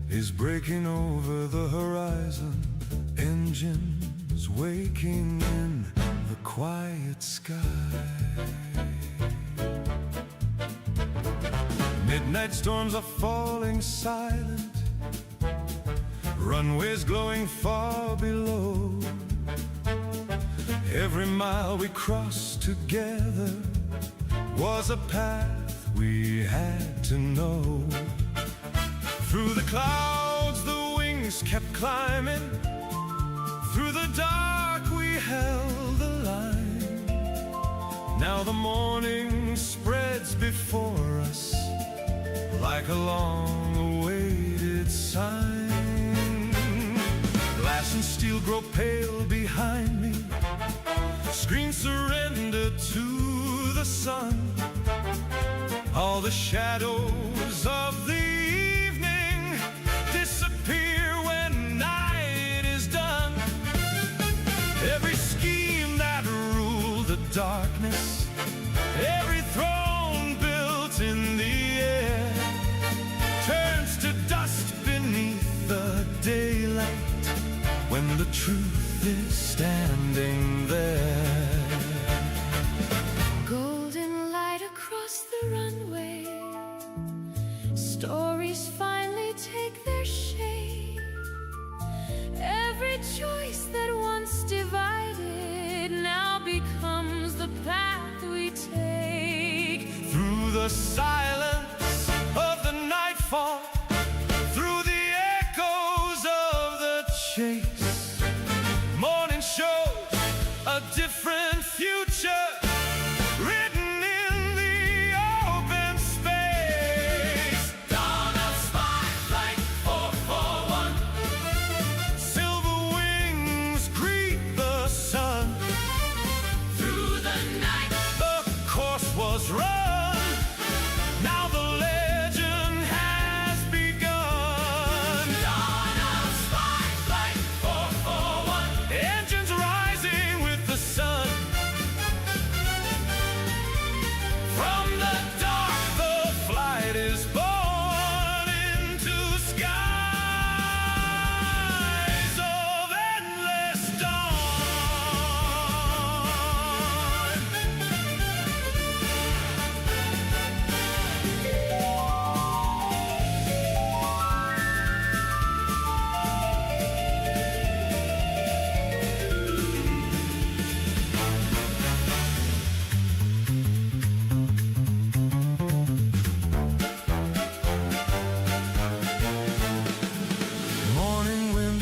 Is breaking over the horizon, engines waking in the quiet sky. Midnight storms are falling silent, runways glowing far below. Every mile we crossed together was a path we had to know. Through the clouds the wings kept climbing, through the dark we held the line. Now the morning spreads before us like a long-awaited sign. Glass and steel grow pale behind me, screens surrender to the sun. All the shadows of the disappear when night is done. Every scheme that ruled the darkness, every throne built in the air, turns to dust beneath the daylight when the truth is standing there. Golden light across the runway, stories finally take their shape. Every choice that once divided now becomes the path we take. Through the silence of the nightfall, through the echoes of the chase, morning shows a different future.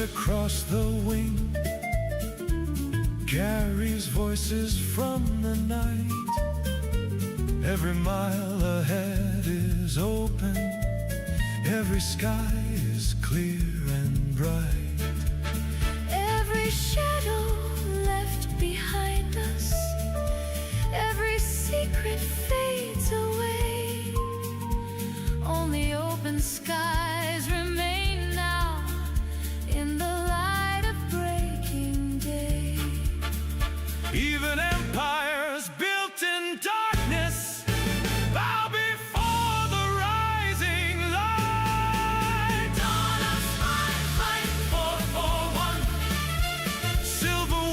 Across the wing carries voices from the night. Every mile ahead is open, every sky is clear and bright. Every shadow left behind us, every secret fades away. Only open skies remain now in the light of breaking day. Even empires built in darkness bow before the rising light. Dawn of spotlight, 441. Silver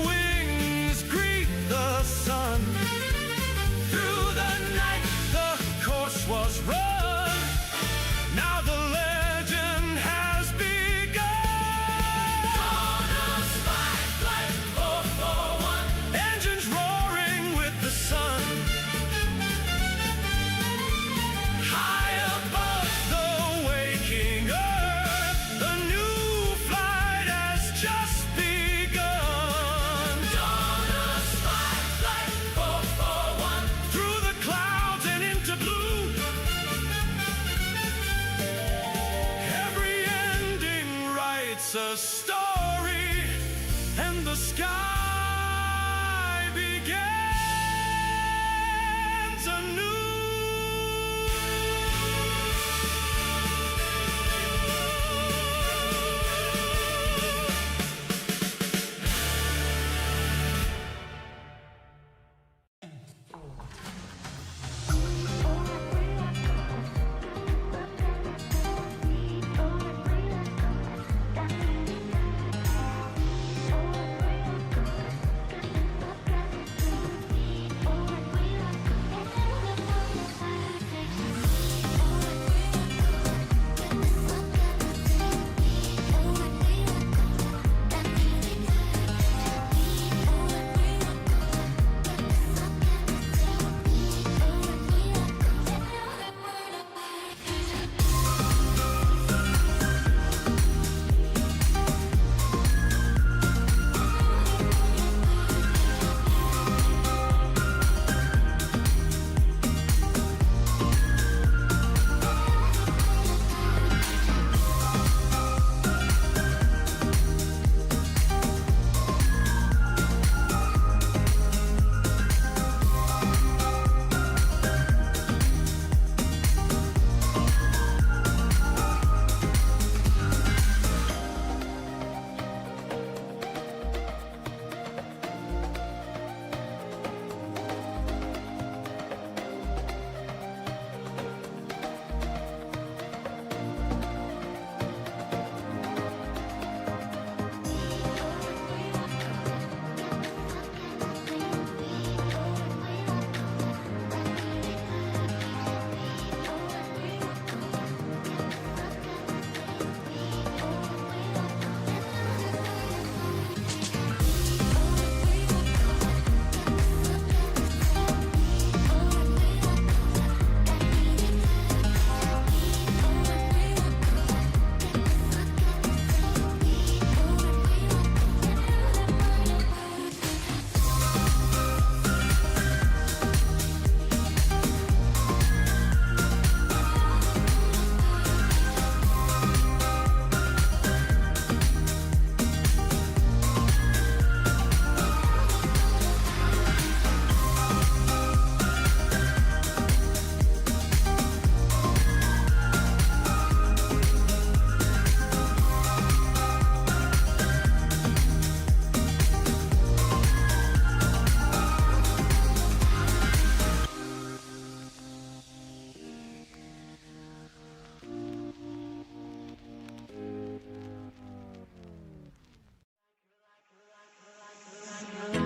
writes a story, and the sky begins anew.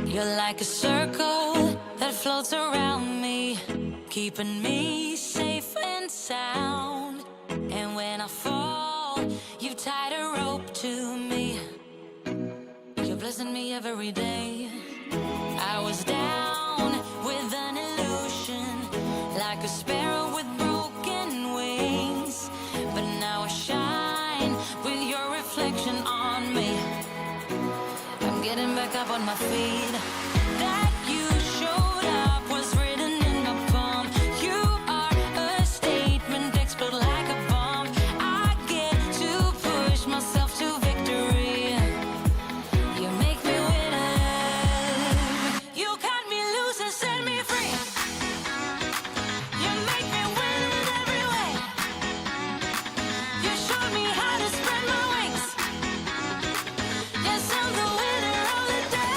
You're like a circle that floats around me, keeping me safe and sound. And when I fall, you tied a rope to me. You're blessing me every day. I was down with an illusion, like a sparrow with broken wings. But now I shine with your reflection on me. I'm getting back up on my feet. That you showed up was written in my palm. You are a statement, explode like a bomb. I get to push myself to victory. You make me winner. You cut me loose and set me free. You make me win in every way. You showed me how to spread my wings. Yes, I'm the winner of the day.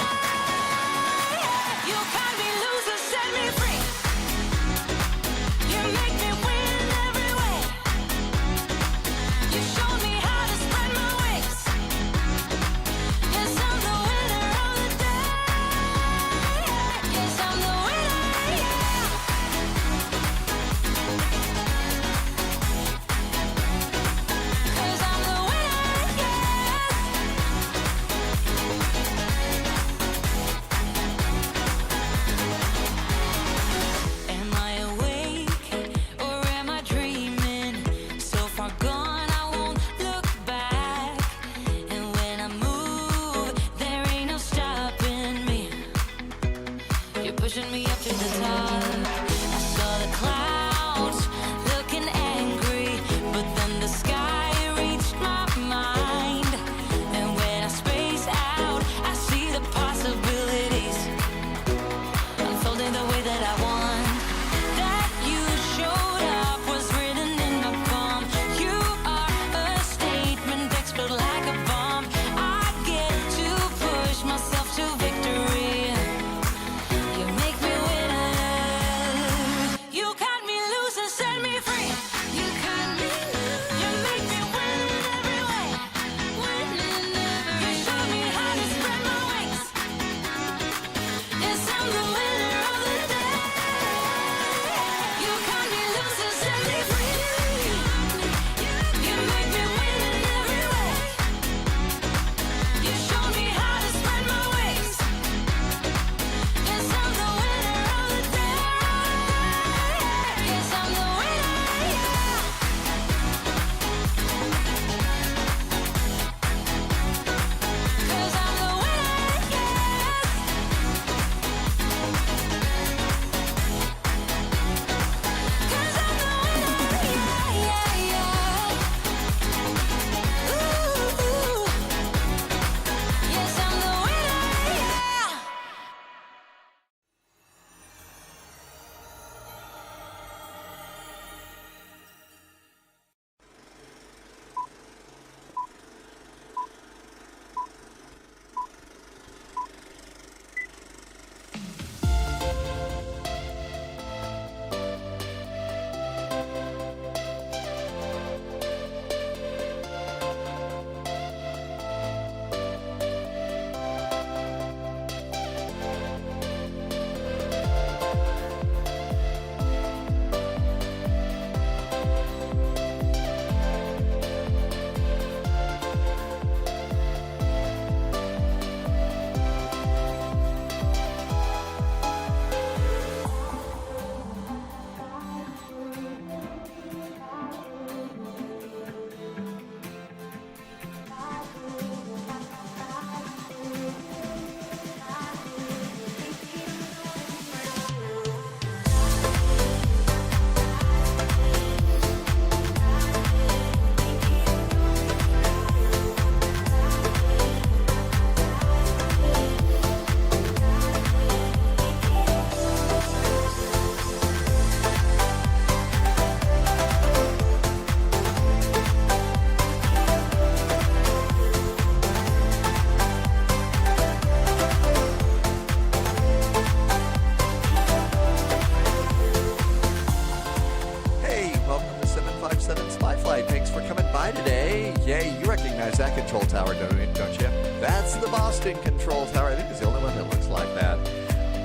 Okay, you recognize that control tower, don't you? That's the Boston control tower. I think it's the only one that looks like that.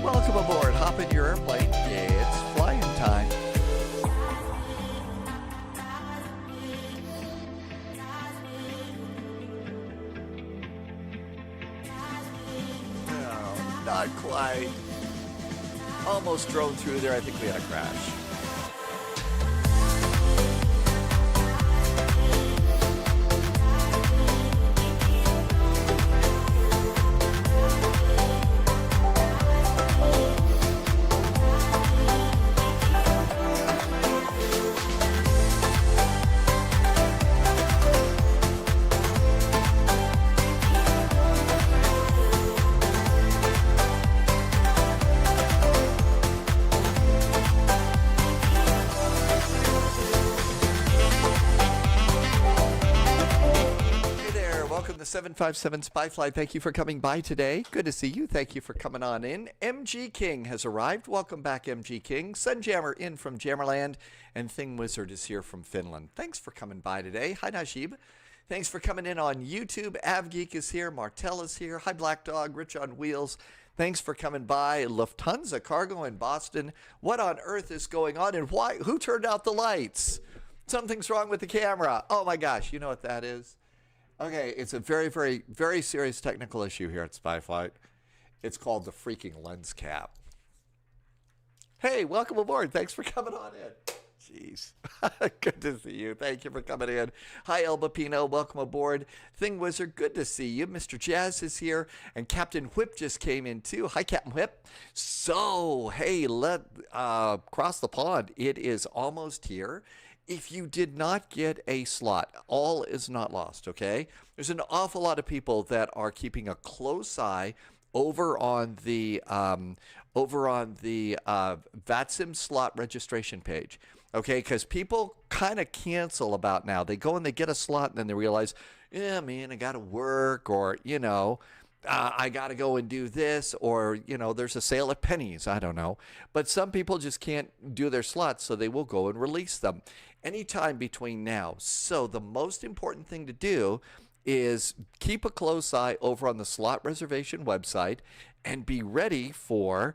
Welcome aboard. Hop in your airplane. It's flying time. No, not quite. Almost drove through there. I think we had a crash. Welcome to 757 Spyfly. Thank you for coming by today. Good to see you. Thank you for coming on in. MG King has arrived. Welcome back, MG King. Sunjammer in from Jammerland, and Thing Wizard is here from Finland. Thanks for coming by today. Hi, Najib. Thanks for coming in on YouTube. AvGeek is here. Martell is here. Hi, Black Dog. Rich on Wheels. Thanks for coming by. Lufthansa Cargo in Boston. What on earth is going on, and why? Who turned out the lights? Something's wrong with the camera. Oh, my gosh. You know what that is? Okay, it's a very, very, very serious technical issue here at Spyflight. It's called the freaking lens cap. Hey, welcome aboard. Thanks for coming on in. Jeez. Good to see you. Thank you for coming in. Hi, Elba Pino. Welcome aboard. Thing Wizard, good to see you. Mr. Jazz is here, and Captain Whip just came in too. Hi, Captain Whip. So, hey, cross the pond. It is almost here. If you did not get a slot, all is not lost, okay? There's an awful lot of people that are keeping a close eye over on the VATSIM slot registration page, okay? Because people kind of cancel about now. They go and they get a slot, and then they realize, yeah, man, I got to work, or, you know, I got to go and do this, or, you know, there's a sale at Penny's. I don't know. But some people just can't do their slots, so they will go and release them anytime between now. So the most important thing to do is keep a close eye over on the slot reservation website and be ready for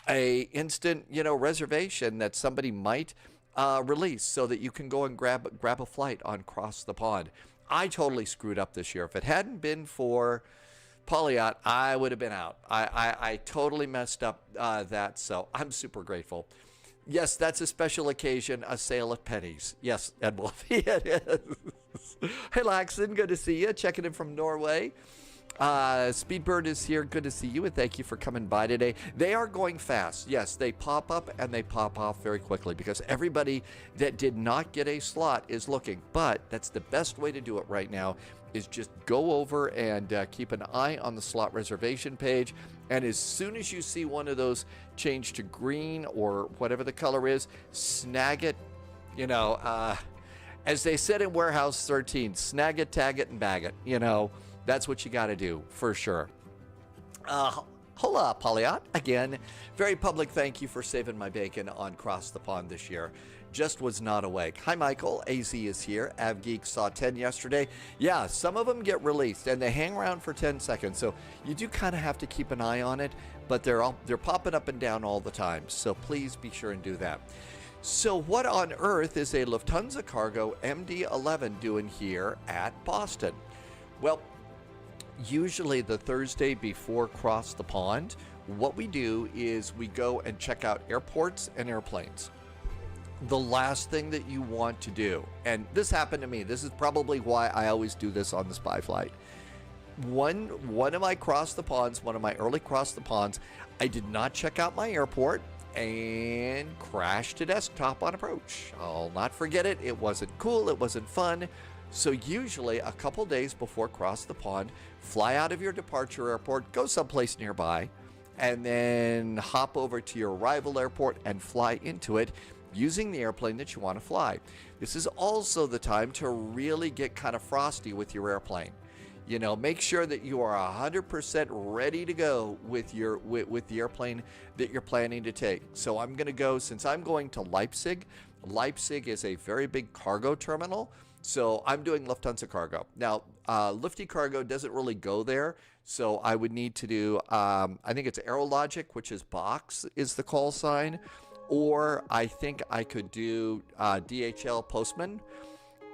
a instant, you know, reservation that somebody might release so that you can go and grab a flight on Cross the Pond. I totally screwed up this year. If it hadn't been for Polyot, I would have been out. I totally messed up that, so I'm super grateful. Yes, that's a special occasion, a sale at Penny's. Yes, Ed Wolfie, it is. Hey, Laxon, good to see you. Checking in from Norway. Speedbird is here. Good to see you, and thank you for coming by today. They are going fast. Yes, they pop up and they pop off very quickly because everybody that did not get a slot is looking. But that's the best way to do it right now is just go over and keep an eye on the slot reservation page. And as soon as you see one of those change to green or whatever the color is, snag it. You know, as they said in Warehouse 13, snag it, tag it, and bag it. You know, that's what you got to do for sure. Hola, Polyot. Again, very public thank you for saving my bacon on Cross the Pond this year. Just was not awake. Hi, Michael. AZ is here. AvGeek saw 10 yesterday. Yeah, some of them get released, and they hang around for 10 seconds. So you do kind of have to keep an eye on it, but they're popping up and down all the time. So please be sure and do that. So what on earth is a Lufthansa Cargo MD-11 doing here at Boston? Well, usually the Thursday before Cross the Pond, what we do is we go and check out airports and airplanes. The last thing that you want to do, and this happened to me, this is probably why I always do this on the spy flight. One of my one of my early cross the ponds, I did not check out my airport and crashed to desktop on approach. I'll not forget it. It wasn't cool. It wasn't fun. So usually a couple days before Cross the Pond, fly out of your departure airport, go someplace nearby, and then hop over to your arrival airport and fly into it using the airplane that you want to fly. This is also the time to really get kind of frosty with your airplane. You know, make sure that you are 100% ready to go with the airplane that you're planning to take. So I'm going to go, since I'm going to Leipzig. Leipzig is a very big cargo terminal. So I'm doing Lufthansa Cargo. Now, Lifty Cargo doesn't really go there, so I would need to do, I think it's Aerologic, which is Box is the call sign, or I think I could do DHL Postman.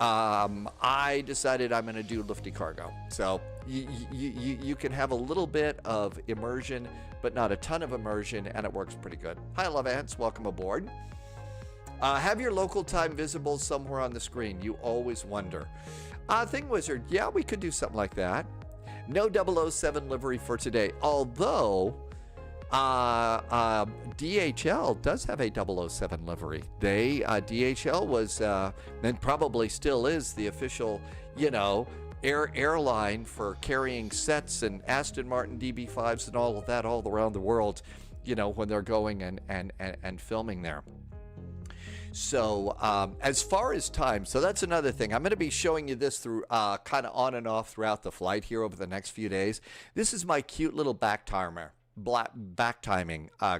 I decided I'm going to do Lifty Cargo. So you can have a little bit of immersion, but not a ton of immersion, and it works pretty good. Hi, Love Ants. Welcome aboard. Have your local time visible somewhere on the screen. You always wonder. Thing Wizard, yeah, we could do something like that. No 007 livery for today, although DHL does have a 007 livery. DHL was, and probably still is, the official, airline for carrying sets and Aston Martin DB5s and all of that all around the world, when they're going and filming there. So as far as time, so that's another thing. I'm going to be showing you this through kind of on and off throughout the flight here over the next few days. This is my cute little back timing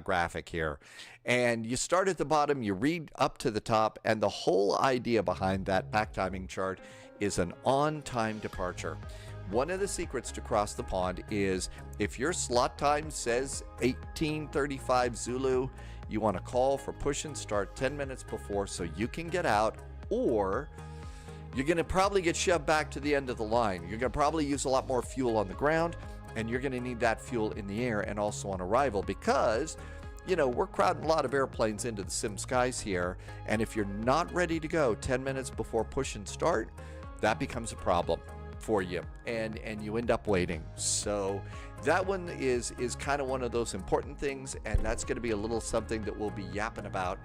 graphic here. And you start at the bottom, you read up to the top, and the whole idea behind that back timing chart is an on-time departure. One of the secrets to cross the pond is if your slot time says 18:35 Zulu, you want to call for push and start 10 minutes before so you can get out, or you're going to probably get shoved back to the end of the line. You're going to probably use a lot more fuel on the ground, and you're going to need that fuel in the air and also on arrival because, we're crowding a lot of airplanes into the sim skies here, and if you're not ready to go 10 minutes before push and start, that becomes a problem for you, and you end up waiting. So that one is kind of one of those important things, and that's going to be a little something that we'll be yapping about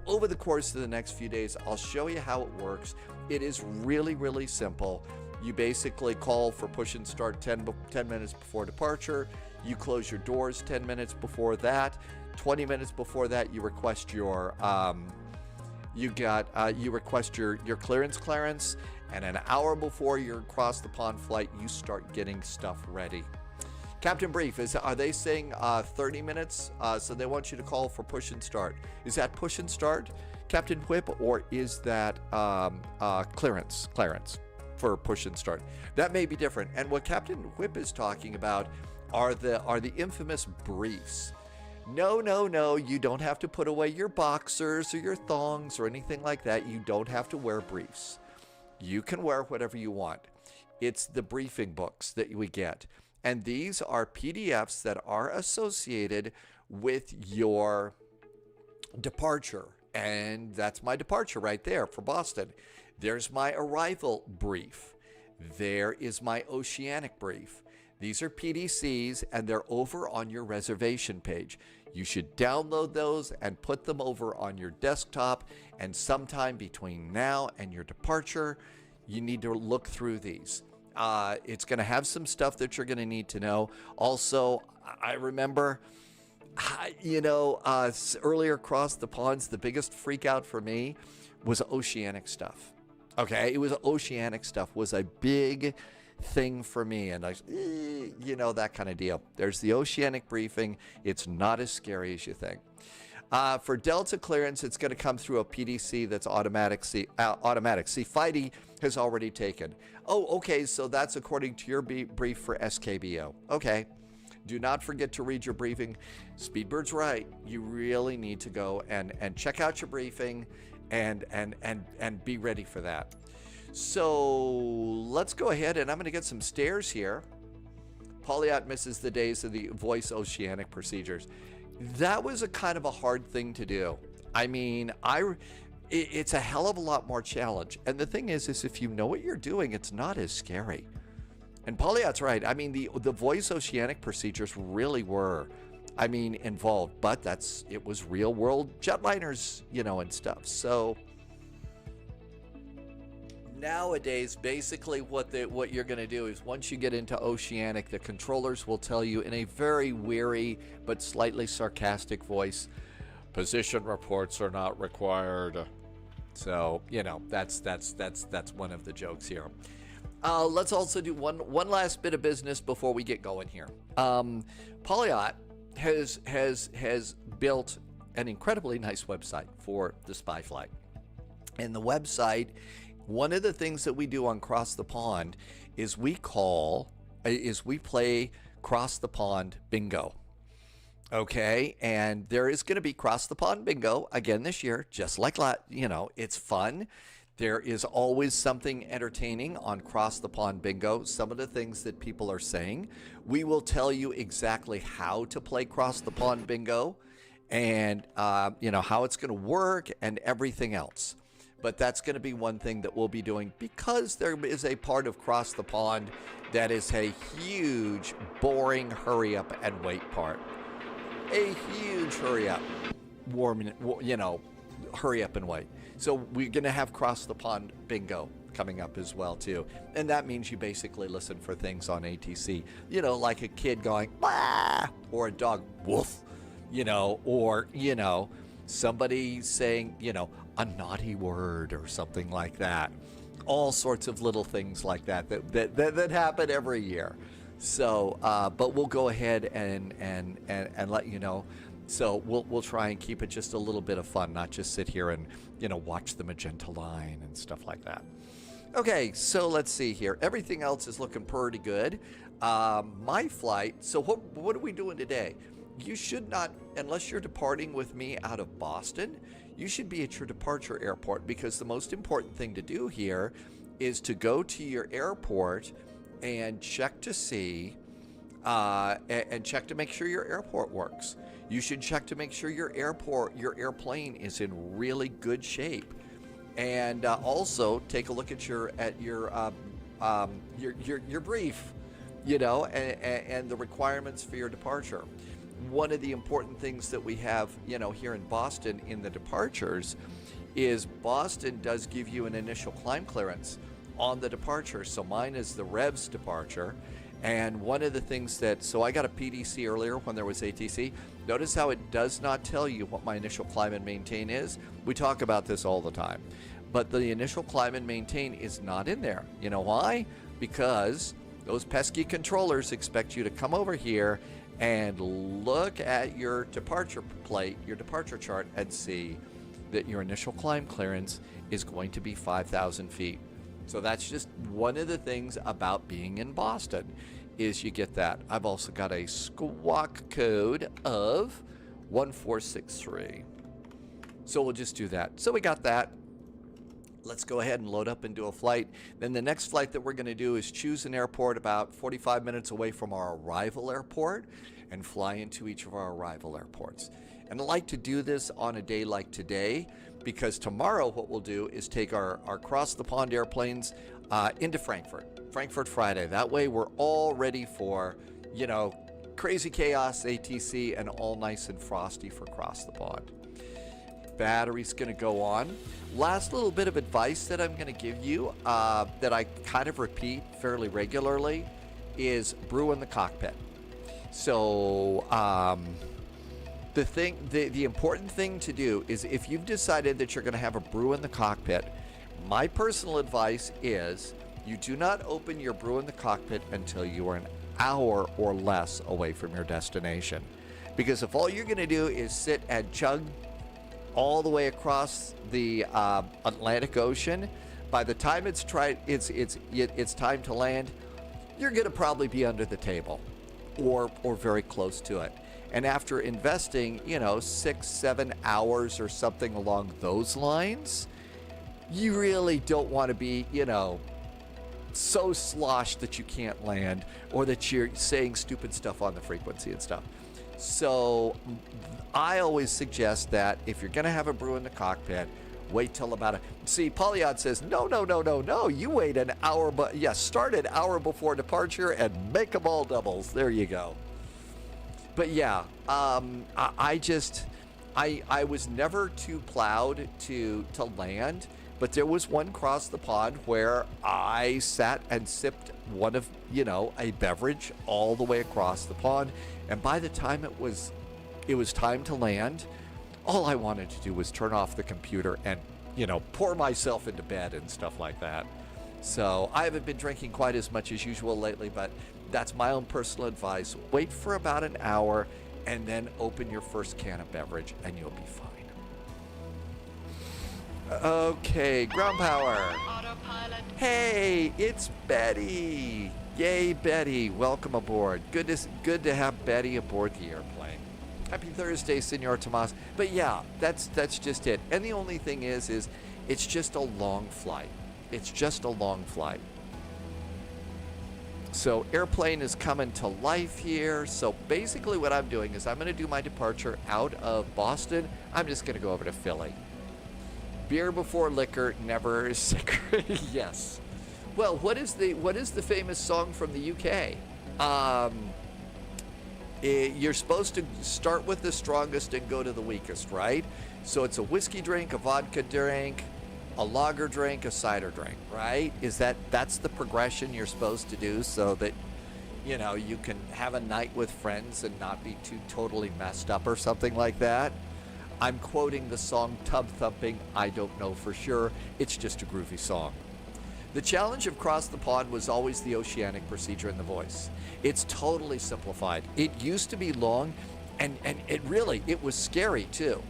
over the course of the next few days. I'll show you how it works. It is really, really simple. You basically call for push and start 10 minutes before departure. You close your doors 10 minutes before that. 20 minutes before that, you request your your clearance, and an hour before your across the pond flight, you start getting stuff ready. Captain Brief, are they saying 30 minutes? So they want you to call for push and start. Is that push and start, Captain Whip, or is that clearance for push and start? That may be different. And what Captain Whip is talking about are the infamous briefs. No, you don't have to put away your boxers or your thongs or anything like that. You don't have to wear briefs. You can wear whatever you want. It's the briefing books that we get. And these are PDFs that are associated with your departure. And that's my departure right there for Boston. There's my arrival brief. There is my oceanic brief. These are PDCs, and they're over on your reservation page. You should download those and put them over on your desktop, and sometime between now and your departure, you need to look through these. It's going to have some stuff that you're going to need to know. Also, I remember, earlier across the ponds, the biggest freak out for me was oceanic stuff. Okay, it was oceanic stuff was a big thing for me, and that kind of deal. There's the oceanic briefing. It's not as scary as you think. For Delta clearance, it's going to come through a PDC that's automatic. See, FLIGHTDECK has already taken. Oh, okay, so that's according to your brief for SKBO. Okay. Do not forget to read your briefing. Speedbird's right. You really need to go and check out your briefing and be ready for that. So let's go ahead, and I'm going to get some stares here. Polyot misses the days of the voice oceanic procedures. That was a kind of a hard thing to do. I mean, it's a hell of a lot more challenge. And the thing is if you know what you're doing, it's not as scary. And Polyot's right. I mean, the voice oceanic procedures really were, involved. But it was real world jetliners, and stuff. So nowadays, basically what you're going to do is once you get into oceanic, the controllers will tell you in a very weary but slightly sarcastic voice, position reports are not required. So, that's one of the jokes here. Let's also do one last bit of business before we get going here. Polyot has built an incredibly nice website for the spy flight. And the website One of the things that we do on Cross the Pond is we play Cross the Pond bingo. Okay, and there is going to be Cross the Pond bingo again this year, just like, it's fun. There is always something entertaining on Cross the Pond bingo. Some of the things that people are saying. We will tell you exactly how to play Cross the Pond bingo and, how it's going to work and everything else. But that's going to be one thing that we'll be doing because there is a part of Cross the Pond that is a huge, boring hurry up and wait part. A huge hurry up, hurry up and wait. So we're going to have Cross the Pond bingo coming up as well too. And that means you basically listen for things on ATC, like a kid going, "Wah!" or a dog, "Woof," or, somebody saying, a naughty word or something like that. All sorts of little things like that happen every year. So, but we'll go ahead and let you know. So we'll try and keep it just a little bit of fun, not just sit here and, watch the magenta line and stuff like that. Okay, so let's see here. Everything else is looking pretty good. My flight, so what are we doing today? You should not, unless you're departing with me out of Boston, you should be at your departure airport, because the most important thing to do here is to go to your airport and check to see, and check to make sure your airport works. You should check to make sure your airplane is in really good shape, and also take a look at your brief, and the requirements for your departure. One of the important things that we have, here in Boston in the departures is Boston does give you an initial climb clearance on the departure. So mine is the Revs departure. And one of the things so I got a PDC earlier when there was ATC. Notice how it does not tell you what my initial climb and maintain is. We talk about this all the time. But the initial climb and maintain is not in there. You know why? Because those pesky controllers expect you to come over here and look at your departure plate, your departure chart, and see that your initial climb clearance is going to be 5,000 feet. So that's just one of the things about being in Boston, is you get that. I've also got a squawk code of 1463. So we'll just do that. So we got that. Let's go ahead and load up and do a flight. Then the next flight that we're going to do is choose an airport about 45 minutes away from our arrival airport and fly into each of our arrival airports. And I like to do this on a day like today, because tomorrow what we'll do is take our Cross the Pond airplanes into Frankfurt Friday. That way we're all ready for, crazy chaos ATC and all nice and frosty for Cross the Pond. Battery's going to go on. Last little bit of advice that I'm going to give you that I kind of repeat fairly regularly is brew in the cockpit. So the important thing to do is, if you've decided that you're going to have a brew in the cockpit, my personal advice is you do not open your brew in the cockpit until you are an hour or less away from your destination. Because if all you're going to do is sit and chug all the way across the Atlantic Ocean, by the time it's time to land, you're going to probably be under the table or very close to it. And after investing, 6-7 hours or something along those lines, you really don't want to be, so sloshed that you can't land, or that you're saying stupid stuff on the frequency and stuff. So I always suggest that if you're going to have a brew in the cockpit, wait till about see, Polyod says, no, you wait an hour, start an hour before departure and make them all doubles. There you go. But yeah, I was never too plowed to land, but there was one Cross the Pond where I sat and sipped one of, a beverage all the way across the pond. And by the time it was time to land, all I wanted to do was turn off the computer and, pour myself into bed and stuff like that. So I haven't been drinking quite as much as usual lately, but that's my own personal advice. Wait for about an hour and then open your first can of beverage and you'll be fine. Okay, ground power. Hey, it's Betty. Yay, Betty. Welcome aboard. Good to have Betty aboard the airplane. Happy Thursday, Senor Tomas. But yeah, that's just it. And the only thing is it's just a long flight. It's just a long flight. So airplane is coming to life here. So basically what I'm doing is I'm going to do my departure out of Boston. I'm just going to go over to Philly. Beer before liquor, never is sicker. Yes. Well, what is the famous song from the UK? You're supposed to start with the strongest and go to the weakest, right? So it's a whiskey drink, a vodka drink, a lager drink, a cider drink, right? That's the progression you're supposed to do so that, you know, you can have a night with friends and not be too totally messed up or something like that. I'm quoting the song Tub Thumping. I don't know for sure. It's just a groovy song. The challenge of Cross the Pond was always the oceanic procedure in the voice. It's totally simplified. It used to be long, and it was scary too.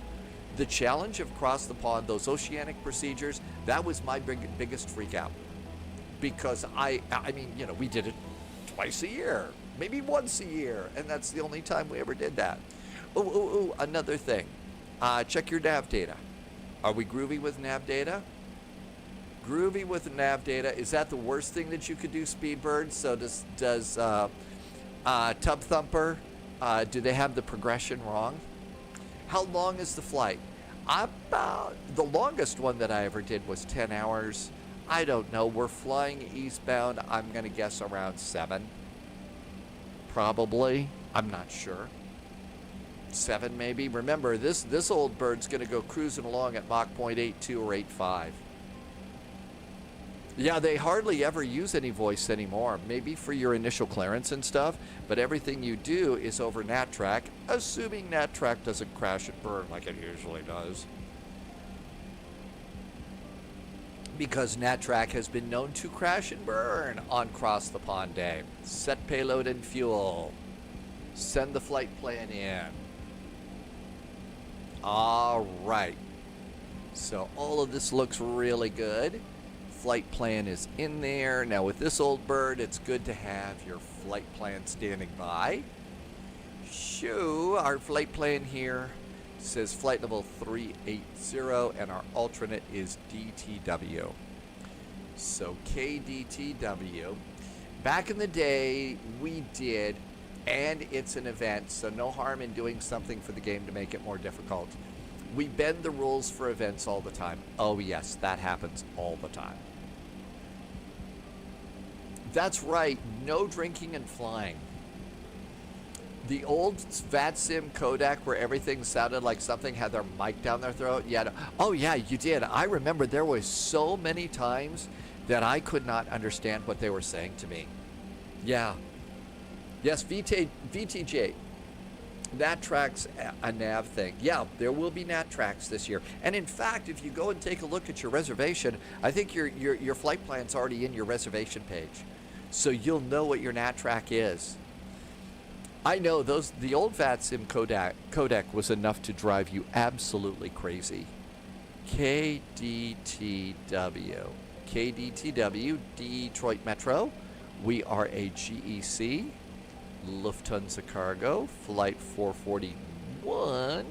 The challenge of Cross the Pond, those oceanic procedures, that was my biggest freak out. Because I mean, you know, we did it twice a year, maybe once a year, and that's the only time we ever did that. Oh, another thing. Check your nav data. Are we groovy with nav data? Groovy with nav data. Is that the worst thing that you could do, Speedbird? So does Tub Thumper, do they have the progression wrong? How long is the flight? About the longest one that I ever did was 10 hours. I don't know. We're flying eastbound. I'm going to guess around 7. Probably. I'm not sure. 7 maybe. Remember, this old bird's going to go cruising along at Mach 0.82 or 0.85. Yeah, they hardly ever use any voice anymore. Maybe for your initial clearance and stuff, but everything you do is over NatTrack, assuming NatTrack doesn't crash and burn like it usually does. Because NatTrack has been known to crash and burn on Cross the Pond Day. Set payload and fuel. Send the flight plan in. All right. So all of this looks really good. Flight plan is in there. Now with this old bird, it's good to have your flight plan standing by. Shoo, our flight plan here says flight level 380 and our alternate is DTW. So KDTW. Back in the day, we did, and it's an event, so no harm in doing something for the game to make it more difficult. We bend the rules for events all the time. Oh yes, that happens all the time. That's right, no drinking and flying. The old VATSIM codec where everything sounded like something had their mic down their throat. Yeah. Oh yeah, you did. I remember there was so many times that I could not understand what they were saying to me. Yeah. Yes, VTJ. NatTrack's a nav thing. Yeah, there will be NatTracks this year. And in fact, if you go and take a look at your reservation, I think your flight plan's already in your reservation page. So you'll know what your NatTrack is. I know the old VATSIM codec was enough to drive you absolutely crazy. KDTW, Detroit Metro. We are a GEC. Lufthansa Cargo, flight 441.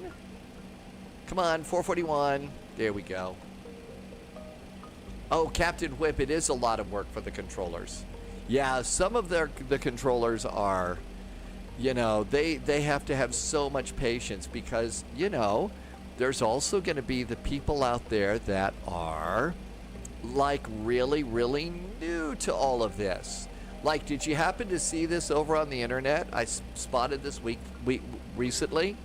Come on, 441. There we go. Oh, Captain Whip, it is a lot of work for the controllers. Yeah, some of the controllers are, you know, they have to have so much patience because, you know, there's also going to be the people out there that are, like, really, really new to all of this. Like, did you happen to see this over on the internet? I spotted this recently.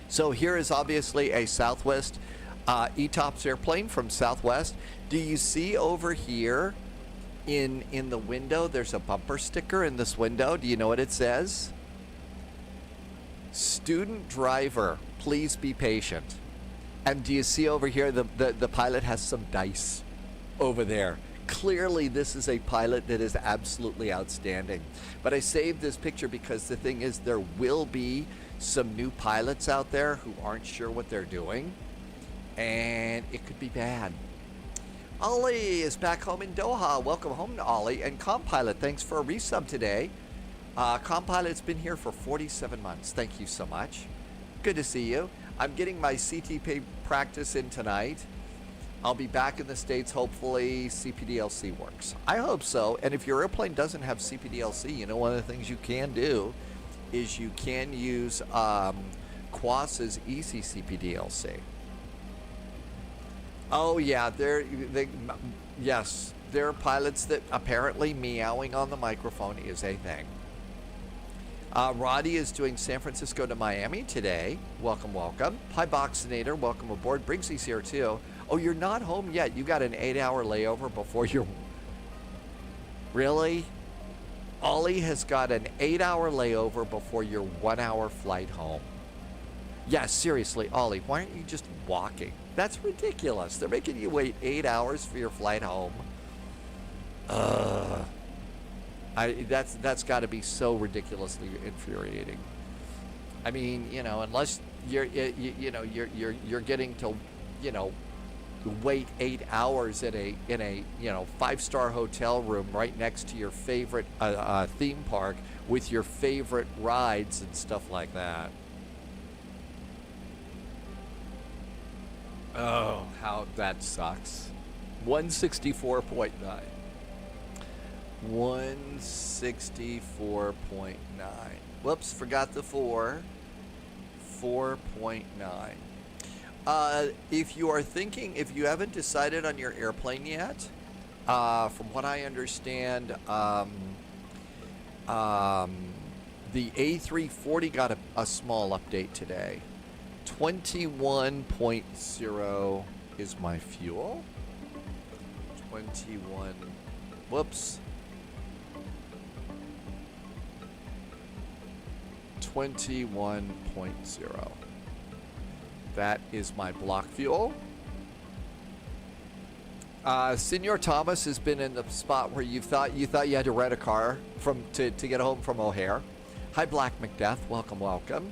So here is obviously a Southwest ETOPS airplane from Southwest. Do you see over here in the window, there's a bumper sticker in this window. Do you know what it says? Student driver, please be patient. And do you see over here the pilot has some dice over there? Clearly, this is a pilot that is absolutely outstanding. But I saved this picture because the thing is there will be some new pilots out there who aren't sure what they're doing. And it could be bad. Ollie is back home in Doha. Welcome home to Ollie. And Compilot, thanks for a resub today. Compilot's been here for 47 months. Thank you so much. Good to see you. I'm getting my CTP practice in tonight. I'll be back in the States. Hopefully CPDLC works. I hope so. And if your airplane doesn't have CPDLC, you know, one of the things you can do is you can use QAS's easy CPDLC. Oh yeah, yes, there are pilots that apparently meowing on the microphone is a thing. Roddy is doing San Francisco to Miami today. Welcome, welcome. Hi, Boxinator. Welcome aboard. Briggsy's here too. Oh, you're not home yet. You got an 8-hour layover before you're... Really? Ollie has got an 8-hour layover before your 1-hour flight home. Yeah, seriously, Ollie, why aren't you just walking? That's ridiculous. They're making you wait 8 hours for your flight home. That's got to be so ridiculously infuriating. I mean, you know, unless you're getting to, you know, wait 8 hours in a 5-star hotel room right next to your favorite theme park with your favorite rides and stuff like that. Oh, how that sucks. 164.9. 164.9. Whoops, forgot the 4. 4.9. If you are thinking, if you haven't decided on your airplane yet, from what I understand, the A340 got a small update today. 21.0 is my fuel. 21. Whoops. 21.0. That is my block fuel. Senor Thomas has been in the spot where you thought you had to rent a car to get home from O'Hare. Hi, Black Macbeth. Welcome, welcome.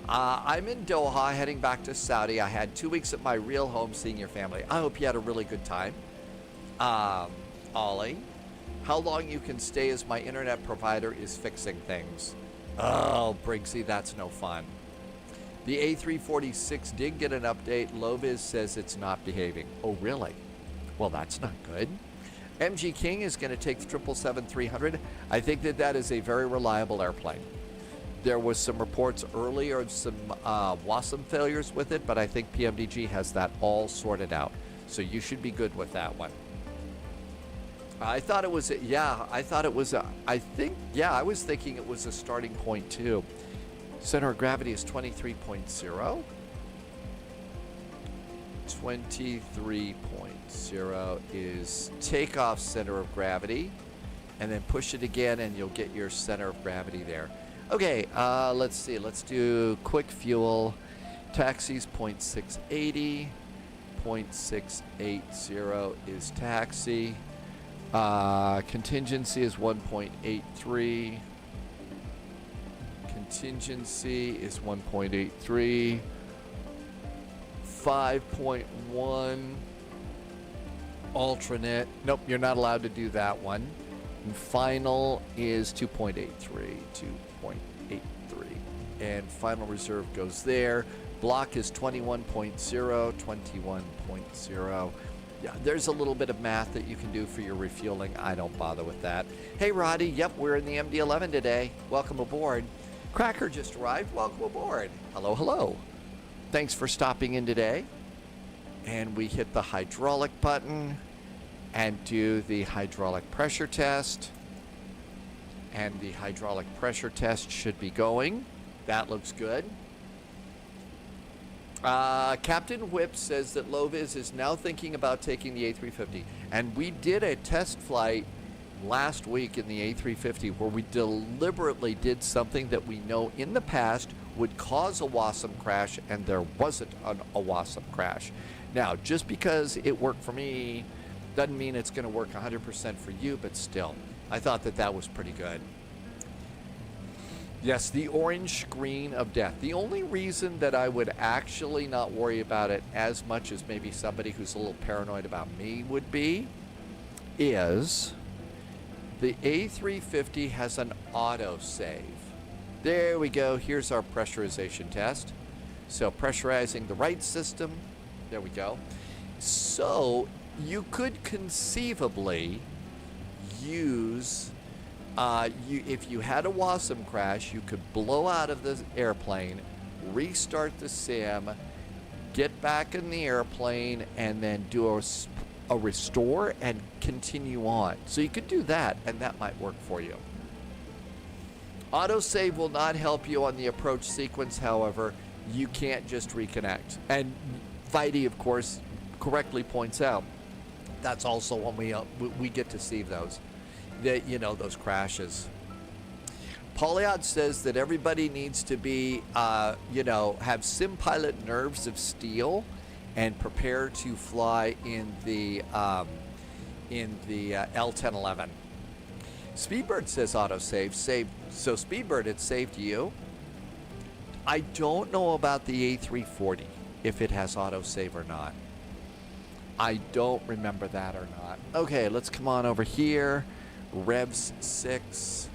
I'm in Doha, heading back to Saudi. I had 2 weeks at my real home seeing your family. I hope you had a really good time. Ollie, how long you can stay as my internet provider is fixing things. Oh, Briggsy, that's no fun. The A346 did get an update. Loviz says it's not behaving. Oh, really? Well, that's not good. MG King is going to take the 777-300. I think that is a very reliable airplane. There was some reports earlier of some WASM failures with it, but I think PMDG has that all sorted out. So you should be good with that one. I thought it was, I was thinking it was a starting point too. Center of gravity is 23.0. 23.0 is takeoff center of gravity. And then push it again and you'll get your center of gravity there. Okay, let's see. Let's do quick fuel. Taxi's 0.680. 0.680 is taxi. Contingency is 1.83. Contingency is 1.83. 5.1. Alternate. Nope, you're not allowed to do that one. And final is 2.83. 2.83. And final reserve goes there. Block is 21.0. 21.0. Yeah, there's a little bit of math that you can do for your refueling. I don't bother with that. Hey, Roddy. Yep, we're in the MD-11 today. Welcome aboard. Cracker just arrived. Welcome aboard. Hello, hello. Thanks for stopping in today. And we hit the hydraulic button and do the hydraulic pressure test. And the hydraulic pressure test should be going. That looks good. Captain Whip says that Loviz is now thinking about taking the A350. And we did a test flight last week in the A350 where we deliberately did something that we know in the past would cause a WASM crash, and there wasn't a WASM crash. Now, just because it worked for me doesn't mean it's going to work 100% for you, but still, I thought that was pretty good. Yes, the orange screen of death. The only reason that I would actually not worry about it as much as maybe somebody who's a little paranoid about me would be is the A350 has an autosave. There we go. Here's our pressurization test. So pressurizing the right system. There we go. So you could conceivably use, if you had a WASM crash, you could blow out of the airplane, restart the sim, get back in the airplane, and then do a restore and continue on. So you could do that, and that might work for you. Autosave will not help you on the approach sequence, however. You can't just reconnect. And Fighty, of course, correctly points out that's also when we get to see those, those crashes. Polyod says that everybody needs to be, have sim pilot nerves of steel and prepare to fly in the L1011. Speedbird says autosave. So Speedbird, it saved you. I don't know about the A340, if it has autosave or not. I don't remember that or not. Okay, let's come on over here. Revs 6.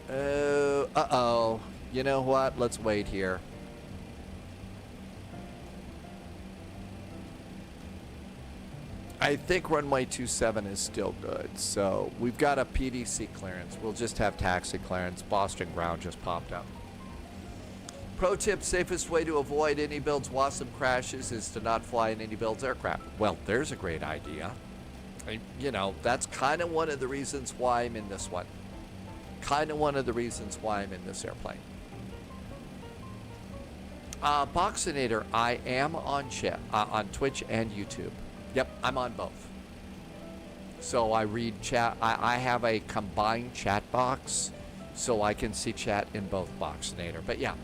Uh-oh. You know what? Let's wait here. I think runway 27 is still good. So we've got a PDC clearance. We'll just have taxi clearance. Boston ground just popped up. Pro tip, safest way to avoid any builds WASM crashes is to not fly in any builds aircraft. Well, there's a great idea. That's kind of one of the reasons why I'm in this one. Kind of one of the reasons why I'm in this airplane. Boxinator, I am on Twitch and YouTube. Yep, I'm on both. So I read chat. I have a combined chat box, so I can see chat in both Boxinator. But yeah.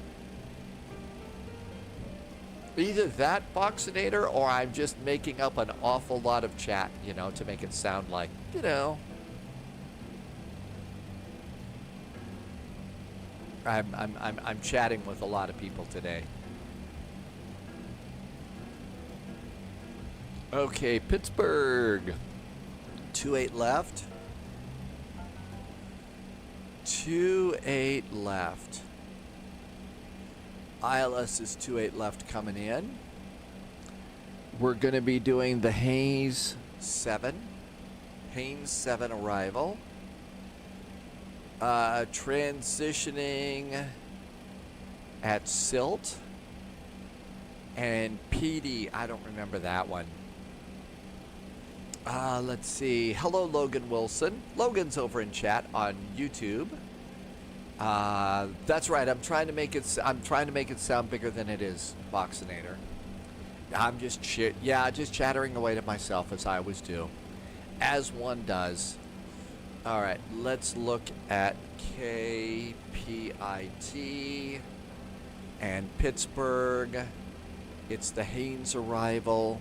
Either that, Boxinator, or I'm just making up an awful lot of chat, to make it sound like, I'm chatting with a lot of people today. Okay, Pittsburgh. 28 left. 28 left. ILS is 28 left coming in. We're going to be doing the Haynes 7. Haynes 7 arrival. Transitioning at Silt. And PD, I don't remember that one. Let's see. Hello, Logan Wilson. Logan's over in chat on YouTube. That's right. I'm trying to make it sound bigger than it is, Boxinator. I'm just chattering away to myself as I always do, as one does. All right, let's look at KPIT and Pittsburgh. It's the Haynes arrival.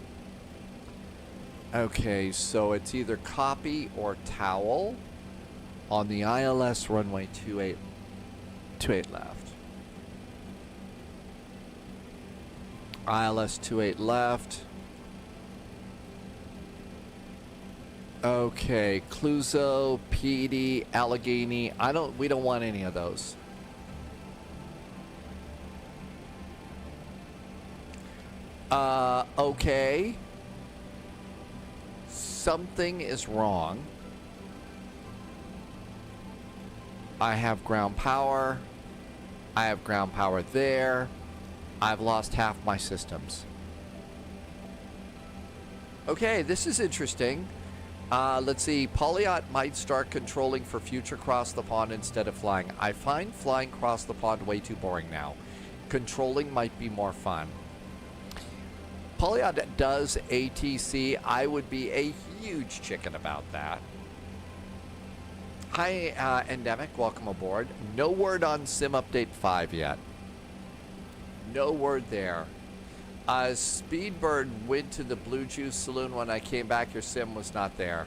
Okay, so it's either copy or towel on the ILS runway 28 left. ILS 28 left. Okay, Cluzo, PD, Allegheny. We don't want any of those. Okay. Something is wrong. I have ground power. I have ground power there. I've lost half my systems. Okay, this is interesting. Let's see. Polyot might start controlling for future cross the pond instead of flying. I find flying cross the pond way too boring now. Controlling might be more fun. Polyot does ATC. I would be a huge chicken about that. Hi, Endemic. Welcome aboard. No word on Sim Update 5 yet. No word there. Speedbird went to the Blue Juice Saloon when I came back. Your sim was not there.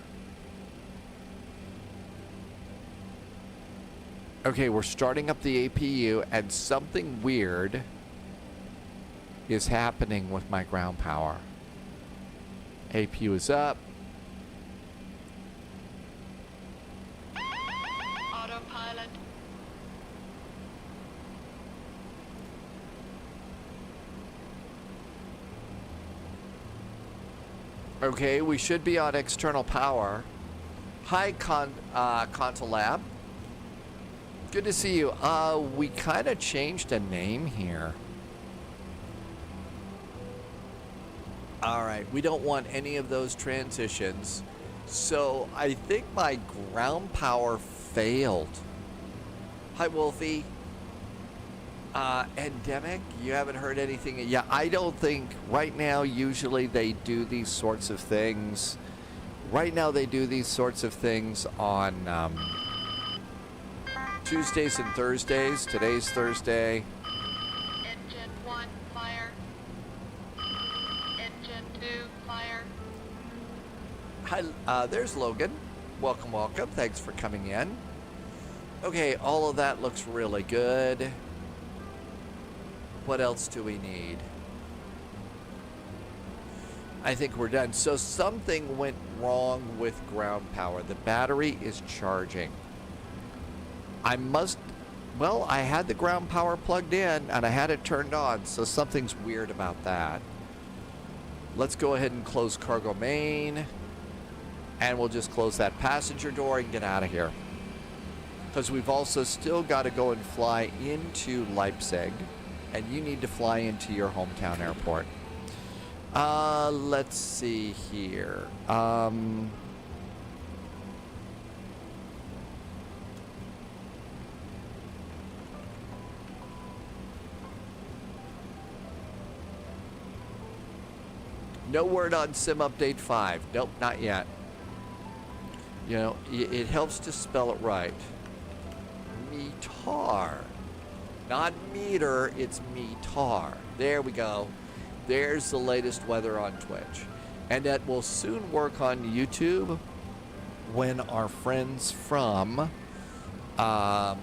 Okay, we're starting up the APU, and something weird is happening with my ground power. APU is up. Autopilot. Okay, we should be on external power. Hi, Console Lab. Good to see you. We kind of changed a name here. All right, we don't want any of those transitions. So I think my ground power failed. Hi, Wolfie. Endemic, you haven't heard anything? Yeah, I don't think right now, usually they do these sorts of things. Right now they do these sorts of things on Tuesdays and Thursdays. Today's Thursday. Engine 1, fire. Engine 2, fire. Hi, there's Logan. Welcome, welcome. Thanks for coming in. Okay, all of that looks really good. What else do we need? I think we're done. So something went wrong with ground power. The battery is charging. Well, I had the ground power plugged in and I had it turned on, so something's weird about that. Let's go ahead and close cargo main, and we'll just close that passenger door and get out of here. Because we've also still got to go and fly into Leipzig, and you need to fly into your hometown airport. Let's see here. No word on Sim Update 5. Nope, not yet. You know, it helps to spell it right. METAR. Not meter, it's METAR. There we go. There's the latest weather on Twitch. And that will soon work on YouTube when our friends from what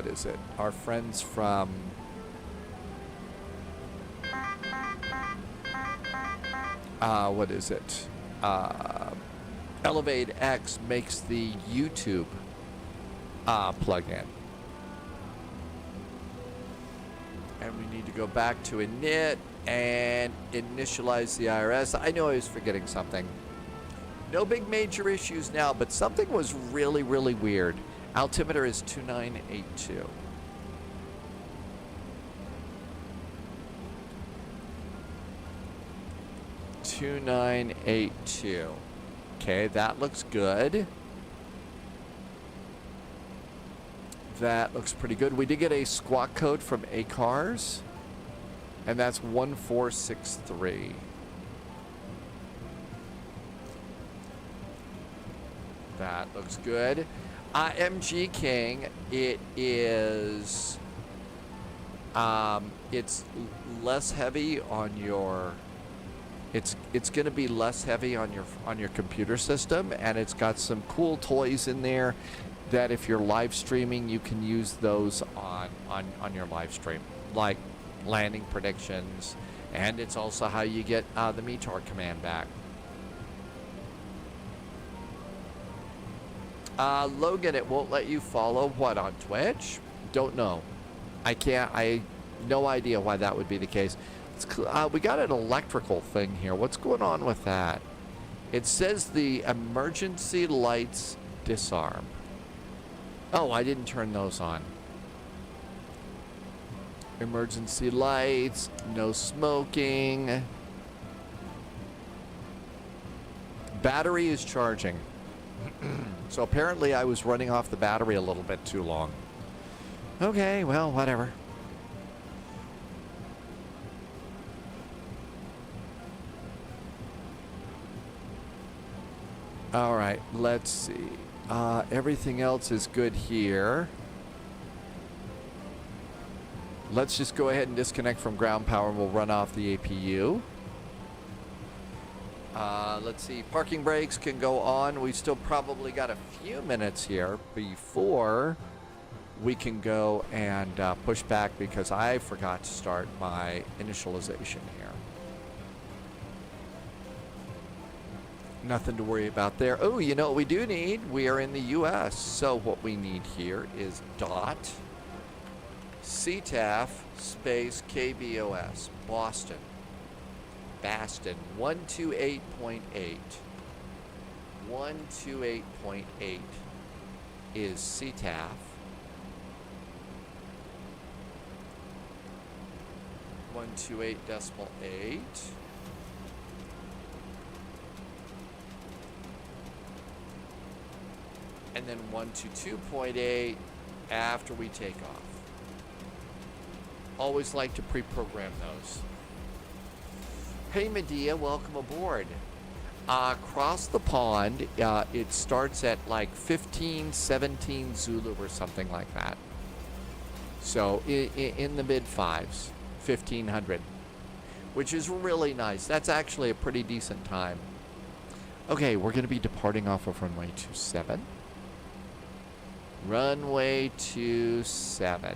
is it? Our friends from what is it? ElevateX makes the YouTube plugin. And we need to go back to init and initialize the IRS. I know I was forgetting something. No big major issues now, but something was really, really weird. Altimeter is 2982. Okay, that looks good. That looks pretty good. We did get a squawk code from ACARS, and that's 1463. That looks good. MG King, it is it's less heavy on your it's going to be less heavy on your computer system, and it's got some cool toys in there that if you're live streaming, you can use those on your live stream, like landing predictions, and it's also how you get the METAR command back. Logan, it won't let you follow what on Twitch? Don't know. I no idea why that would be the case. We got an electrical thing here. What's going on with that? It says the emergency lights disarm. Oh, I didn't turn those on. Emergency lights, no smoking. Battery is charging. So apparently I was running off the battery a little bit too long. Okay, well, whatever. All right, let's see. Everything else is good here. Let's just go ahead and disconnect from ground power and we'll run off the APU. Let's see. Parking brakes can go on. We still probably got a few minutes here before we can go and push back because I forgot to start my initialization here. Nothing to worry about there. Oh, you know what we do need? We are in the U.S. So what we need here is dot CTAF space KBOS Boston. Baston 128.8. 128.8 is CTAF. 128.8. And then 122.8 after we take off. Always like to pre-program those. Hey Medea, welcome aboard. Across the pond, it starts at like 15, 17 Zulu or something like that. So in the mid fives, 1500, which is really nice. That's actually a pretty decent time. Okay, we're going to be departing off of runway 27. Runway 27.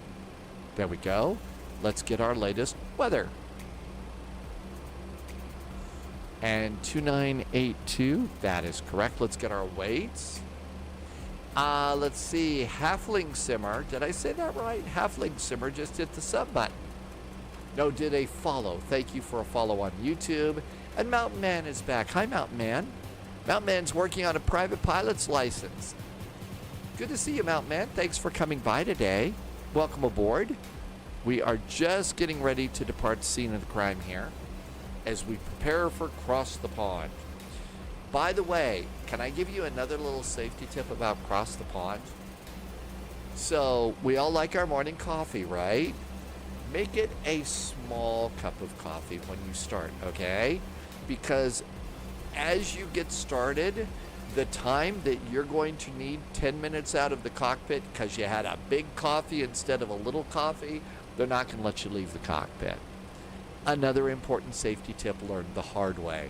There we go. Let's get our latest weather. And 2982, that is correct. Let's get our weights. Let's see, Halfling Simmer. Did I say that right? Halfling Simmer just hit the sub button. No, did a follow. Thank you for a follow on YouTube. And Mountain Man is back. Hi, Mountain Man. Mountain Man's working on a private pilot's license. Good to see you, Mountain Man. Thanks for coming by today. Welcome aboard. We are just getting ready to depart the scene of the crime here as we prepare for Cross the Pond. By the way, can I give you another little safety tip about Cross the Pond? So, we all like our morning coffee, right? Make it a small cup of coffee when you start, okay? Because as you get started, the time that you're going to need 10 minutes out of the cockpit because you had a big coffee instead of a little coffee, they're not going to let you leave the cockpit. Another important safety tip learned the hard way.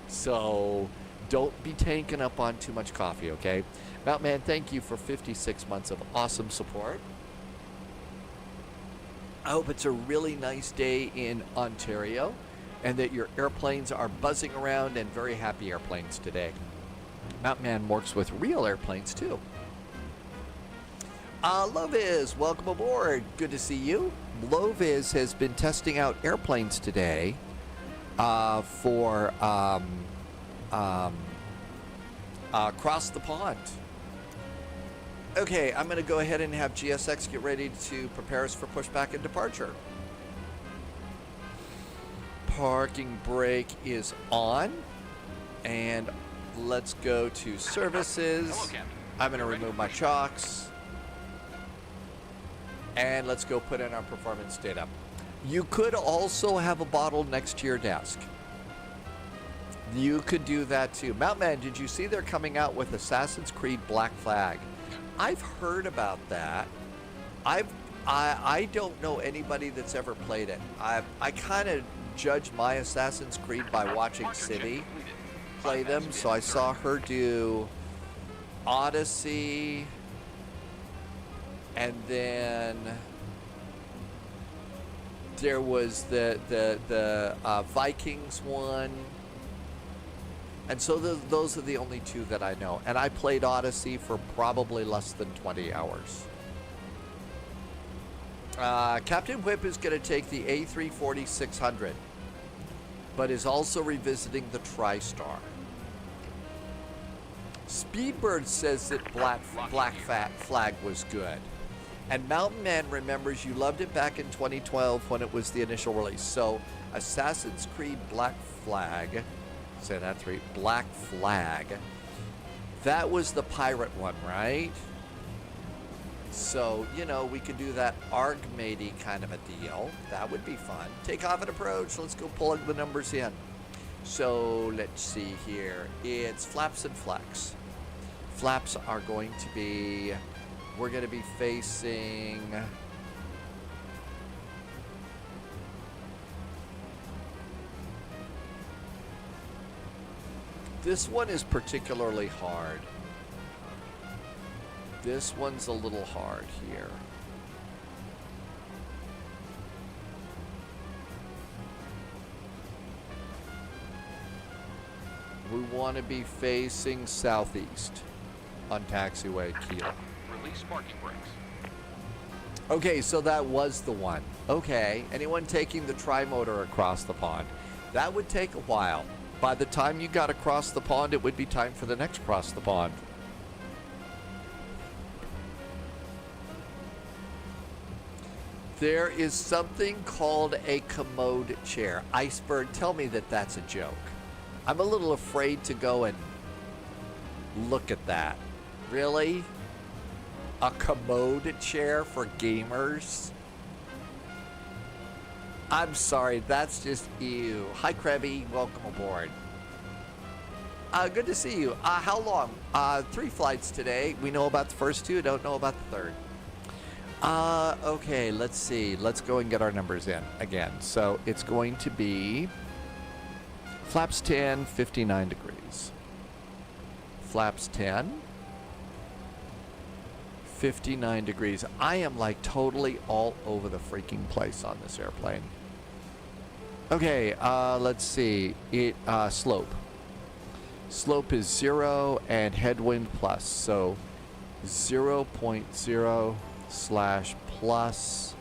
So don't be tanking up on too much coffee, okay? Mountain Man, thank you for 56 months of awesome support. I hope it's a really nice day in Ontario and that your airplanes are buzzing around and very happy airplanes today. Mountain Man works with real airplanes too. Loviz, welcome aboard. Good to see you. Loviz has been testing out airplanes today for Cross the Pond. Okay, I'm going to go ahead and have GSX get ready to prepare us for pushback and departure. Parking brake is on. And let's go to services. Hello, Captain. I'm going to remove my chocks. And let's go put in our performance data. You could also have a bottle next to your desk. You could do that too. Mountain Man, did you see they're coming out with Assassin's Creed Black Flag? I've heard about that. I don't know anybody that's ever played it. I kind of judge my Assassin's Creed by watching City play them. So I saw her do Odyssey. And then there was the Vikings one. And so those are the only two that I know. And I played Odyssey for probably less than 20 hours. Captain Whip is going to take the A340-600, but is also revisiting the TriStar. Speedbird says that Black Flag was good. And Mountain Man remembers you loved it back in 2012 when it was the initial release. So Assassin's Creed Black Flag, say that three, Black Flag, that was the pirate one, right? So, you know, we could do that ARG-matey kind of a deal. That would be fun. Takeoff and approach. Let's go plug the numbers in. So let's see here. It's flaps and flex. Flaps are going to be, we're going to be facing This one is particularly hard. This one's a little hard here. We want to be facing southeast on taxiway Kilo. Release parking brakes. Okay, so that was the one. Okay, anyone taking the tri-motor across the pond? That would take a while. By the time you got across the pond, it would be time for the next cross the pond. There is something called a commode chair. Iceberg, tell me that that's a joke. I'm a little afraid to go and look at that. Really? A commode chair for gamers? I'm sorry, that's just ew. Hi, Krebby. Welcome aboard. Good to see you. How long? 3 flights today. We know about the first 2, don't know about the third. Okay, let's see. Let's go and get our numbers in again. So it's going to be flaps 10, 59 degrees. Flaps 10, 59 degrees. I am like totally all over the freaking place on this airplane. Okay, let's see. Slope. Slope is 0 and headwind plus. So 0.0 slash plus.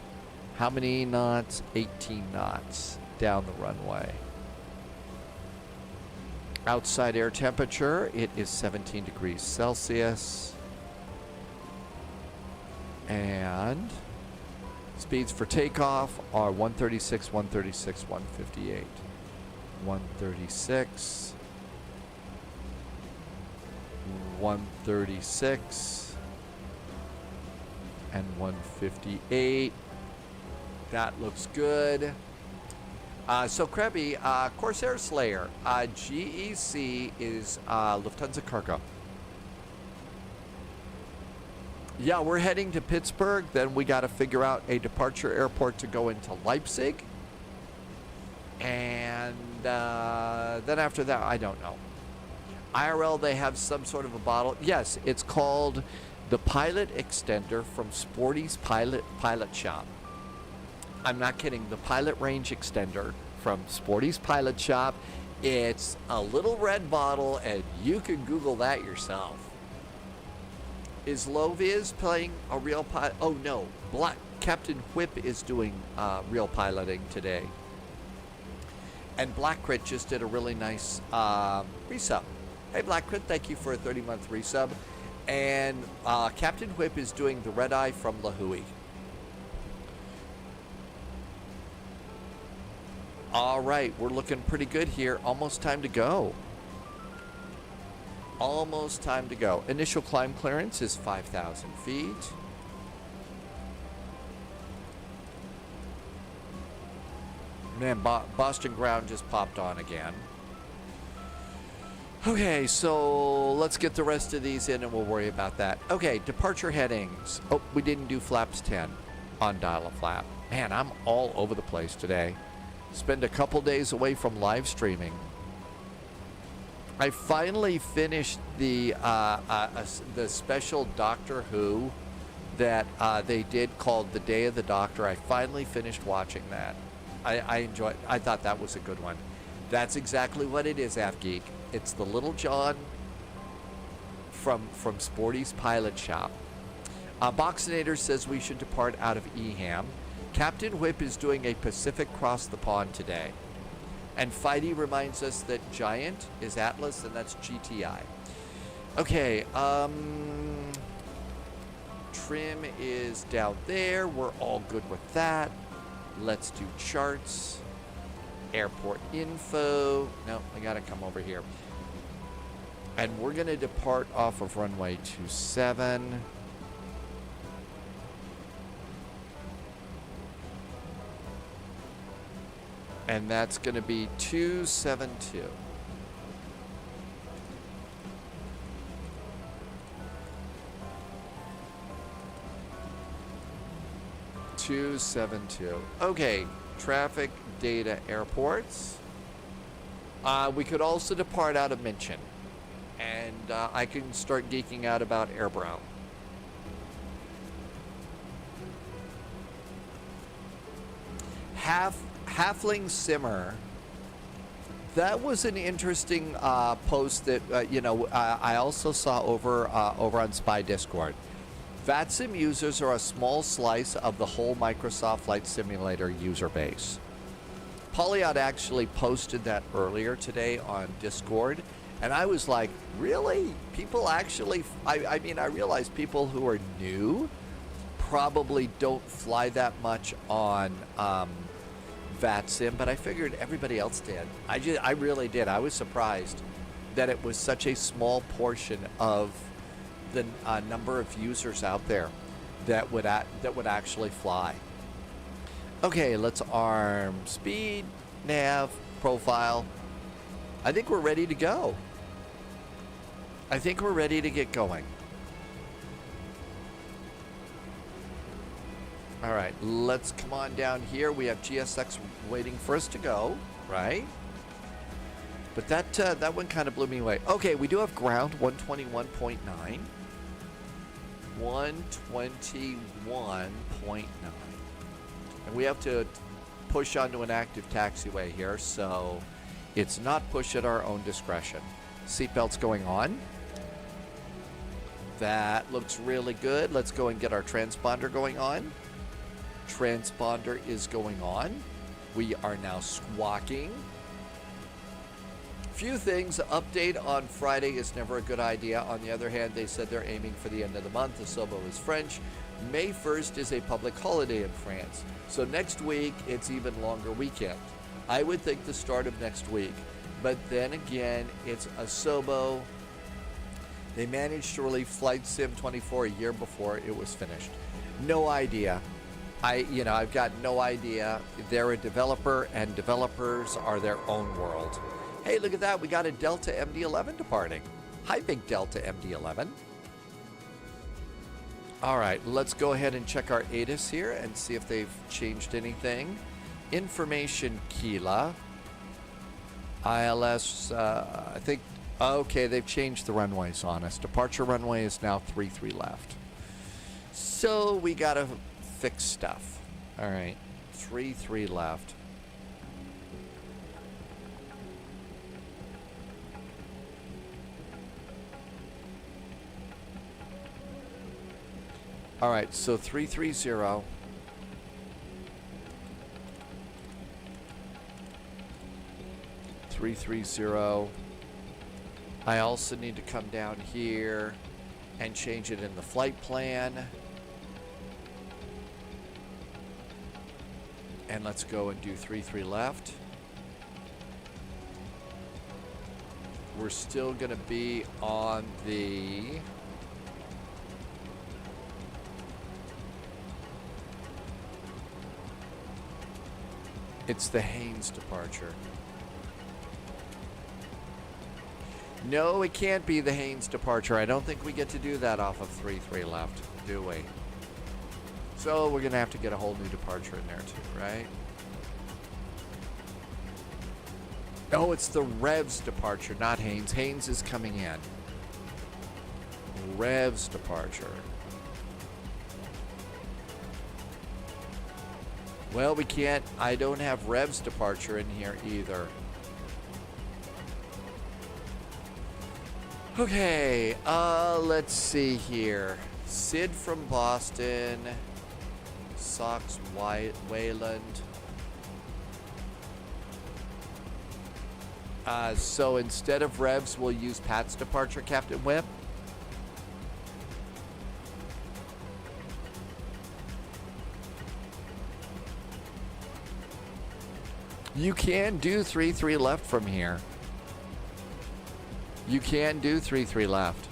How many knots? 18 knots down the runway. Outside air temperature, it is 17 degrees Celsius. And speeds for takeoff are 136, 136, 158. 136. 136. And 158. That looks good. So Krebby, Corsair Slayer, GEC is Lufthansa Cargo. Yeah, we're heading to Pittsburgh. Then we got to figure out a departure airport to go into Leipzig. And then after that, I don't know. IRL, they have some sort of a bottle. Yes, it's called the Pilot Extender from Sporty's Pilot Shop. I'm not kidding. The Pilot Range Extender from Sporty's Pilot Shop. It's a little red bottle, and you can Google that yourself. Is Loviz playing a real pilot? Oh, no. Captain Whip is doing real piloting today. And Black Crit just did a really nice resub. Hey, Black Crit, thank you for a 30-month resub. And Captain Whip is doing the Red Eye from La Hui. All right, we're looking pretty good here. Almost time to go. Almost time to go. Initial climb clearance is 5,000 feet. Man, Boston ground just popped on again. Okay, so let's get the rest of these in and we'll worry about that. Okay, departure headings. Oh, we didn't do flaps 10 on dial-a-flap. Man, I'm all over the place today. Spend a couple days away from live streaming. I finally finished the special Doctor Who that they did called The Day of the Doctor. I finally finished watching that. I enjoyed. I thought that was a good one. That's exactly what it is, AfGeek. It's the Little John from Sporty's Pilot Shop. Boxinator says we should depart out of Eham. Captain Whip is doing a Pacific cross the pond today. And Fighty reminds us that Giant is Atlas, and that's GTI. Okay, trim is down there. We're all good with that. Let's do charts. Airport info. No, I gotta come over here. And we're gonna depart off of runway 27. And that's going to be 272. Okay, traffic data airports. We could also depart out of München. and I can start geeking out about Airbrow. Halfling Simmer. That was an interesting post that I also saw over on Spy Discord. VATSIM users are a small slice of the whole Microsoft Flight Simulator user base. Polyot actually posted that earlier today on Discord, and I was like, really? People actually, I mean, I realize people who are new probably don't fly that much on VATSIM, but I figured everybody else did. I really did. I was surprised that it was such a small portion of the number of users out there that would actually fly. Okay, let's arm speed, nav, profile. I think we're ready to go. I think we're ready to get going. All right, let's come on down here. We have GSX waiting for us to go, right? But that one kind of blew me away. Okay, we do have ground 121.9. 121.9. And we have to push onto an active taxiway here, so it's not push at our own discretion. Seatbelts going on. That looks really good. Let's go and get our transponder going on. Transponder is going on. We are now squawking. Few things. Update on Friday is never a good idea. On the other hand, they said they're aiming for the end of the month. The Sobo is French. May 1st is a public holiday in France. So next week, it's even longer weekend. I would think the start of next week. But then again, it's a Sobo. They managed to release Flight Sim 24 a year before it was finished. No idea. I've got no idea. They're a developer, and developers are their own world. Hey, look at that. We got a Delta MD-11 departing. Hi, big Delta MD-11. All right, let's go ahead and check our ATIS here and see if they've changed anything. Information Kila. ILS, I think, okay, they've changed the runways on us. Departure runway is now 33 left. So we got to fix stuff. All right, 33 left. All right, so 330. I also need to come down here and change it in the flight plan. And let's go and do 33 left. We're still going to be on the... It's the Haynes departure. No, it can't be the Haynes departure. I don't think we get to do that off of 33 left, do we? So we're going to have to get a whole new departure in there too, right? Oh, it's the Revs departure, not Haynes. Haynes is coming in. Revs departure. Well, we can't. I don't have Revs departure in here either. Okay, let's see here. Sid from Boston. Sox Wayland. So instead of Revs, we'll use Pat's departure, Captain Whip. You can do 33 left from here. You can do 33 left.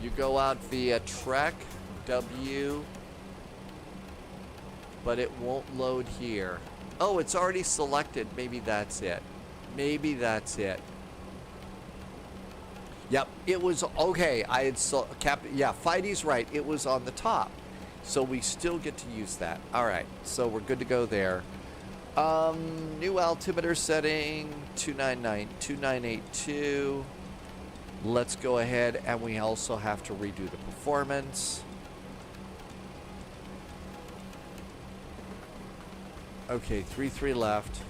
You go out via Trek W, but it won't load here. Oh, it's already selected. Maybe that's it. Maybe that's it. Yep, it was okay. I had yeah, Fidey's right. It was on the top, so we still get to use that. All right, so we're good to go there. New altimeter setting 299, 2982. Let's go ahead, and we also have to redo the performance. Okay, 3-3 left.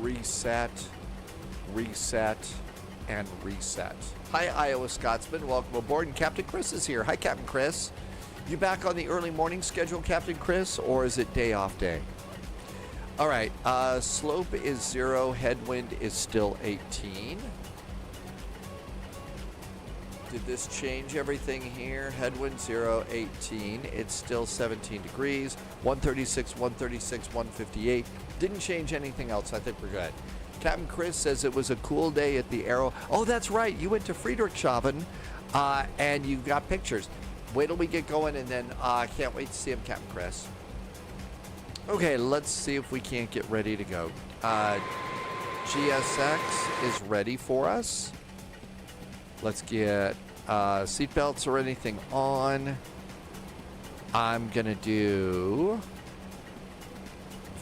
Reset, reset, and reset. Hi, Iowa Scotsman. Welcome aboard. And Captain Chris is here. Hi, Captain Chris. You back on the early morning schedule, Captain Chris, or is it day off day? All right. Slope is 0. Headwind is still 18. Did this change everything here? Headwind 0, 18. It's still 17 degrees. 136, 136, 158. Didn't change anything else. I think we're good. Captain Chris says it was a cool day at the Aero. Oh, that's right. You went to Friedrichshafen, and you got pictures. Wait till we get going, and then I can't wait to see him, Captain Chris. Okay, let's see if we can't get ready to go. GSX is ready for us. Let's get seatbelts or anything on. I'm going to do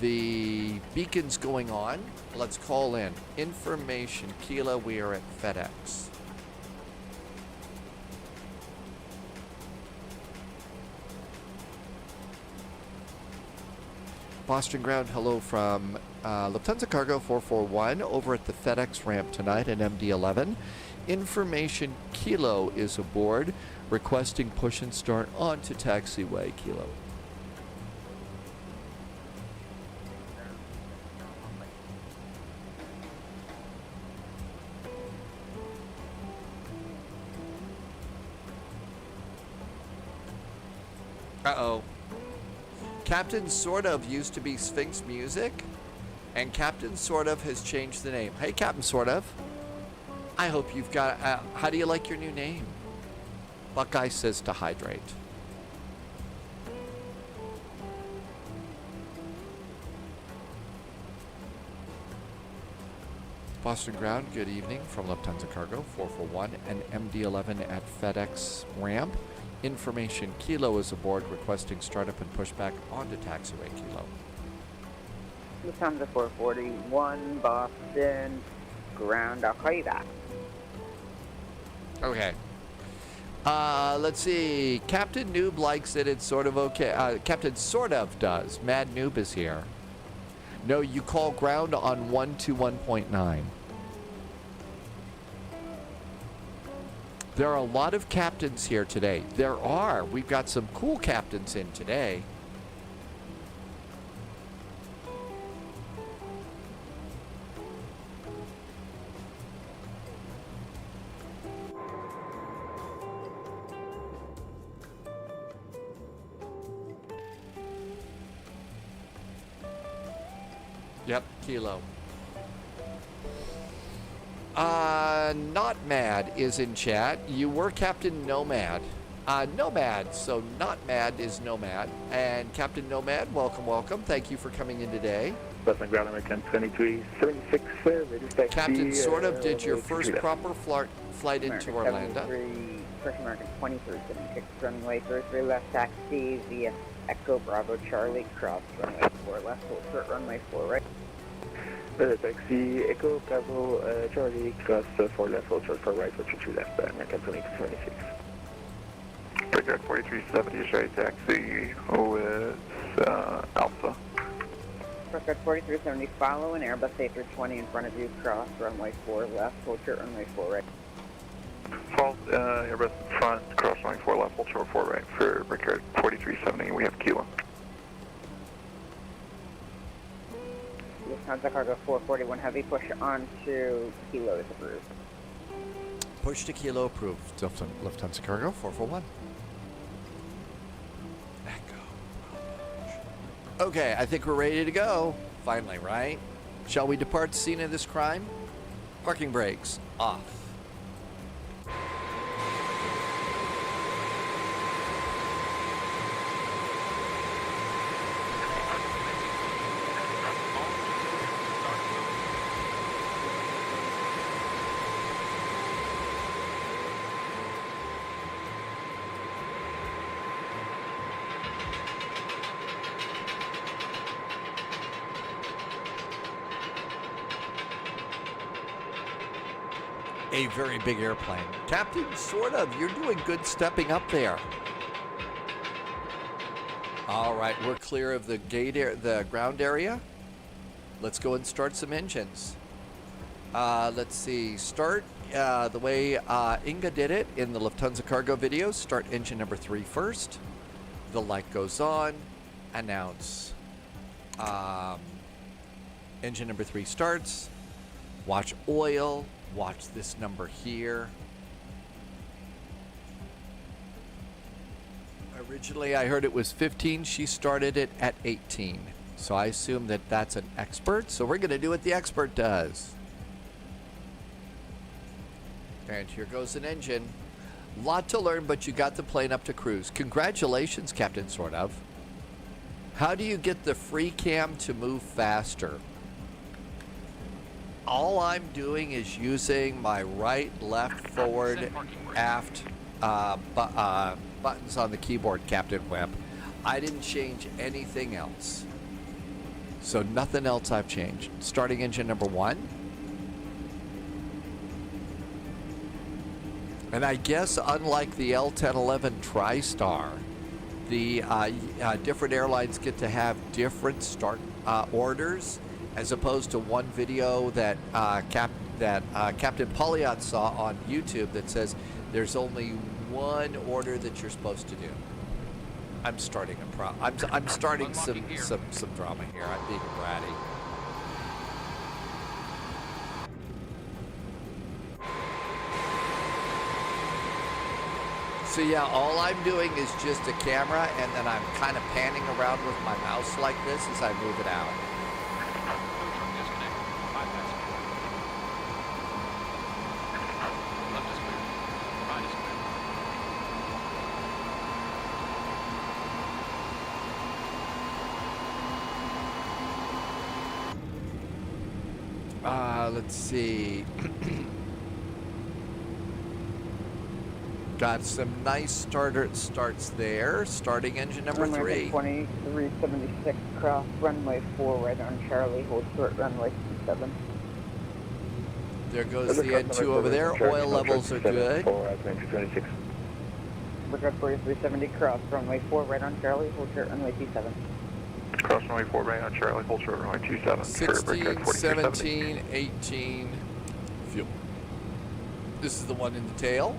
the beacons going on. Let's call in. Information Kilo, we are at FedEx. Boston ground, hello from Lufthansa Cargo 441 over at the FedEx ramp tonight at MD-11. Information Kilo is aboard, requesting push and start onto taxiway Kilo. Uh-oh. Captain Sort of used to be Sphinx Music, and Captain Sort of has changed the name. Hey, Captain Sort of. I hope you've got... how do you like your new name? Buckeye says to hydrate. Boston ground, good evening from Lufthansa Cargo 441 and MD-11 at FedEx ramp. Information Kilo is aboard, requesting startup and pushback onto taxiway Kilo. Lufthansa 441, Boston, ground, I'll call you back. Okay. Let's see. Captain Noob likes it. It's sort of okay. Captain Sort of does. Mad Noob is here. No, you call ground on 121.9. There are a lot of captains here today. There are. We've got some cool captains in today. Yep, Kilo. Not Mad is in chat. You were Captain Nomad. Nomad, so not Mad is Nomad. And Captain Nomad, welcome, welcome. Thank you for coming in today. Boston ground American 2376, reduce taxi. Captain Sort of did your first proper flight into American Orlando. 73, First American 2376, runway 33 left taxi via Echo Bravo Charlie, cross runway 4 left, hold short runway 4 right. Taxi, Echo Bravo Charlie, cross 4 left, hold short 4 right, 43 left, American 2276. Pittsburgh 4370, straight taxi with Alpha. Pittsburgh 4370, follow an Airbus A320 in front of you, cross runway 4 left, hold short runway 4 right. False Airbus in front, cross runway 4 left, hold short 4 right for Pittsburgh 4370, we have Kilo. Lufthansa Cargo 441 Heavy, push on to Kilo is approved. Push to Kilo approved. Lufthansa Cargo 441. Echo. Okay, I think we're ready to go. Finally, right? Shall we depart the scene of this crime? Parking brakes off. a very big airplane. Captain, sort of. You're doing good stepping up there. All right, we're clear of the the ground area. Let's go and start some engines. Let's see. Start the way Inga did it in the Lufthansa Cargo video. Start engine number 3 first. The light goes on. Announce. Engine number 3 starts. Watch oil. Watch this number here. Originally, I heard it was 15. She started it at 18. So I assume that that's an expert. So we're going to do what the expert does. And here goes an engine. Lot to learn, but you got the plane up to cruise. Congratulations, Captain Sort of. How do you get the free cam to move faster? All I'm doing is using my right, left, forward, aft buttons on the keyboard, Captain Webb. I didn't change anything else. So nothing else I've changed. Starting engine number 1. And I guess unlike the L1011 TriStar, the different airlines get to have different start orders, as opposed to one video that Captain Polyot saw on YouTube that says there's only one order that you're supposed to do. I'm starting I'm starting some drama here. I'm being bratty. So yeah, all I'm doing is just a camera, and then I'm kind of panning around with my mouse like this as I move it out. Let's see. Got some nice starts there. Starting engine number 3. 2376 cross runway 4 right on Charlie. Hold short runway 27. There goes the N2 over there. Oil levels are good. Regard 4370 cross runway 4 right on Charlie. Hold short runway 27. Cross runway 4 right on Charlie, hold short runway 27. 16, 17, 18. Fuel. This is the one in the tail.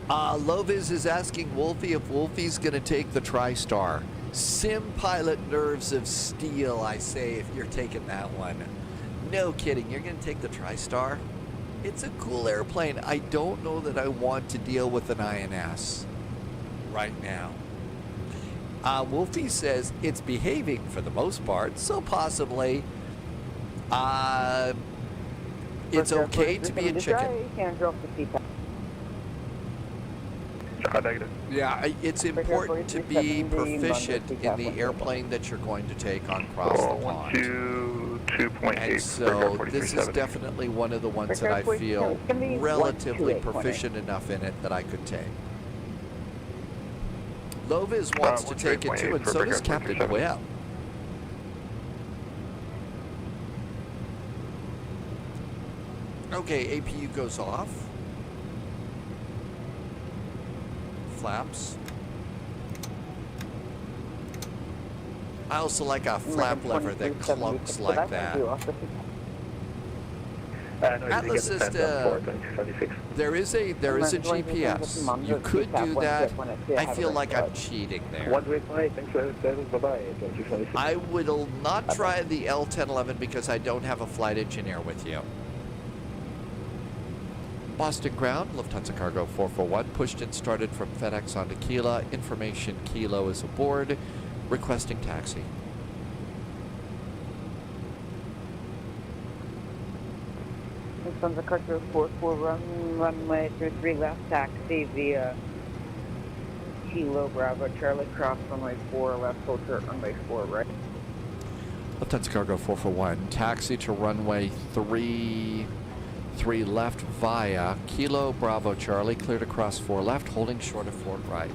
Loviz is asking Wolfie if Wolfie's going to take the TriStar. Sim pilot nerves of steel, I say, if you're taking that one. No kidding, you're going to take the TriStar? It's a cool airplane. I don't know that I want to deal with an INS right now. Wolfie says it's behaving for the most part, so possibly it's okay to be a chicken. Negative. Yeah, it's important to be proficient in the airplane that you're going to take on across the pond. 2.8. And so this is definitely one of the ones that I feel relatively proficient enough in it that I could take. Loviz wants to take it too, and so does Captain Webb. Okay, APU goes off. Flaps. I also like a flap lever that clunks like that. Atlas system. There is a GPS. You could do that. I feel like I'm cheating there. I will not try the L1011 because I don't have a flight engineer with you. Boston ground, Lufthansa Cargo 441, pushed and started from FedEx onto Kilo. Information, Kilo is aboard, requesting taxi. Lufthansa Cargo 44 runway 33 left taxi via Kilo Bravo Charlie cross runway 4 left hold short runway 4 right. Lufthansa Cargo 441, taxi to runway 3 left via Kilo Bravo Charlie, cleared across 4 left, holding short of 4 right.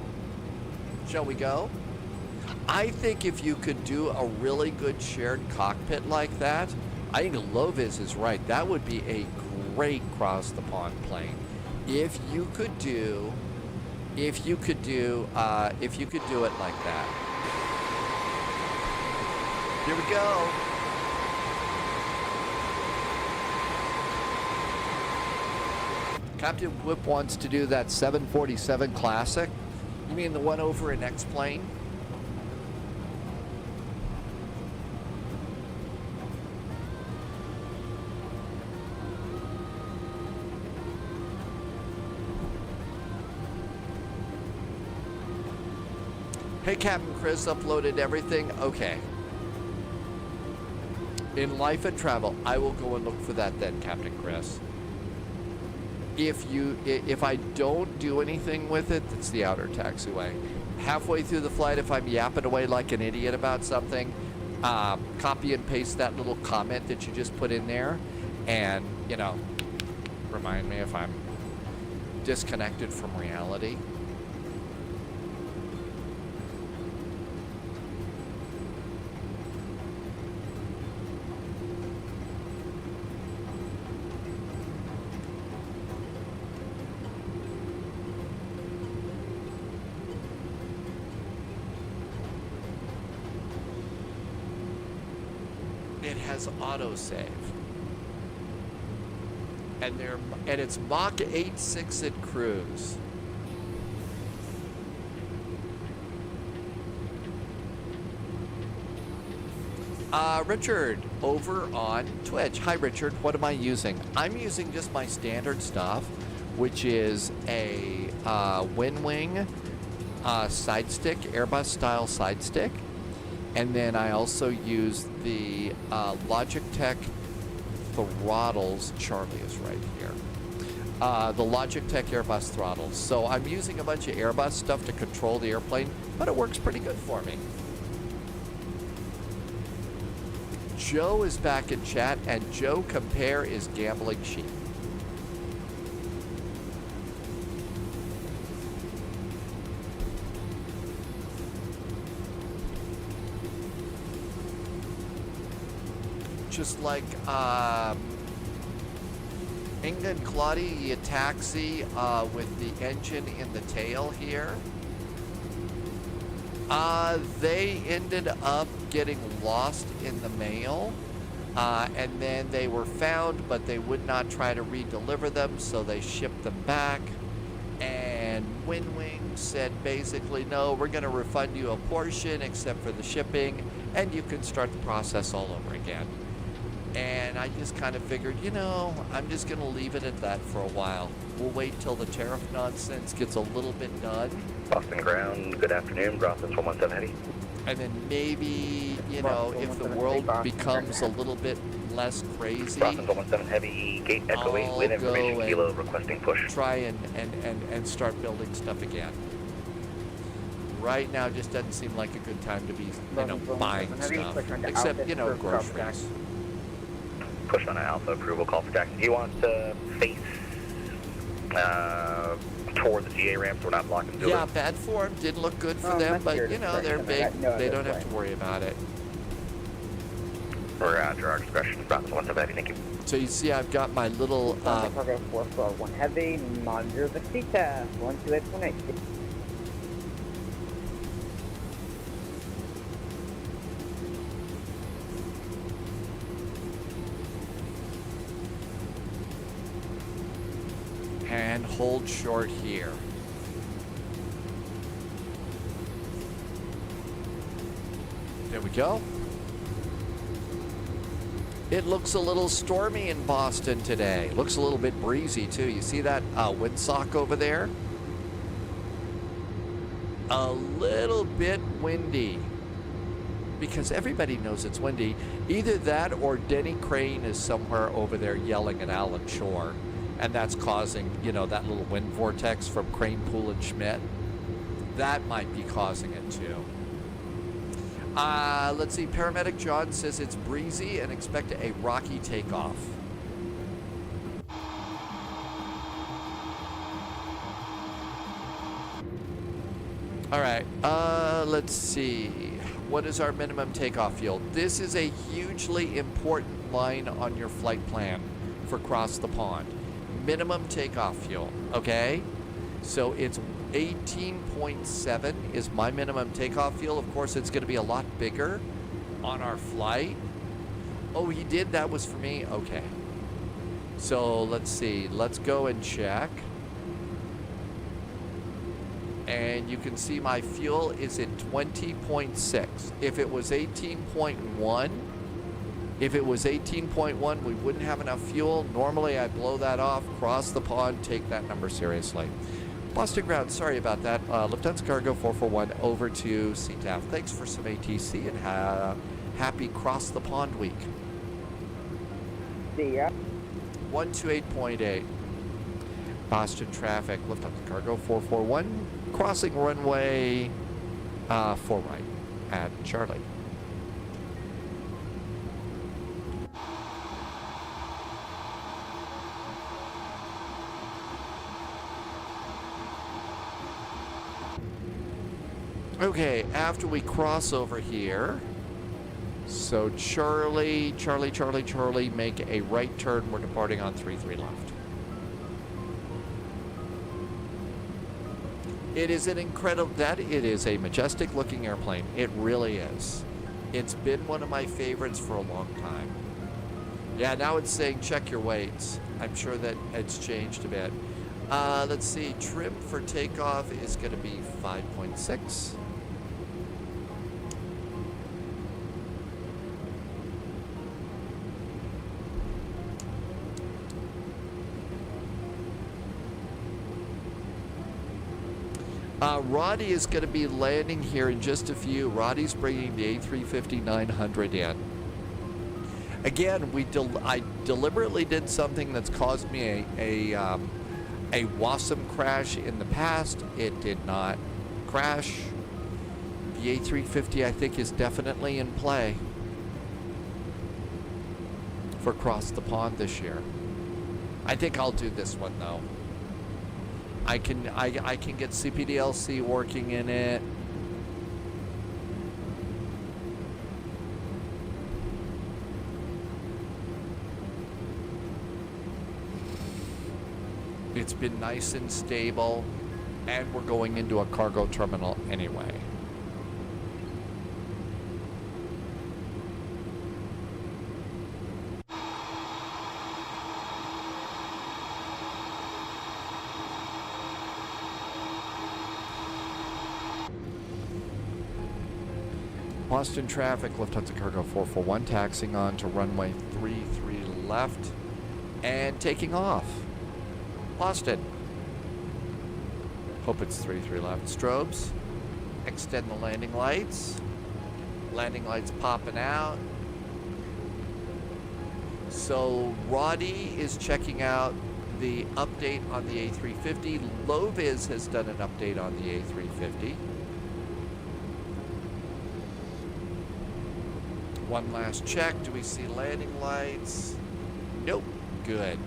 Shall we go? I think if you could do a really good shared cockpit like that, I think Lovis is right. That would be a great cross the pond plane. If you could do it like that. Here we go. Captain Whip wants to do that 747 Classic. You mean the one over in X-Plane? Hey, Captain Chris, uploaded everything? Okay. In Life and Travel, I will go and look for that then, Captain Chris. If I don't do anything with it, it's the outer taxiway. Halfway through the flight, if I'm yapping away like an idiot about something, copy and paste that little comment that you just put in there, and, you know, remind me if I'm disconnected from reality. It has autosave, and it's Mach 8.6 at cruise. Richard over on Twitch. Hi, Richard. What am I using? I'm using just my standard stuff, which is a WinWing side stick, Airbus style side stick. And then I also use the Logitech throttles. Charlie is right here. The Logitech Airbus throttles. So I'm using a bunch of Airbus stuff to control the airplane, but it works pretty good for me. Joe is back in chat, and Joe Compare is gambling sheep. Just like Inga and Claudia taxi with the engine in the tail here. They ended up getting lost in the mail, and then they were found, but they would not try to redeliver them, so they shipped them back. And WinWing said basically, no, we're going to refund you a portion except for the shipping, and you can start the process all over again. And I just kind of figured, you know, I'm just going to leave it at that for a while. We'll wait till the tariff nonsense gets a little bit done. Boston ground, good afternoon, Boston 117 Heavy. And then maybe, you know, if the world becomes a little bit less crazy, Boston 117 Heavy, gate Echo 8 with information kilo requesting push. Try and start building stuff again. Right now just doesn't seem like a good time to be, you know, buying stuff. Except, you know, groceries. Push on an Alpha approval call for taxi. Do you want to face toward the GA ramp so we're not blocking the Yeah, bad form didn't look good for them, but you know, they're big. They don't have to worry about it. Roger, our discretion. Boston 117 Heavy, thank you. So you see I've got my little... Cargo 441 Heavy, monitor the CTA, 12818. and hold short here. There we go. It looks a little stormy in Boston today. Looks a little bit breezy too. You see that windsock over there? A little bit windy. Because everybody knows it's windy. Either that or Denny Crane is somewhere over there yelling at Alan Shore. And that's causing, you know, that little wind vortex from Crane, Pool, and Schmidt. That might be causing it too. Let's see, Paramedic John says it's breezy and expect a rocky takeoff. All right, let's see. What is our minimum takeoff fuel? This is a hugely important line on your flight plan for cross the pond. Minimum takeoff fuel, okay? So it's 18.7 is my minimum takeoff fuel. Of course, it's going to be a lot bigger on our flight. Oh, he did? That was for me? Okay. So let's see. Let's go and check. And you can see my fuel is at 20.6. If it was 18.1, we wouldn't have enough fuel. Normally, I blow that off, cross the pond, take that number seriously. Boston ground, sorry about that. Lufthansa Cargo 441 over to CTAF. Thanks for some ATC and happy cross the pond week. See ya. 128.8. Boston traffic, Lufthansa Cargo 441, crossing runway 4 right at Charlie. Okay, after we cross over here, so Charlie, make a right turn. We're departing on 33 left. It is an incredible, it is a majestic looking airplane. It really is. It's been one of my favorites for a long time. Yeah, now it's saying check your weights. I'm sure that it's changed a bit. Let's see, trim for takeoff is going to be 5.6. Roddy is going to be landing here in just a few. Roddy's bringing the A350-900 in. Again, I deliberately did something that's caused me a WASM crash in the past. It did not crash. The A350, I think, is definitely in play for Cross the Pond this year. I think I'll do this one, though. I can get CPDLC working in it. It's been nice and stable, and we're going into a cargo terminal anyway. Boston traffic, Lufthansa Cargo 441, taxiing on to runway 33 left and taking off. Boston. Hope it's 33 left. Strobes. Extend the landing lights. Landing lights popping out. So Roddy is checking out the update on the A350. Loviz has done an update on the A350. One last check. Do we see landing lights? Nope. Good.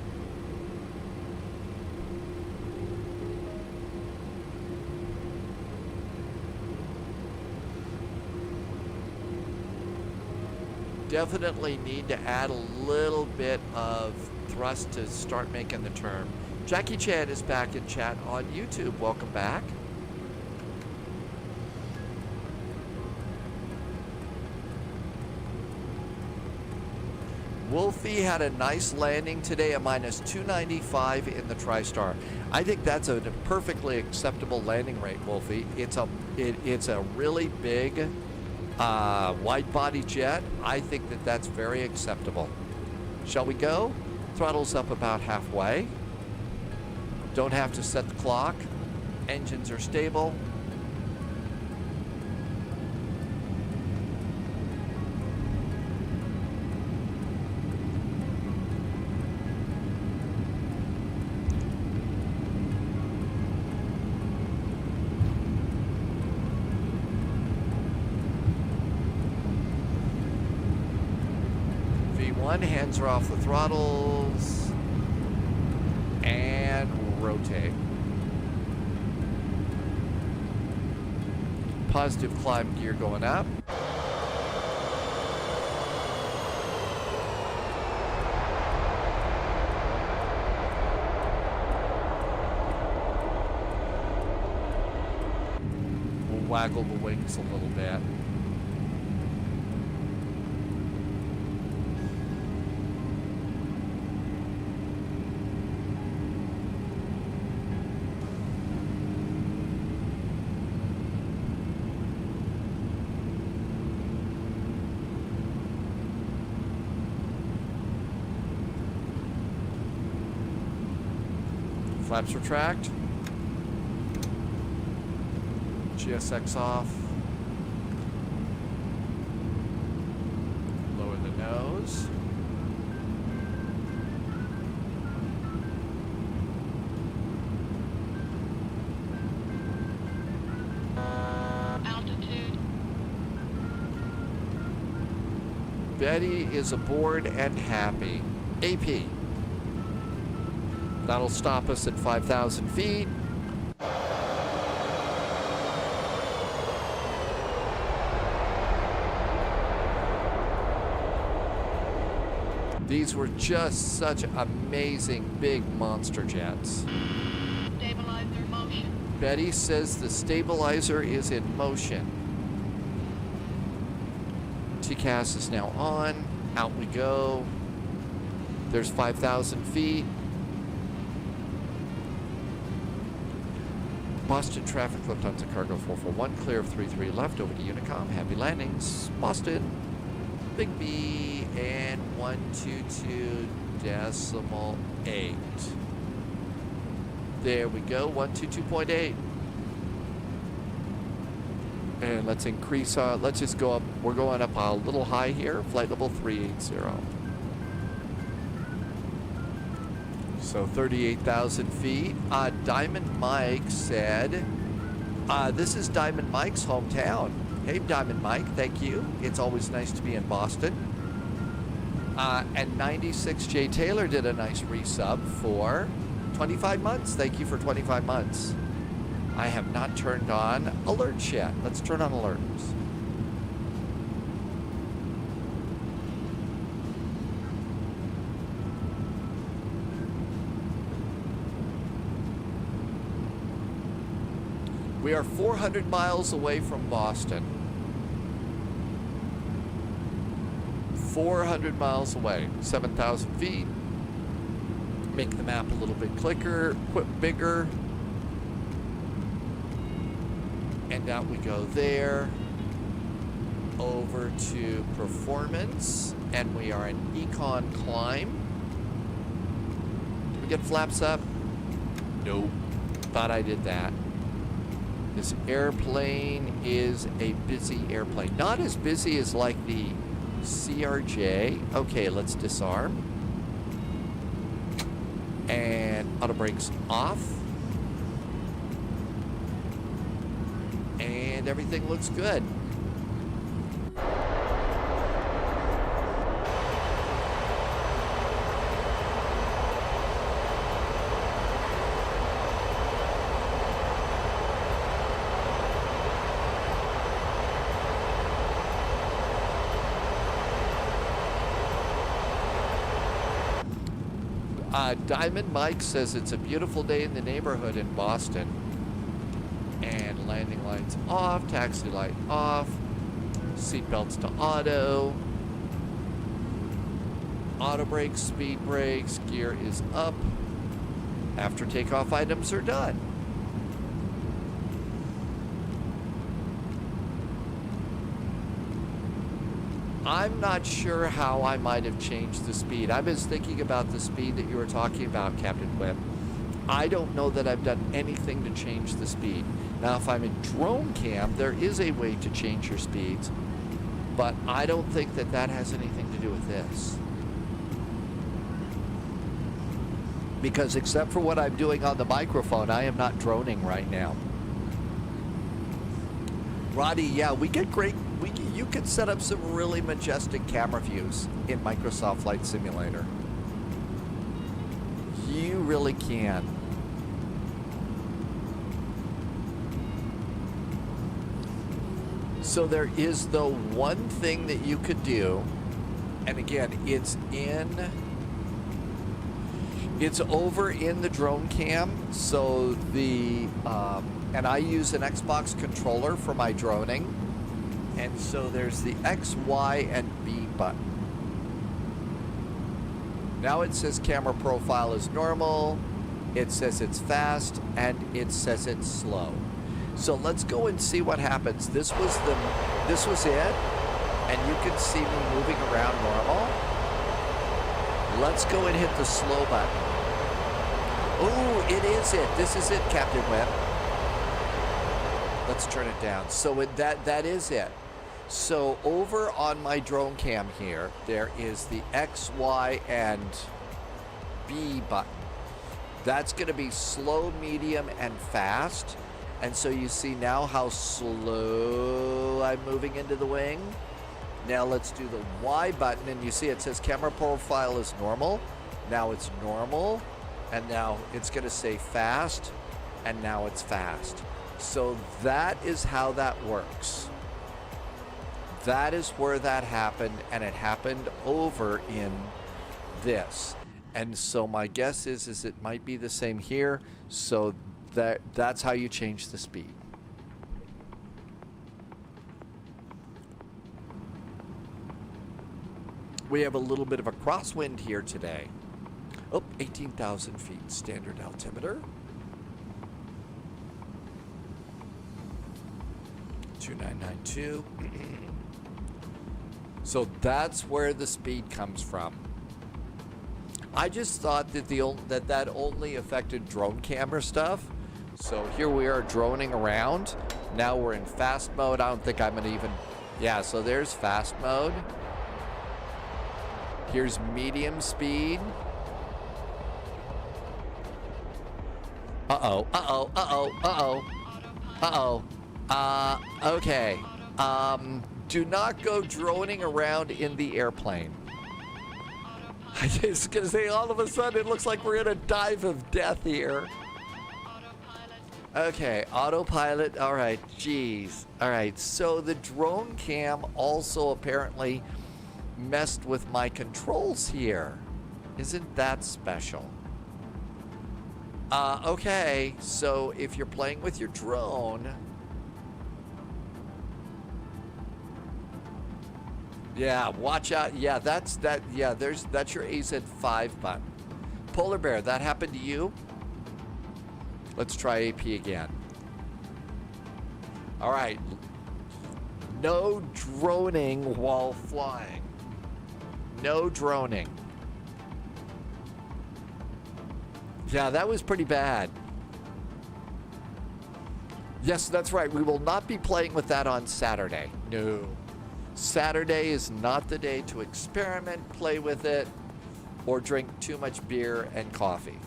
Definitely need to add a little bit of thrust to start making the turn. Jackie Chan is back in chat on YouTube. Welcome back. Wolfie had a nice landing today at minus 295 in the TriStar. I think that's a perfectly acceptable landing rate, Wolfie. It's a really big wide body jet. I think that that's very acceptable. Shall we go? Throttle's up about halfway. Don't have to set the clock. Engines are stable. Hands are off the throttles and rotate. Positive climb gear going up. waggle the wings a little bit. Flaps retract. GSX off. Lower the nose. Altitude. Betty is aboard and happy. AP. That'll stop us at 5,000 feet. These were just such amazing big monster jets. Stabilizer motion. Betty says the stabilizer is in motion. TCAS is now on. Out we go. There's 5,000 feet. Boston traffic, Lufthansa cargo 441, clear of 33 left, over to Unicom. Happy landings, Boston. Big B and 122.8. There we go, 122.8. And let's increase, let's just go up, we're going up a little high here, flight level 380. So 38,000 feet. Diamond Mike said, this is Diamond Mike's hometown. Hey, Diamond Mike, thank you. It's always nice to be in Boston. And 96J Taylor did a nice resub for 25 months. Thank you for 25 months. I have not turned on alerts yet. Let's turn on alerts. We are 400 miles away from Boston. 400 miles away, 7,000 feet. Make the map a little bit bigger. And out we go there. Over to performance. And we are in econ climb. Did we get flaps up? Nope. Thought I did that. This airplane is a busy airplane. Not as busy as like the CRJ. Okay, let's disarm. And auto brakes off. And everything looks good. Diamond Mike says it's a beautiful day in the neighborhood in Boston. And landing lights off, taxi light off, seatbelts to auto, auto brakes, speed brakes, gear is up. After takeoff items are done. I'm not sure how I might have changed the speed. I was thinking about the speed that you were talking about, Captain Quinn. I don't know that I've done anything to change the speed. Now, if I'm in drone cam, there is a way to change your speeds, but I don't think that that has anything to do with this. Because except for what I'm doing on the microphone, I am not droning right now. Roddy, yeah, we get great. You can set up some really majestic camera views in Microsoft Flight Simulator. You really can. So there is the one thing that you could do, and again, it's over in the drone cam, so the And I use an Xbox controller for my droning. And so there's the X, Y, and B button. Now it says camera profile is normal. It says it's fast, and it says it's slow. So let's go and see what happens. This was it, and you can see me moving around normal. Let's go and hit the slow button. Oh, it is it. This is it, Captain Webb. Let's turn it down. So that is it. So over on my drone cam here, there is the X, Y, and B button. That's going to be slow, medium, and fast. And so you see now how slow I'm moving into the wing. Now let's do the Y button, and you see it says camera profile is normal. Now it's normal, and now it's going to say fast, and now it's fast. So that is how that works. That is where that happened, and it happened over in this. And so my guess is it might be the same here. So that's how you change the speed. We have a little bit of a crosswind here today. Oh, 18,000 feet standard altimeter. 2992. So that's where the speed comes from. I just thought that that only affected drone camera stuff. So here we are droning around. Now we're in fast mode. I don't think I'm gonna even, yeah, so there's fast mode. Here's medium speed. Uh-oh, uh-oh, uh-oh, uh-oh, uh-oh. Okay. Do not go droning around in the airplane. I was gonna say, all of a sudden it looks like we're in a dive of death here. Okay, autopilot, all right, geez. All right, so the drone cam also apparently messed with my controls here. Isn't that special? Okay, so if you're playing with your drone, yeah, watch out. Yeah, that's your AZ5 button. Polar Bear, that happened to you? Let's try AP again. All right. No droning while flying. No droning. Yeah, that was pretty bad. Yes, that's right. We will not be playing with that on Saturday. No. Saturday is not the day to experiment, play with it, or drink too much beer and coffee.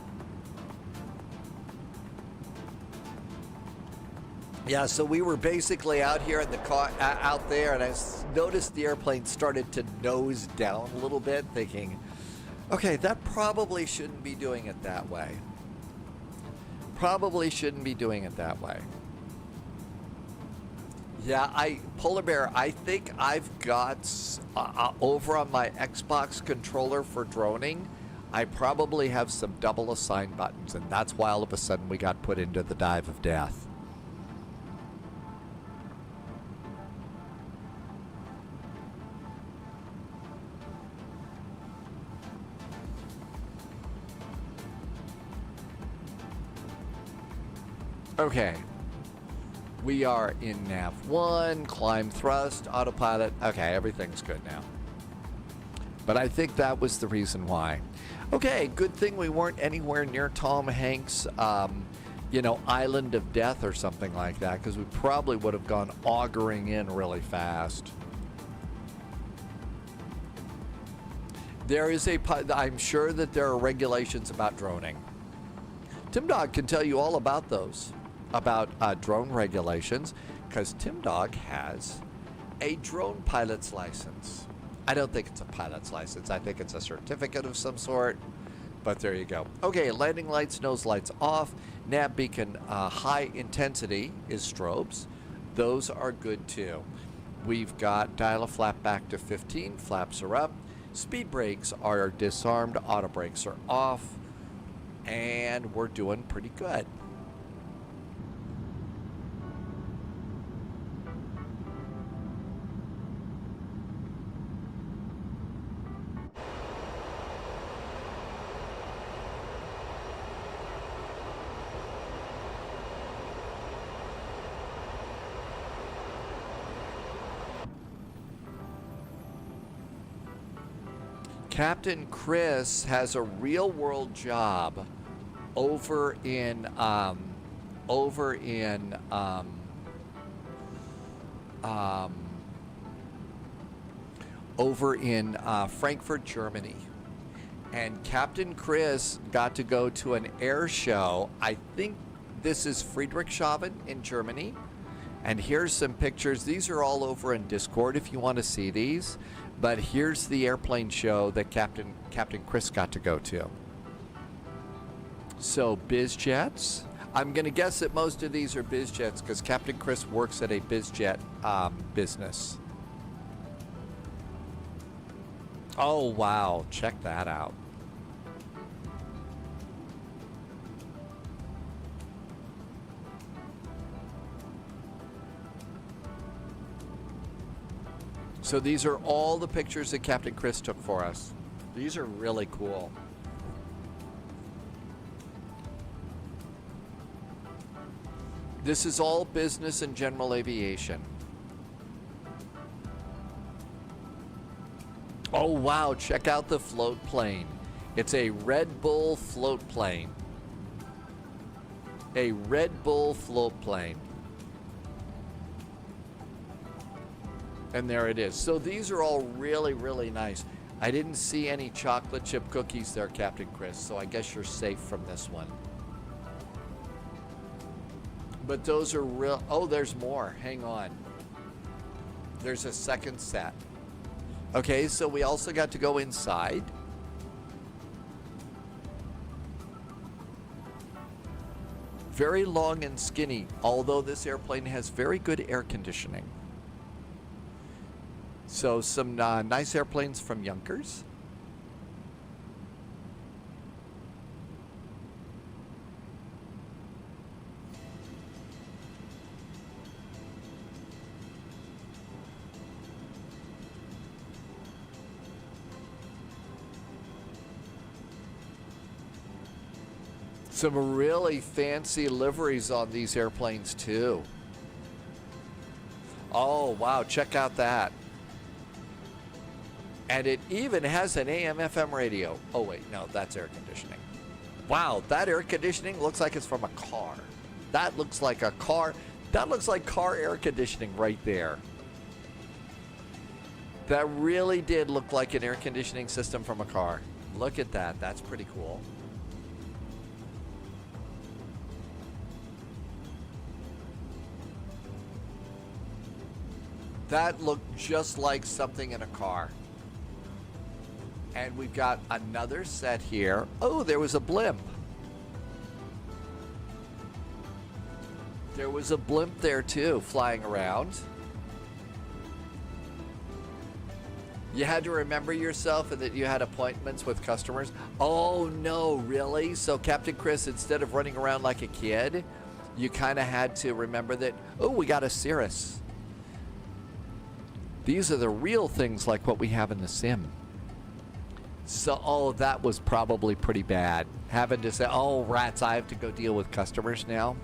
Yeah, so we were basically out here in the car, out there, and I noticed the airplane started to nose down a little bit, thinking, okay, that probably shouldn't be doing it that way. Probably shouldn't be doing it that way. Yeah, Polar Bear, I think I've got, over on my Xbox controller for droning, I probably have some double assigned buttons, and that's why all of a sudden we got put into the dive of death. Okay. We are in nav 1, climb thrust, autopilot. Okay, everything's good now. But I think that was the reason why. Okay, good thing we weren't anywhere near Tom Hanks' Island of Death or something like that, because we probably would have gone augering in really fast. I'm sure that there are regulations about droning. Tim Dog can tell you all about those. About drone regulations, because Tim Dog has a drone pilot's license. I don't think it's a pilot's license. I think it's a certificate of some sort, but there you go. Okay, landing lights, nose lights off. Nav beacon high intensity is strobes. Those are good too. We've got dial a flap back to 15, flaps are up. Speed brakes are disarmed, auto brakes are off, and we're doing pretty good. Captain Chris has a real world job over in Frankfurt, Germany. And Captain Chris got to go to an air show. I think this is Friedrichshafen in Germany. And here's some pictures. These are all over in Discord if you want to see these. But here's the airplane show that Captain Chris got to go to. So BizJets. I'm going to guess that most of these are BizJets because Captain Chris works at a BizJet business. Oh, wow. Check that out. So these are all the pictures that Captain Chris took for us. These are really cool. This is all business and general aviation. Oh, wow. Check out the float plane. It's a Red Bull float plane. A Red Bull float plane. And there it is. So these are all really, really nice. I didn't see any chocolate chip cookies there, Captain Chris, so I guess you're safe from this one. But those are real. Oh, there's more. Hang on. There's a second set. Okay, so we also got to go inside. Very long and skinny, although this airplane has very good air conditioning. So some nice airplanes from Junkers. Some really fancy liveries on these airplanes too. Oh, wow, check out that. And it even has an AM/FM radio. Oh, wait, no, that's air conditioning. Wow, that air conditioning looks like it's from a car. That looks like a car. That looks like car air conditioning right there. That really did look like an air conditioning system from a car. Look at that. That's pretty cool. That looked just like something in a car. And we've got another set here. Oh, there was a blimp. There was a blimp there too, flying around. You had to remember yourself and that you had appointments with customers. Oh no, really? So Captain Chris, instead of running around like a kid, you kind of had to remember that, oh, we got a Cirrus. These are the real things like what we have in the sim. So, oh, that was probably pretty bad. Having to say, oh, rats, I have to go deal with customers now.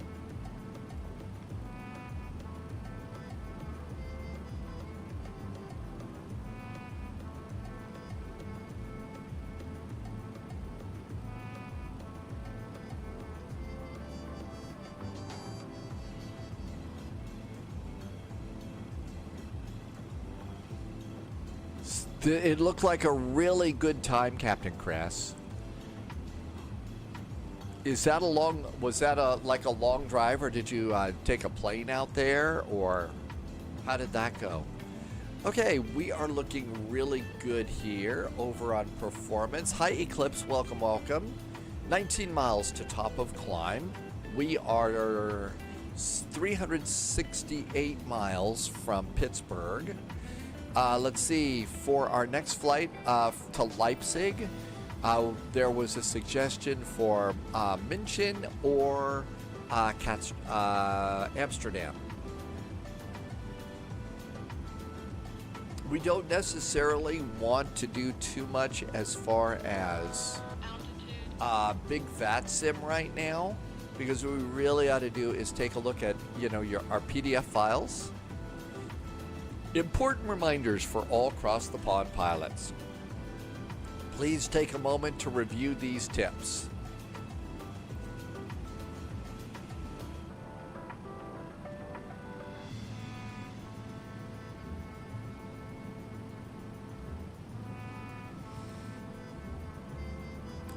It looked like a really good time, Captain Chris. Is that was that like a long drive, or did you take a plane out there, or how did that go? Okay, we are looking really good here over on performance. Hi, Eclipse, welcome, welcome. 19 miles to top of climb. We are 368 miles from Pittsburgh. Let's see, for our next flight to Leipzig, there was a suggestion for München or Amsterdam. We don't necessarily want to do too much as far as big VATSIM right now, because what we really ought to do is take a look at, our PDF files. Important reminders for all across the pond pilots. Please take a moment to review these tips.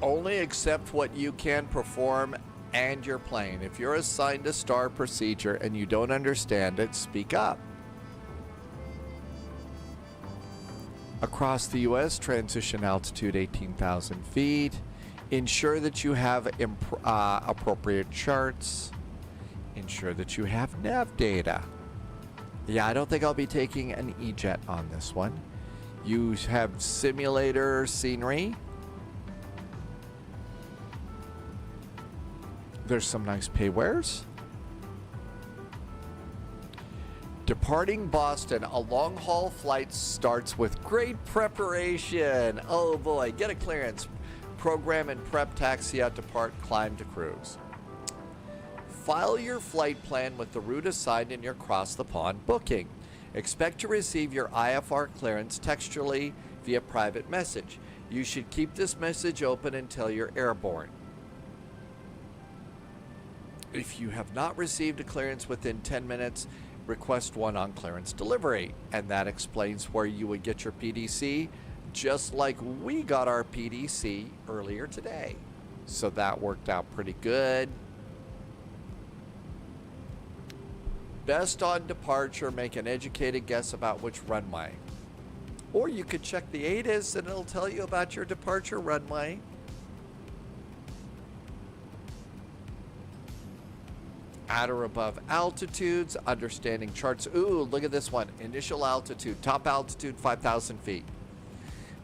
Only accept what you can perform and your plane. If you're assigned a STAR procedure and you don't understand it, speak up. Across the U.S., transition altitude 18,000 feet. Ensure that you have appropriate charts. Ensure that you have nav data. Yeah, I don't think I'll be taking an E-jet on this one. You have simulator scenery. There's some nice paywares. Departing Boston, a long-haul flight starts with great preparation. Oh boy, get a clearance. Program and prep, taxi out, depart, climb to cruise. File your flight plan with the route assigned in your cross-the-pond booking. Expect to receive your IFR clearance textually via private message. You should keep this message open until you're airborne. If you have not received a clearance within 10 minutes, request one on clearance delivery. And that explains where you would get your PDC, just like we got our PDC earlier today. So that worked out pretty good. Best on departure, make an educated guess about which runway. Or you could check the ATIS and it'll tell you about your departure runway. At or above altitudes, understanding charts. Ooh, look at this one. Initial altitude, top altitude 5,000 feet.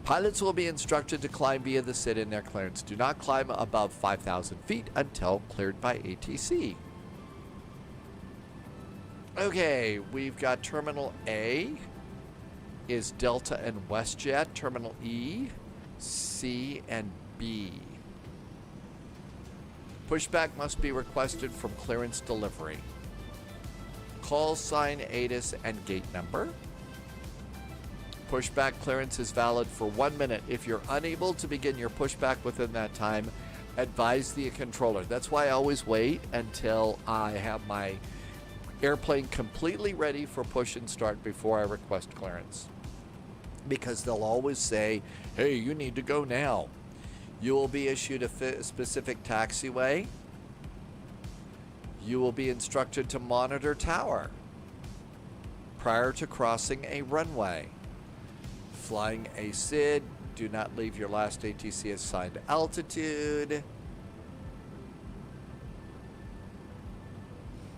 Pilots will be instructed to climb via the SID in their clearance. Do not climb above 5,000 feet until cleared by ATC. Okay, we've got Terminal A is Delta and WestJet. Terminal E, C, and B. Pushback must be requested from clearance delivery. Call sign, ATIS, and gate number. Pushback clearance is valid for 1 minute. If you're unable to begin your pushback within that time, advise the controller. That's why I always wait until I have my airplane completely ready for push and start before I request clearance. Because they'll always say, hey, you need to go now. You will be issued a specific taxiway. You will be instructed to monitor tower prior to crossing a runway. Flying a SID, do not leave your last ATC assigned altitude.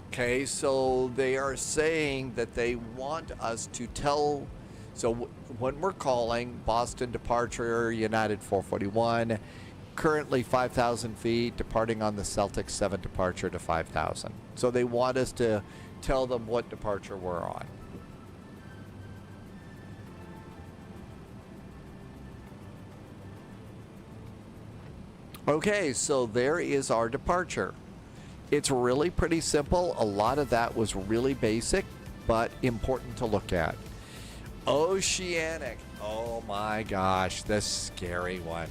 Okay, so they are saying that they want us to tell. So when we're calling Boston departure, United 441, currently 5,000 feet, departing on the Celtic 7 departure to 5,000. So they want us to tell them what departure we're on. Okay, so there is our departure. It's really pretty simple. A lot of that was really basic, but important to look at. Oceanic. Oh my gosh, the scary one.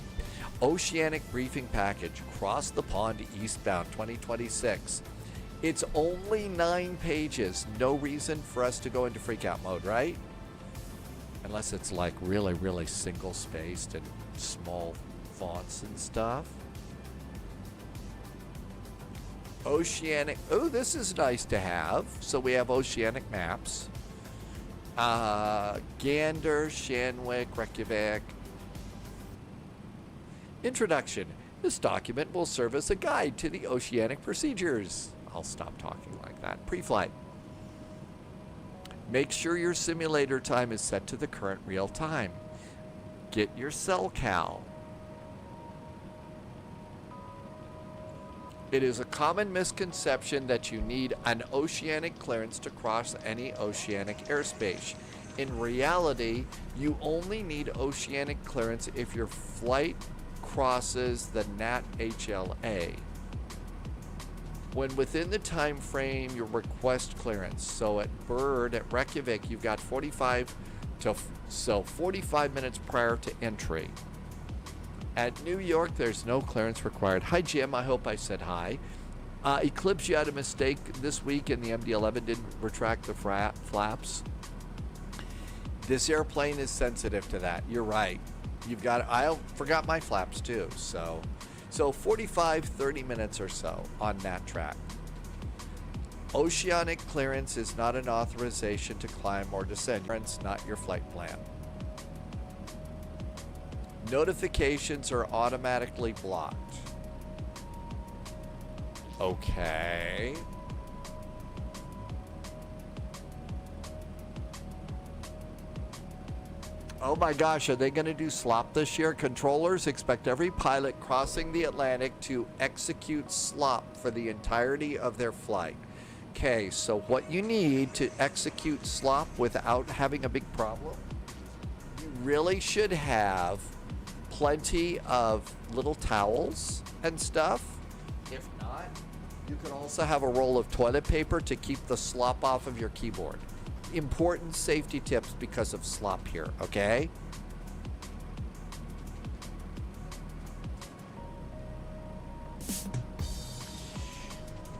Oceanic briefing package. Cross the pond eastbound 2026. It's only 9 pages. No reason for us to go into freakout mode, right? Unless it's like really, really single spaced and small fonts and stuff. Oceanic. Oh, this is nice to have. So we have oceanic maps. Gander, Shanwick, Reykjavik. Introduction. This document will serve as a guide to the oceanic procedures. I'll stop talking like that. Pre-flight. Make sure your simulator time is set to the current real time. Get your cell cal. It is a common misconception that you need an oceanic clearance to cross any oceanic airspace. In reality, you only need oceanic clearance if your flight crosses the NAT HLA. When within the time frame you request clearance. So at Bird, at Reykjavik, you've got 45 minutes prior to entry. At New York, there's no clearance required. Hi, Jim. I hope I said hi. Eclipse, you had a mistake this week, and the MD-11 didn't retract the flaps. This airplane is sensitive to that. You're right. You've got. I forgot my flaps too. So 45, 30 minutes or so on that track. Oceanic clearance is not an authorization to climb or descend. It's not your flight plan. Notifications are automatically blocked. Okay. Oh my gosh, are they going to do slop this year? Controllers expect every pilot crossing the Atlantic to execute slop for the entirety of their flight. Okay, so what you need to execute slop without having a big problem, you really should have plenty of little towels and stuff. If not, you can also have a roll of toilet paper to keep the slop off of your keyboard. Important safety tips because of slop here, okay?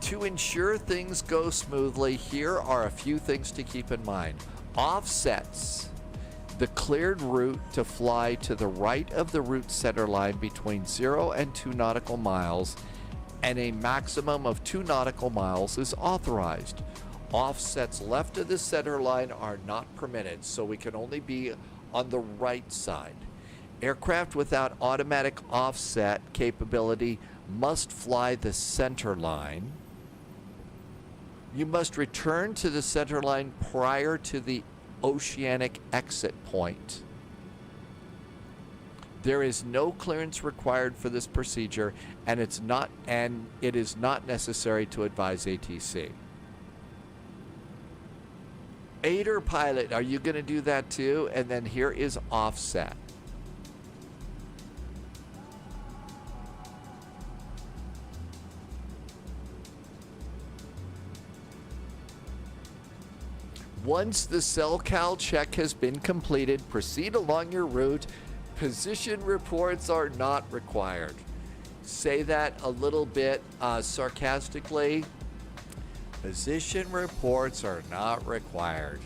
To ensure things go smoothly, here are a few things to keep in mind. Offsets the cleared route to fly to the right of the route center line between 0 and 2 nautical miles, and a maximum of 2 nautical miles is authorized. Offsets left of the center line are not permitted, so we can only be on the right side. Aircraft without automatic offset capability must fly the center line. You must return to the center line prior to the oceanic exit point. There is no clearance required for this procedure, and it is not necessary to advise ATC. Aider pilot, are you going to do that too? And then here is offset. Once the CellCal check has been completed, proceed along your route. Position reports are not required. Say that a little bit sarcastically. Position reports are not required.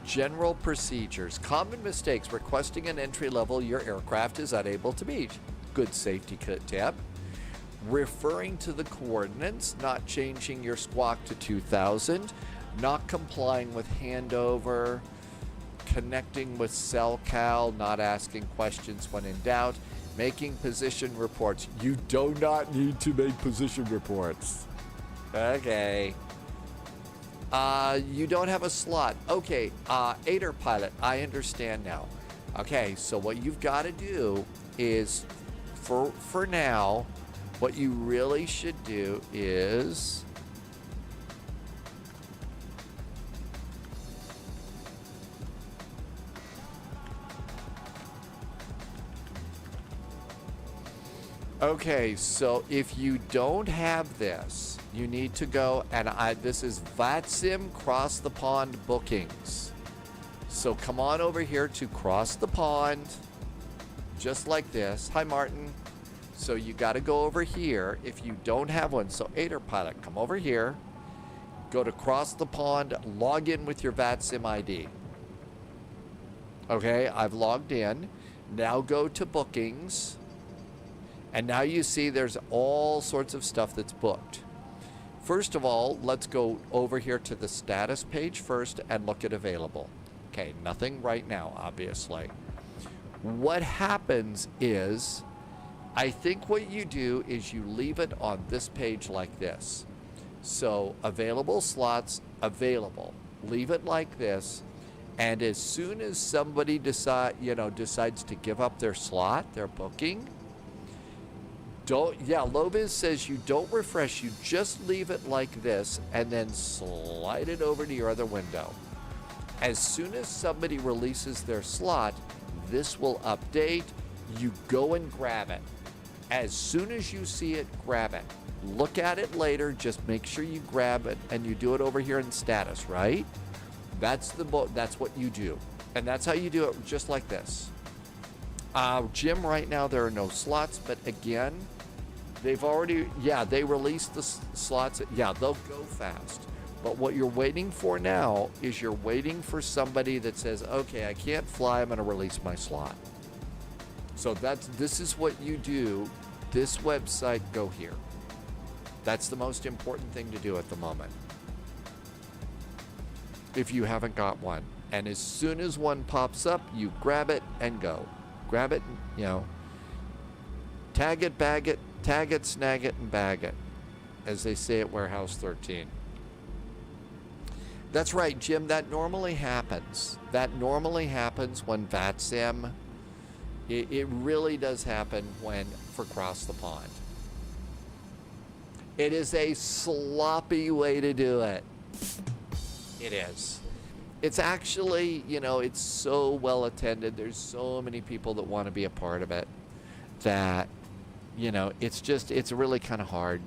General procedures. Common mistakes. Requesting an entry level your aircraft is unable to meet. Good safety tip. Referring to the coordinates, not changing your squawk to 2000. Not complying with handover, connecting with CellCal, not asking questions when in doubt, making position reports. You do not need to make position reports. Okay. You don't have a slot. Okay, Aider pilot, I understand now. Okay, so what you've got to do is, for now, what you really should do is... Okay, so if you don't have this, you need to go, and this is VATSIM Cross the Pond bookings. So come on over here to Cross the Pond, just like this. Hi, Martin. So you got to go over here if you don't have one. So Aider pilot, come over here, go to Cross the Pond, log in with your VATSIM ID. Okay, I've logged in. Now go to bookings. And now you see there's all sorts of stuff that's booked. First of all, let's go over here to the status page first and look at available. Okay, nothing right now, obviously. What happens is, I think what you do is you leave it on this page like this. So available slots, available. Leave it like this. And as soon as somebody decides to give up their slot, their booking, Loviz says you don't refresh, you just leave it like this and then slide it over to your other window. As soon as somebody releases their slot, this will update. You go and grab it. As soon as you see it, grab it. Look at it later, just make sure you grab it, and you do it over here in status, right? That's what you do. And that's how you do it, just like this. Jim, right now there are no slots, but again, they've already, they released the slots. Yeah, they'll go fast. But what you're waiting for now is you're waiting for somebody that says, okay, I can't fly, I'm going to release my slot. So this is what you do. This website, go here. That's the most important thing to do at the moment, if you haven't got one. And as soon as one pops up, you grab it and go. Grab it, tag it, bag it, tag it, snag it, and bag it, as they say at Warehouse 13. That's right, Jim, that normally happens. That normally happens when VATSIM. It really does happen for Cross the Pond. It is a sloppy way to do it. It is. It's actually, it's so well attended. There's so many people that want to be a part of it that, it's really kind of hard,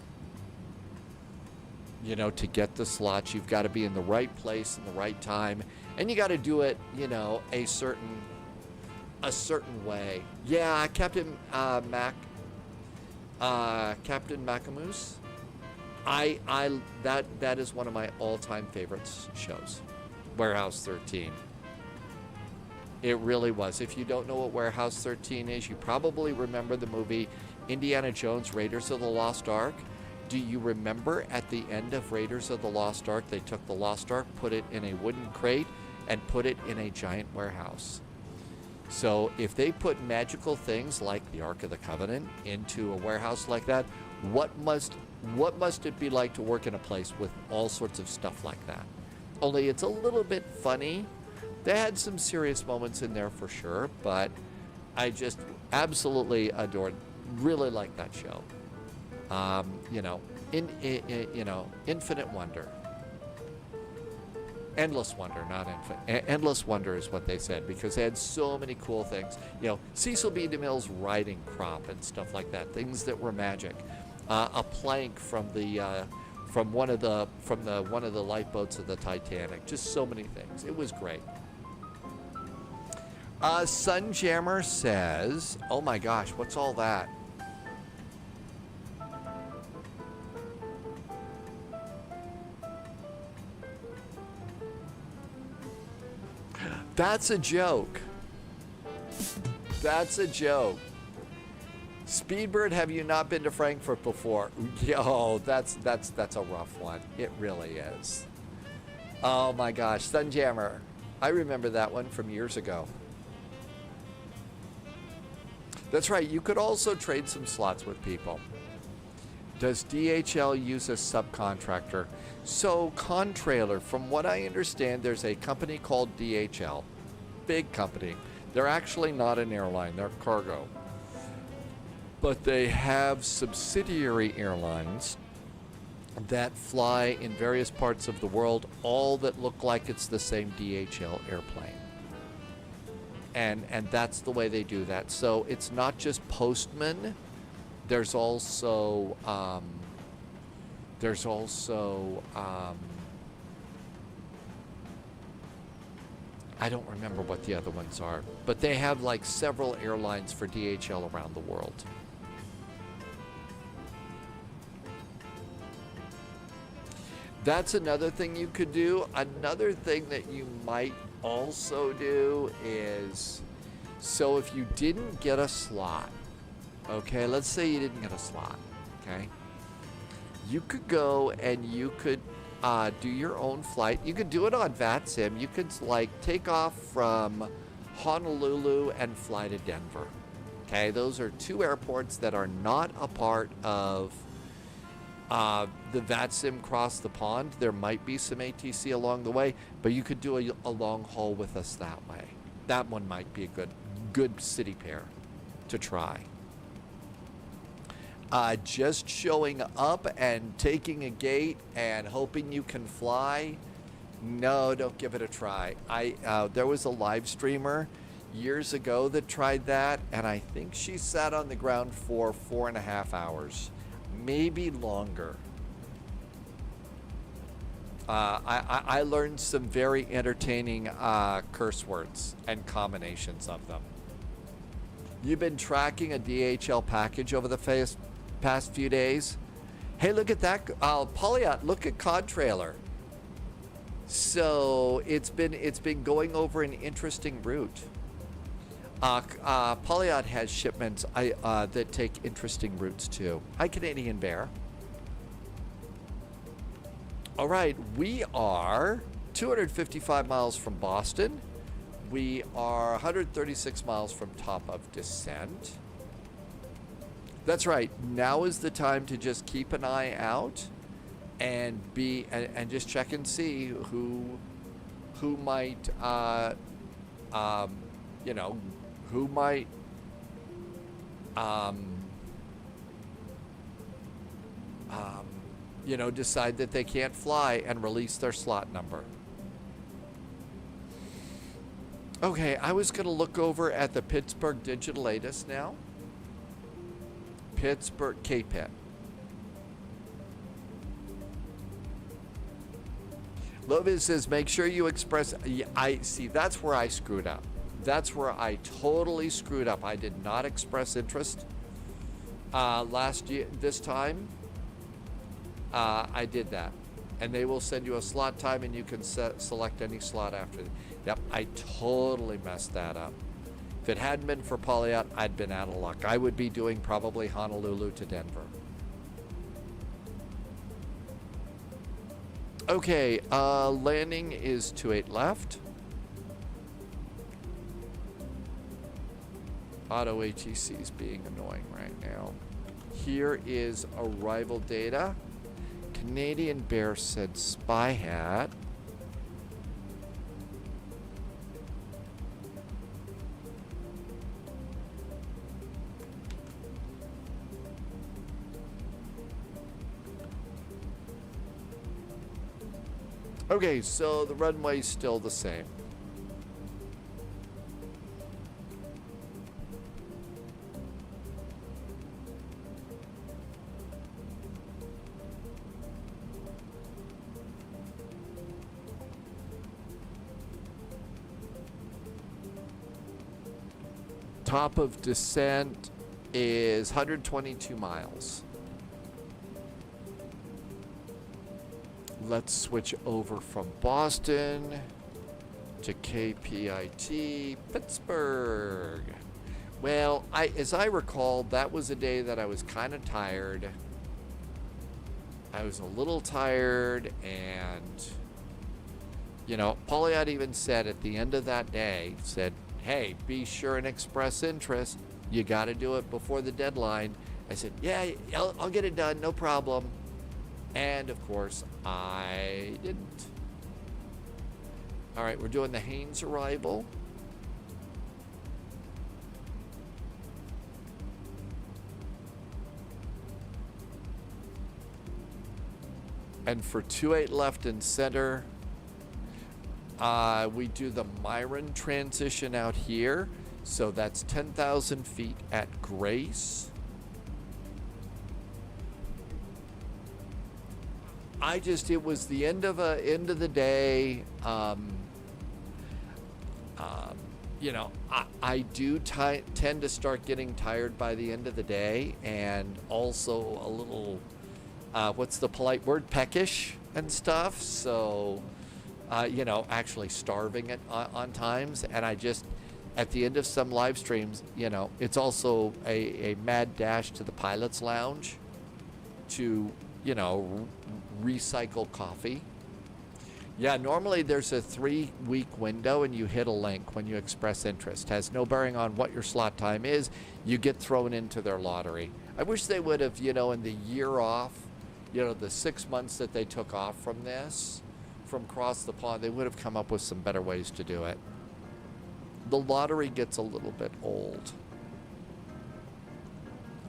to get the slots. You've got to be in the right place in the right time, and you got to do it, a certain way. Yeah, Captain Macamoose. That is one of my all-time favorites shows. Warehouse 13. It really was. If you don't know what Warehouse 13 is, you probably remember the movie Indiana Jones, Raiders of the Lost Ark. Do you remember at the end of Raiders of the Lost Ark, they took the Lost Ark, put it in a wooden crate, and put it in a giant warehouse? So if they put magical things like the Ark of the Covenant into a warehouse like that, what must it be like to work in a place with all sorts of stuff like that? Only it's a little bit funny. They had some serious moments in there for sure, but I just absolutely adored, really like that show. Infinite wonder. Endless wonder, not infinite. Endless wonder is what they said, because they had so many cool things. Cecil B. DeMille's riding crop and stuff like that, things that were magic. A plank from one of the lifeboats of the Titanic. Just so many things. It was great. Sunjammer says, "Oh my gosh, what's all that?" That's a joke. That's a joke. Speedbird, have you not been to Frankfurt before? Oh, that's a rough one. It really is. Oh my gosh, Sunjammer. I remember that one from years ago. That's right, you could also trade some slots with people. Does DHL use a subcontractor? So, Contrailer, from what I understand, there's a company called DHL. Big company. They're actually not an airline, they're cargo. But they have subsidiary airlines that fly in various parts of the world, all that look like it's the same DHL airplane. And that's the way they do that. So it's not just postmen. There's also I don't remember what the other ones are, but they have like several airlines for DHL around the world. That's another thing you could do. Another thing that you might also do is, so if you didn't get a slot, okay, let's say you didn't get a slot, okay, you could go and you could do your own flight. You could do it on VATSIM. You could like take off from Honolulu and fly to Denver. Okay, those are two airports that are not a part of the VATSIM Cross the Pond. There might be some ATC along the way, but you could do a long haul with us that way. That one might be a good city pair to try. Just showing up and taking a gate and hoping you can fly, no, don't give it a try. There was a live streamer years ago that tried that, and I think she sat on the ground for 4.5 hours, maybe longer. I learned some very entertaining curse words and combinations of them. You've been tracking a DHL package over the past few days. Hey, look at that. Polyot, look at Cod Trailer. So it's been going over an interesting route. Polyot has shipments that take interesting routes too. Hi, Canadian Bear. All right, we are 255 miles from Boston. We are 136 miles from top of descent. That's right. Now is the time to just keep an eye out and just check and see who might who might decide that they can't fly and release their slot number. Okay, I was going to look over at the Pittsburgh Digital latest now. Pittsburgh KPIT. Lovis says, make sure you express. I see, that's where I screwed up. That's where I totally screwed up. I did not express interest last year. This time, I did that. And they will send you a slot time, and you can select any slot after. Yep, I totally messed that up. If it hadn't been for Polyot, I'd been out of luck. I would be doing probably Honolulu to Denver. Okay, landing is 28 left. Auto ATC is being annoying right now. Here is arrival data. Canadian Bear said Spy Hat. Okay, so the runway's still the same. Top of descent is 122 miles. Let's switch over from Boston to KPIT, Pittsburgh. Well, as I recall, that was a day that I was kind of tired. I was a little tired, and, Polyot even said at the end of that day, said, hey, be sure and express interest. You got to do it before the deadline. I said, yeah, I'll get it done, no problem. And, of course, I didn't. All right, we're doing the Haynes arrival. And for 28 left and center, we do the Myron transition out here. So that's 10,000 feet at Grace. It was the end of the day. I do tend to start getting tired by the end of the day, and also a little, what's the polite word, peckish and stuff. So, actually starving on times. And I just, at the end of some live streams, it's also a mad dash to the pilot's lounge to, recycle coffee. Yeah, normally there's a 3-week window and you hit a link when you express interest. Has no bearing on what your slot time is. You get thrown into their lottery. I wish they would have, in the year off, the 6 months that they took off from this, from across the pond, they would have come up with some better ways to do it. The lottery gets a little bit old.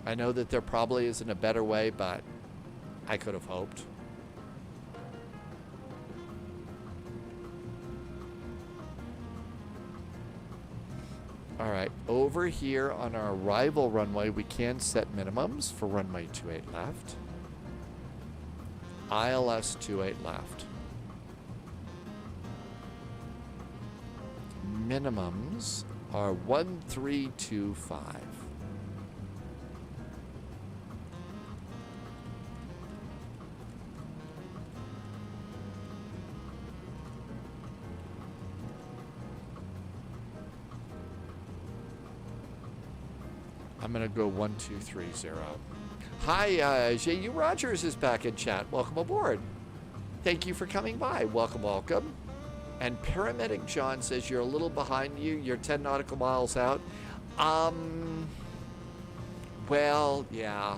I know that there probably isn't a better way, but I could have hoped. All right, over here on our arrival runway, we can set minimums for runway 28 left. ILS 28 left. Minimums are 1325. I'm going to go 1230. Hi, J.U. Rogers is back in chat. Welcome aboard. Thank you for coming by. Welcome, welcome. And Paramedic John says you're a little behind you. You're 10 nautical miles out. Well, yeah.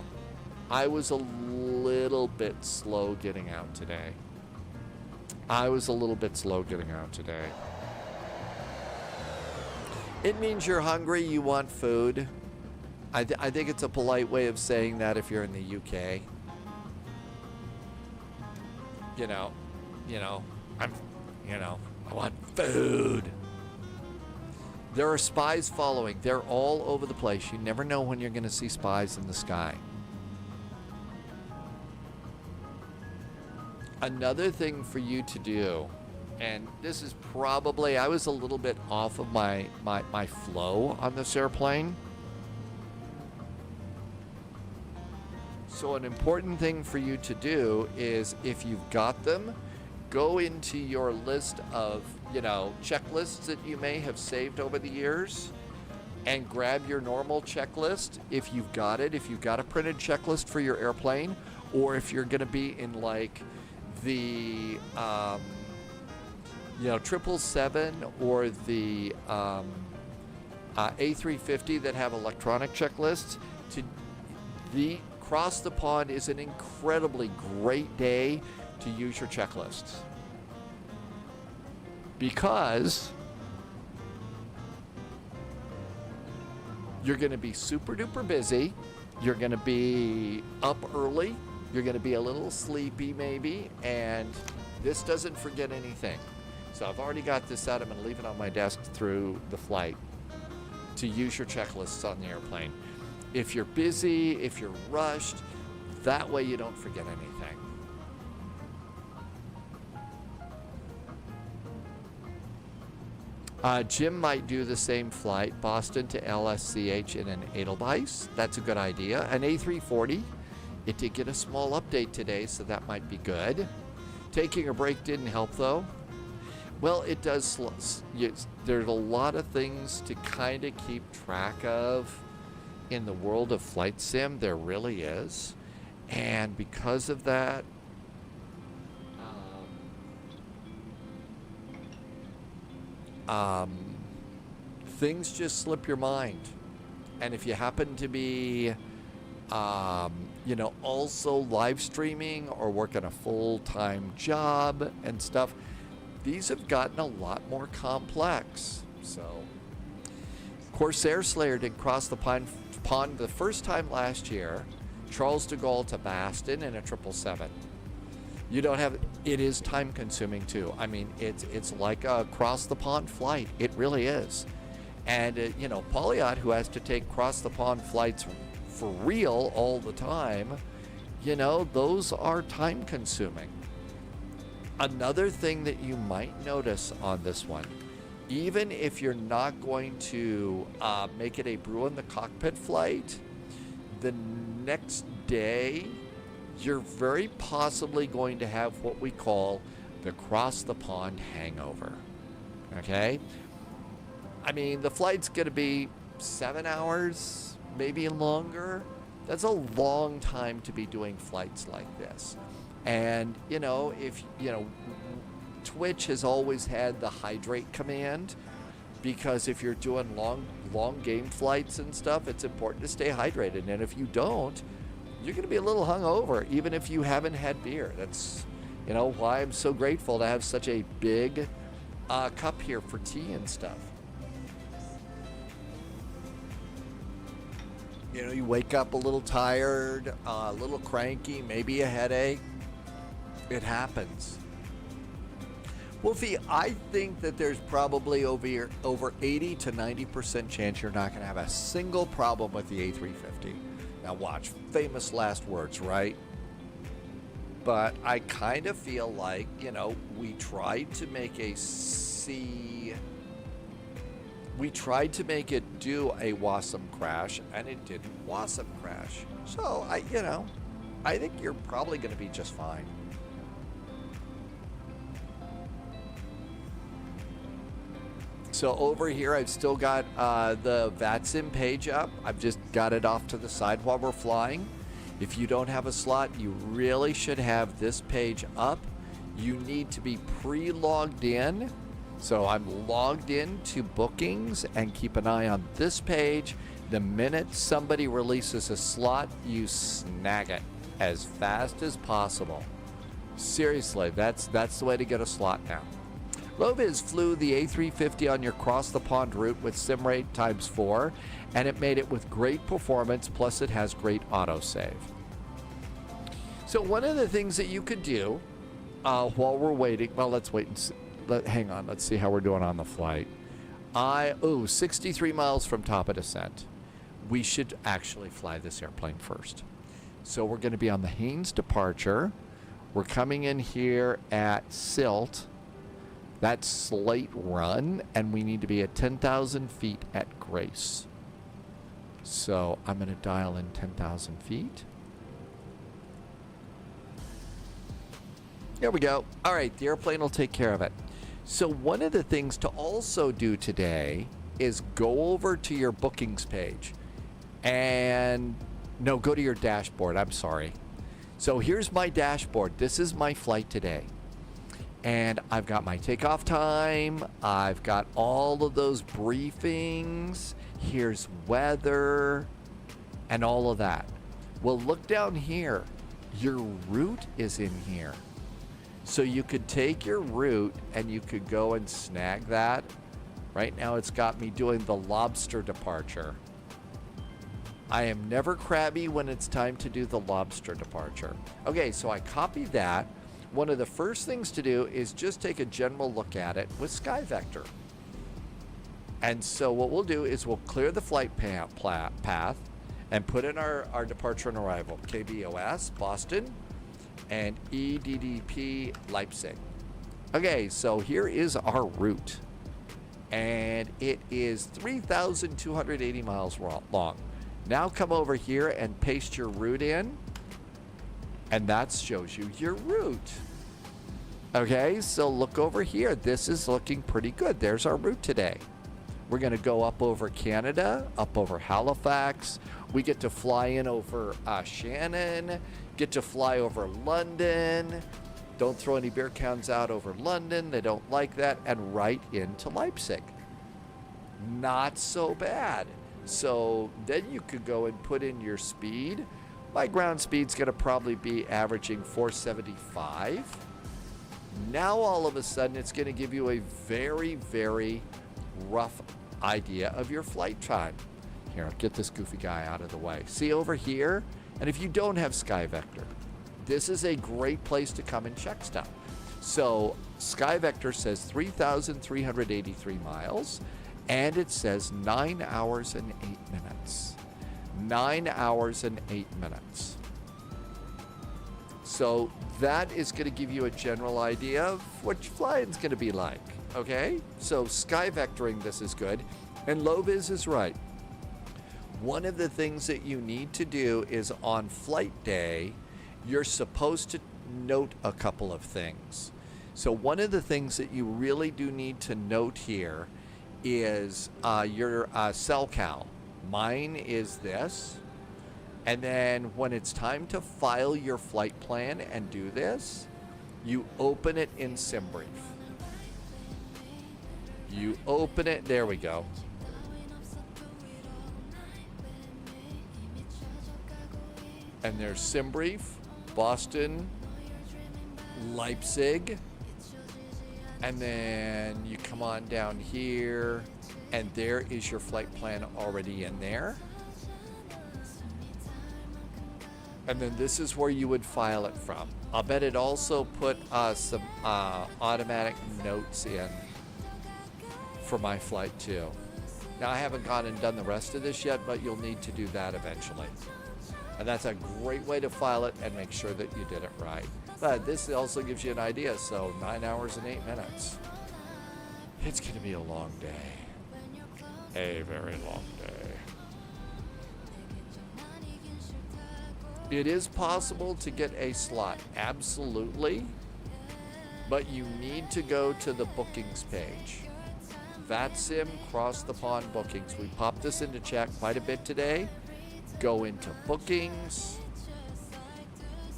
I was a little bit slow getting out today. It means you're hungry, you want food. I think it's a polite way of saying that if you're in the UK. I want food. There are spies following. They're all over the place. You never know when you're going to see spies in the sky. Another thing for you to do, and this is probably, I was a little bit off of my flow on this airplane. So an important thing for you to do is, if you've got them, go into your list of, checklists that you may have saved over the years and grab your normal checklist if you've got it. If you've got a printed checklist for your airplane, or if you're going to be in like the 777 or the A350 that have electronic checklists, Cross the Pond is an incredibly great day to use your checklists, because you're going to be super duper busy. You're going to be up early. You're going to be a little sleepy maybe, and this doesn't forget anything. So I've already got this out. I'm going to leave it on my desk through the flight to use your checklists on the airplane. If you're busy, if you're rushed, that way you don't forget anything. Jim might do the same flight, Boston to LSCH in an Edelweiss. That's a good idea. An A340. It did get a small update today, so that might be good. Taking a break didn't help, though. Well, it does. There's a lot of things to kind of keep track of in the world of flight sim. There really is. And because of that, things just slip your mind. And if you happen to be also live streaming or working a full-time job and stuff, these have gotten a lot more complex. So Corsair Slayer did cross the pond the first time last year, Charles de Gaulle to Baston in a 777. You don't have, it is time consuming too. I mean, it's like a cross the pond flight. It really is. And Pauliot, who has to take cross the pond flights for real all the time, those are time consuming. Another thing that you might notice on this one, even if you're not going to make it a brew in the cockpit flight, the next day you're very possibly going to have what we call the cross the pond hangover. Okay? I mean, the flight's going to be 7 hours, maybe longer. That's a long time to be doing flights like this. And, Twitch has always had the hydrate command, because if you're doing long game flights and stuff, it's important to stay hydrated. And if you don't, you're going to be a little hungover, even if you haven't had beer. That's, why I'm so grateful to have such a big cup here for tea and stuff. You wake up a little tired, a little cranky, maybe a headache. It happens. Wolfie, I think that there's probably over 80 to 90% chance you're not going to have a single problem with the A350. Now watch, famous last words, right? But I kind of feel like, we tried to make a C We tried to make it do a WASM crash, and it didn't WASM crash. So, I think you're probably going to be just fine. So over here, I've still got the VATSIM page up. I've just got it off to the side while we're flying. If you don't have a slot, you really should have this page up. You need to be pre-logged in. So I'm logged in to bookings, and keep an eye on this page. The minute somebody releases a slot, you snag it as fast as possible. Seriously, that's the way to get a slot now. Loviz flew the A350 on your cross the pond route with sim rate ×4, and it made it with great performance, plus it has great autosave. So one of the things that you could do while we're waiting, well, let's wait and see. Hang on, let's see how we're doing on the flight. 63 miles from top of descent. We should actually fly this airplane first. So we're going to be on the Haynes departure. We're coming in here at Silt. That's Slate Run, and we need to be at 10,000 feet at Grace. So I'm going to dial in 10,000 feet. There we go. All right, the airplane will take care of it. So one of the things to also do today is go over to your bookings page and go to your dashboard. I'm sorry. So here's my dashboard. This is my flight today. And I've got my takeoff time. I've got all of those briefings. Here's weather and all of that. Well, look down here. Your route is in here. So you could take your route and you could go and snag that. Right now it's got me doing the lobster departure. I am never crabby when it's time to do the lobster departure. Okay, so I copied that. One of the first things to do is just take a general look at it with SkyVector. And so what we'll do is we'll clear the flight path and put in our departure and arrival. KBOS, Boston, and EDDP, Leipzig. Okay, so here is our route. And it is 3,280 miles long. Now come over here and paste your route in. And that shows you your route. Okay, so look over here. This is looking pretty good. There's our route today. We're going to go up over Canada, up over Halifax. We get to fly in over Shannon, get to fly over London. Don't throw any beer cans out over London. They don't like that. And right into Leipzig. Not so bad. So then you could go and put in your speed. My ground speed's going to probably be averaging 475. Now all of a sudden it's going to give you a very, very rough idea of your flight time. Here, I'll get this goofy guy out of the way. See over here? And if you don't have SkyVector, this is a great place to come and check stuff. So SkyVector says 3,383 miles, and it says 9 hours and 8 minutes. 9 hours and 8 minutes. So that is going to give you a general idea of what your flying's going to be like. Okay? So SkyVectoring this is good. And Loviz is right. One of the things that you need to do is on flight day, you're supposed to note a couple of things. So one of the things that you really do need to note here is your cell cal. Mine is this. And then when it's time to file your flight plan and do this, you open it in SimBrief. You open it, there we go. And there's SimBrief, Boston, Leipzig, and then you come on down here, and there is your flight plan already in there. And then this is where you would file it from. I'll bet it also put some automatic notes in for my flight too. Now I haven't gone and done the rest of this yet, but you'll need to do that eventually. And that's a great way to file it and make sure that you did it right. But this also gives you an idea. So 9 hours and 8 minutes. It's going to be a long day. a very long day. It is possible to get a slot, absolutely, but you need to go to the bookings page. VATSIM Cross the Pond bookings. We popped this into chat quite a bit today. Go into bookings,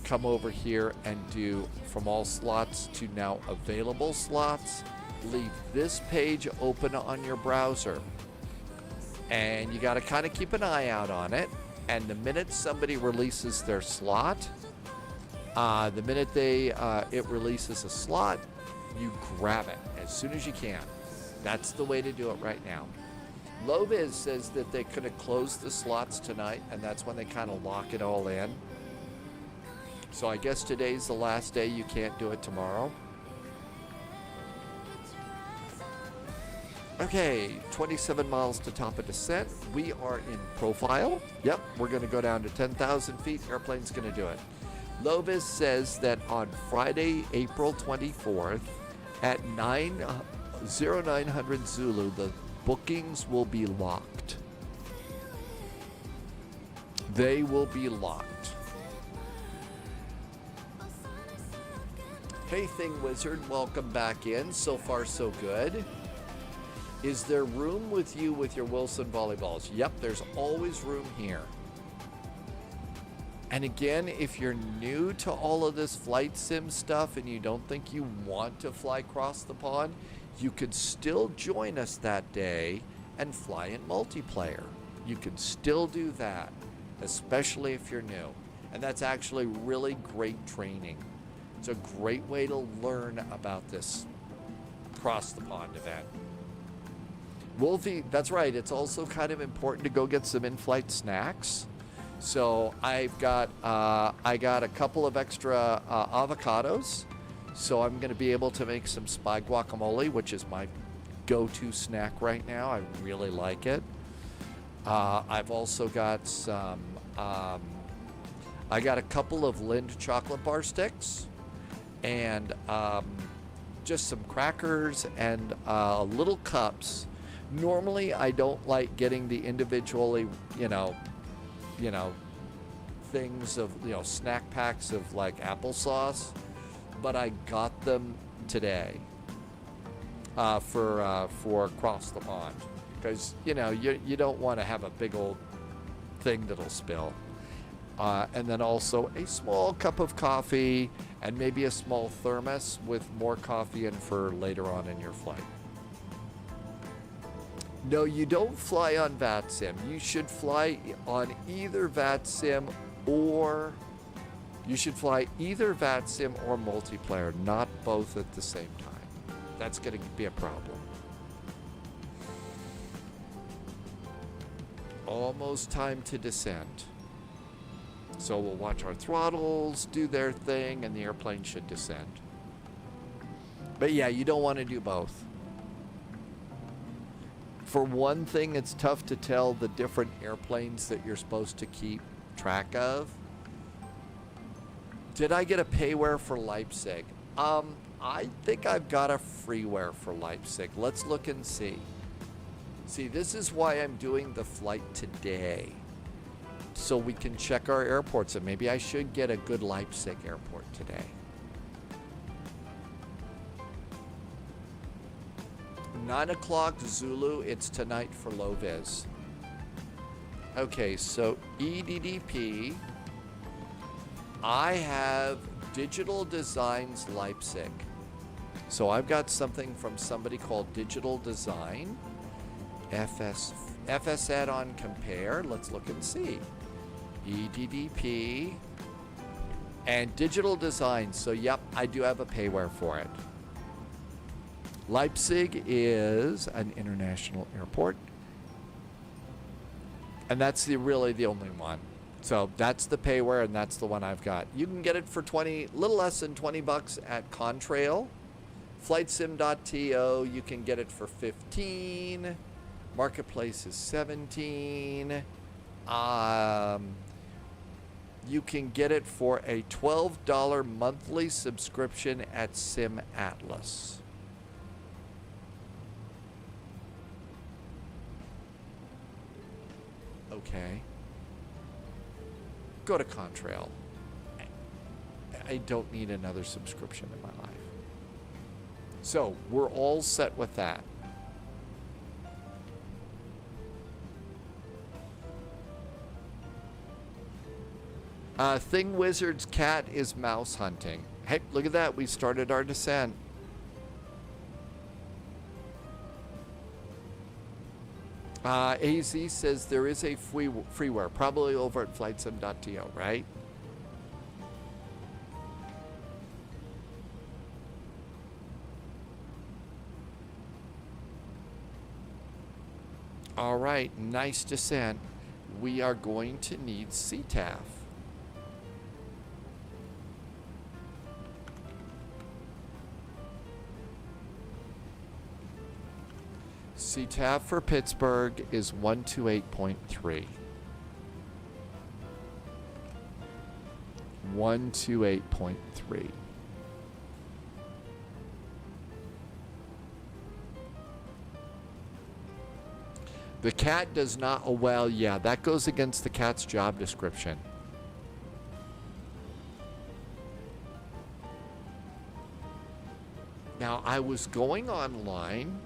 come over here and do from all slots to now available slots. Leave this page open on your browser. And you got to kind of keep an eye out on it. And the minute somebody releases their slot, the minute it releases a slot, you grab it as soon as you can. That's the way to do it right now. Loviz says that they could have closed the slots tonight, and that's when they kind of lock it all in. So I guess today's the last day. You can't do it tomorrow. Okay, 27 miles to top of descent. We are in profile. Yep, we're going to go down to 10,000 feet. Airplane's going to do it. Lovis says that on Friday, April 24th at 0900 Zulu, the bookings will be locked. They will be locked. Hey, Thing Wizard, welcome back in. So far, so good. Is there room with you with your Wilson volleyballs? Yep, there's always room here. And again, if you're new to all of this flight sim stuff and you don't think you want to fly across the pond, you could still join us that day and fly in multiplayer. You can still do that, especially if you're new. And that's actually really great training. It's a great way to learn about this cross the pond event. Wolfie, that's right. It's also kind of important to go get some in-flight snacks. So I got a couple of extra avocados. So I'm going to be able to make some spy guacamole, which is my go-to snack right now. I really like it. I've also got some. I got a couple of Lind chocolate bar sticks, and just some crackers and little cups. Normally, I don't like getting the individually, things of, snack packs of like applesauce, but I got them today for Cross the Pond, because you don't want to have a big old thing that'll spill. And then also a small cup of coffee and maybe a small thermos with more coffee in for later on in your flight. No, you don't fly on VATSIM. You should fly on either VATSIM or multiplayer, not both at the same time. That's going to be a problem. Almost time to descend. So we'll watch our throttles do their thing and the airplane should descend. But yeah, you don't want to do both. For one thing, it's tough to tell the different airplanes that you're supposed to keep track of. Did I get a payware for Leipzig? I think I've got a freeware for Leipzig. Let's look and see. See, this is why I'm doing the flight today, so we can check our airports, and maybe I should get a good Leipzig airport today. 9 o'clock Zulu, it's tonight for low vis. Okay, so EDDP, I have Digital Designs Leipzig. So I've got something from somebody called Digital Design. FS add-on compare, let's look and see. EDDP and Digital Design, so yep, I do have a payware for it. Leipzig is an international airport, and that's really the only one. So that's the payware, and that's the one I've got. You can get it for little less than $20 at Contrail. Flightsim.to, you can get it for $15. Marketplace is $17. You can get it for a $12 monthly subscription at Sim Atlas. okay. Go to Contrail. I don't need another subscription in my life. So we're all set with that. Thing Wizard's cat is mouse hunting. Hey, look at that. We started our descent. AZ says there is a freeware, probably over at flightsim.to, right? All right, nice descent. We are going to need CTAF. CTAF for Pittsburgh is 128.3. 128.3. The cat does not, oh well, yeah, that goes against the cat's job description. Now, I was going online.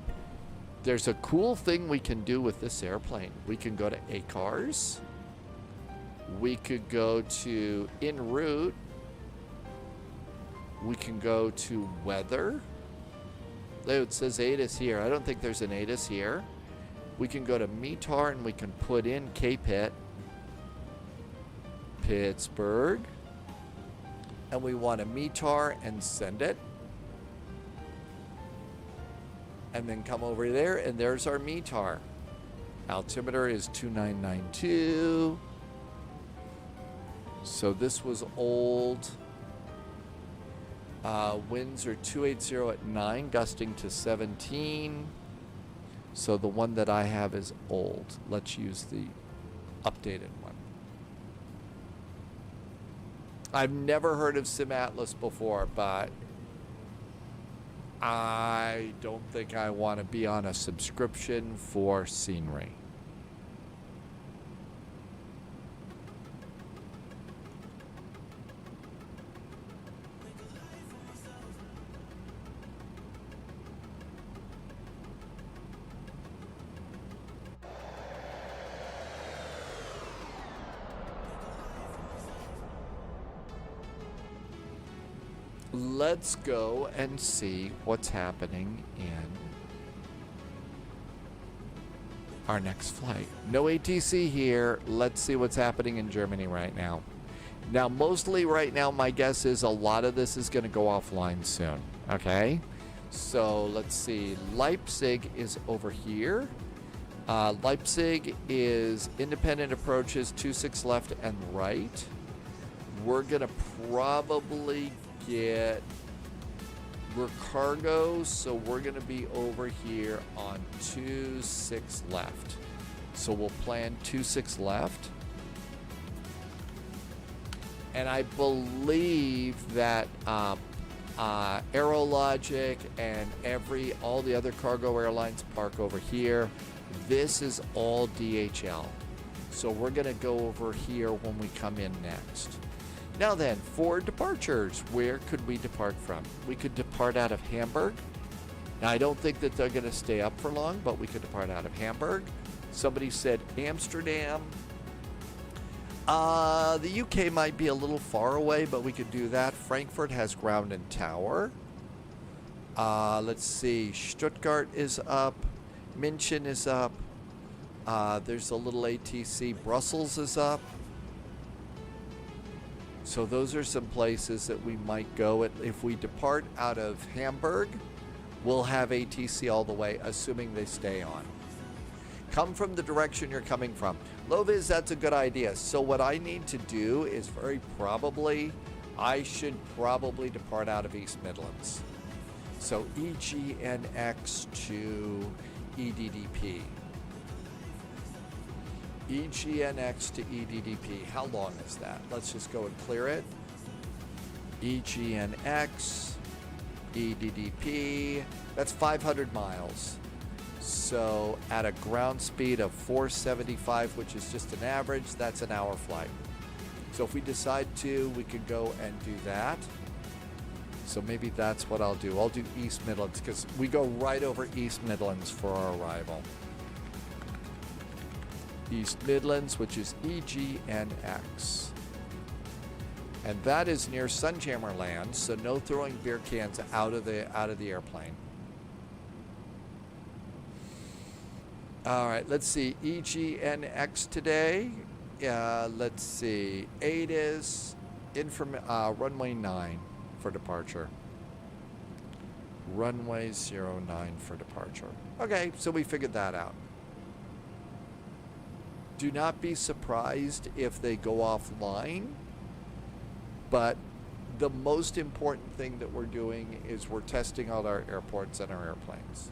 There's a cool thing we can do with this airplane. We can go to ACARS. We could go to En route. We can go to weather. Oh, it says ATIS here. I don't think there's an ATIS here. We can go to METAR and we can put in KPIT, Pittsburgh. And we want to METAR and send it. And then come over there, and there's our METAR. Altimeter is 2992. So this was old. Winds are 280 at 9, gusting to 17. So the one that I have is old. Let's use the updated one. I've never heard of SimAtlas before, but I don't think I want to be on a subscription for scenery. Let's go and see what's happening in our next flight. No ATC here. Let's see what's happening in Germany right now. Now, mostly right now, my guess is a lot of this is going to go offline soon. Okay? So let's see. Leipzig is over here. Leipzig is independent approaches 26 left and right. We're going to probably we're cargo, so we're going to be over here on 26 left. So we'll plan 26 left. And I believe that Aerologic and all the other cargo airlines park over here. This is all DHL. So we're going to go over here when we come in next. Now then, for departures, where could we depart from? We could depart out of Hamburg. Now, I don't think that they're going to stay up for long, but we could depart out of Hamburg. Somebody said Amsterdam. The UK might be a little far away, but we could do that. Frankfurt has ground and tower. Let's see. Stuttgart is up. München is up. There's a little ATC. Brussels is up. So those are some places that we might go. If we depart out of Hamburg, we'll have ATC all the way, assuming they stay on. Come from the direction you're coming from. Loviz, that's a good idea. So what I need to do is I should probably depart out of East Midlands. So EGNX to EDDP. EGNX to EDDP. How long is that? Let's just go and clear it. EGNX, EDDP. That's 500 miles. So at a ground speed of 475, which is just an average, that's an hour flight. So if we decide to, we could go and do that. So maybe that's what I'll do. I'll do East Midlands because we go right over East Midlands for our arrival. East Midlands, which is EGNX. And that is near Sunjammer Land, so no throwing beer cans out of the airplane. All right, let's see. EGNX today. Let's see. ATIS, runway 9 for departure. Runway 09 for departure. Okay, so we figured that out. Do not be surprised if they go offline, but the most important thing that we're doing is we're testing out our airports and our airplanes.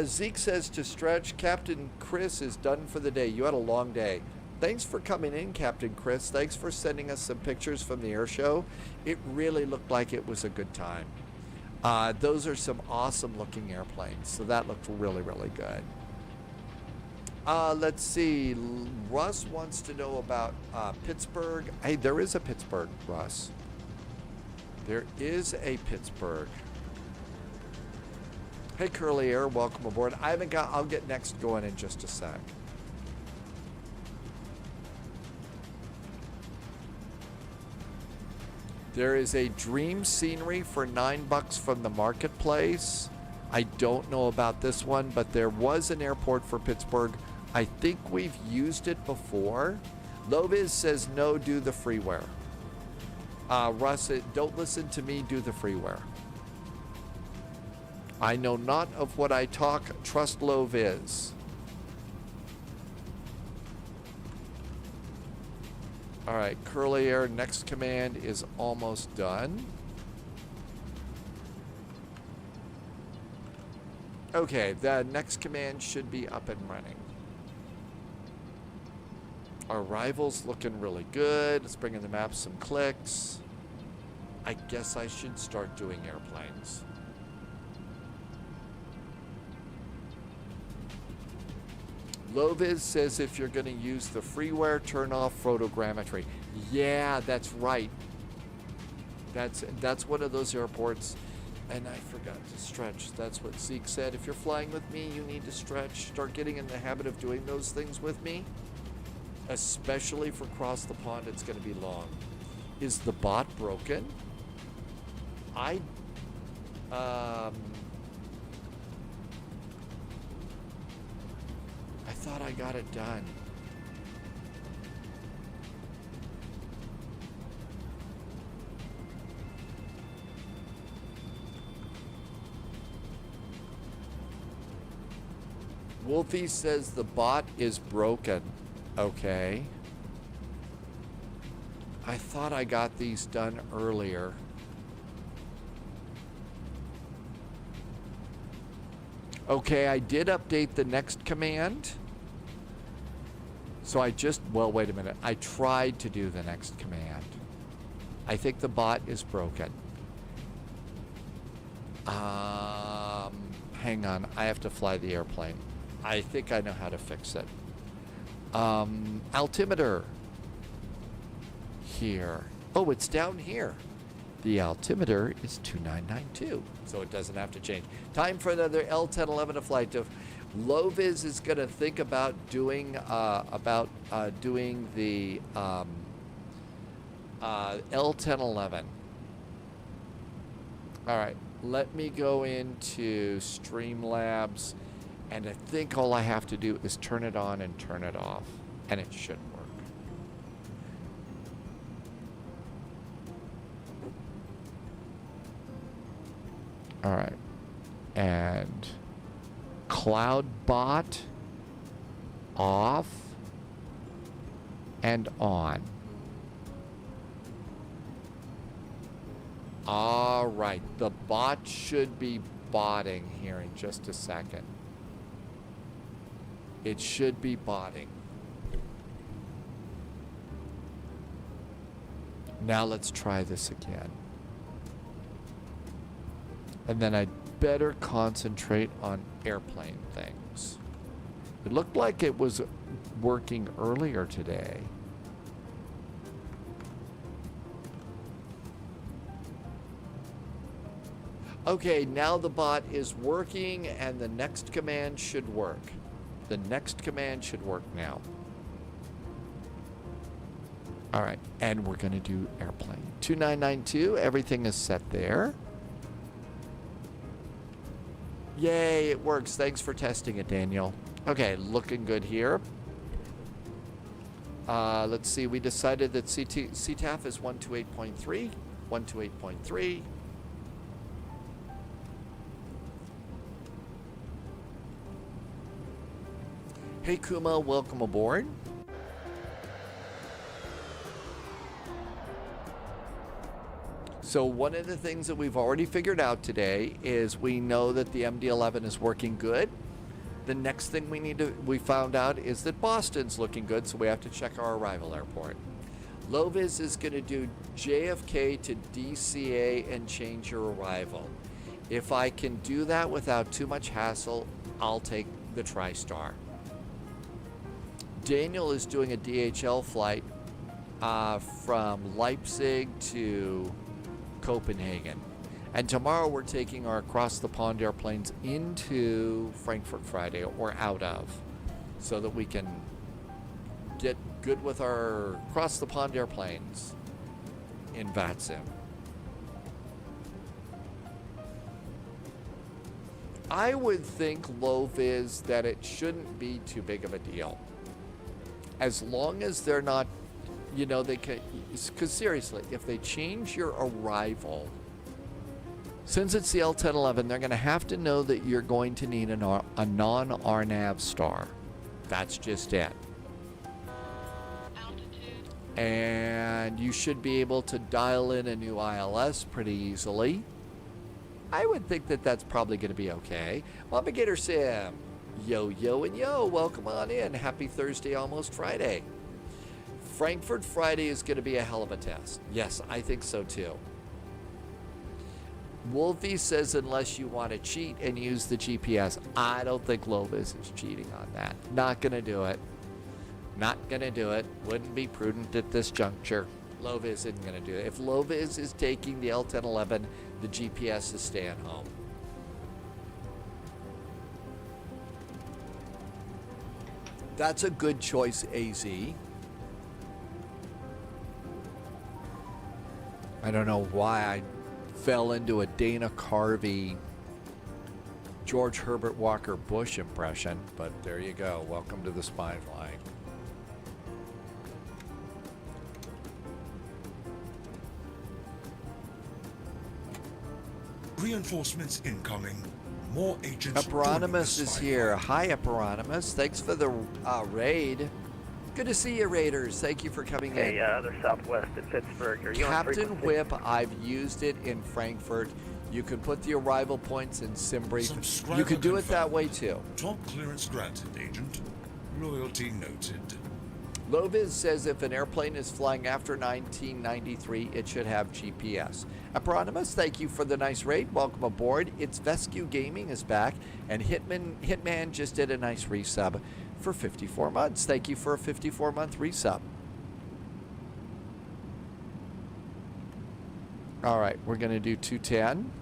Zeke says to stretch, Captain Chris is done for the day. You had a long day. Thanks for coming in, Captain Chris. Thanks for sending us some pictures from the air show. It really looked like it was a good time. Those are some awesome looking airplanes, so that looked really, really good. Let's see. Russ wants to know about Pittsburgh. Hey, there is a Pittsburgh, Russ. There is a Pittsburgh. Hey, Curly Air, welcome aboard. I'll get next going in just a sec. There is a Dream Scenery for $9 from the marketplace. I don't know about this one, but there was an airport for Pittsburgh. I think we've used it before. Loviz says no, do the freeware. Russ, don't listen to me, do the freeware. I know not of what I talk, trust Loviz. All right, Curly Air, next command is almost done. Okay, the next command should be up and running. Our arrival's looking really good. Let's bring in the map some clicks. I guess I should start doing airplanes. Loviz says if you're going to use the freeware, turn off photogrammetry. Yeah, that's right. That's one of those airports. And I forgot to stretch. That's what Zeke said. If you're flying with me, you need to stretch. Start getting in the habit of doing those things with me. Especially for across the pond, it's going to be long. Is the bot broken? I thought I got it done. Wolfie says the bot is broken. Okay. I thought I got these done earlier. Okay, I did update the next command. So well, wait a minute. I tried to do the next command. I think the bot is broken. Hang on. I have to fly the airplane. I think I know how to fix it. Altimeter. Here. Oh, it's down here. The altimeter is 2992, so it doesn't have to change. Time for another L1011 to flight. Loviz is going to think about doing the L1011. All right, let me go into Streamlabs, and I think all I have to do is turn it on and turn it off, and it should work. All right, and CloudBot off and on. All right, the bot should be botting here in just a second. It should be botting. Now let's try this again. And then I'd better concentrate on airplane things. It looked like it was working earlier today. Okay, now the bot is working and the next command should work. The next command should work now. All right, and we're going to do airplane. 2992, everything is set there. Yay, it works. Thanks for testing it, Daniel. Okay, looking good here. Let's see, we decided that CTAF is 128.3, 128.3. Hey Kuma, welcome aboard. So one of the things that we've already figured out today is we know that the MD-11 is working good. The next thing we found out is that Boston's looking good, so we have to check our arrival airport. Lovis is going to do JFK to DCA and change your arrival. If I can do that without too much hassle, I'll take the TriStar. Daniel is doing a DHL flight from Leipzig to Copenhagen. And tomorrow we're taking our across the pond airplanes into Frankfurt Friday, or out of, so that we can get good with our across the pond airplanes in VATSIM. I would think low vis that it shouldn't be too big of a deal. As long as they're not, you know, they can, because seriously, if they change your arrival, since it's the L1011, they're going to have to know that you're going to need a non-RNAV star. That's just it. Altitude. And you should be able to dial in a new ILS pretty easily. I would think that that's probably going to be okay. Mama Gator Sim, yo, yo, and yo, welcome on in. Happy Thursday, almost Friday. Frankfurt Friday is going to be a hell of a test. Yes, I think so too. Wolfie says unless you want to cheat and use the GPS. I don't think Lovis is cheating on that. Not going to do it. Not going to do it. Wouldn't be prudent at this juncture. Lovis isn't going to do it. If Lovis is taking the L1011, the GPS is staying home. That's a good choice, AZ. I don't know why I fell into a Dana Carvey, George Herbert Walker Bush impression, but there you go. Welcome to the Spine Flying. Reinforcements incoming. More agents. Eperonymus is here. Hi, Eperonymus. Thanks for the raid. Good to see you, Raiders. Thank you for coming in. Hey, they're southwest at Pittsburgh. Are you on Captain frequency? Whip, I've used it in Frankfurt. You can put the arrival points in SimBrief. You can do it that way too. Top clearance granted, Agent. Loyalty noted. Loviz says if an airplane is flying after 1993, it should have GPS. Eperonymus, thank you for the nice raid. Welcome aboard. It's Vescu Gaming is back, and Hitman just did a nice resub for 54 months. Thank you for a 54-month resub. All right, we're going to do 210.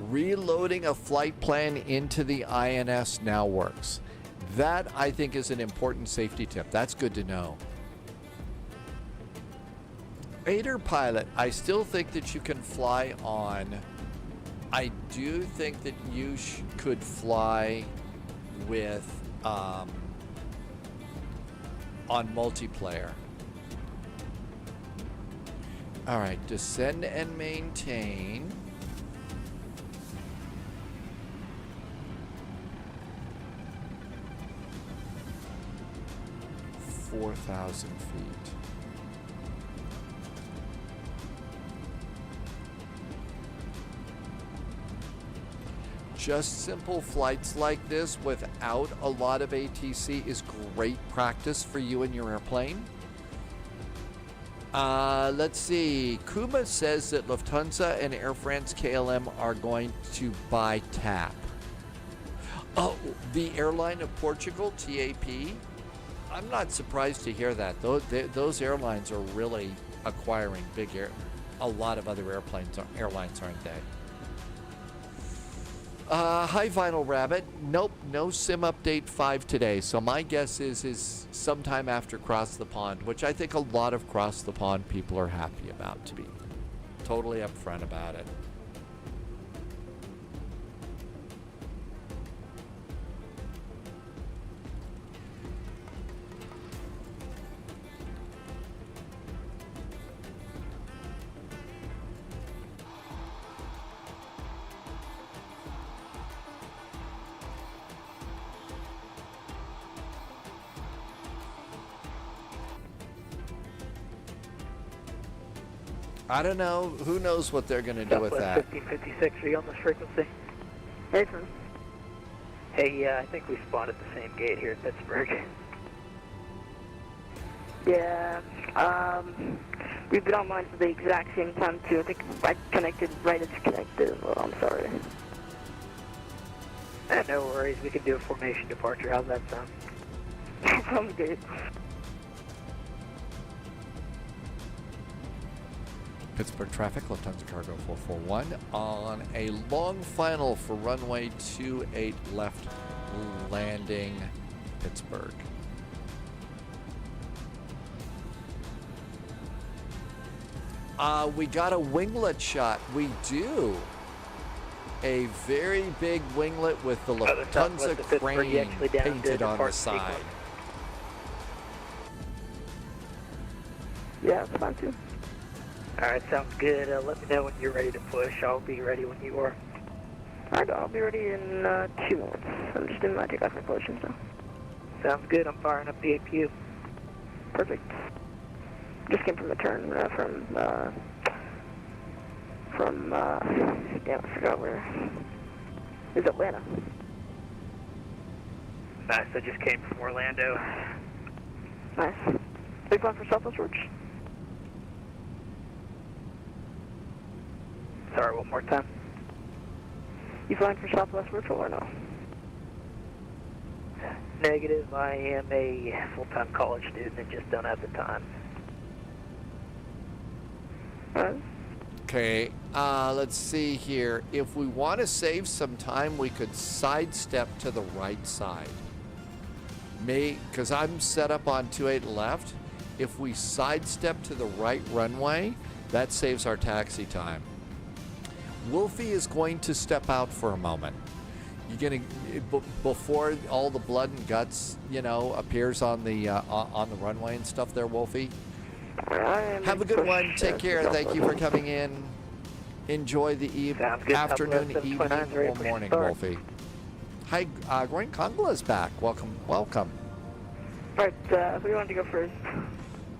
Reloading a flight plan into the INS now works. That, I think, is an important safety tip. That's good to know. Raider pilot, I still think that you can fly on. I do think that you could fly with on multiplayer. All right, descend and maintain. 4,000 feet. just simple flights like this without a lot of ATC is great practice for you and your airplane. Let's see. Kuma says that Lufthansa and Air France KLM are going to buy TAP. Oh, the airline of Portugal, TAP? I'm not surprised to hear that. Those airlines are really acquiring a lot of other airlines, aren't they? Hi, Vinyl Rabbit. Nope, no SIM update 5 today. So my guess is sometime after Cross the Pond, which I think a lot of Cross the Pond people are happy about, to be totally upfront about it. I don't know. Who knows what they're going to do with that? 1556, are you on this frequency? Hey, son. Hey, I think we spawned at the same gate here at Pittsburgh. Yeah, we've been online for the exact same time, too. I think I connected right as connected. Well, I'm sorry. No worries, we can do a formation departure. How's that sound? Sounds good. Pittsburgh traffic, Lufthansa Cargo 441 on a long final for runway 28 left landing Pittsburgh. We got a winglet shot. We do. A very big winglet with the Lufthansa crane painted on the side. Yeah, it's fine too. Alright, sounds good. Let me know when you're ready to push. I'll be ready when you are. Alright, I'll be ready in 2 minutes. I'm just doing my takeoff calculations now. Sounds good. I'm firing up the APU. Perfect. Just came from a turn damn, I forgot where. It's Atlanta. Nice, I just came from Orlando. Nice. Big fun for Southwest Ridge. Sorry, one more time. You flying for Southwest Ridge or no? Negative, I am a full-time college student and just don't have the time. Okay, let's see here. If we want to save some time, we could sidestep to the right side. Because I'm set up on 28 left. If we sidestep to the right runway, that saves our taxi time. Wolfie is going to step out for a moment. You're gonna before all the blood and guts, appears on the runway and stuff. There, Wolfie. Have a good one. Take care. Thank you for coming in. Enjoy the afternoon, evening, or morning, Wolfie. Hi, Groin Kongla is back. Welcome. All right, who do you want to go first?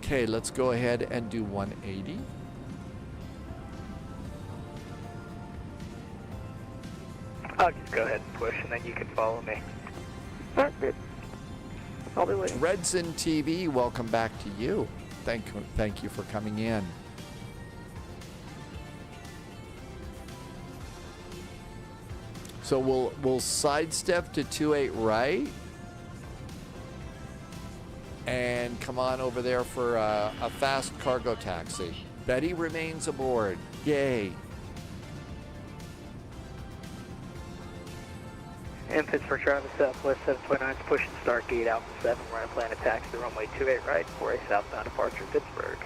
Okay, let's go ahead and do 180. I'll just go ahead and push, and then you can follow me. All right, good. I'll be waiting. Redson TV, welcome back to you. Thank you for coming in. So we'll sidestep to 28 right and come on over there for a fast cargo taxi. Betty remains aboard. Yay. In Pittsburgh traffic, Southwest 729 is pushing start gate Alpha 7. We're going to plan a taxi to runway 28 right for a southbound departure Pittsburgh.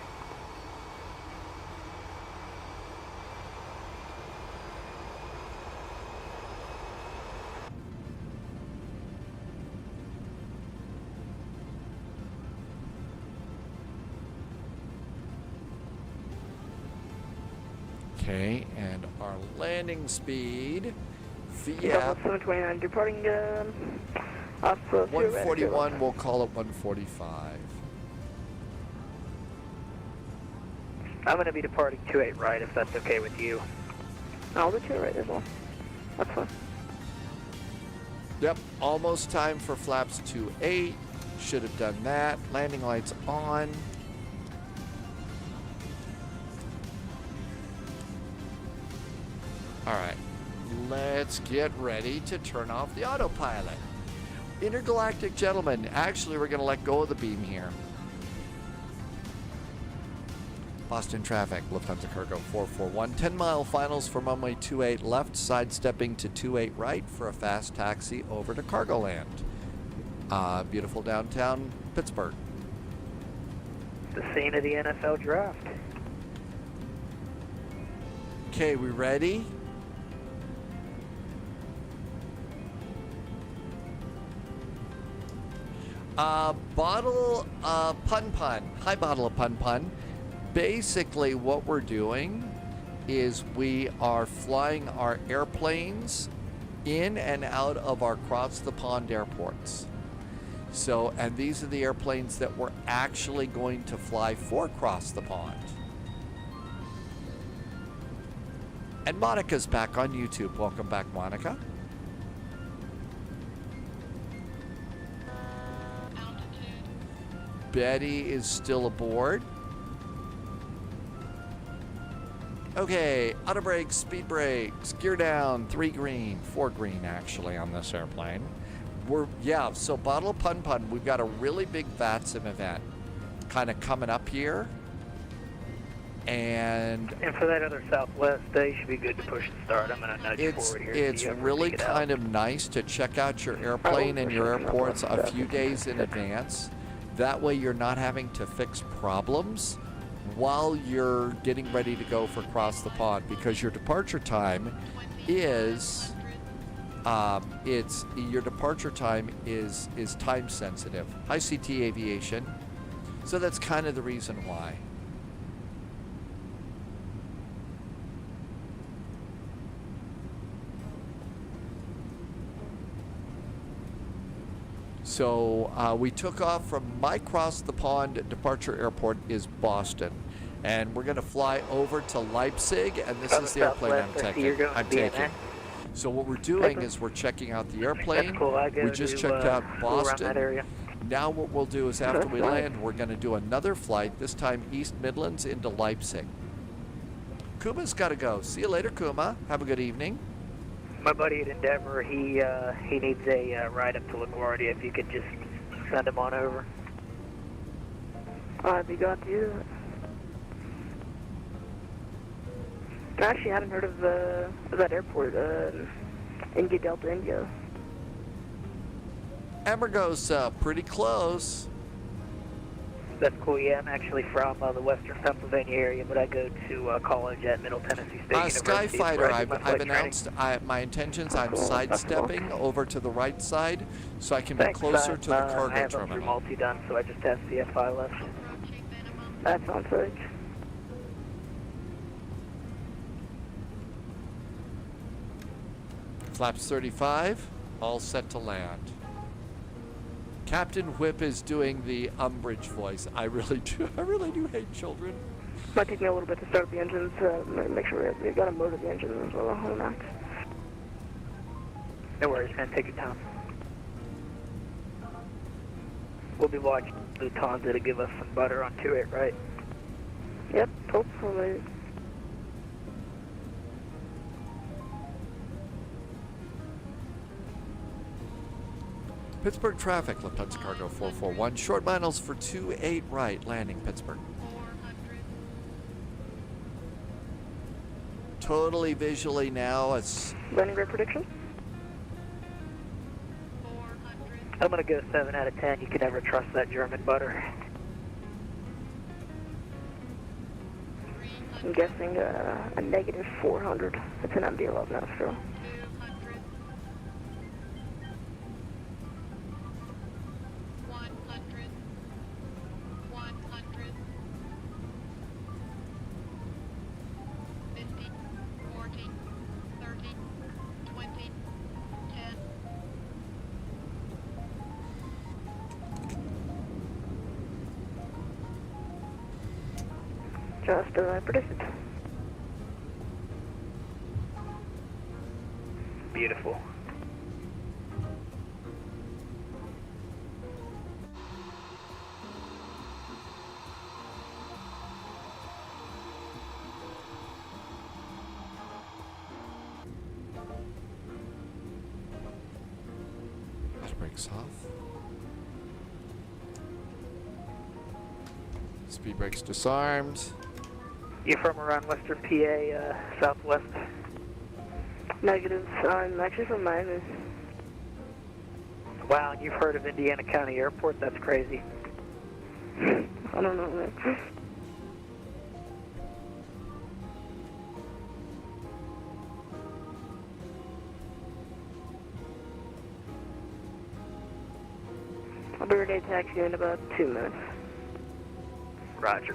Okay, and our landing speed via 729 departing off 141, we'll call it 145. I'm going to be departing 28 right if that's okay with you. I'll do 2 right as well. That's fine. Yep, almost time for flaps 28. Should have done that. Landing lights on. All right, let's get ready to turn off the autopilot. Intergalactic gentlemen, actually we're gonna let go of the beam here. Boston traffic, Lufthansa Cargo 441, 10-mile finals for runway 28 left, sidestepping to 28 right for a fast taxi over to Cargo Land. Beautiful downtown Pittsburgh. The scene of the NFL draft. Okay, we ready? Bottle Pun Pun. Hi, Bottle of Pun Pun. Basically, what we're doing is we are flying our airplanes in and out of our across the pond airports. So, and these are the airplanes that we're actually going to fly for across the pond. And Monica's back on YouTube. Welcome back, Monica. Betty is still aboard. Okay, auto brakes, speed brakes, gear down, 3 green, 4 green actually on this airplane. So Bottle of Pun Pun, we've got a really big VATSIM event kind of coming up here. And for that other Southwest, they should be good to push and start. I'm going to nudge forward here. It's really kind of nice to check out your airplane and your airports a few days in advance. That way you're not having to fix problems while you're getting ready to go for across the pond, because your departure time is time sensitive. Hi, CT Aviation. So that's kind of the reason why. So we took off from my cross the pond departure airport is Boston, and we're going to fly over to Leipzig, and this is the airplane I'm taking. So what we're doing is we're checking out the airplane. We just checked out Boston. Now what we'll do is after we land, we're going to do another flight, this time East Midlands into Leipzig. Kuma's got to go. See you later, Kuma. Have a good evening. My buddy at Endeavor, he needs a ride up to LaGuardia. If you could just send him on over. I'd be glad to do that. I actually hadn't heard of that airport, India Delta India. Emergo's pretty close. That's cool. Yeah, I'm actually from the western Pennsylvania area, but I go to college at Middle Tennessee State University. Skyfighter, I've announced my intentions. I'm sidestepping over to the right side so I can be closer to the cargo I have terminal. a multi done, so I just have CFI left. That sounds right. Flaps 35, all set to land. Captain Whip is doing the umbrage voice. I really do hate children. Might take me a little bit to start the engines, make sure we've got to motor the engines as well on that. No worries, man. Take your time. We'll be watching Lufthansa to give us some butter on 28, right? Yep, hopefully. Pittsburgh traffic, Lufthansa Cargo 441, short miles for 28 right, landing Pittsburgh. Totally visually now, it's... Landing rate prediction? I'm going to go 7 out of 10. You can never trust that German butter. I'm guessing a negative 400. It's an MD-11 now, so... Just as I predicted. Beautiful. brakes off. Speed brakes disarmed. You from around Western PA, southwest? Negative. I'm actually from Miami. Wow, and you've heard of Indiana County Airport? That's crazy. I don't know, man. I'll be ready to taxi in about 2 minutes. Roger.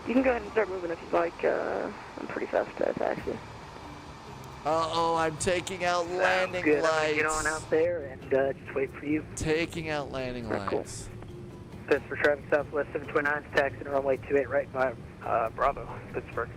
You can go ahead and start moving if you'd like. I'm pretty fast to taxi. Uh-oh, I'm taking out landing Good. I'm lights. gonna get on out there and just wait for you. Taking out landing lights. Cool. This for traffic southwest 729, taxi to runway 28 right by Bravo, Pittsburgh.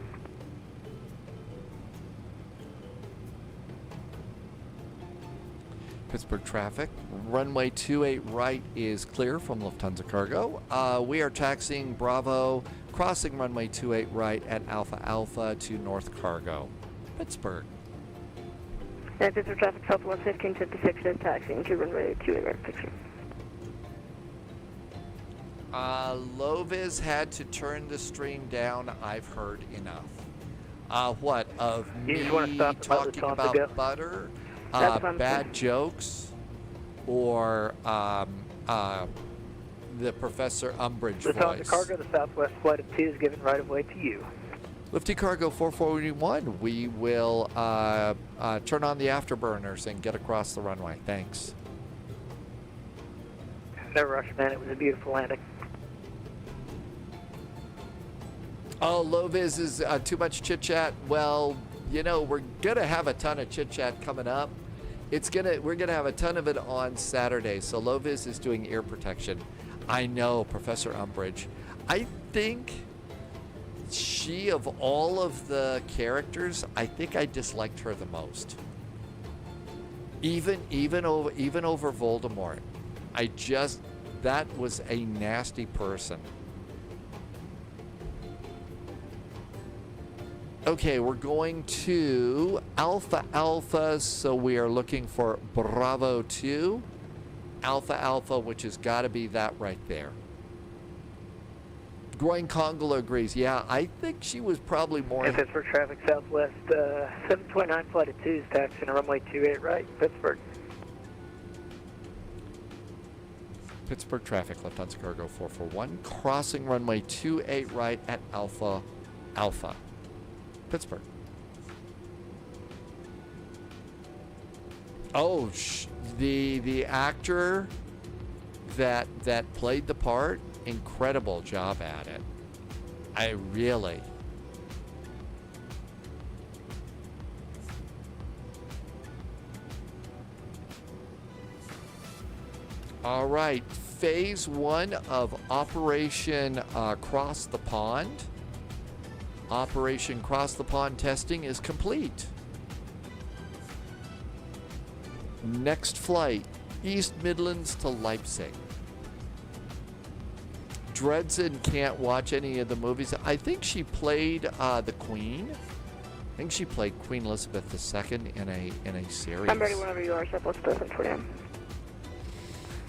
Pittsburgh traffic. Runway 28 right is clear from Lufthansa Cargo. We are taxiing Bravo, crossing runway 28 right at Alpha Alpha to North Cargo, Pittsburgh. And Pittsburgh traffic southwest 1556 is taxiing to runway 28 right, picture. Lovis had to turn the stream down. I've heard enough. What, of You me just wanna stop and let the talking talk about go? butter, That's fine. bad jokes, or the Professor Umbridge Lufthansa voice? Cargo, the southwest flight of 2 is given right of way to you. Lifty Cargo 441, we will turn on the afterburners and get across the runway. Thanks. No rush, man. It was a beautiful landing. Oh, Loviz is too much chit-chat. Well, you know, we're going to have a ton of chit-chat coming up. We're going to have a ton of it on Saturday. So Loviz is doing ear protection. I know, Professor Umbridge. I think she, of all of the characters, I think I disliked her the most. Even over Voldemort. That was a nasty person. Okay, we're going to Alpha Alpha, so we are looking for Bravo 2. Alpha Alpha, which has got to be that right there. Groin Congolo agrees. Yeah, I think she was probably more... If it's for traffic southwest, 729 flight of 2 is taxiing to runway 28 right, Pittsburgh. Pittsburgh traffic, Lufthansa Cargo 441, crossing runway 28 right at Alpha Alpha. Pittsburgh. Oh, the actor that played the part, incredible job at it. I really. All right, phase 1 of Operation Cross the Pond. Operation Cross the Pond testing is complete. Next flight, East Midlands to Leipzig. Dredson can't watch any of the movies. I think she played the Queen. I think she played Queen Elizabeth II in a series. I'm ready whenever you are, southwest 749.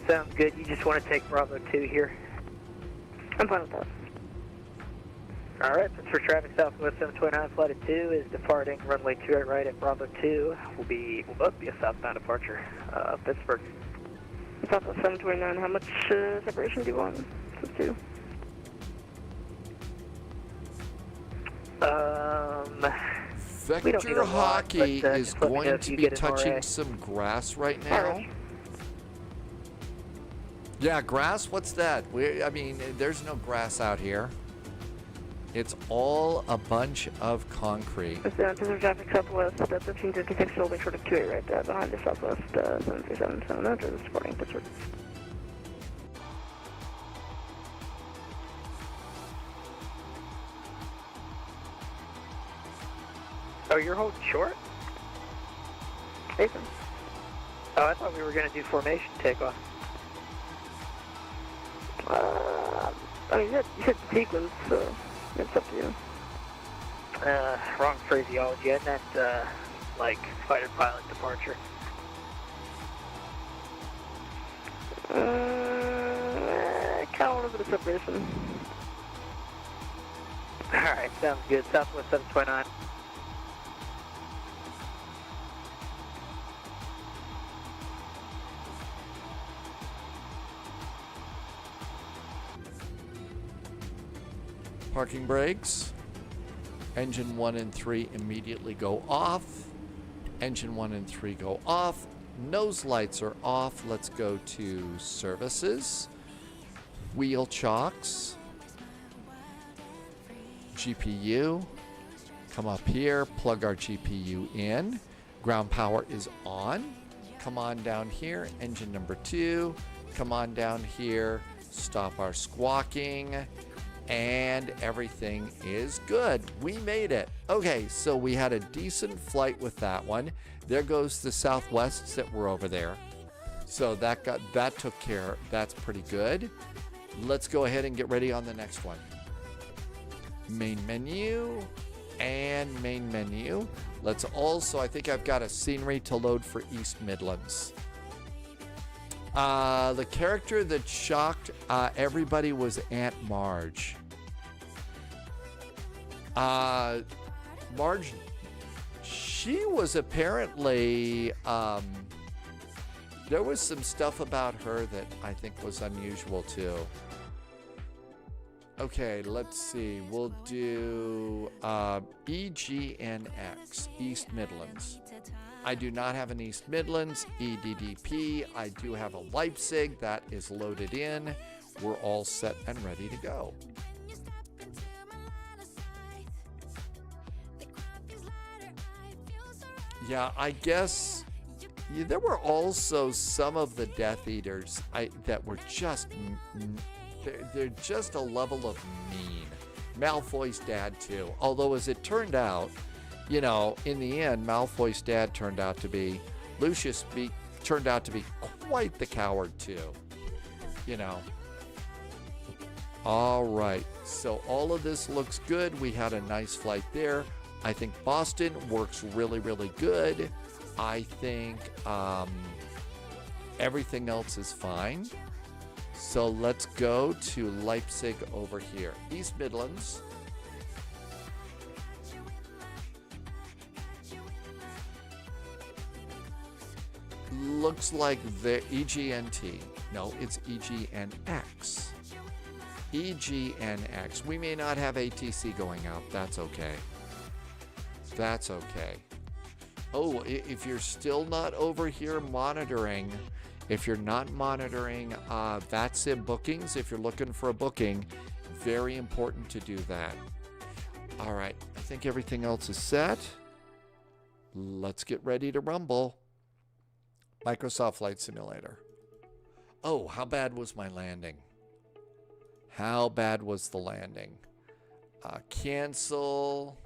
Sounds good. You just want to take Bravo 2 here? I'm fine with that. All right, that's for traffic southwest 729 flight of 2 is departing runway 28 right at Bravo 2. Will both be a southbound departure, Pittsburgh. Southwest 729, how much separation do you want? Let's do. Vector Hockey is going to be touching RA. some grass right now. All right. Yeah, grass? What's that? I mean, there's no grass out here. It's all a bunch of concrete. It's down to the traffic southwest, 1556, holding short of 28 right there, behind the southwest 737, 700, supporting Pittsburgh. Oh, you're holding short? Jason. Oh, I thought we were going to do formation takeoff. I mean, you hit the sequence, so it's up to you. Wrong phraseology. I meant, like, fighter pilot departure. Kind of a little bit of separation. Alright, sounds good. Southwest 729. Parking brakes. Engine 1 and 3 immediately go off. Engine 1 and 3 go off. Nose lights are off. Let's go to services. Wheel chocks. GPU. Come up here, plug our GPU in. Ground power is on. Come on down here, engine number 2. Come on down here, stop our squawking, and everything is good. We made it. Okay, so we had a decent flight with that one. There goes the Southwests that were over there. So that took care. That's pretty good. Let's go ahead and get ready on the next one. Main menu and main menu. Let's also, I think I've got a scenery to load for East Midlands. The character that shocked everybody was Aunt Marge. Marge, she was apparently, there was some stuff about her that I think was unusual too. Okay, let's see. We'll do EGNX, East Midlands. I do not have an East Midlands, EDDP. I do have a Leipzig that is loaded in. We're all set and ready to go. Yeah, I guess there were also some of the Death Eaters that were just... They're just a level of mean. Malfoy's dad, too. Although, as it turned out, you know, in the end, Malfoy's dad turned out to be... Lucius turned out to be quite the coward, too. You know. All right. So, all of this looks good. We had a nice flight there. I think Boston works really, really good. I think everything else is fine. So let's go to Leipzig over here. East Midlands. Looks like the EGNT. No, it's EGNX. EGNX. We may not have ATC going out. That's okay. That's okay. Oh, if you're still not over here monitoring... If you're not monitoring VATSIM bookings, if you're looking for a booking, very important to do that. All right, I think everything else is set. Let's get ready to rumble. Microsoft Flight Simulator. Oh, how bad was my landing? How bad was the landing? Cancel.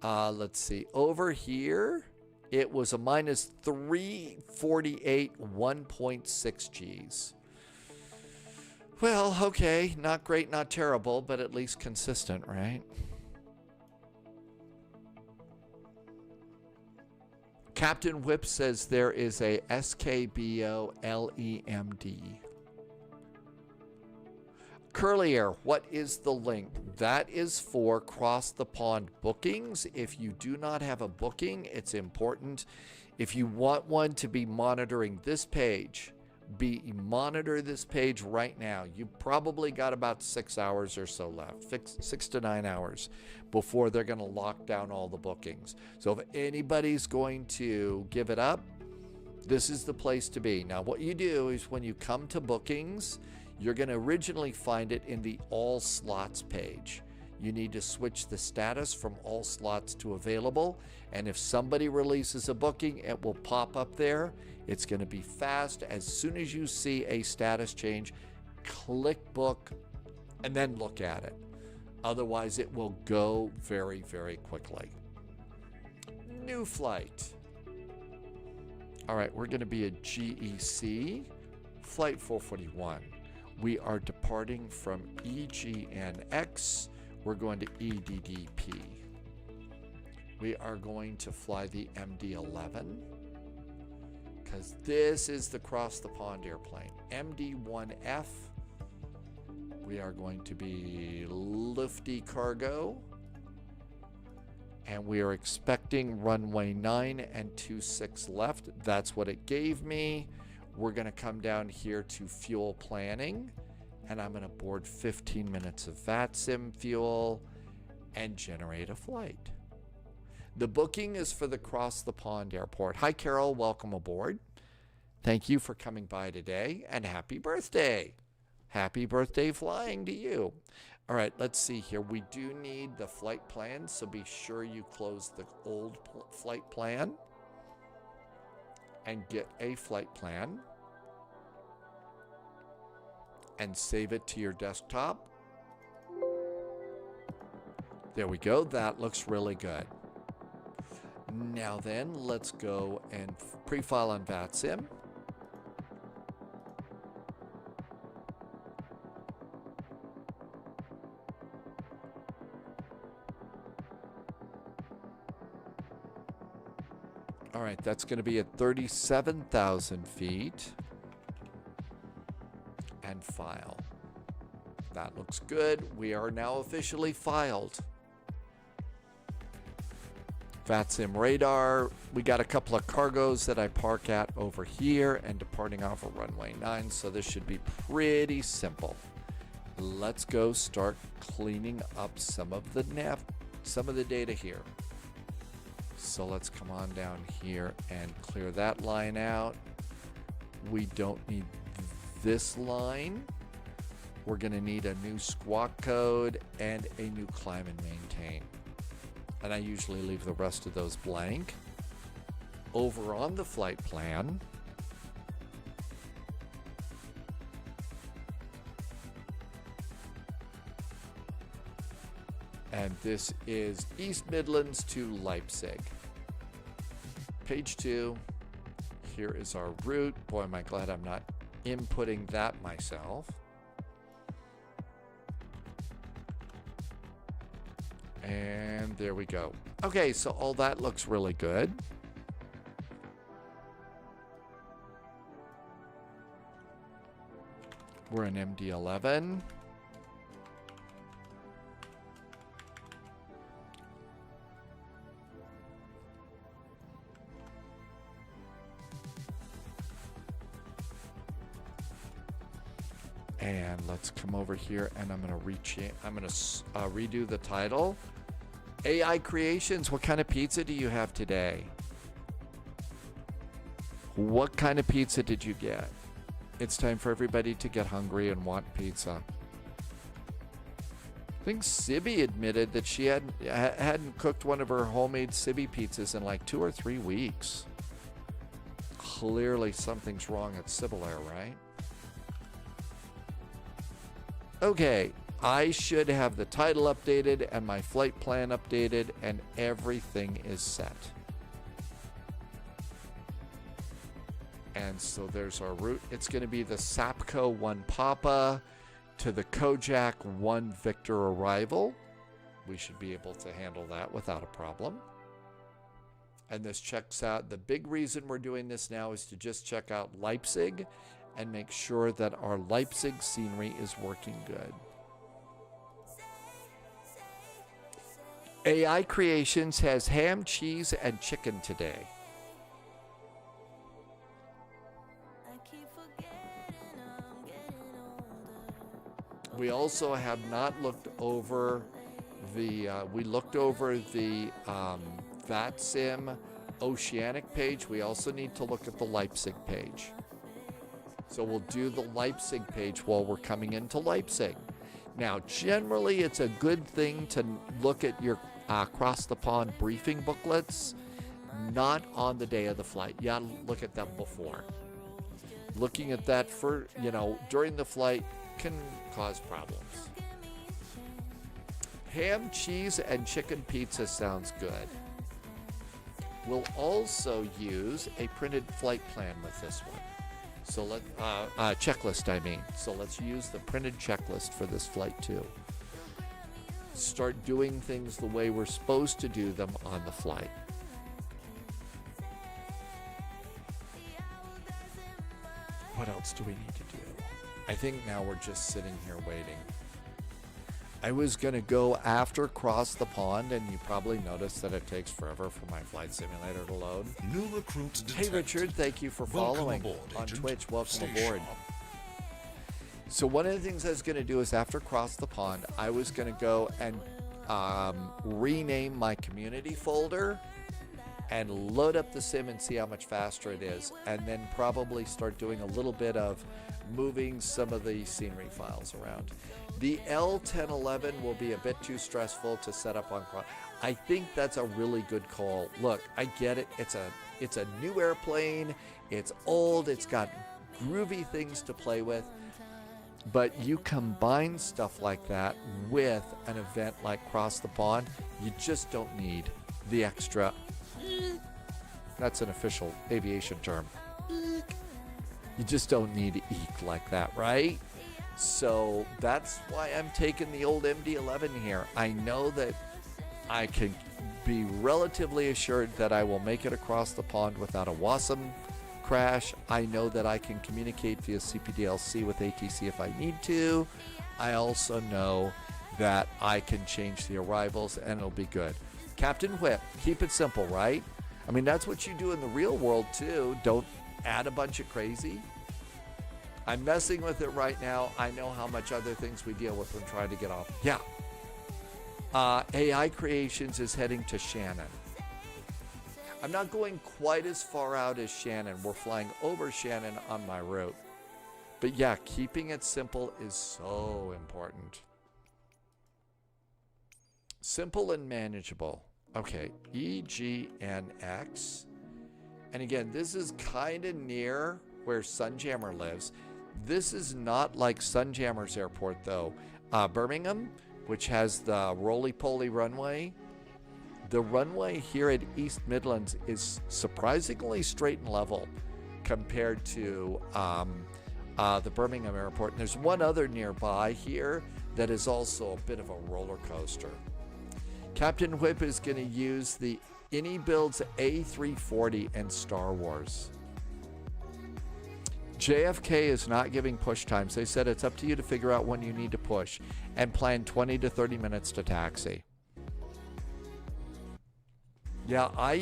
Let's see. Over here... It was a minus 348, 1.6 Gs. Well, okay, not great, not terrible, but at least consistent, right? Captain Whip says there is a SKBO LEMD. Curlier, what is the link? That is for cross the pond bookings. If you do not have a booking, it's important. If you want one to be monitoring this page, monitor this page right now. You probably got about 6 hours or so left, 6 to 9 hours before they're going to lock down all the bookings. So if anybody's going to give it up, this is the place to be. Now, what you do is when you come to bookings, you're going to originally find it in the all slots page. You need to switch the status from all slots to available. And if somebody releases a booking, it will pop up there. It's going to be fast. As soon as you see a status change, click book and then look at it. Otherwise, it will go very, very quickly. New flight. All right, we're going to be at GEC, flight 441. We are departing from EGNX. We're going to EDDP. we are going to fly the MD-11 because this is the cross the pond airplane. MD-1F, we are going to be lifty cargo, and we are expecting runway 9 and 26 left. That's what it gave me. We're going to come down here to fuel planning, and I'm going to board 15 minutes of VATSIM fuel and generate a flight. The booking is for the Cross the Pond Airport. Hi, Carol. Welcome aboard. Thank you for coming by today, and happy birthday. Happy birthday flying to you. All right, let's see here. We do need the flight plan, so be sure you close the old flight plan and get a flight plan and save it to your desktop. There we go. That looks really good. Now then, let's go and pre-file on VATSIM. All right, that's going to be at 37,000 feet. And file. That looks good. We are now officially filed. VATSIM radar. We got a couple of cargos that I park at over here and departing off of runway 9, so this should be pretty simple. Let's go start cleaning up some of the data here. So let's come on down here and clear that line out. We don't need this line. We're going to need a new squawk code and a new climb and maintain. And I usually leave the rest of those blank. Over on the flight plan, and this is East Midlands to Leipzig. Page 2. Here is our route. Boy, am I glad I'm not inputting that myself. And there we go. Okay, so all that looks really good. We're in MD-11. And let's come over here, and I'm going to redo the title. AI Creations, what kind of pizza do you have today? What kind of pizza did you get? It's time for everybody to get hungry and want pizza. I think Sibby admitted that she hadn't cooked one of her homemade Sibby pizzas in like 2 or 3 weeks. Clearly something's wrong at Civil Air, right? Okay, I should have the title updated and my flight plan updated, and everything is set. And so there's our route. It's going to be the Sapco 1 Papa to the Kojak 1 Victor arrival. We should be able to handle that without a problem. And this checks out. The big reason we're doing this now is to just check out Leipzig and make sure that our Leipzig scenery is working good. AI Creations has ham, cheese, and chicken today. We also have not looked over the, we looked over the VATSIM Oceanic page. We also need to look at the Leipzig page. So we'll do the Leipzig page while we're coming into Leipzig. Now, generally, it's a good thing to look at your across the pond briefing booklets, not on the day of the flight. You gotta look at them before. Looking at that for, during the flight can cause problems. Ham, cheese, and chicken pizza sounds good. We'll also use a printed flight plan with this one. So checklist, I mean. So let's use the printed checklist for this flight too. start doing things the way we're supposed to do them on the flight. What else do we need to do? I think now we're just sitting here waiting. I was going to go after cross the pond, and you probably noticed that it takes forever for my flight simulator to load. New recruits Hey, detect. Richard, thank you for Welcome following aboard, on Agent. Twitch. Welcome Stay aboard. sharp. So one of the things I was going to do is after cross the pond, I was going to go and rename my community folder and load up the sim and see how much faster it is, and then probably start doing a little bit of moving some of the scenery files around. The L1011 will be a bit too stressful to set up on cross. I think that's a really good call. Look, I get it. It's a new airplane. It's old. It's got groovy things to play with. But you combine stuff like that with an event like Cross the Pond, you just don't need the extra. That's an official aviation term. You just don't need eek like that, right? So that's why I'm taking the old MD-11 here. I know that I can be relatively assured that I will make it across the pond without a WASM crash. I know that I can communicate via CPDLC with ATC if I need to. I also know that I can change the arrivals and it'll be good. Captain Whip, keep it simple, right? I mean, that's what you do in the real world too. Don't add a bunch of crazy. I'm messing with it right now. I know how much other things we deal with when trying to get off. Yeah. AI Creations is heading to Shannon. I'm not going quite as far out as Shannon. We're flying over Shannon on my route. But yeah, keeping it simple is so important. Simple and manageable. Okay, EGNX. And again, this is kind of near where Sunjammer lives. This is not like Sunjammer's airport, though. Birmingham, which has the roly-poly runway. The runway here at East Midlands is surprisingly straight and level compared to the Birmingham airport. And there's one other nearby here that is also a bit of a roller coaster. Captain Whip is going to use the InnyBuilds A340 and Star Wars. JFK is not giving push times. They said it's up to you to figure out when you need to push and plan 20 to 30 minutes to taxi. Yeah, I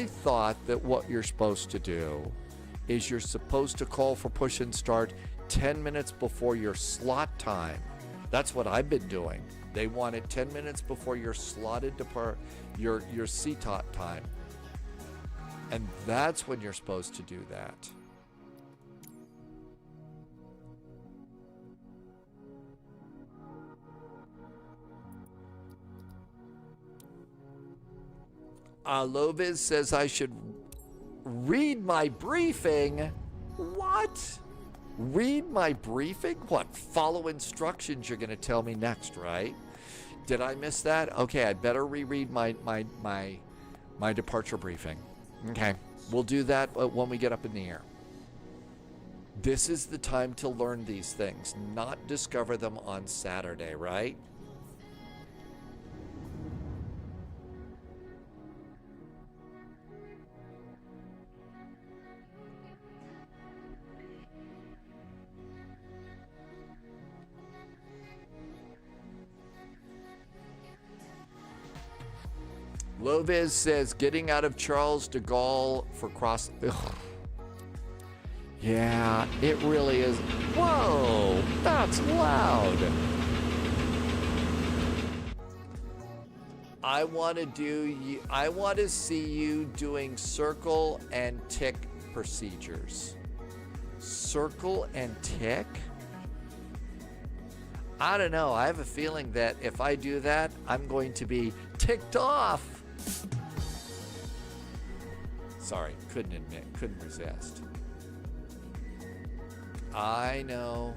thought that what you're supposed to do is you're supposed to call for push and start 10 minutes before your slot time. That's what I've been doing. They want it 10 minutes before your slotted your CTOT time. And that's when you're supposed to do that. Loviz says I should read my briefing. What? Read my briefing? What? Follow instructions you're going to tell me next, right? Did I miss that? Okay, I better reread my departure briefing. Okay, we'll do that when we get up in the air. This is the time to learn these things, not discover them on Saturday, right? Loviz says, getting out of Charles de Gaulle for cross... Ugh. Yeah, it really is. Whoa, that's loud. I want to see you doing circle and tick procedures. Circle and tick? I don't know. I have a feeling that if I do that, I'm going to be ticked off. Sorry, couldn't resist. I know.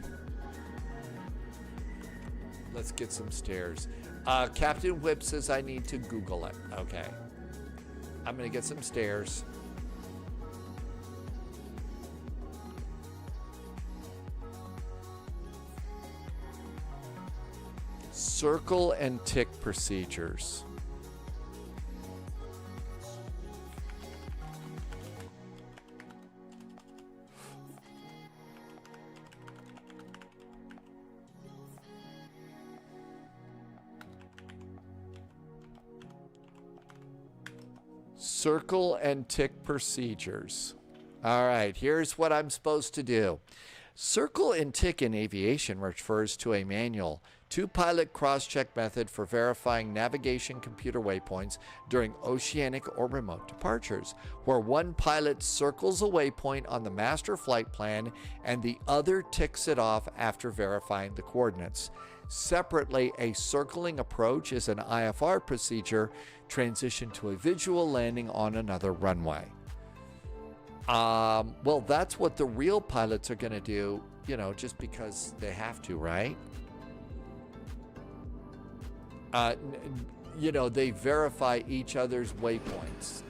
Let's get some stairs. Captain Whip says I need to Google it. Okay. I'm going to get some stairs. Circle and tick procedures. Circle and tick procedures. All right, here's what I'm supposed to do. Circle and tick in aviation refers to a manual two-pilot cross-check method for verifying navigation computer waypoints during oceanic or remote departures, where one pilot circles a waypoint on the master flight plan and the other ticks it off after verifying the coordinates. Separately, a circling approach is an IFR procedure transition to a visual landing on another runway. Well, that's what the real pilots are going to do, you know, just because they have to, right? You know, they verify each other's waypoints.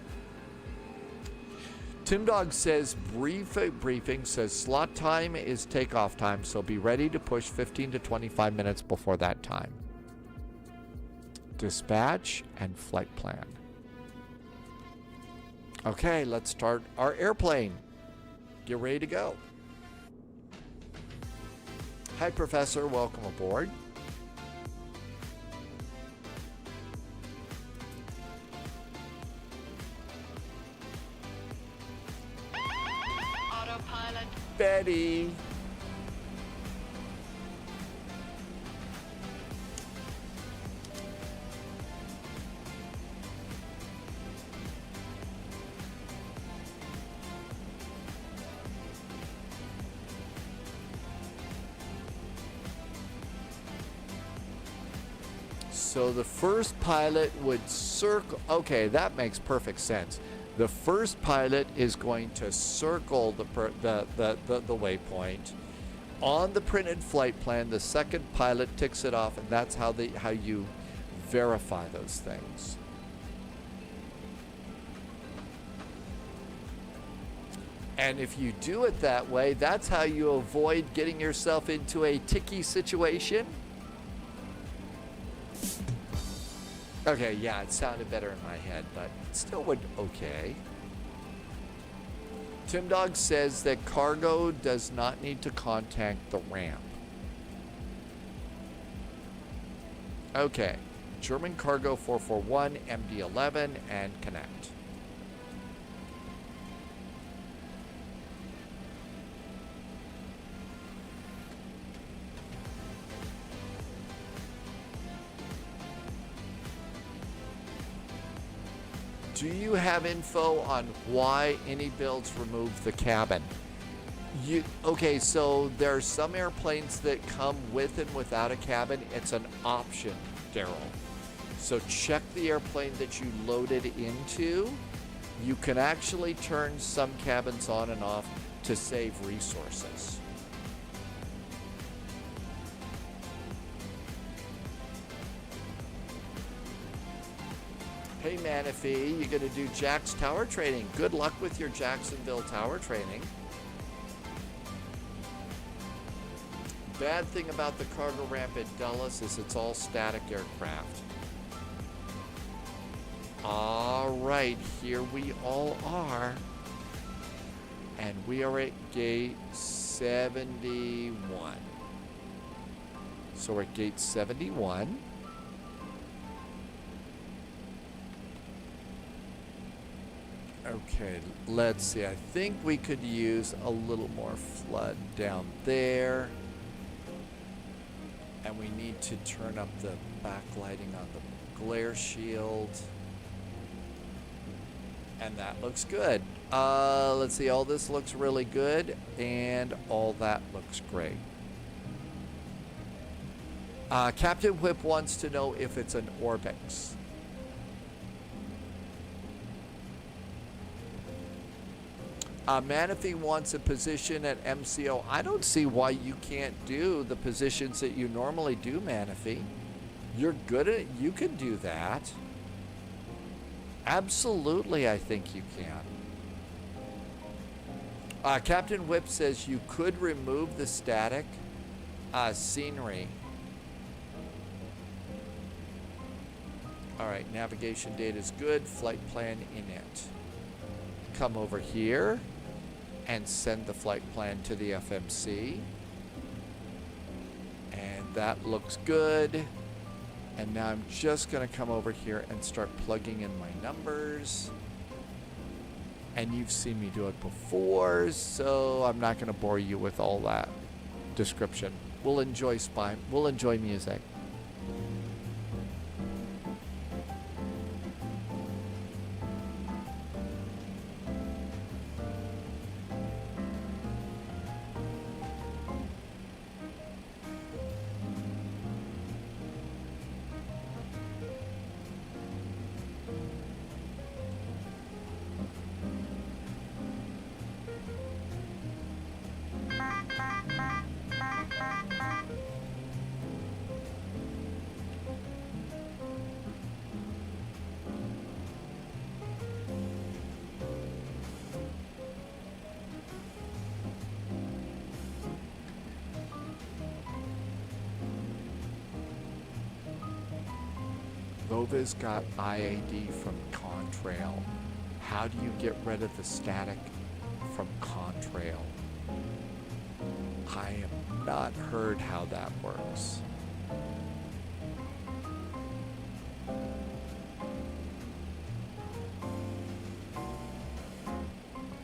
Tim Dog says, briefing says slot time is takeoff time, so be ready to push 15 to 25 minutes before that time. Dispatch and flight plan. Okay, let's start our airplane. Get ready to go. Hi, Professor. Welcome aboard. Autopilot. Betty. So the first pilot would circle. Okay, that makes perfect sense. The first pilot is going to circle the waypoint on the printed flight plan. The second pilot ticks it off, and that's how you verify those things. And if you do it that way, that's how you avoid getting yourself into a ticky situation. Okay, yeah, it sounded better in my head, but it still would okay. Tim Dog says that cargo does not need to contact the ramp. Okay, German cargo 441, MD11, and connect. Do you have info on why any builds remove the cabin? Okay, so there are some airplanes that come with and without a cabin. It's an option, Daryl. So check the airplane that you loaded into. You can actually turn some cabins on and off to save resources. Hey Manifee, you're going to do Jack's tower training. Good luck with your Jacksonville tower training. Bad thing about the cargo ramp at Dulles is it's all static aircraft. All right, here we all are. And we are at gate 71. So we're at gate 71. Okay, let's see. I think we could use a little more flood down there. And we need to turn up the backlighting on the glare shield. And that looks good. Let's see. All this looks really good. And all that looks great. Captain Whip wants to know if it's an Orbix. Manatee wants a position at MCO. I don't see why you can't do the positions that you normally do, Manatee. You're good at it. You can do that. Absolutely, I think you can. Captain Whip says you could remove the static scenery All right, navigation data is good. Flight plan init. Come over here and send the flight plan to the FMC. And that looks good. And now I'm just going to come over here and start plugging in my numbers. And you've seen me do it before, so I'm not going to bore you with all that description. We'll enjoy We'll enjoy music. Vova's got IAD from Contrail. How do you get rid of the static from Contrail? I have not heard how that works.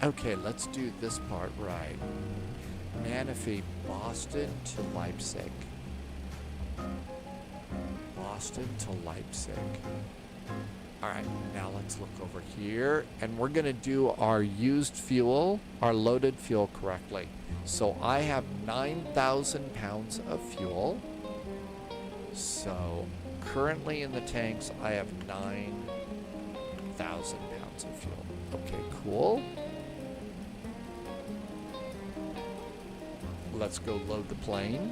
Okay, let's do this part right. Manifee, Boston to Leipzig. Boston to Leipzig. All right, now let's look over here, and we're going to do our used fuel, our loaded fuel correctly. So I have 9,000 pounds of fuel. So currently in the tanks, I have 9,000 pounds of fuel. Okay, cool. Let's go load the plane.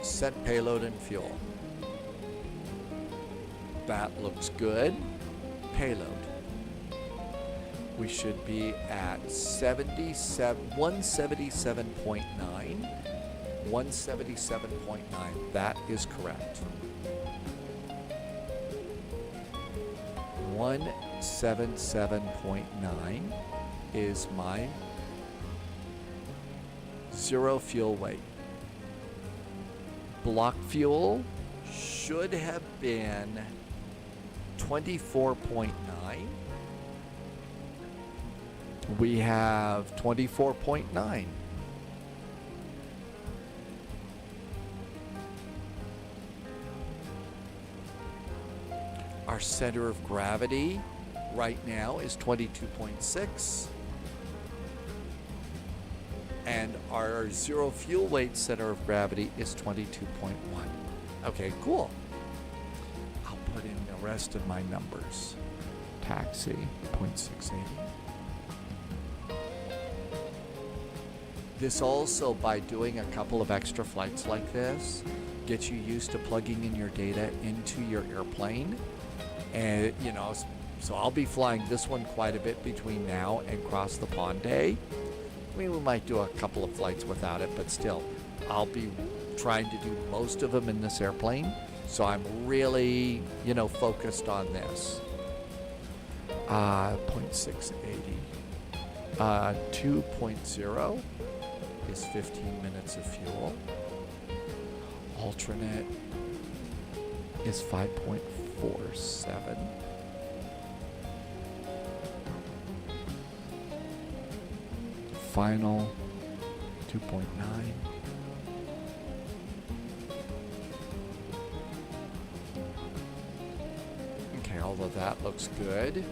Set payload and fuel. That looks good. Payload. We should be at 177.9. 177.9. That is correct. 177.9 is my zero fuel weight. Block fuel should have been 24.9. We have 24.9. Our center of gravity right now is 22.6. And our zero fuel weight center of gravity is 22.1. Okay, cool. I'll put in the rest of my numbers. Taxi, 0.680. This also, by doing a couple of extra flights like this, gets you used to plugging in your data into your airplane. And, you know, so I'll be flying this one quite a bit between now and Cross the Pond Day. I mean, we might do a couple of flights without it, but still, I'll be trying to do most of them in this airplane. So I'm really, you know, focused on this. 0.680. 2.0 is 15 minutes of fuel. Alternate is 5.47. Final 2.9. Okay, although that looks good.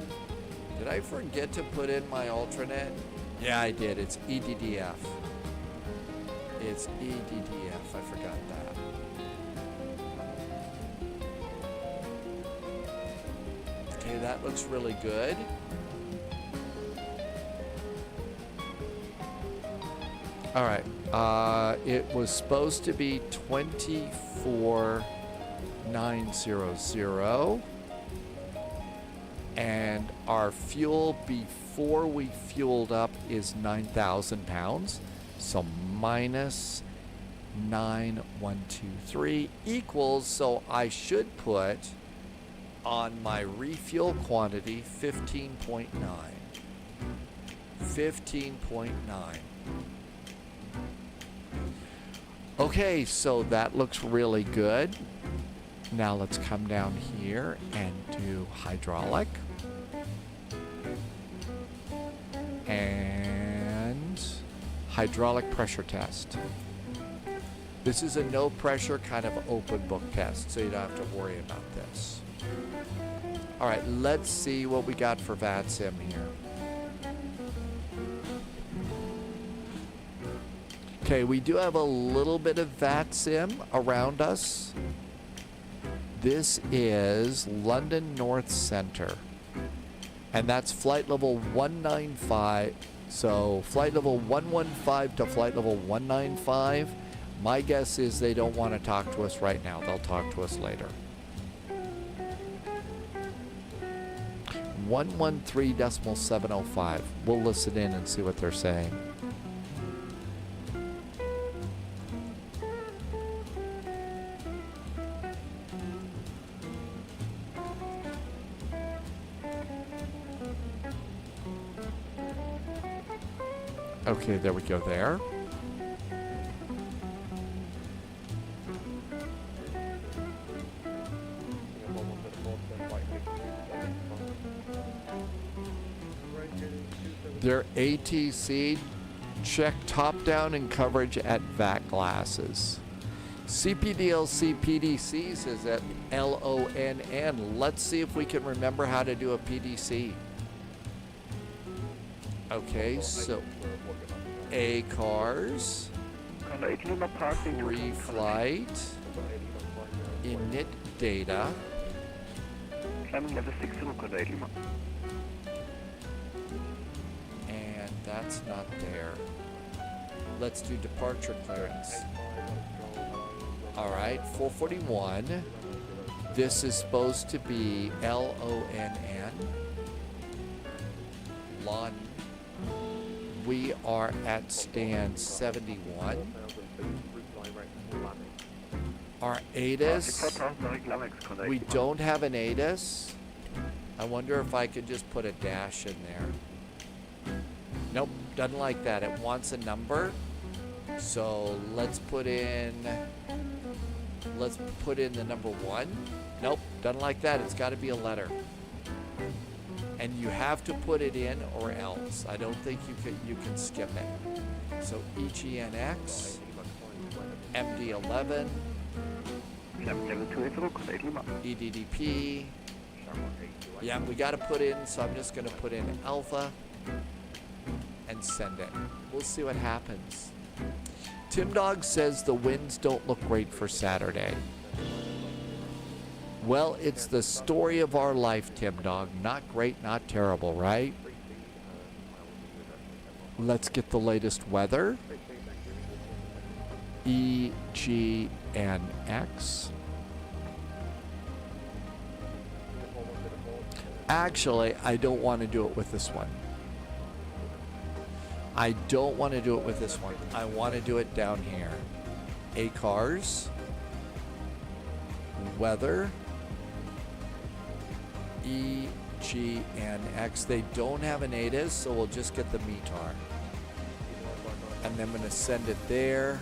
Did I forget to put in my alternate? Yeah, I did. It's EDDF. It's EDDF. I forgot that. Okay, that looks really good. All right, it was supposed to be 24,900, and our fuel before we fueled up is 9,000 pounds, so minus 9,123 equals, so I should put on my refuel quantity, 15.9. 15.9. Okay, so that looks really good. Now let's come down here and do hydraulic. And hydraulic pressure test. This is a no pressure kind of open book test, so you don't have to worry about this. All right, let's see what we got for VATSIM here. Okay, we do have a little bit of VATSIM around us. This is London North Center. And that's flight level 195. So flight level 115 to flight level 195. My guess is they don't want to talk to us right now. They'll talk to us later. 113.705. We'll listen in and see what they're saying. Okay, there we go there. Their ATC, check top down and coverage at VAC glasses. CPDLC PDCs is at LONN. Let's see if we can remember how to do a PDC. Okay, so ACARS, pre-flight, init data, and that's not there. Let's do departure clearance. All right, 441. This is supposed to be LONN. LON. We are at stand 71. Our ATIS, we don't have an ATIS. I wonder if I could just put a dash in there. Nope, doesn't like that. It wants a number. So let's put in the number 1. Nope, doesn't like that. It's got to be a letter. And you have to put it in or else. I don't think you can skip it. So EGNX, MD11, EDDP. Yeah, we got to put in, so I'm just going to put in alpha and send it. We'll see what happens. Tim Dog says the winds don't look great for Saturday. Well, it's the story of our life, Tim Dog. Not great, not terrible, right? Let's get the latest weather. EGNX. Actually, I don't want to do it with this one. I don't want to do it with this one. I want to do it down here. ACARS. Weather. EGNX. They don't have an ATIS, so we'll just get the METAR. And then I'm going to send it there.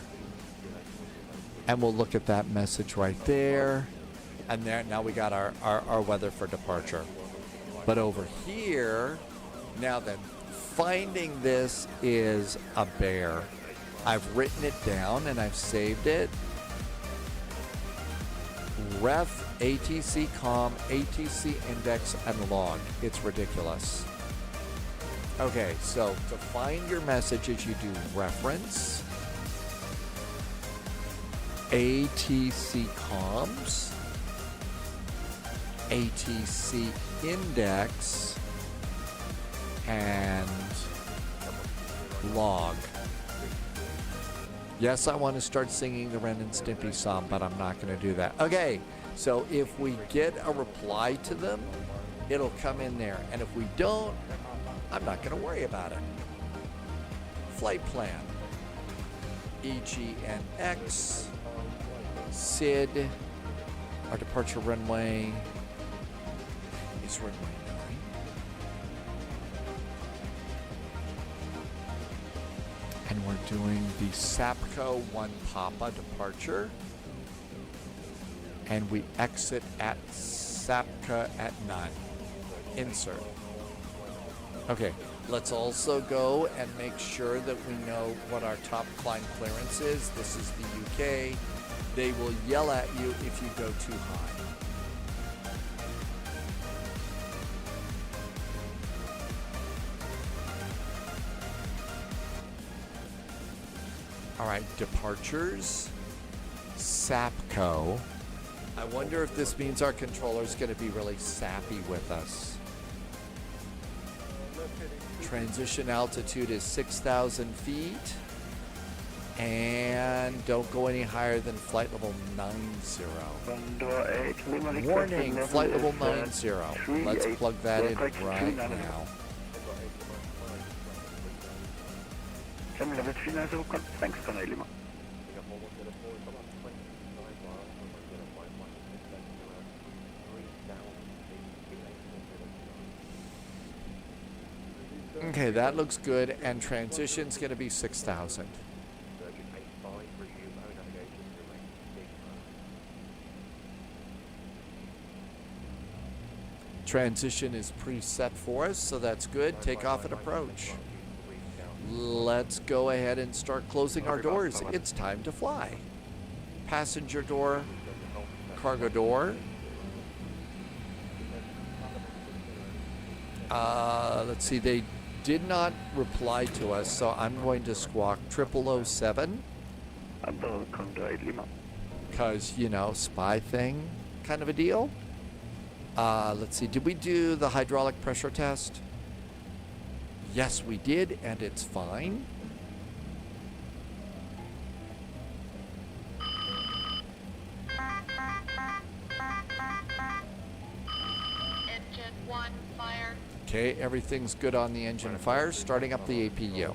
And we'll look at that message right there. And there, now we got our weather for departure. But over here, now then, finding this is a bear. I've written it down and I've saved it. Ref, ATC com, ATC index, and log. It's ridiculous. Okay, so to find your messages, you do reference, ATC comms, ATC index, and log. Yes, I want to start singing the Ren and Stimpy song, but I'm not going to do that. Okay, so if we get a reply to them, it'll come in there. And if we don't, I'm not going to worry about it. Flight plan. EGNX, SID, our departure runway, is runway 9. And we're doing the Sapco 1 Papa departure. And we exit at Sapka at 9. Insert. Okay, let's also go and make sure that we know what our top climb clearance is. This is the UK. They will yell at you if you go too high. All right, departures, Sapco. I wonder if this means our controller's going to be really sappy with us. Transition altitude is 6,000 feet. And don't go any higher than flight level 90. Warning, flight level 90. Let's plug that in right now. Okay, that looks good, and transition's going to be 6,000. Transition is preset for us, so that's good. Takeoff and approach. Let's go ahead and start closing our doors. It's time to fly. Passenger door, cargo door. Let's see, they did not reply to us, so I'm going to squawk 0007. Because, you know, spy thing kind of a deal. Let's see, did we do the hydraulic pressure test? Yes, we did, and it's fine. Engine 1, fire. Okay, everything's good on the engine fire. Starting up the APU.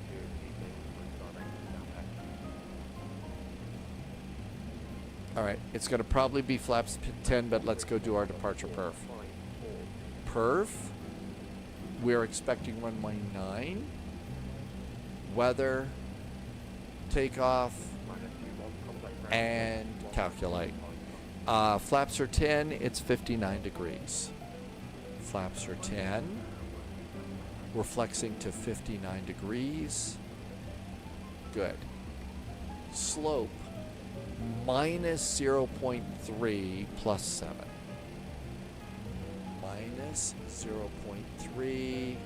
All right, it's going to probably be flaps 10, but let's go do our departure perf. Perf. We're expecting runway 9. Weather. Takeoff. And calculate. Flaps are 10. It's 59 degrees. Flaps are 10. We're flexing to 59 degrees. Good. Slope. Minus 0.3 plus 7. Minus 0.3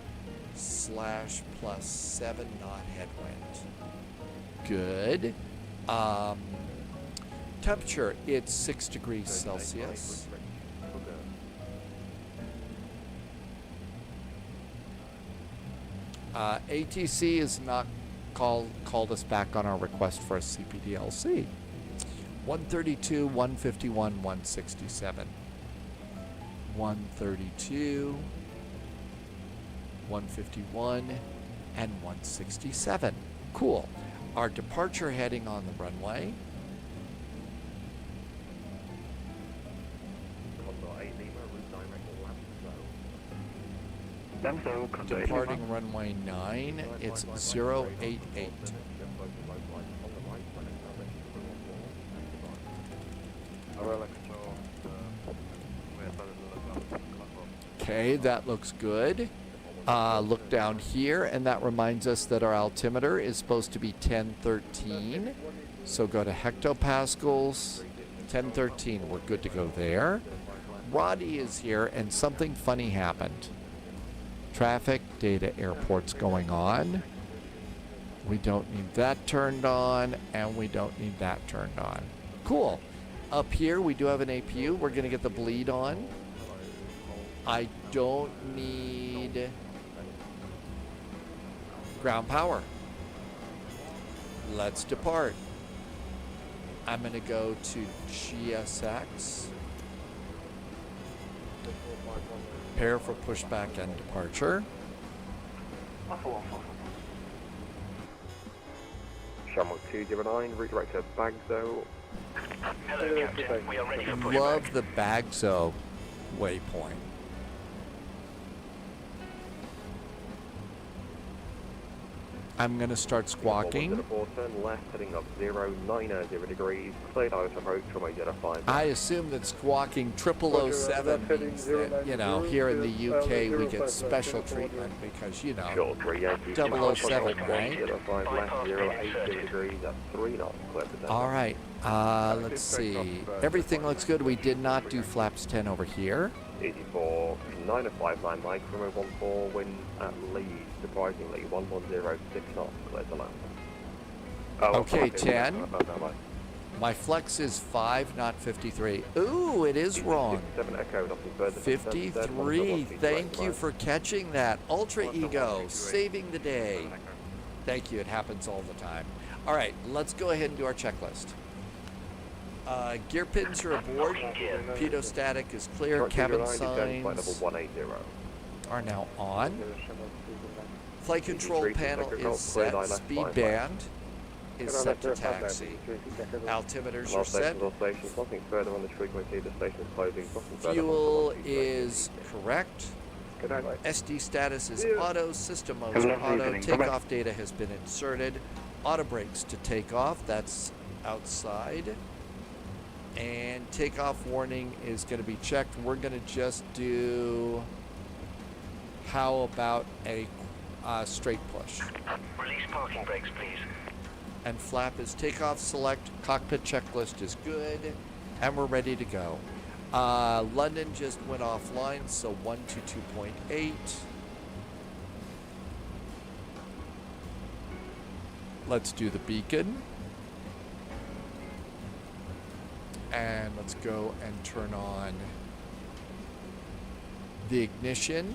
slash plus 7 knot headwind. Good. Temperature, it's 6 degrees Celsius. ATC has not called us back on our request for a CPDLC. 132, 151, 167. 132, 151, and 167. Cool. Our departure heading on the runway. Departing runway 9, it's 088. Okay, that looks good. Look down here, and that reminds us that our altimeter is supposed to be 1013. So go to hectopascals, 1013. We're good to go there. Roddy is here, and something funny happened. Traffic data airport's going on. We don't need that turned on, and we don't need that turned on. Cool. Up here, we do have an APU. We're going to get the bleed on. I don't need ground power. Let's depart. I'm going to go to GSX. Prepare for pushback and departure. Shamrock 209, redirect to Bagzo. Hello, Captain. We are ready for pushback. Love the Bagzo waypoint. I'm going to start squawking. 4 turn left, heading up 090 degrees, cleared out approach from 805. I assume that squawking 0007 means that, you know, here in the UK we get special treatment because, you know, 007, right? 05 left, 080 degrees, that's 3 knots, clear to All right, let's see. Everything looks good. We did not do flaps 10 over here. 84, 959 Mike, from 014, wind at Leeds, surprisingly, 1106 knots, clear to land. Okay, 10. My flex is 5, not 53. Ooh, it is wrong. 53. Thank you for catching that. Ultra Ego, saving the day. Thank you. It happens all the time. All right, let's go ahead and do our checklist. Gear pins are aboard. Pedostatic is clear. Cabin signs are now on. Flight control panel is set. Speed band is set to taxi. Altimeters are set. Fuel is correct. SD status is auto. System modes are auto. Takeoff data has been inserted. Auto brakes to take off. That's outside. And takeoff warning is going to be checked. We're going to just do, how about a straight push? Release parking brakes, please. And flap is takeoff select. Cockpit checklist is good. And we're ready to go. London just went offline, so 122.8. Let's do the beacon. And let's go and turn on the ignition.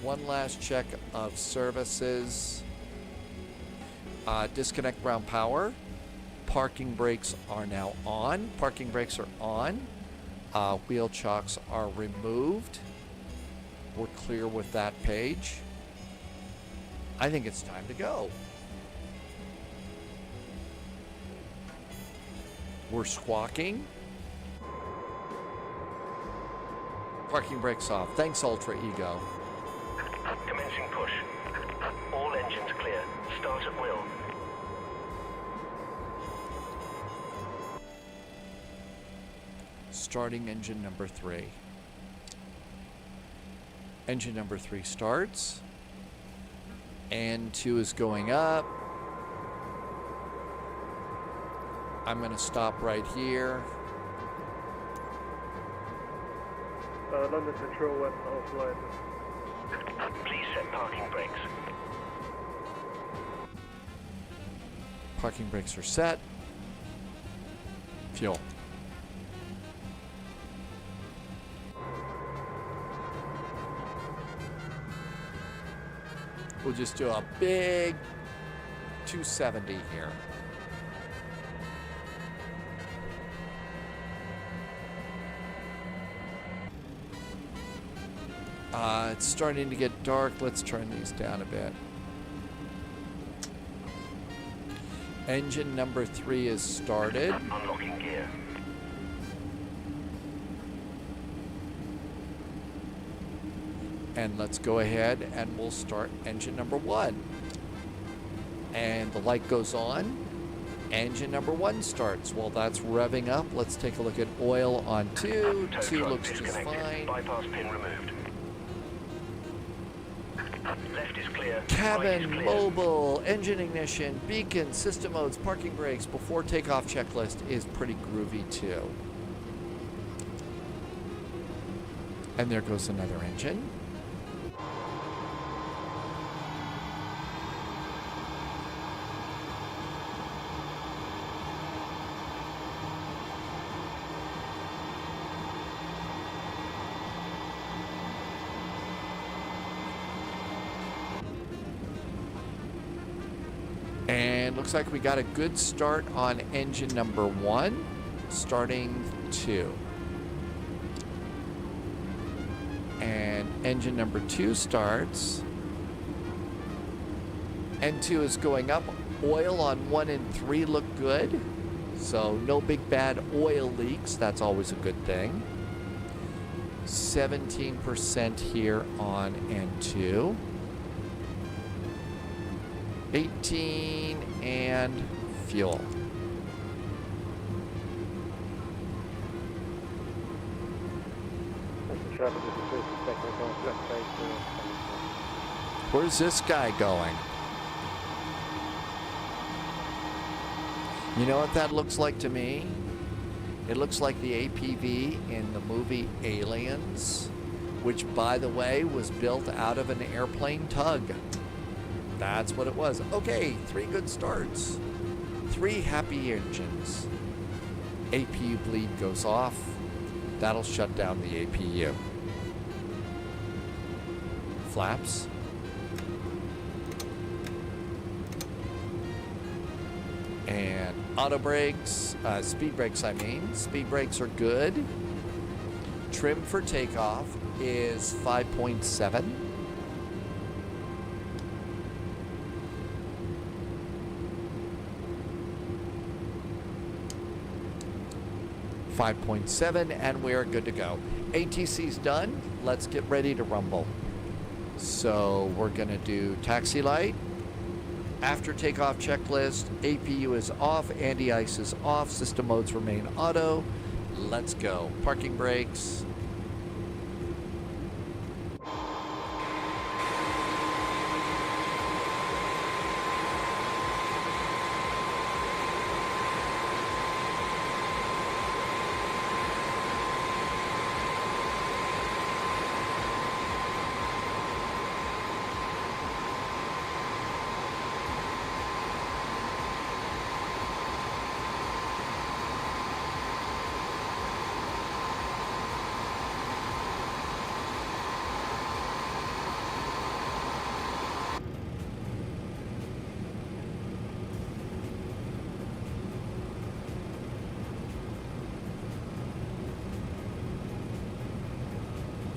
One last check of services. Disconnect ground power. Parking brakes are now on. Parking brakes are on. Wheel chocks are removed. We're clear with that page. I think it's time to go. We're squawking. Parking brakes off. Thanks, Ultra Ego. Commencing push. All engines clear. Start at will. Starting engine number 3. Engine number 3 starts. And 2 is going up. I'm going to stop right here. London Control went offline. Please set parking brakes. Parking brakes are set. Fuel. We'll just do a big 270 here. It's starting to get dark. Let's turn these down a bit. Engine number 3 is started. Unlocking gear. And let's go ahead and we'll start engine number 1. And the light goes on. Engine number 1 starts. Well, that's revving up. Let's take a look at oil on 2. 2 looks just fine. Bypass pin removed. Left is clear. Cabin, right is clear. mobile, engine ignition, beacon, system modes, parking brakes, before takeoff checklist is pretty groovy too. And there goes another engine. And looks like we got a good start on engine number 1, starting 2. And engine number 2 starts. And 2 is going up. Oil on 1 and 3 look good. So no big bad oil leaks. That's always a good thing. 17% here on N2. 18 and fuel. Where's this guy going? You know what that looks like to me? It looks like the APV in the movie Aliens, which, by the way, was built out of an airplane tug. That's what it was. Okay, 3 good starts. 3 happy engines. APU bleed goes off. That'll shut down the APU. Flaps. And auto brakes, speed brakes I mean. Speed brakes are good. Trim for takeoff is 5.7. And we're good to go. ATC's done. Let's get ready to rumble. So we're gonna do taxi light. After takeoff checklist, APU is off, anti-ice is off, system modes remain auto. Let's go. Parking brakes.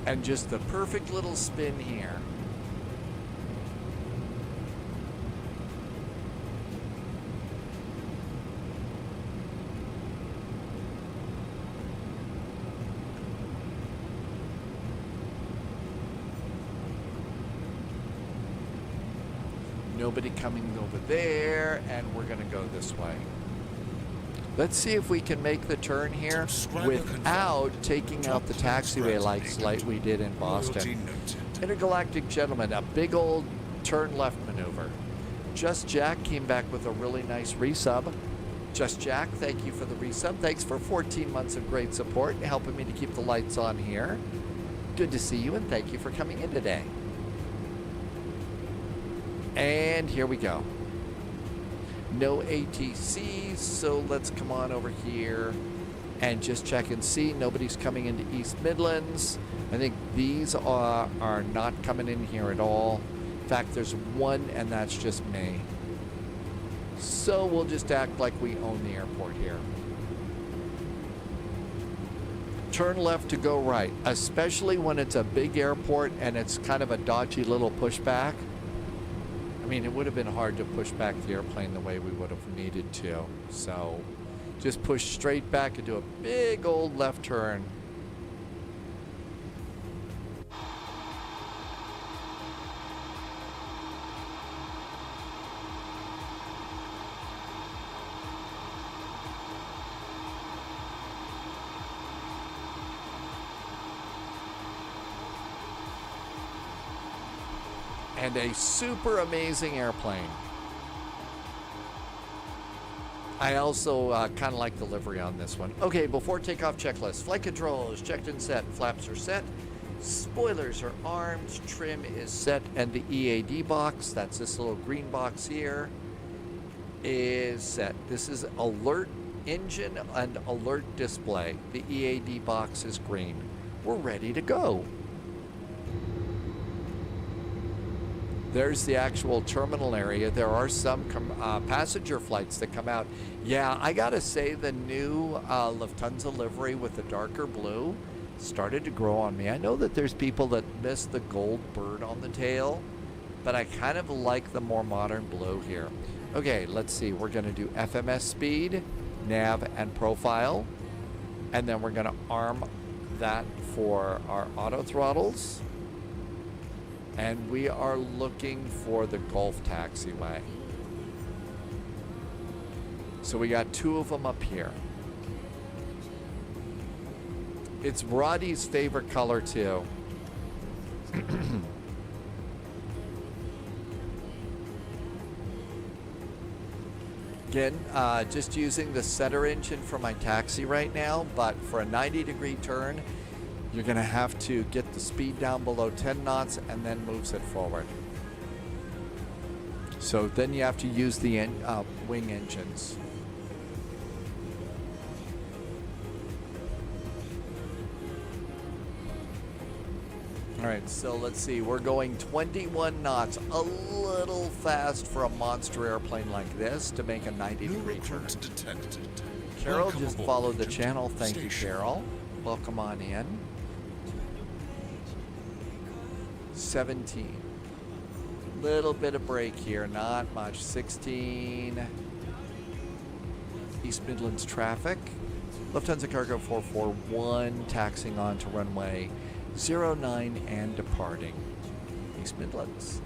And just the perfect little spin here. Nobody coming over there, and we're gonna go this way. Let's see if we can make the turn here without taking out the taxiway lights like we did in Boston. Intergalactic gentleman, a big old turn left maneuver. Just Jack came back with a really nice resub. Just Jack, thank you for the resub. Thanks for 14 months of great support and helping me to keep the lights on here. Good to see you, and thank you for coming in today. And here we go. No ATCs, so let's come on over here and just check and see. Nobody's coming into East Midlands. I think these are not coming in here at all. In fact, there's one, and that's just me. So we'll just act like we own the airport here. Turn left to go right, especially when it's a big airport and it's kind of a dodgy little pushback. I mean, it would have been hard to push back the airplane the way we would have needed to. So just push straight back and do a big old left turn. And a super amazing airplane. I also kind of like the livery on this one. Okay, before takeoff checklist. Flight control is checked and set. Flaps are set. Spoilers are armed. Trim is set. And the EAD box, that's this little green box here, is set. This is alert engine and alert display. The EAD box is green. We're ready to go. There's the actual terminal area. There are some passenger flights that come out. Yeah, I gotta say the new Lufthansa livery with the darker blue started to grow on me. I know that there's people that miss the gold bird on the tail, but I kind of like the more modern blue here. Okay, let's see. We're gonna do FMS speed, nav, and profile. And then we're gonna arm that for our auto throttles. And we are looking for the Gulf taxiway. So we got 2 of them up here. It's Roddy's favorite color too. Again, just using the center engine for my taxi right now, but for a 90-degree turn, you're going to have to get the speed down below 10 knots and then moves it forward. So then you have to use the wing engines. All right, so let's see. We're going 21 knots, a little fast for a monster airplane like this to make a 90-degree turn. Detected. Carol Welcome just aboard, followed the Agent. channel. Thank you, Station. Carol. Welcome on in. 17. Little bit of break here, not much. 16. East Midlands traffic. Lufthansa Cargo 441 taxiing on to runway 09 and departing East Midlands.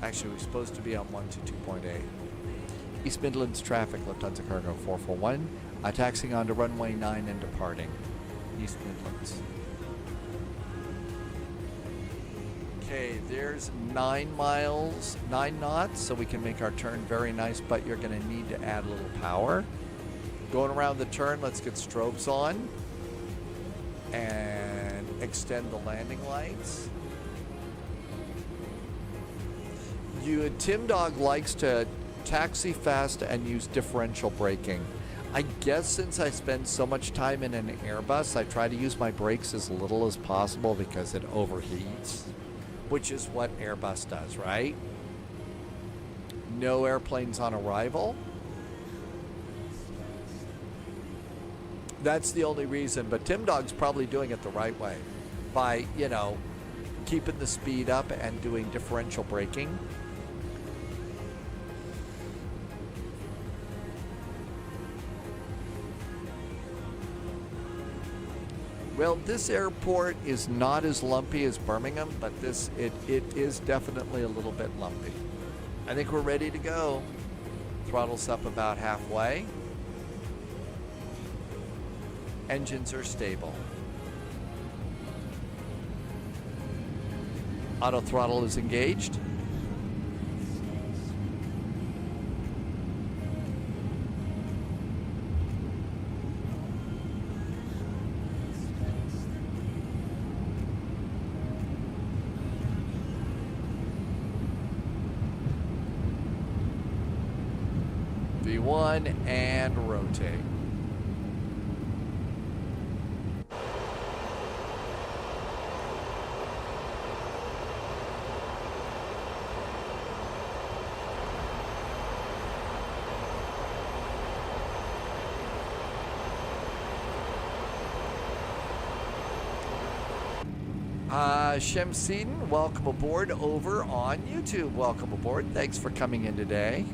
Actually, we're supposed to be on 122.8. East Midlands traffic, Lufthansa Cargo 441, taxiing on to runway 9 and departing East Midlands. Okay, there's 9 knots, so we can make our turn very nice, but you're going to need to add a little power. Going around the turn, let's get strobes on and extend the landing lights. Tim Dog likes to taxi fast and use differential braking. I guess since I spend so much time in an Airbus, I try to use my brakes as little as possible because it overheats, which is what Airbus does, right? No airplanes on arrival. That's the only reason, but Tim Dog's probably doing it the right way by, keeping the speed up and doing differential braking. Well, this airport is not as lumpy as Birmingham, but it is definitely a little bit lumpy. I think we're ready to go. Throttle's up about halfway. Engines are stable. Auto throttle is engaged. V1 and rotate. Shemseedin, welcome aboard over on YouTube. Welcome aboard. Thanks for coming in today.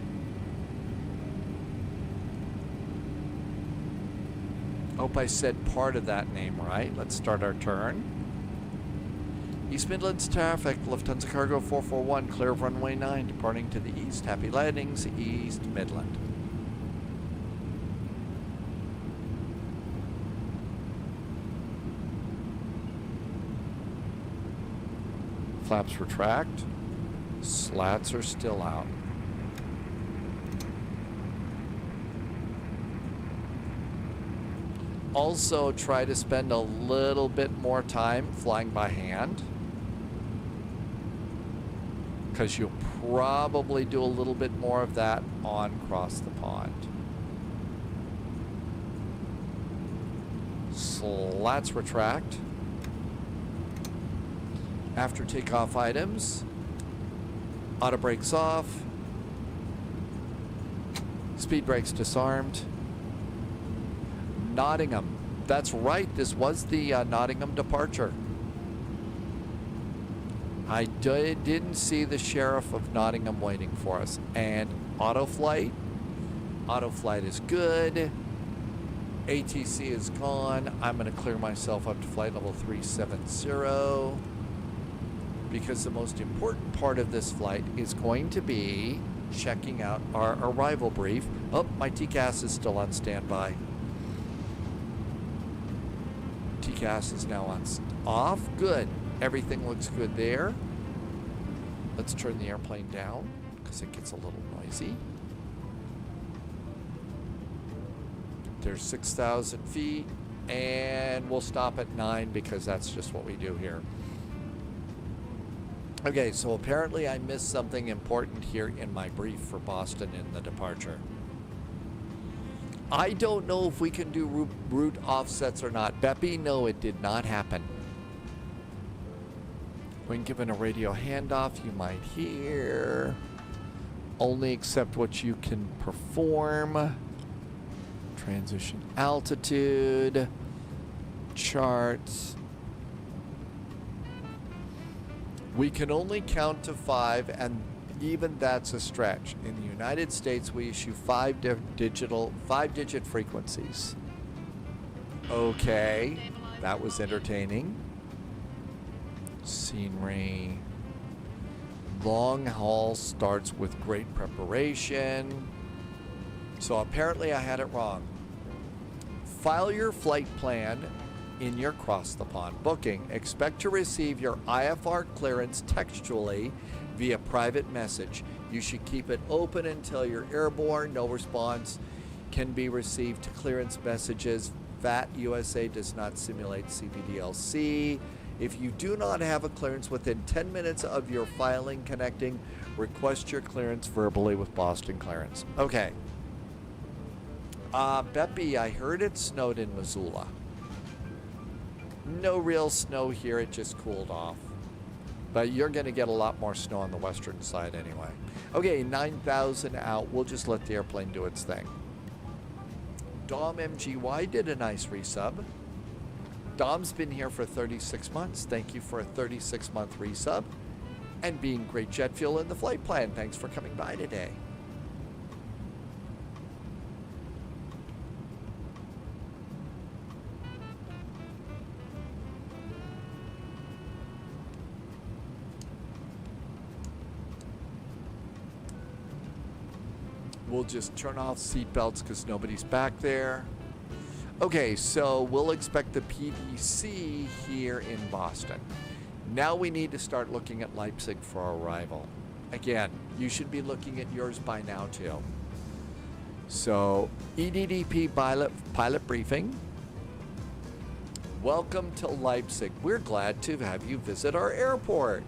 Hope I said part of that name right. Let's start our turn. East Midlands traffic, Lufthansa Cargo 441, clear of runway 9, departing to the east. Happy landings, East Midland. Flaps retract. Slats are still out. Also, try to spend a little bit more time flying by hand, because you'll probably do a little bit more of that on across the pond. Slats retract. After takeoff items, auto brakes off, speed brakes disarmed. Nottingham. That's right, this was the Nottingham departure. I didn't see the Sheriff of Nottingham waiting for us. And auto flight is good. ATC is gone. I'm going to clear myself up to flight level 370 because the most important part of this flight is going to be checking out our arrival brief. Oh, my TCAS is still on standby. TCAS is now on off. Good. Everything looks good there. Let's turn the airplane down because it gets a little noisy. There's 6,000 feet, and we'll stop at 9 because that's just what we do here. Okay, so apparently I missed something important here in my brief for Boston in the departure. I don't know if we can do route offsets or not. Beppy, no, it did not happen. When given a radio handoff, you might hear only accept what you can perform. Transition altitude, charts. We can only count to 5, and even that's a stretch. In the United States, we issue 5-digit frequencies. Okay, that was entertaining. Scenery. Long haul starts with great preparation. So apparently I had it wrong. File your flight plan in your cross the pond booking. Expect to receive your IFR clearance textually via private message. You should keep it open until you're airborne. No response can be received to clearance messages. VAT USA does not simulate CBDLC. If you do not have a clearance within 10 minutes of your filing connecting, request your clearance verbally with Boston Clearance. Okay. Beppy, I heard it snowed in Missoula. No real snow here, it just cooled off. But you're going to get a lot more snow on the western side anyway. Okay, 9,000 out. We'll just let the airplane do its thing. Dom MGY did a nice resub. Dom's been here for 36 months. Thank you for a 36-month resub and being great jet fuel in the flight plan. Thanks for coming by today. We'll just turn off seatbelts because nobody's back there. Okay, so we'll expect the PDC here in Boston. Now we need to start looking at Leipzig for our arrival. Again, you should be looking at yours by now too. So, EDDP pilot briefing. Welcome to Leipzig. We're glad to have you visit our airport.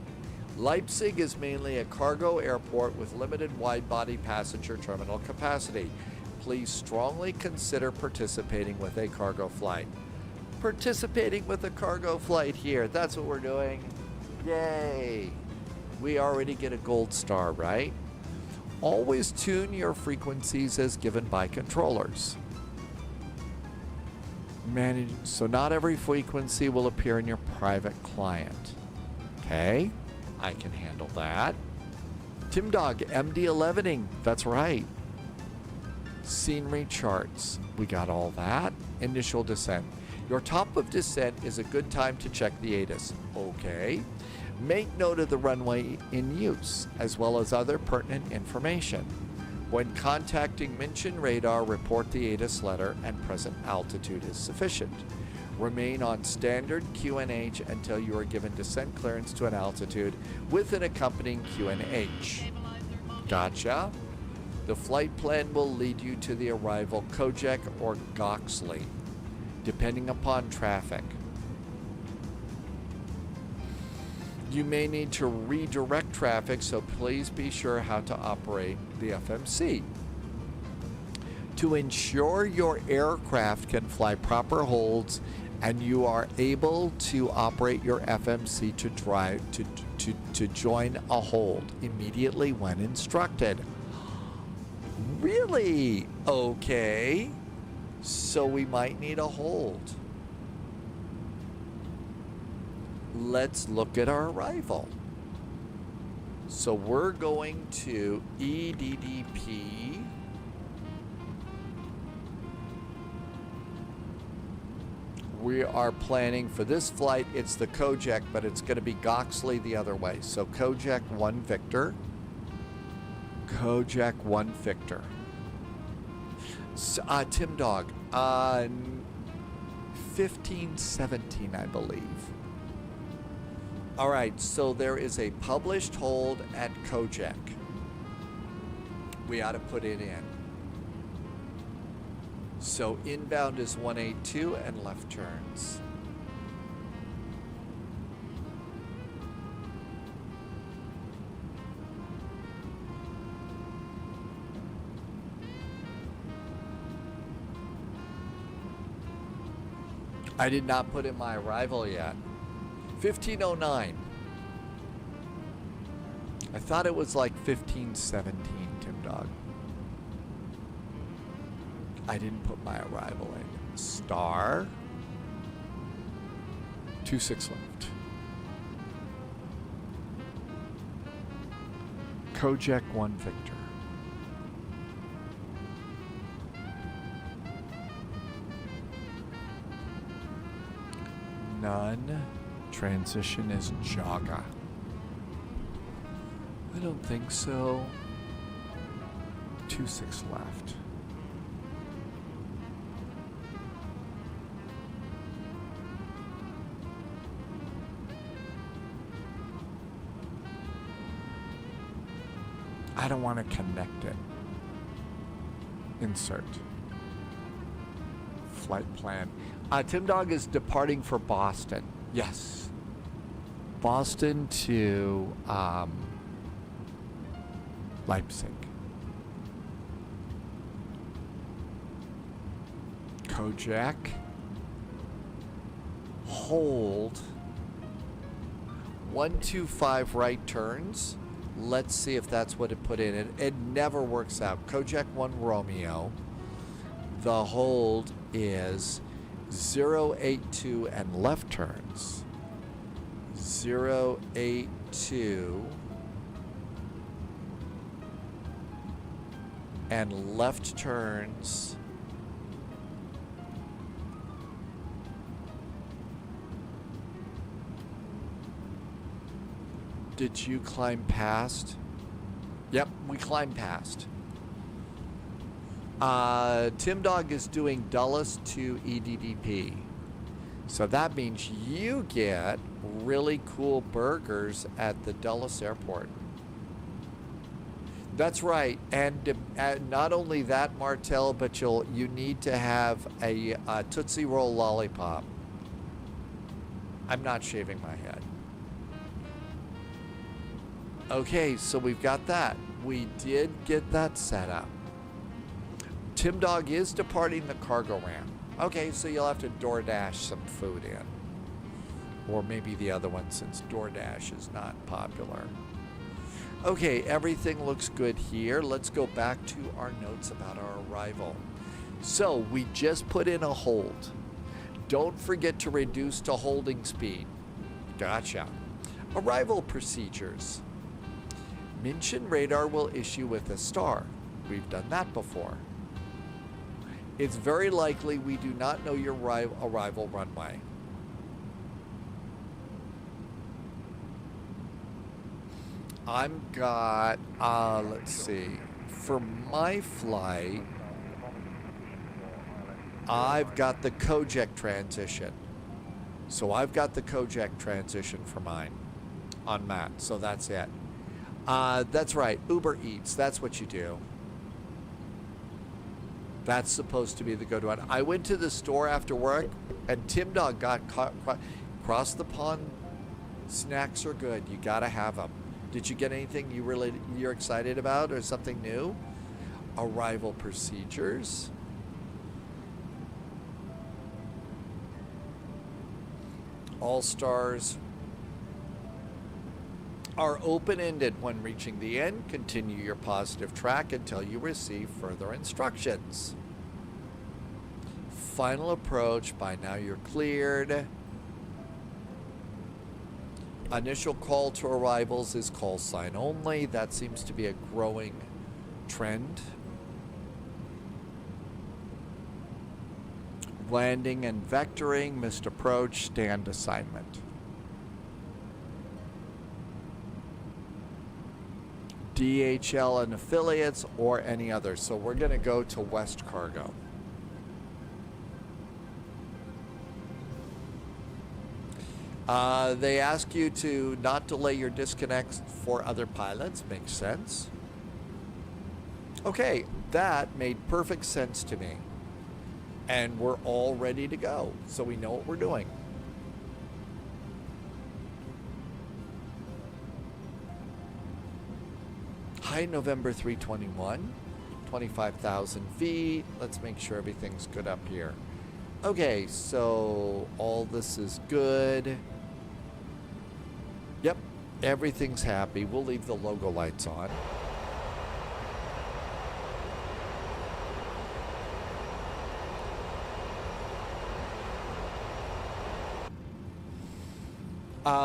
Leipzig is mainly a cargo airport with limited wide-body passenger terminal capacity. Please strongly consider participating with a cargo flight. Participating with a cargo flight here. That's what we're doing. Yay. We already get a gold star, right? Always tune your frequencies as given by controllers. So not every frequency will appear in your private client. Okay? I can handle that. Tim Dog, MD11ing. That's right. Scenery charts. We got all that. Initial descent. Your top of descent is a good time to check the ATIS. Okay. Make note of the runway in use, as well as other pertinent information. When contacting Minchin Radar, report the ATIS letter and present altitude is sufficient. Remain on standard QNH until you are given descent clearance to an altitude with an accompanying QNH. Gotcha. The flight plan will lead you to the arrival Kojak or Goxley, depending upon traffic. You may need to redirect traffic, so please be sure how to operate the FMC. To ensure your aircraft can fly proper holds and you are able to operate your FMC to join a hold immediately when instructed. Really? Okay. So we might need a hold. Let's look at our arrival. So we're going to EDDP. We are planning for this flight. It's the Kojak, but it's going to be Goxley the other way. So Kojak 1 Victor. Kojak 1 Victor. Tim Dog. 1517, I believe. All right, so there is a published hold at Kojak. We ought to put it in. So inbound is 182 and left turns. I did not put in my arrival yet. 1509. I thought it was like 1517, Tim Dog. I didn't put my arrival in. Star. 26 left. Kojak 1 Victor. None. Transition is Jaga. I don't think so. 26 left. I don't want to connect it. Insert. Flight plan. Tim Dog is departing for Boston. Yes. Boston to Leipzig. Kojak. Hold. 125 right turns. Let's see if that's what it put in. It never works out. Kojak 1 Romeo. The hold is 082 and left turns. 082 and left turns. Did you climb past? Yep, we climbed past. Tim Dog is doing Dulles to EDDP. So that means you get really cool burgers at the Dulles Airport. That's right. And not only that, Martel, but you need to have a Tootsie Roll lollipop. I'm not shaving my head. Okay, so we've got that. We did get that set up. Tim Dog is departing the cargo ramp. Okay, so you'll have to DoorDash some food in. Or maybe the other one, since DoorDash is not popular. Okay, everything looks good here. Let's go back to our notes about our arrival. So we just put in a hold. Don't forget to reduce to holding speed. Gotcha. Arrival procedures. Minchin radar will issue with a star. We've done that before. It's very likely we do not know your arrival runway. I've got, let's see, for my flight, I've got the Kojak transition. So I've got the Kojak transition for mine on Matt, so that's it. That's right, Uber Eats, that's what you do. That's supposed to be the go-to one. I went to the store after work, and Tim Dog got cross the pond. Snacks are good. You gotta have them. Did you get anything you're excited about, or something new? Arrival procedures. All stars are open-ended. When reaching the end, continue your positive track until you receive further instructions. Final approach, by now you're cleared. Initial call to arrivals is call sign only. That seems to be a growing trend. Landing and vectoring, missed approach, stand assignment. DHL and affiliates or any other. So we're going to go to West Cargo. They ask you to not delay your disconnects for other pilots. Makes sense. Okay, that made perfect sense to me. And we're all ready to go. So we know what we're doing. Hi, November 321, 25,000 feet. Let's make sure everything's good up here. Okay, so all this is good. Yep, everything's happy. We'll leave the logo lights on.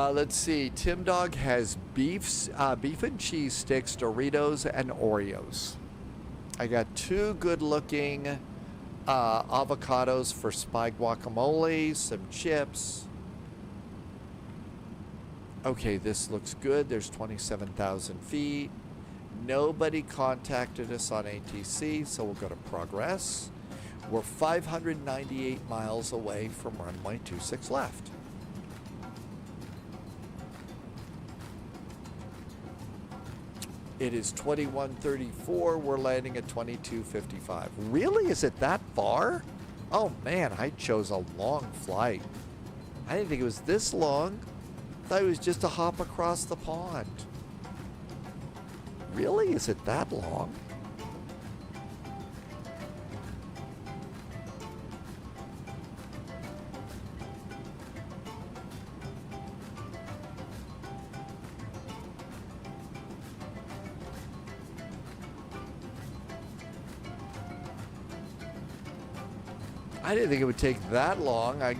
Let's see. Tim Dog has beef and cheese sticks, Doritos, and Oreos. I got 2 good-looking avocados for spike guacamole, some chips. Okay, this looks good. There's 27,000 feet. Nobody contacted us on ATC, so we'll go to progress. We're 598 miles away from runway 26 left. It is 21:34. We're landing at 22:55. Really? Is it that far? Oh man, I chose a long flight. I didn't think it was this long. I thought it was just a hop across the pond. Really? Is it that long? I didn't think it would take that long. I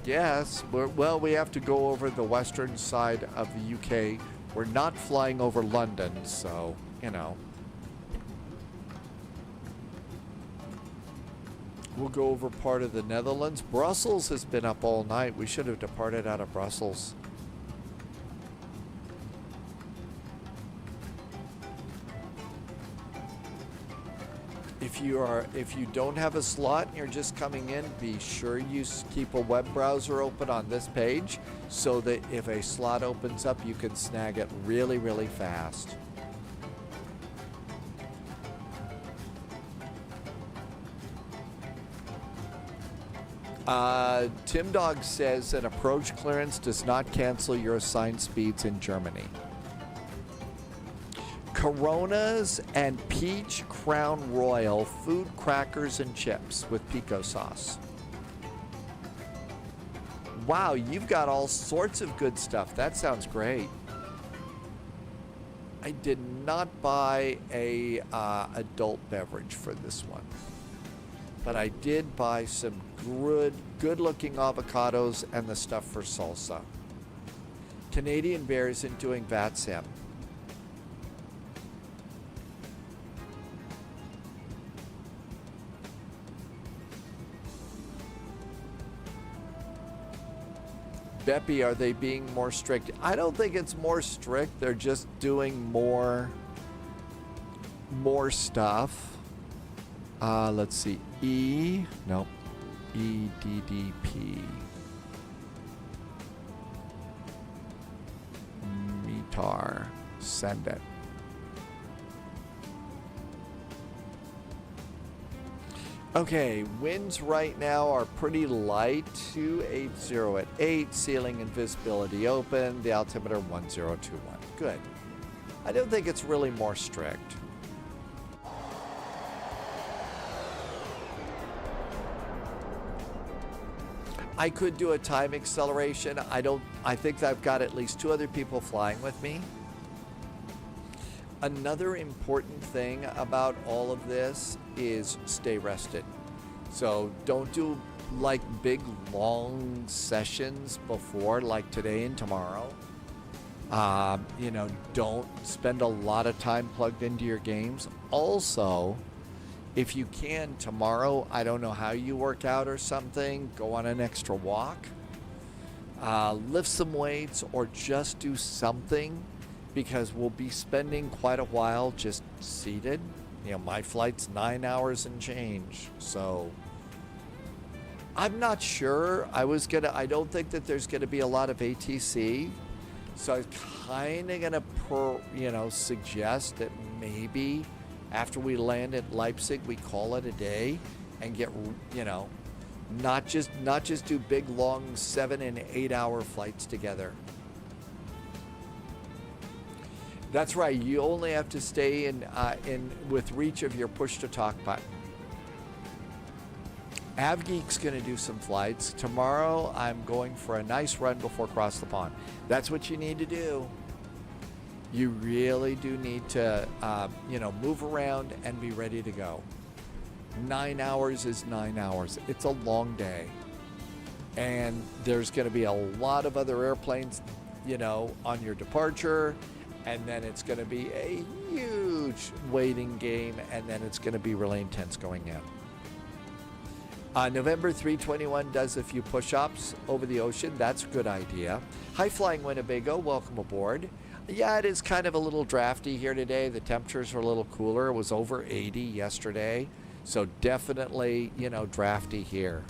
guess. Well, we have to go over the western side of the UK. We're not flying over London, so, you know. We'll go over part of the Netherlands. Brussels has been up all night. We should have departed out of Brussels. If you don't have a slot and you're just coming in, be sure you keep a web browser open on this page so that if a slot opens up, you can snag it really, really fast. Tim Dog says an approach clearance does not cancel your assigned speeds in Germany. Coronas and Peach Crown Royal food crackers and chips with pico sauce. Wow, you've got all sorts of good stuff. That sounds great. I did not buy a adult beverage for this one, but I did buy some good-looking avocados and the stuff for salsa. Canadian Bear isn't doing VATSIM. Beppy, are they being more strict? I don't think it's more strict. They're just doing more stuff. Let's see. EDDP. METAR. Send it. Okay, winds right now are pretty light, 280 at 8, ceiling and visibility open, the altimeter 1021. Good. I don't think it's really more strict. I could do a time acceleration. I think I've got at least 2 other people flying with me. Another important thing about all of this is stay rested. So don't do like big long sessions before, like today and tomorrow. Don't spend a lot of time plugged into your games. Also, If you can, tomorrow, I don't know how you work out or something, go on an extra walk, lift some weights, or just do something, because we'll be spending quite a while just seated. You know, my flight's 9 hours and change, so I'm not sure. I don't think that there's gonna be a lot of ATC, so I was kind of gonna suggest that maybe after we land at Leipzig, we call it a day and get, not just do big, long 7 and 8 hour flights together. That's right. You only have to stay in with reach of your push to talk button. AvGeek's going to do some flights. Tomorrow, I'm going for a nice run before cross the pond. That's what you need to do. You really do need to, move around and be ready to go. 9 hours is 9 hours. It's a long day. And there's going to be a lot of other airplanes, on your departure. And then it's going to be a huge waiting game. And then it's going to be really intense going in. November 321 does a few push-ups over the ocean. That's a good idea. High Flying Winnebago, welcome aboard. Yeah, it is kind of a little drafty here today. The temperatures are a little cooler. It was over 80 yesterday. So definitely, drafty here.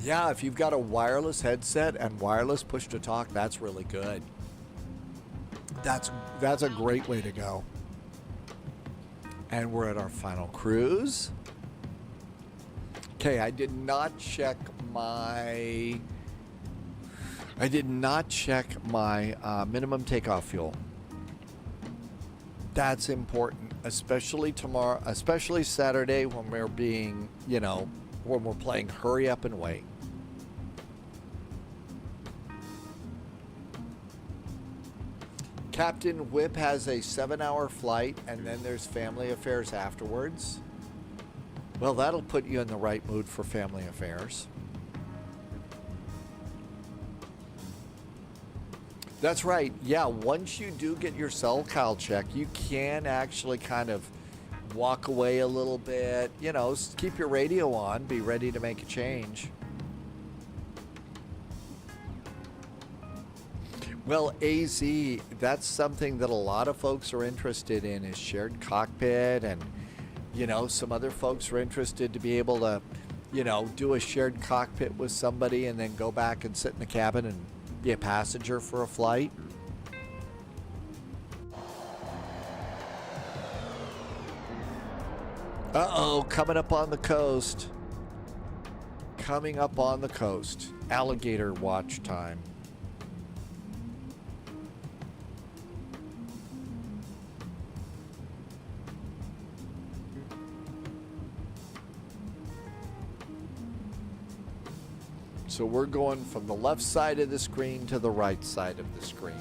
Yeah, if you've got a wireless headset and wireless push-to-talk, that's really good. That's a great way to go. And we're at our final cruise. Okay, I did not check my minimum takeoff fuel. That's important, especially tomorrow, especially Saturday when we're being, when we're playing hurry up and wait. Captain Whip has a 7-hour flight, and then there's family affairs afterwards. Well, that'll put you in the right mood for family affairs. That's right. Yeah, once you do get your cell cal check, you can actually kind of walk away a little bit. Keep your radio on, be ready to make a change. Well, AZ, that's something that a lot of folks are interested in, is shared cockpit, and some other folks are interested to be able to, do a shared cockpit with somebody and then go back and sit in the cabin and be a passenger for a flight. Uh-oh, coming up on the coast. Coming up on the coast. Alligator watch time. So we're going from the left side of the screen to the right side of the screen.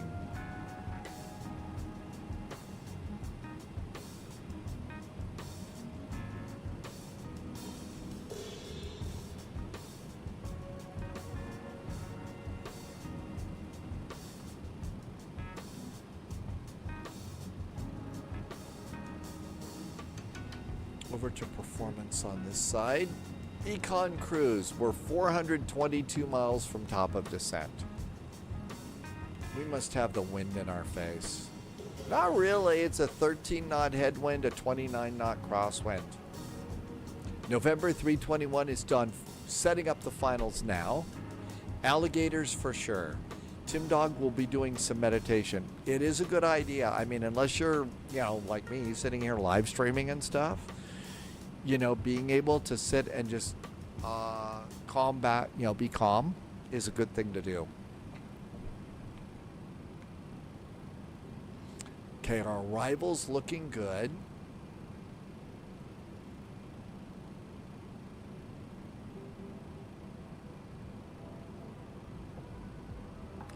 Over to performance on this side. Econ Cruise, we're 422 miles from top of descent. We must have the wind in our face. Not really, it's a 13 knot headwind, a 29 knot crosswind. November 321 is done setting up the finals now. Alligators for sure. Tim Dog will be doing some meditation. It is a good idea. I mean, unless you're, like me, sitting here live streaming and stuff, being able to sit and just calm back, be calm is a good thing to do. Okay, our arrival's looking good.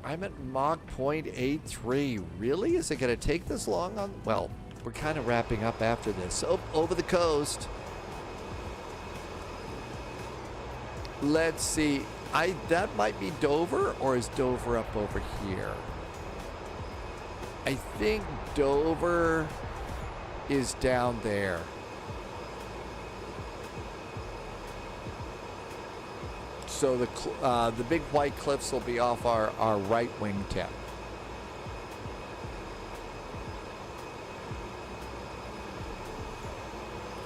I'm at Mach 0.83. Really? Is it going to take this long? Well, we're kind of wrapping up after this. Oh, over the coast. Let's see. That might be Dover, or is Dover up over here? I think Dover is down there. So the big white cliffs will be off our right wingtip.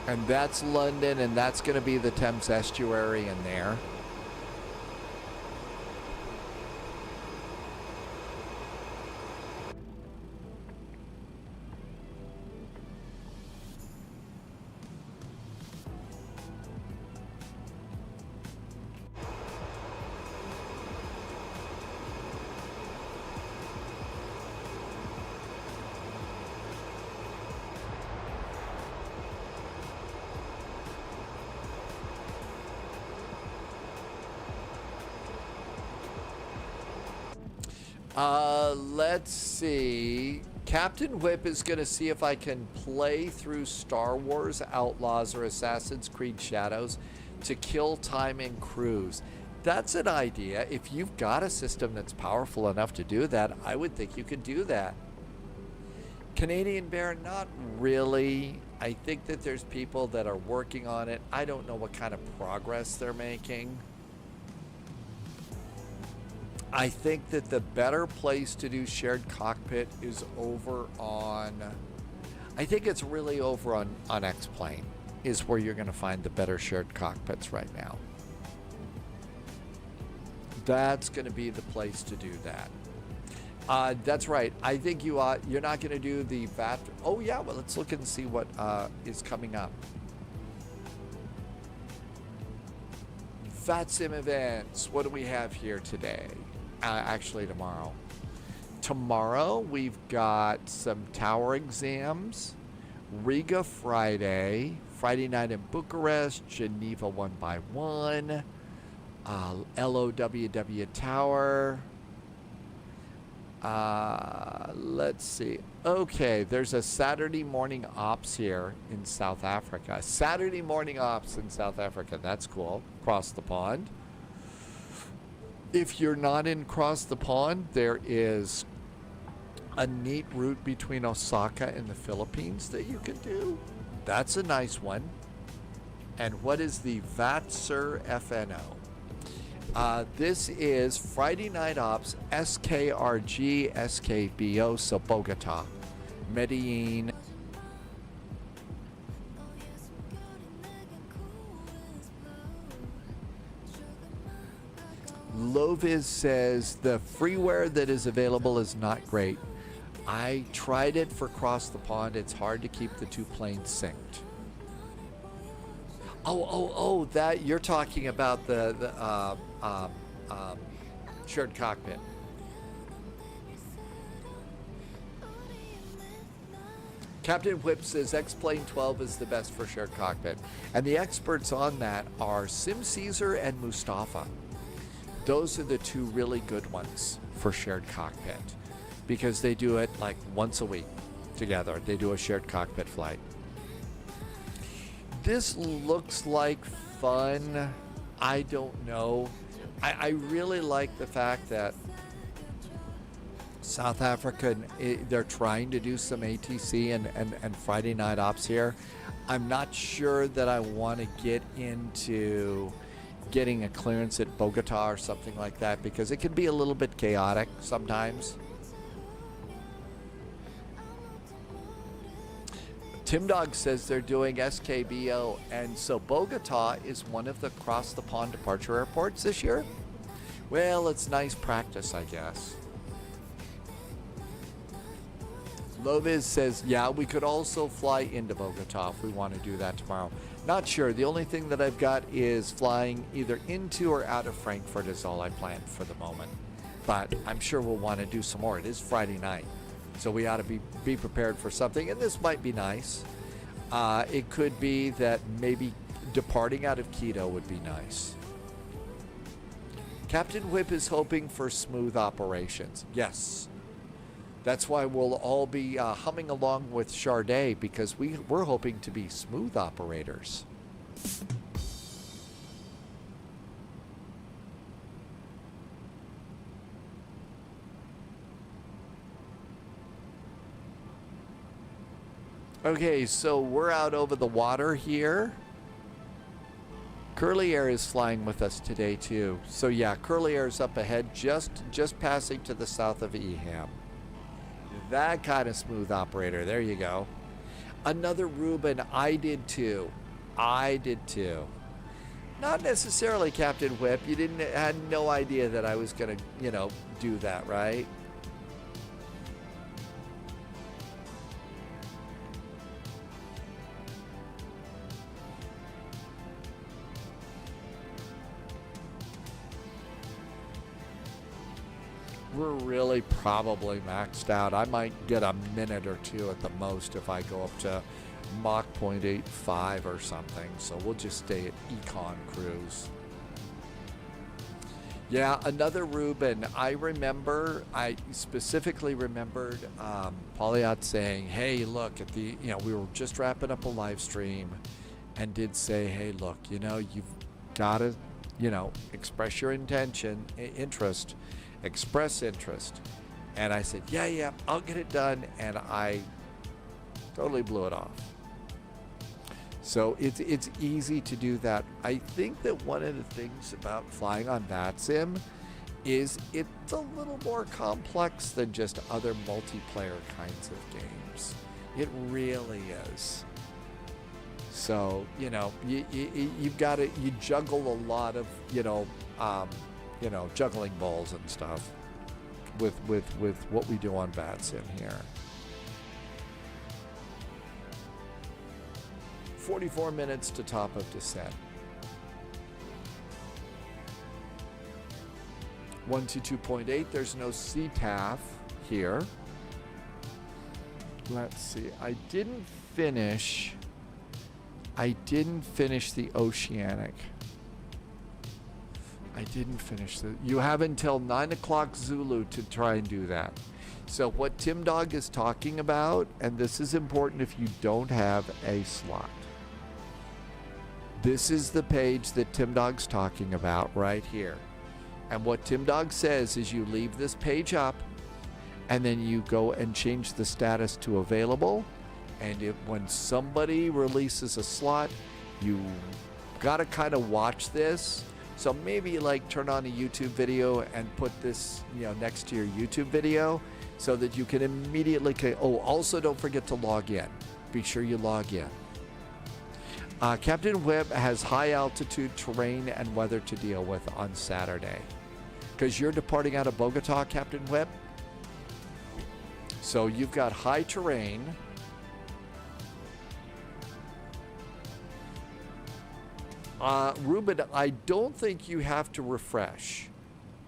And that's London, and that's going to be the Thames estuary in there. Let's see. Captain Whip is going to see if I can play through Star Wars Outlaws or Assassin's Creed Shadows to kill time in cruise. That's an idea. If you've got a system that's powerful enough to do that, I would think you could do that. Canadian Bear, not really. I think that there's people that are working on it. I don't know what kind of progress they're making. I think that the better place to do shared cockpit is over on, I think it's really over on X-Plane is where you're going to find the better shared cockpits right now. That's going to be the place to do that. That's right. I think you're not going to do the VAT. Oh yeah, well let's look and see what is coming up. VATSIM events. What do we have here today? Actually tomorrow. Tomorrow we've got some tower exams, Riga Friday, Friday night in Bucharest, Geneva 1x1, LOWW Tower. Let's see. Okay, there's a Saturday morning ops here in South Africa. Saturday morning ops in South Africa. That's cool. Across the pond. If you're not in across the pond, there is a neat route between Osaka and the Philippines that you can do. That's a nice one. And what is the VATSIR FNO? This is Friday Night Ops, SKRG, SKBO, so Bogota, Medellin. Loviz says the freeware that is available is not great. I tried it for Cross the Pond. It's hard to keep the two planes synced. Oh, that you're talking about the shared cockpit. Captain Whip says X-Plane 12 is the best for shared cockpit. And the experts on that are Sim Caesar and Mustafa. Those are the two really good ones for shared cockpit because they do it like once a week together. They do a shared cockpit flight. This looks like fun. I don't know. I really like the fact that South Africa, they're trying to do some ATC and Friday night ops here. I'm not sure that I want to get into getting a clearance at Bogota or something like that because it can be a little bit chaotic sometimes. Tim Dog says they're doing SKBO, and so Bogota is one of the cross the pond departure airports this year. Well, it's nice practice, I guess. Loviz says, yeah, we could also fly into Bogota if we want to do that tomorrow. Not sure. The only thing that I've got is flying either into or out of Frankfurt is all I planned for the moment. But I'm sure we'll want to do some more. It is Friday night, so we ought to be prepared for something. And this might be nice. It could be that maybe departing out of Quito would be nice. Captain Whip is hoping for smooth operations. Yes. That's why we'll all be humming along with Charday because we're hoping to be smooth operators. Okay, so we're out over the water here. Curly Air is flying with us today too. So yeah, Curly Air is up ahead, just passing to the south of Eham. That kind of smooth operator. There you go. Another Reuben. I did too. Not necessarily Captain Whip. You had no idea that I was gonna, do that, right? We're really probably maxed out. I might get a minute or two at the most if I go up to Mach 0.85 or something. So we'll just stay at Econ cruise. Yeah, another Reuben. I specifically remembered Polyot saying, hey, look, at the, we were just wrapping up a live stream and did say, hey, look, you've got to, express your express interest. And I said, yeah, I'll get it done. And I totally blew it off. So it's easy to do that. I think that one of the things about flying on VATSIM is it's a little more complex than just other multiplayer kinds of games. It really is. So, you've got to, you juggle a lot of, juggling balls and stuff with what we do on VATSIM here. 44 minutes to top of descent. 122.8. There's no CTAF here. Let's see. I didn't finish the Oceanic. You have until 9 o'clock Zulu to try and do that. So what Tim Dog is talking about, and this is important if you don't have a slot. This is the page that Tim Dog's talking about right here. And what Tim Dog says is you leave this page up and then you go and change the status to available. And when somebody releases a slot, you got to kind of watch this. So maybe turn on a YouTube video and put this, next to your YouTube video so that you can immediately, also don't forget to log in. Be sure you log in. Captain Webb has high altitude terrain and weather to deal with on Saturday. Because you're departing out of Bogota, Captain Webb. So you've got high terrain. Ruben, I don't think you have to refresh.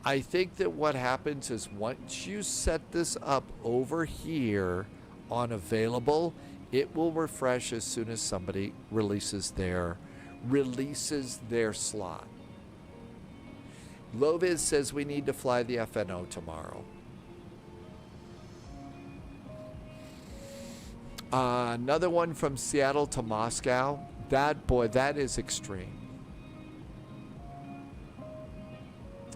I think that what happens is once you set this up over here on available, it will refresh as soon as somebody releases their slot. Loviz says we need to fly the FNO tomorrow. Another one from Seattle to Moscow. That is extreme.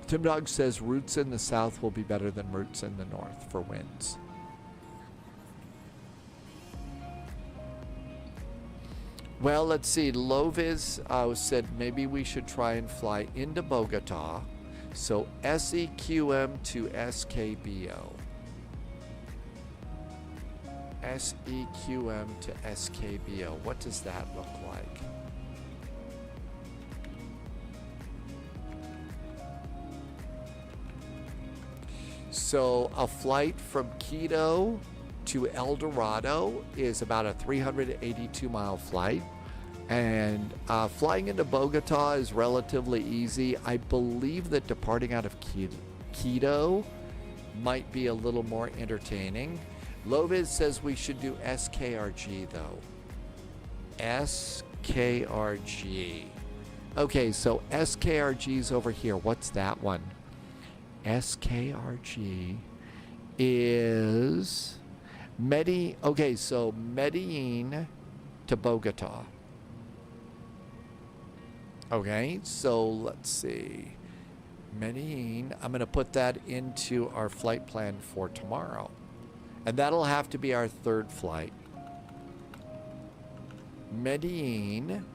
Tim Dog says routes in the south will be better than routes in the north for winds. Well, let's see. Loviz said maybe we should try and fly into Bogota. So SEQM to SKBO. SEQM to SKBO. What does that look like? So a flight from Quito to El Dorado is about a 382-mile flight. And flying into Bogota is relatively easy. I believe that departing out of Quito might be a little more entertaining. Loviz says we should do SKRG, though. SKRG. Okay, so SKRG's over here. What's that one? SKRG is okay, so Medellin to Bogota. Okay, so let's see. Medellin, I'm going to put that into our flight plan for tomorrow. And that'll have to be our third flight. Medellin,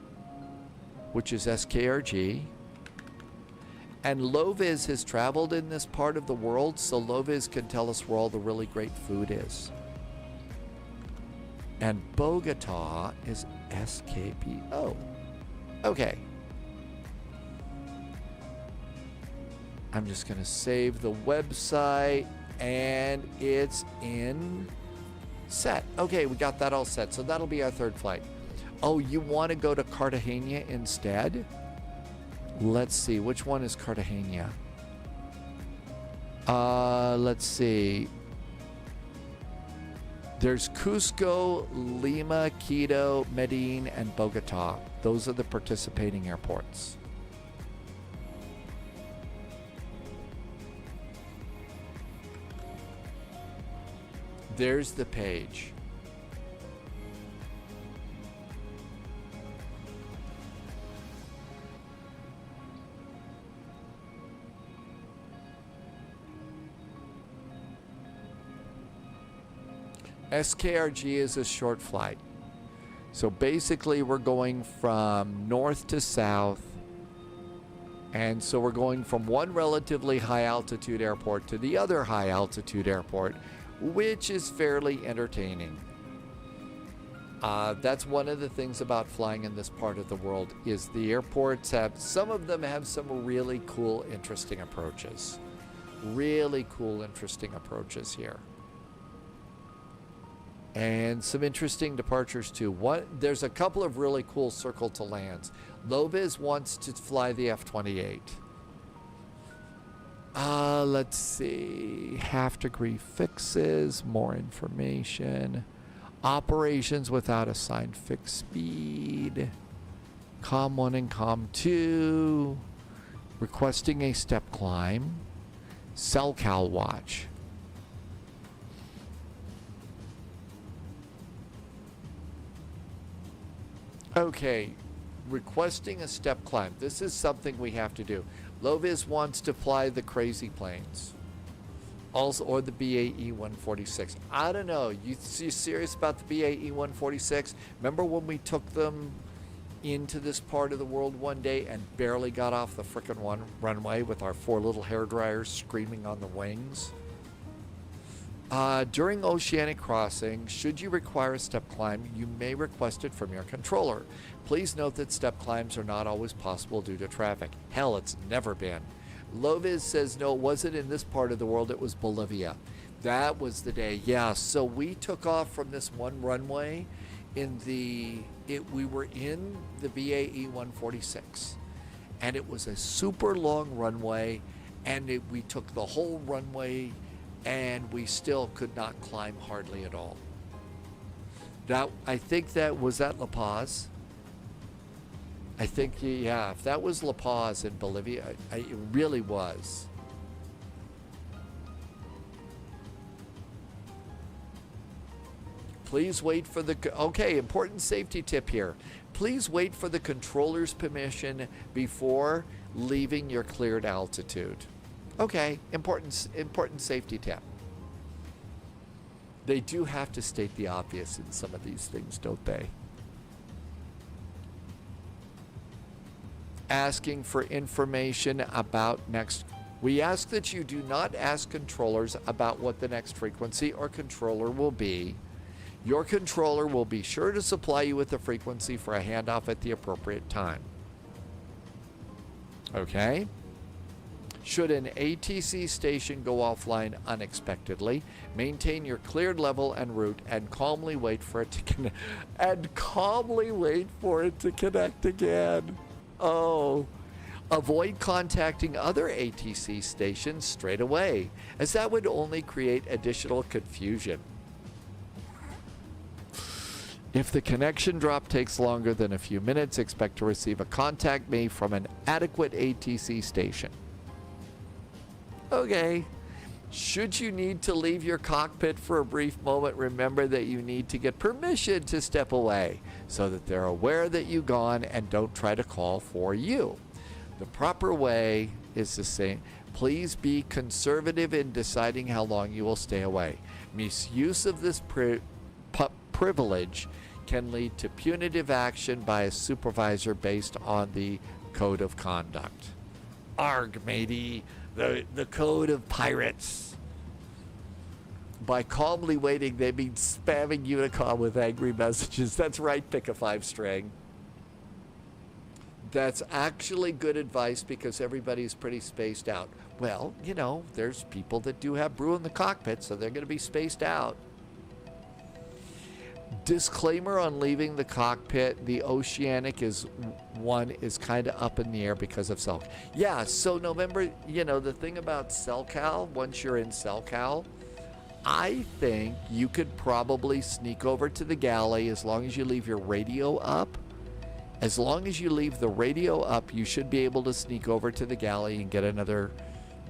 which is SKRG. And Loviz has traveled in this part of the world, so Loviz can tell us where all the really great food is. And Bogota is SKPO. Okay. I'm just going to save the website, and it's in set. Okay, we got that all set, so that'll be our third flight. Oh, you want to go to Cartagena instead? Let's see, which one is Cartagena? Let's see. There's Cusco, Lima, Quito, Medellin, and Bogota. Those are the participating airports. There's the page. SKRG is a short flight. So basically we're going from north to south. And so we're going from one relatively high altitude airport to the other high altitude airport, which is fairly entertaining. That's one of the things about flying in this part of the world is the airports have, some of them have some really cool, interesting approaches. Really cool, interesting approaches here. And some interesting departures too. There's a couple of really cool circle to lands. Loviz wants to fly the F-28. Let's see. Half-degree fixes, more information. Operations without assigned fixed speed. COM 1 and COM 2. Requesting a step climb. CellCal watch. Okay, requesting a step climb. This is something we have to do. Loviz wants to fly the crazy planes. Also, or the BAE 146. I don't know. You serious about the BAE 146? Remember when we took them into this part of the world one day and barely got off the frickin' runway with our 4 little hair dryers screaming on the wings? During oceanic crossing, should you require a step climb, you may request it from your controller. Please note that step climbs are not always possible due to traffic. Hell, it's never been. Loviz says, no, it wasn't in this part of the world, it was Bolivia. That was the day, yeah. So we took off from this one runway we were in the BAE 146. And it was a super long runway, and we took the whole runway, and we still could not climb hardly at all. I think that was at La Paz. I think, yeah, if that was La Paz in Bolivia, it really was. Please wait for okay, important safety tip here. Please wait for the controller's permission before leaving your cleared altitude. Okay, important safety tip. They do have to state the obvious in some of these things, don't they? Asking for information about next. We ask that you do not ask controllers about what the next frequency or controller will be. Your controller will be sure to supply you with the frequency for a handoff at the appropriate time. Okay? Should an ATC station go offline unexpectedly, maintain your cleared level and route and calmly wait for it to connect. And calmly wait for it to connect again. Oh. Avoid contacting other ATC stations straight away, as that would only create additional confusion. If the connection drop takes longer than a few minutes, expect to receive a contact me from an adequate ATC station. Okay. Should you need to leave your cockpit for a brief moment, remember that you need to get permission to step away so that they're aware that you've gone and don't try to call for you. The proper way is to say, please be conservative in deciding how long you will stay away. Misuse of this privilege can lead to punitive action by a supervisor based on the code of conduct. Arg, matey, the code of pirates. By calmly waiting, they mean spamming Unicom with angry messages. That's right, pick a 5-string. That's actually good advice because everybody's pretty spaced out. Well, you know, there's people that do have brew in the cockpit, so they're going to be spaced out. Disclaimer on leaving the cockpit, the Oceanic is kind of up in the air because of cell. Yeah, so November, you know, the thing about CellCal, once you're in CellCal, I think you could probably sneak over to the galley as long as you leave your radio up. As long as you leave the radio up, you should be able to sneak over to the galley and get another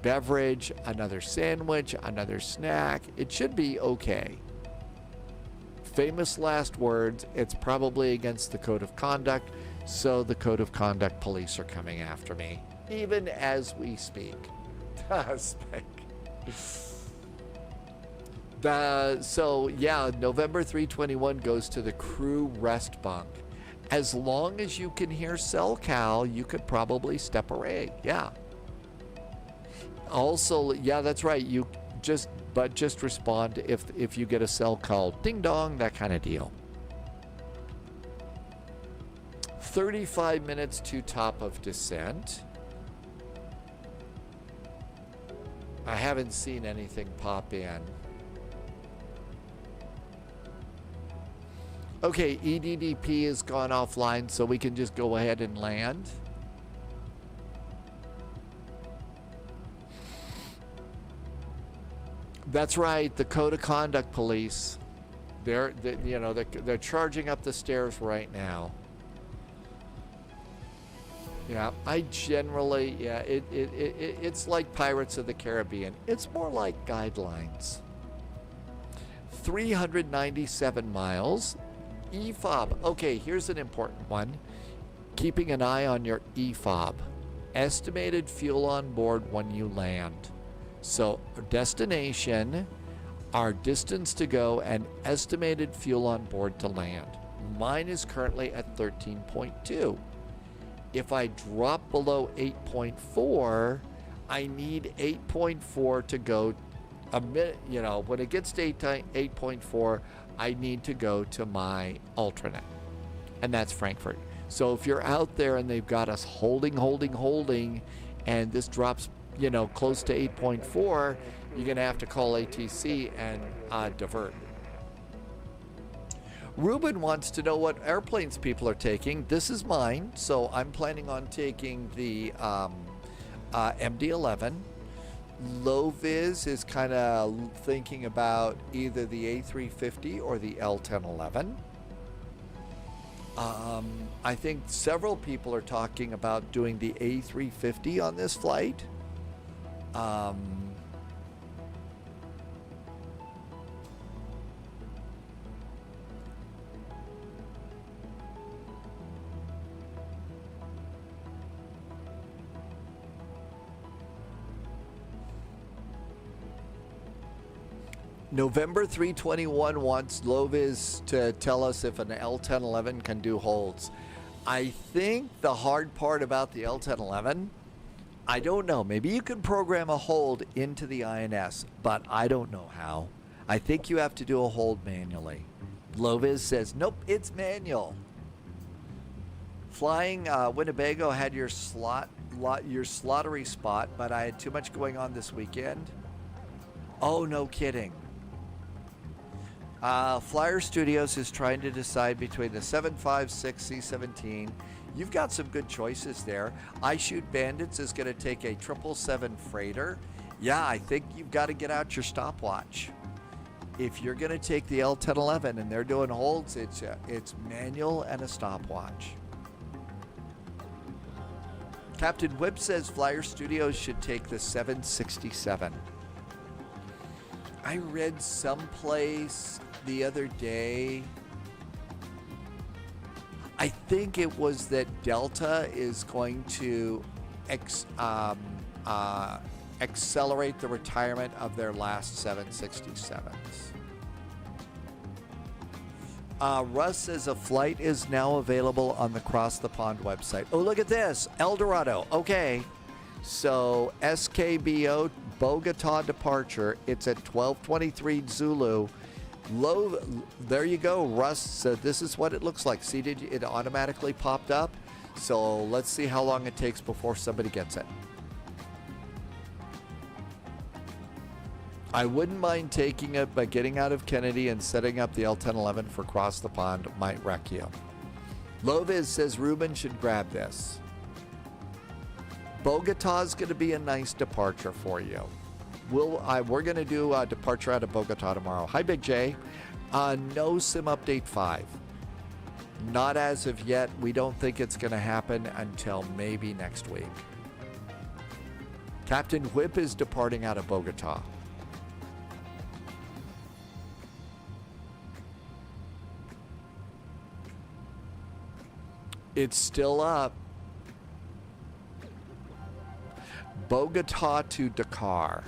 beverage, another sandwich, another snack. It should be okay. Famous last words, it's probably against the code of conduct, so the code of conduct police are coming after me, even as we speak. So yeah, November 321 goes to the crew rest bunk. As long as you can hear CellCal, you could probably step away. Yeah. Also, yeah, that's right. You just respond if you get a cell call, ding dong, that kind of deal. 35 minutes to top of descent. I haven't seen anything pop in. Okay, EDDP has gone offline, so we can just go ahead and land. That's right, the Code of Conduct police. They're charging up the stairs right now. Yeah, I generally, it's like Pirates of the Caribbean. It's more like guidelines. 397 miles. EFOB. Okay, here's an important one. Keeping an eye on your EFOB. Estimated fuel on board when you land. So our destination, our distance to go, and estimated fuel on board to land. Mine is currently at 13.2. If I drop below 8.4, I need 8.4 to go a minute. You know, when it gets to 8.4, I need to go to my alternate, and that's Frankfurt. So if you're out there and they've got us holding, and this drops, you know, close to 8.4, you're going to have to call ATC and divert. Ruben wants to know what airplanes people are taking. This is mine, so I'm planning on taking the MD-11. Low-Vis is kind of thinking about either the A350 or the L1011. I think several people are talking about doing the A350 on this flight. November 321 wants Low-Vis to tell us if an L1011 can do holds. I think the hard part about the L1011, I don't know. Maybe you can program a hold into the INS, but I don't know how. I think you have to do a hold manually. Low-Vis says, nope, it's manual. Flying Winnebago had your slottery spot, but I had too much going on this weekend. Oh, no kidding. Flyer Studios is trying to decide between the 756 C-17. You've got some good choices there. I Shoot Bandits is going to take a 777 freighter. Yeah, I think you've got to get out your stopwatch. If you're going to take the L1011 and they're doing holds, it's manual and a stopwatch. Captain Whip says Flyer Studios should take the 767. I read someplace the other day, I think it was that Delta is going to accelerate the retirement of their last 767s. Russ says a flight is now available on the Cross the Pond website. Oh, look at this. El Dorado. Okay. So SKBO Bogota departure. It's at 12:23 Zulu. There you go. Russ said this is what it looks like. See, it automatically popped up. So let's see how long it takes before somebody gets it. I wouldn't mind taking it, but getting out of Kennedy and setting up the L1011 for Cross the Pond might wreck you. Loviz says Ruben should grab this. Bogota's going to be a nice departure for you. We're going to do a departure out of Bogota tomorrow. Hi, Big J. No SIM update 5. Not as of yet. We don't think it's going to happen until maybe next week. Captain Whip is departing out of Bogota. It's still up. Bogota to Dakar.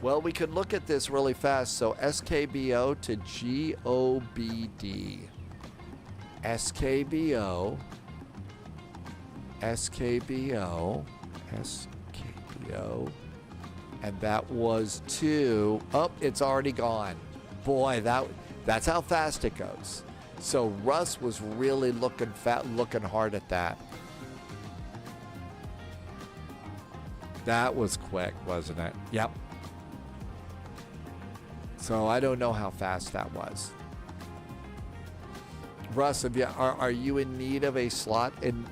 Well, we could look at this really fast. So SKBO to GOBD. SKBO. And that was to... Oh, it's already gone. Boy, that's how fast it goes. So Russ was really looking hard at that. That was quick, wasn't it? Yep. So I don't know how fast that was. Russ, are you in need of a slot? And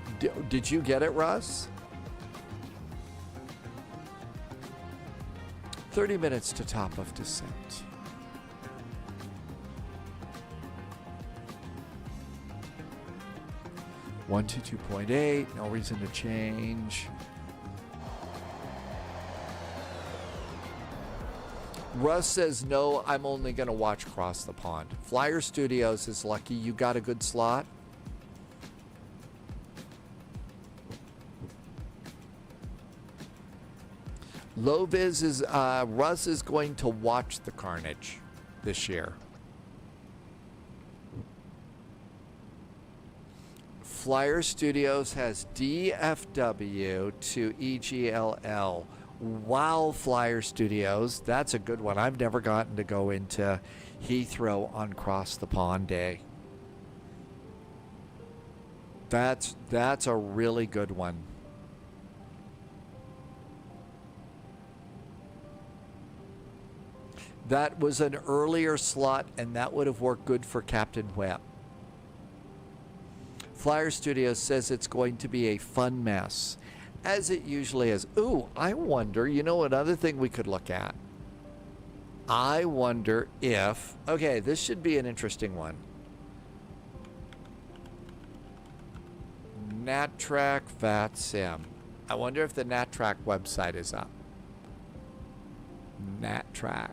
did you get it, Russ? 30 minutes to top of descent. 122.8, no reason to change. Russ says, no, I'm only going to watch Cross the Pond. Flyer Studios is lucky. You got a good slot? Loviz is, Russ is going to watch the carnage this year. Flyer Studios has DFW to EGLL. Wow, Flyer Studios. That's a good one. I've never gotten to go into Heathrow on Cross the Pond Day. That's a really good one. That was an earlier slot, and that would have worked good for Captain Webb. Flyer Studios says it's going to be a fun mess, as it usually is. Ooh, I wonder, you know, another thing we could look at. I wonder if, okay, this should be an interesting one. NatTrack VATSIM. I wonder if the NatTrack website is up. NatTrack.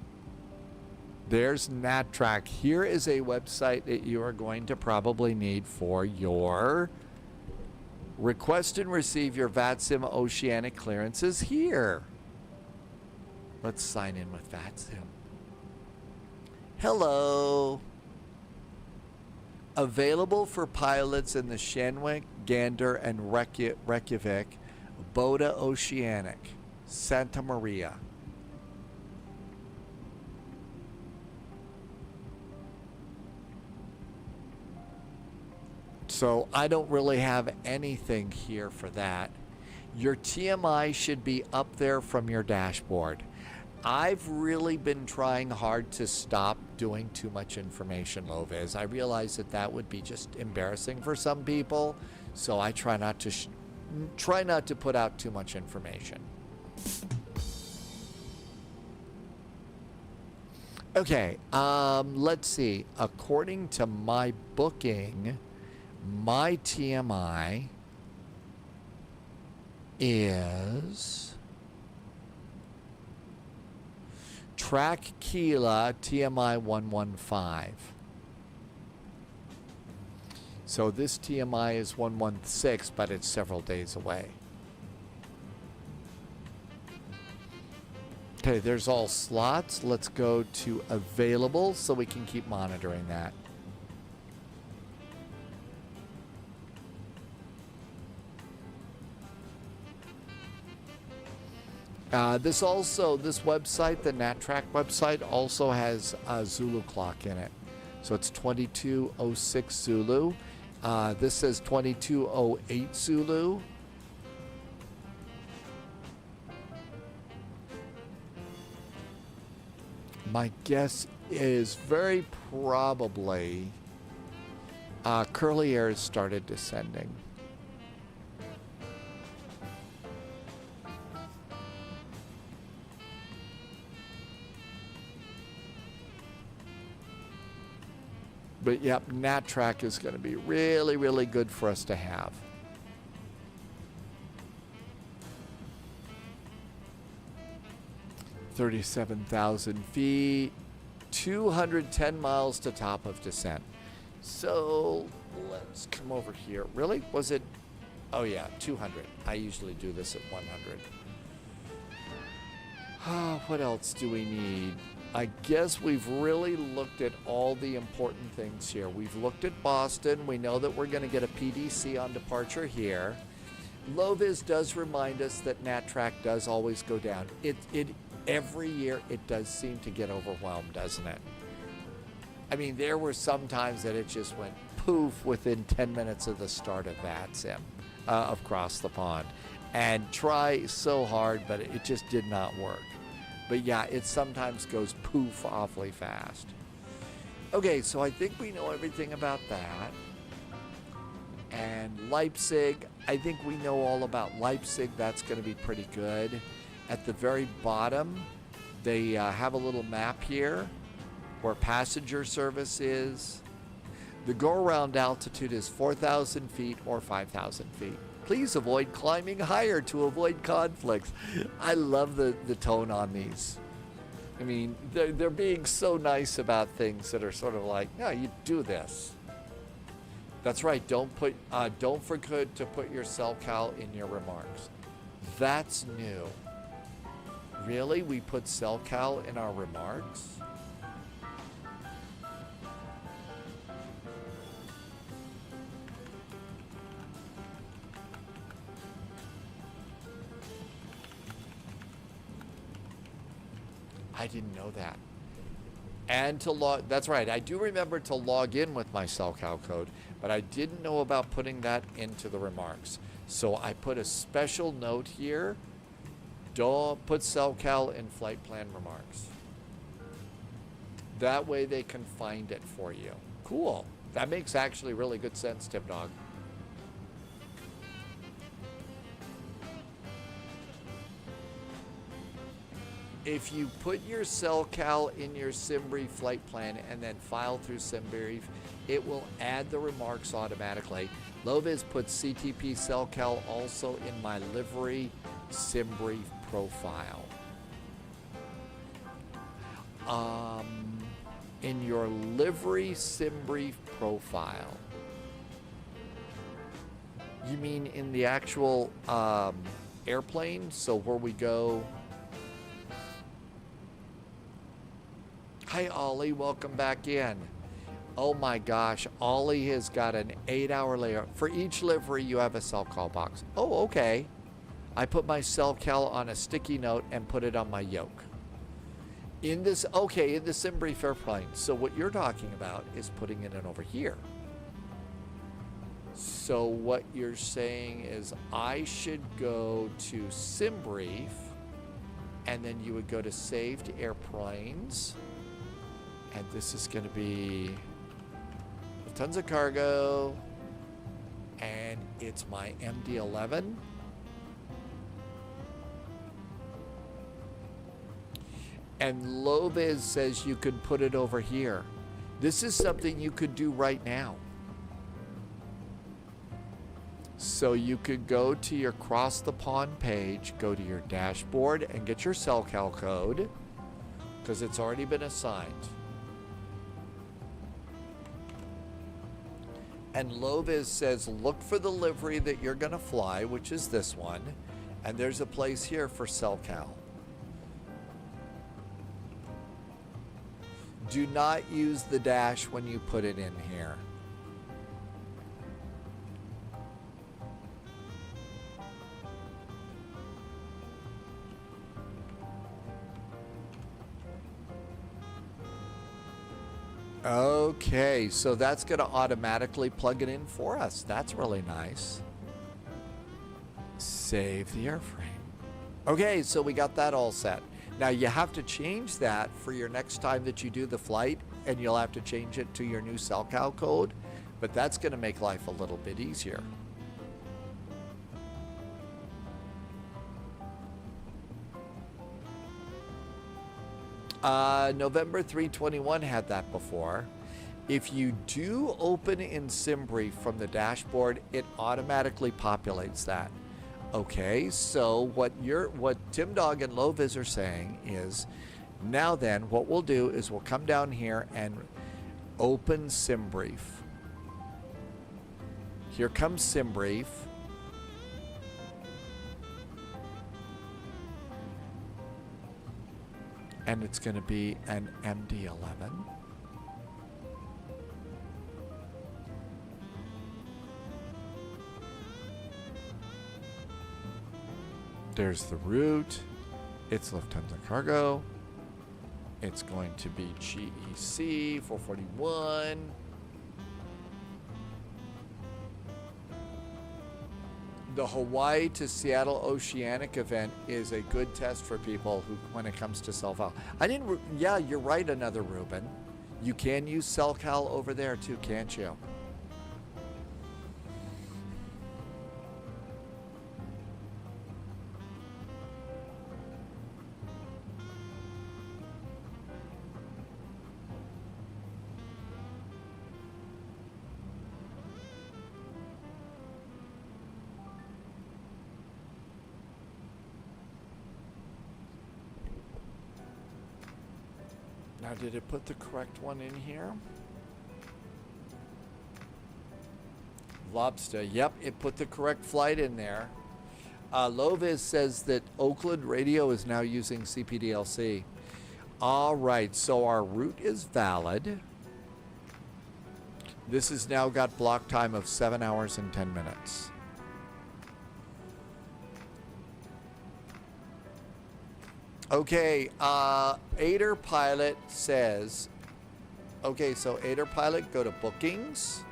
There's NatTrack. Here is a website that you are going to probably need for your request and receive your VATSIM oceanic clearances here. Let's sign in with VATSIM. Hello. Available for pilots in the Shanwick, Gander, and Reykjavik, Boda Oceanic, Santa Maria. So I don't really have anything here for that. Your TMI should be up there from your dashboard. I've really been trying hard to stop doing too much information, Loviz. I realize that would be just embarrassing for some people, so I try not to put out too much information. Okay, let's see. According to my booking, my TMI is Track Kila TMI 115. So this TMI is 116, but it's several days away. Okay, there's all slots. Let's go to available so we can keep monitoring that. This website, the NatTrack website, also has a Zulu clock in it. So it's 2206 Zulu. This says 2208 Zulu. My guess is very probably curly air started descending. But yep, NatTrack is going to be really, really good for us to have. $37,000 feet, 210 miles to top of descent. So let's come over here. Really? Was it? Oh yeah, 200. I usually do this at 100. What else do we need? I guess we've really looked at all the important things here. We've looked at Boston. We know that we're going to get a PDC on departure here. Low-vis does remind us that NatTrack does always go down. Every year it does seem to get overwhelmed, doesn't it? I mean, there were some times that it just went poof within 10 minutes of the start of VATSIM, of Cross the Pond. And try so hard, but it just did not work. But yeah, it sometimes goes poof awfully fast. Okay, so I think we know everything about that. And Leipzig, I think we know all about Leipzig. That's going to be pretty good. At the very bottom, they have a little map here where passenger service is. The go-around altitude is 4,000 feet or 5,000 feet. Please avoid climbing higher to avoid conflicts. I love the tone on these. I mean, they're being so nice about things that are sort of like, no, you do this. That's right. Don't forget to put your cell cal in your remarks. That's new. Really? We put cell cal in our remarks? I didn't know that. And to log, that's right, I do remember to log in with my cellcal code, but I didn't know about putting that into the remarks. So I put a special note here, don't put cellcal in flight plan remarks. That way they can find it for you. Cool. That makes actually really good sense, Tip Dog. If you put your cellcal in your SimBrief flight plan and then file through SimBrief, it will add the remarks automatically. Low-vis puts CTP cellcal also in my livery SimBrief profile. In your livery SimBrief profile. You mean in the actual airplane? So where we go. Hi, Ollie. Welcome back in. Oh my gosh. Ollie has got an 8-hour layover. For each livery, you have a cell call box. Oh, okay. I put my cell cal on a sticky note and put it on my yoke. In this, okay, in the SimBrief airplane. So what you're talking about is putting it in over here. So what you're saying is I should go to SimBrief, and then you would go to Saved Airplanes. And this is going to be tons of cargo. And it's my MD-11. And Low-vis says you could put it over here. This is something you could do right now. So you could go to your Cross the Pond page, go to your dashboard, and get your cellcal code, because it's already been assigned. And Low-vis says, look for the livery that you're going to fly, which is this one. And there's a place here for cellcal. Do not use the dash when you put it in here. Okay, so that's going to automatically plug it in for us. That's really nice. Save the airframe. Okay, so we got that all set. Now you have to change that for your next time that you do the flight, and you'll have to change it to your new SELCAL code, but that's going to make life a little bit easier. November 321 had that before. If you do open in SimBrief from the dashboard, it automatically populates that. Okay, so what Tim Dog and Loviz are saying is, now then, what we'll do is we'll come down here and open SimBrief. Here comes SimBrief. And it's going to be an MD-11. There's the route. It's Lufthansa Cargo. It's going to be GEC 441. The Hawaii to Seattle Oceanic event is a good test for people who, when it comes to SELCAL. Yeah, you're right, another Ruben. You can use SELCAL over there too, can't you? Now, did it put the correct one in here? Lobster. Yep, it put the correct flight in there. Loviz says that Oakland Radio is now using CPDLC. All right, so our route is valid. This has now got block time of 7 hours and 10 minutes. Okay, Aider Pilot says, okay, so Aider Pilot, go to bookings,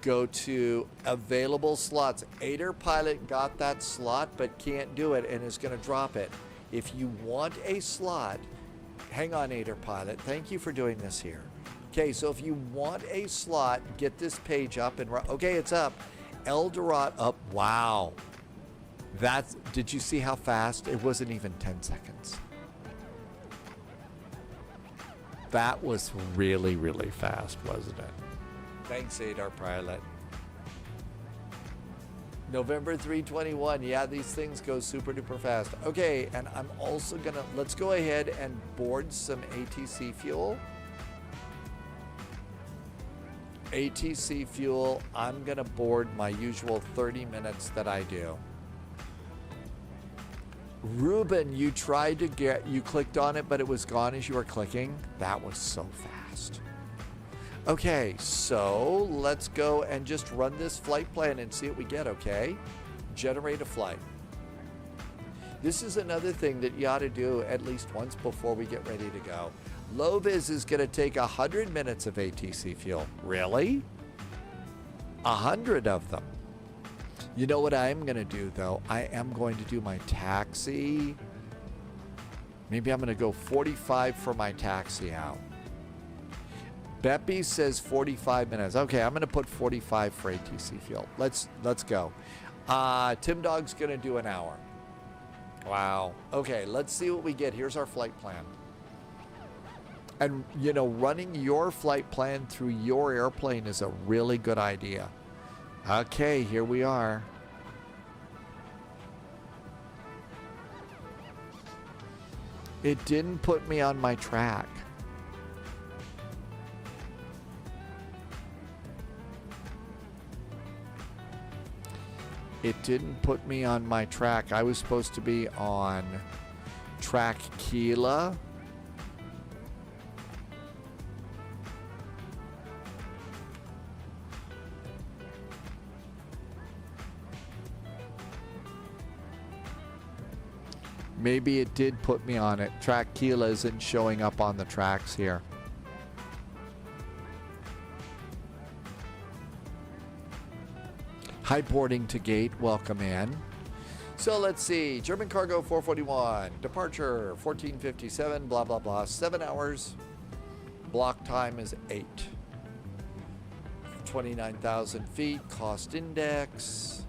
go to available slots. Aider Pilot got that slot but can't do it and is going to drop it. If you want a slot, hang on, Aider Pilot, thank you for doing this here. Okay, so if you want a slot, get this page up and okay, it's up. Eldorado up, wow. Did you see how fast? It wasn't even 10 seconds. That was really, really fast, wasn't it? Thanks, Adar Pilot. November 321. Yeah, these things go super duper fast. Okay, and I'm also gonna, let's go ahead and board some ATC fuel. ATC fuel, I'm gonna board my usual 30 minutes that I do. Ruben, you tried to you clicked on it, but it was gone as you were clicking. That was so fast. Okay, so let's go and just run this flight plan and see what we get, okay? Generate a flight. This is another thing that you ought to do at least once before we get ready to go. Loviz is going to take 100 minutes of ATC fuel. Really? 100 of them. You know what I'm going to do, though? I am going to do my taxi. Maybe I'm going to go 45 for my taxi out. Beppy says 45 minutes. Okay, I'm going to put 45 for ATC fuel. Let's go. Tim Dog's going to do an hour. Wow. Okay, let's see what we get. Here's our flight plan. And, you know, running your flight plan through your airplane is a really good idea. Okay, here we are. It didn't put me on my track. It didn't put me on my track. I was supposed to be on track Kila. Maybe it did put me on it. Track Kila isn't showing up on the tracks here. Hi, boarding to gate. Welcome in. So let's see. German cargo 441. Departure 1457. Blah, blah, blah. 7 hours. Block time is 8. 29,000 feet. Cost index.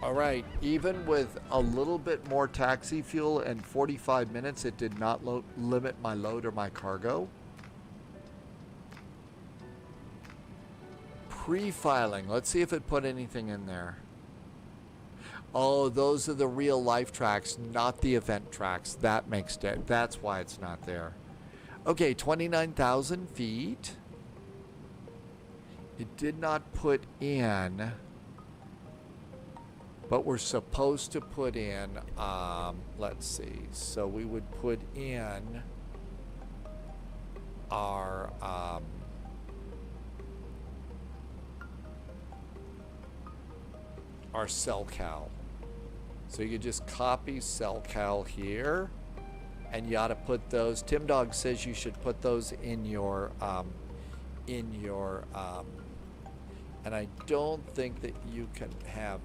All right, even with a little bit more taxi fuel and 45 minutes, it did not limit my load or my cargo. Pre-filing, let's see if it put anything in there. Oh, those are the real life tracks, not the event tracks. That makes it, that's why it's not there. Okay, 29,000 feet. It did not put in... But we're supposed to put in, let's see. So we would put in our cell cal. So you could just copy cell cal here, and you ought to put those. Tim Dog says you should put those in your, and I don't think that you can have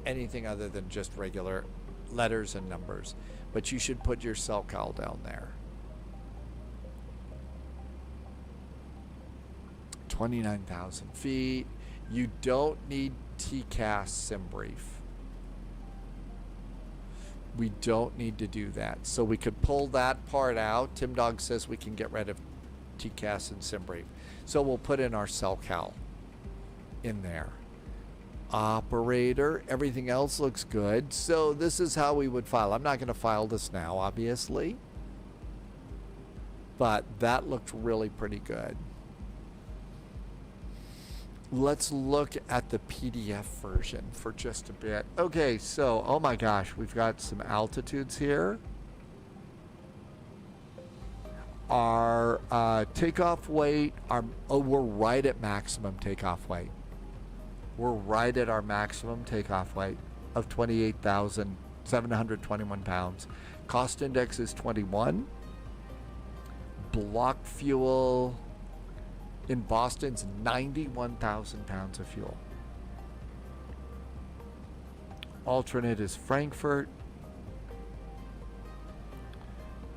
anything other than just regular letters and numbers, but you should put your cell cal down there. 29,000 feet. You don't need TCAS sim brief. We don't need to do that. So we could pull that part out. Tim Dog says we can get rid of TCAS and sim brief. So we'll put in our cell cal in there. Operator, everything else looks good. So this is how we would file. I'm not going to file this now, obviously, but that looked really pretty good. Let's look at the PDF version for just a bit. Okay, so, oh my gosh, we've got some altitudes here. Our takeoff weight, we're right at maximum takeoff weight. We're right at our maximum takeoff weight of 28,721 pounds. Cost index is 21. Block fuel in Boston's 91,000 pounds of fuel. Alternate is Frankfurt.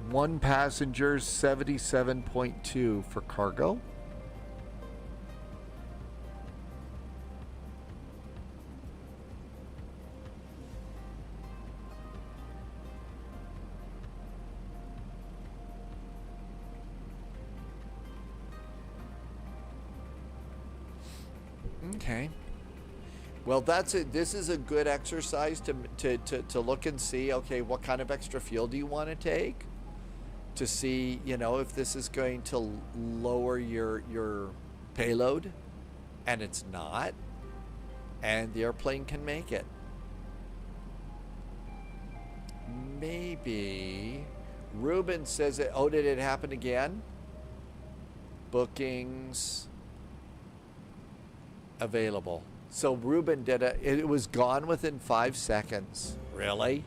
One passenger, 77.2 for cargo. Okay. Well, that's it. This is a good exercise to look and see, okay, what kind of extra fuel do you want to take? To see, you know, if this is going to lower your payload, and it's not, and the airplane can make it. Maybe. Ruben says it. Oh, did it happen again? Bookings available. So Ruben did it was gone within 5 seconds. Really?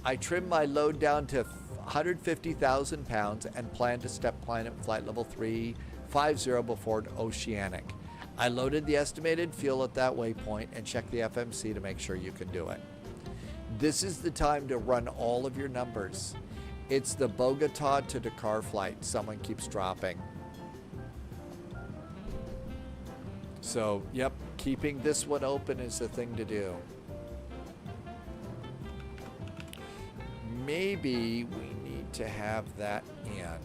I trimmed my load down to 150,000 pounds and plan to step climb at flight level 350 before Oceanic. I loaded the estimated fuel at that waypoint and checked the FMC to make sure you can do it. This is the time to run all of your numbers. It's the Bogota to Dakar flight. Someone keeps dropping. So, yep, keeping this one open is the thing to do. Maybe we need to have that in.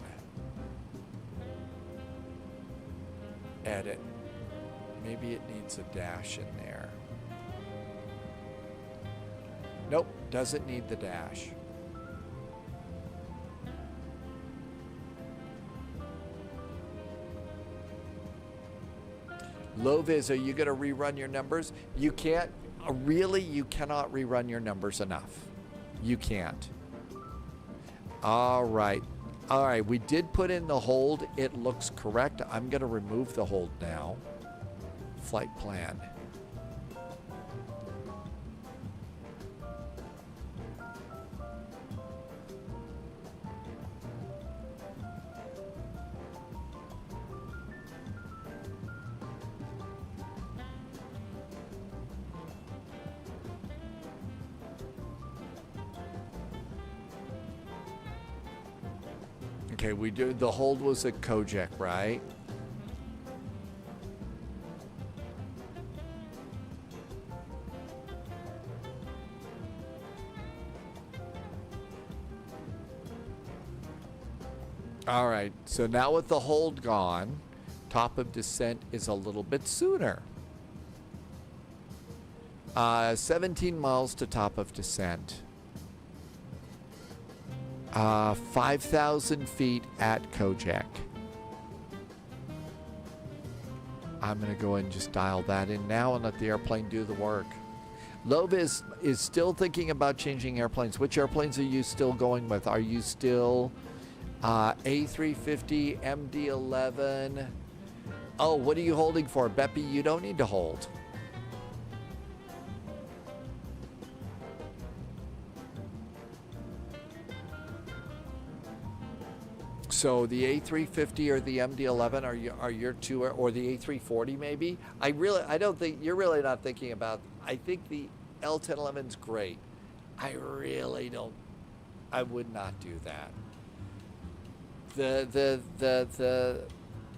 Edit. Maybe it needs a dash in there. Nope, doesn't need the dash. Low vis, are you going to rerun your numbers? You can't, really, you cannot rerun your numbers enough. You can't. All right. All right, we did put in the hold. It looks correct. I'm going to remove the hold now. Flight plan. Okay, we do. The hold was at Kojak, right? All right, so now with the hold gone, top of descent is a little bit sooner. 17 miles to top of descent. 5,000 feet at Kojak. I'm going to go ahead and just dial that in now and let the airplane do the work. Lovis is still thinking about changing airplanes. Which airplanes are you still going with? Are you still A350, MD-11? Oh, what are you holding for? Beppy, you don't need to hold. So the A350 or the MD-11 are your two, or the A340 maybe? I don't think you're really not thinking about. I think the L1011's great. I would not do that. The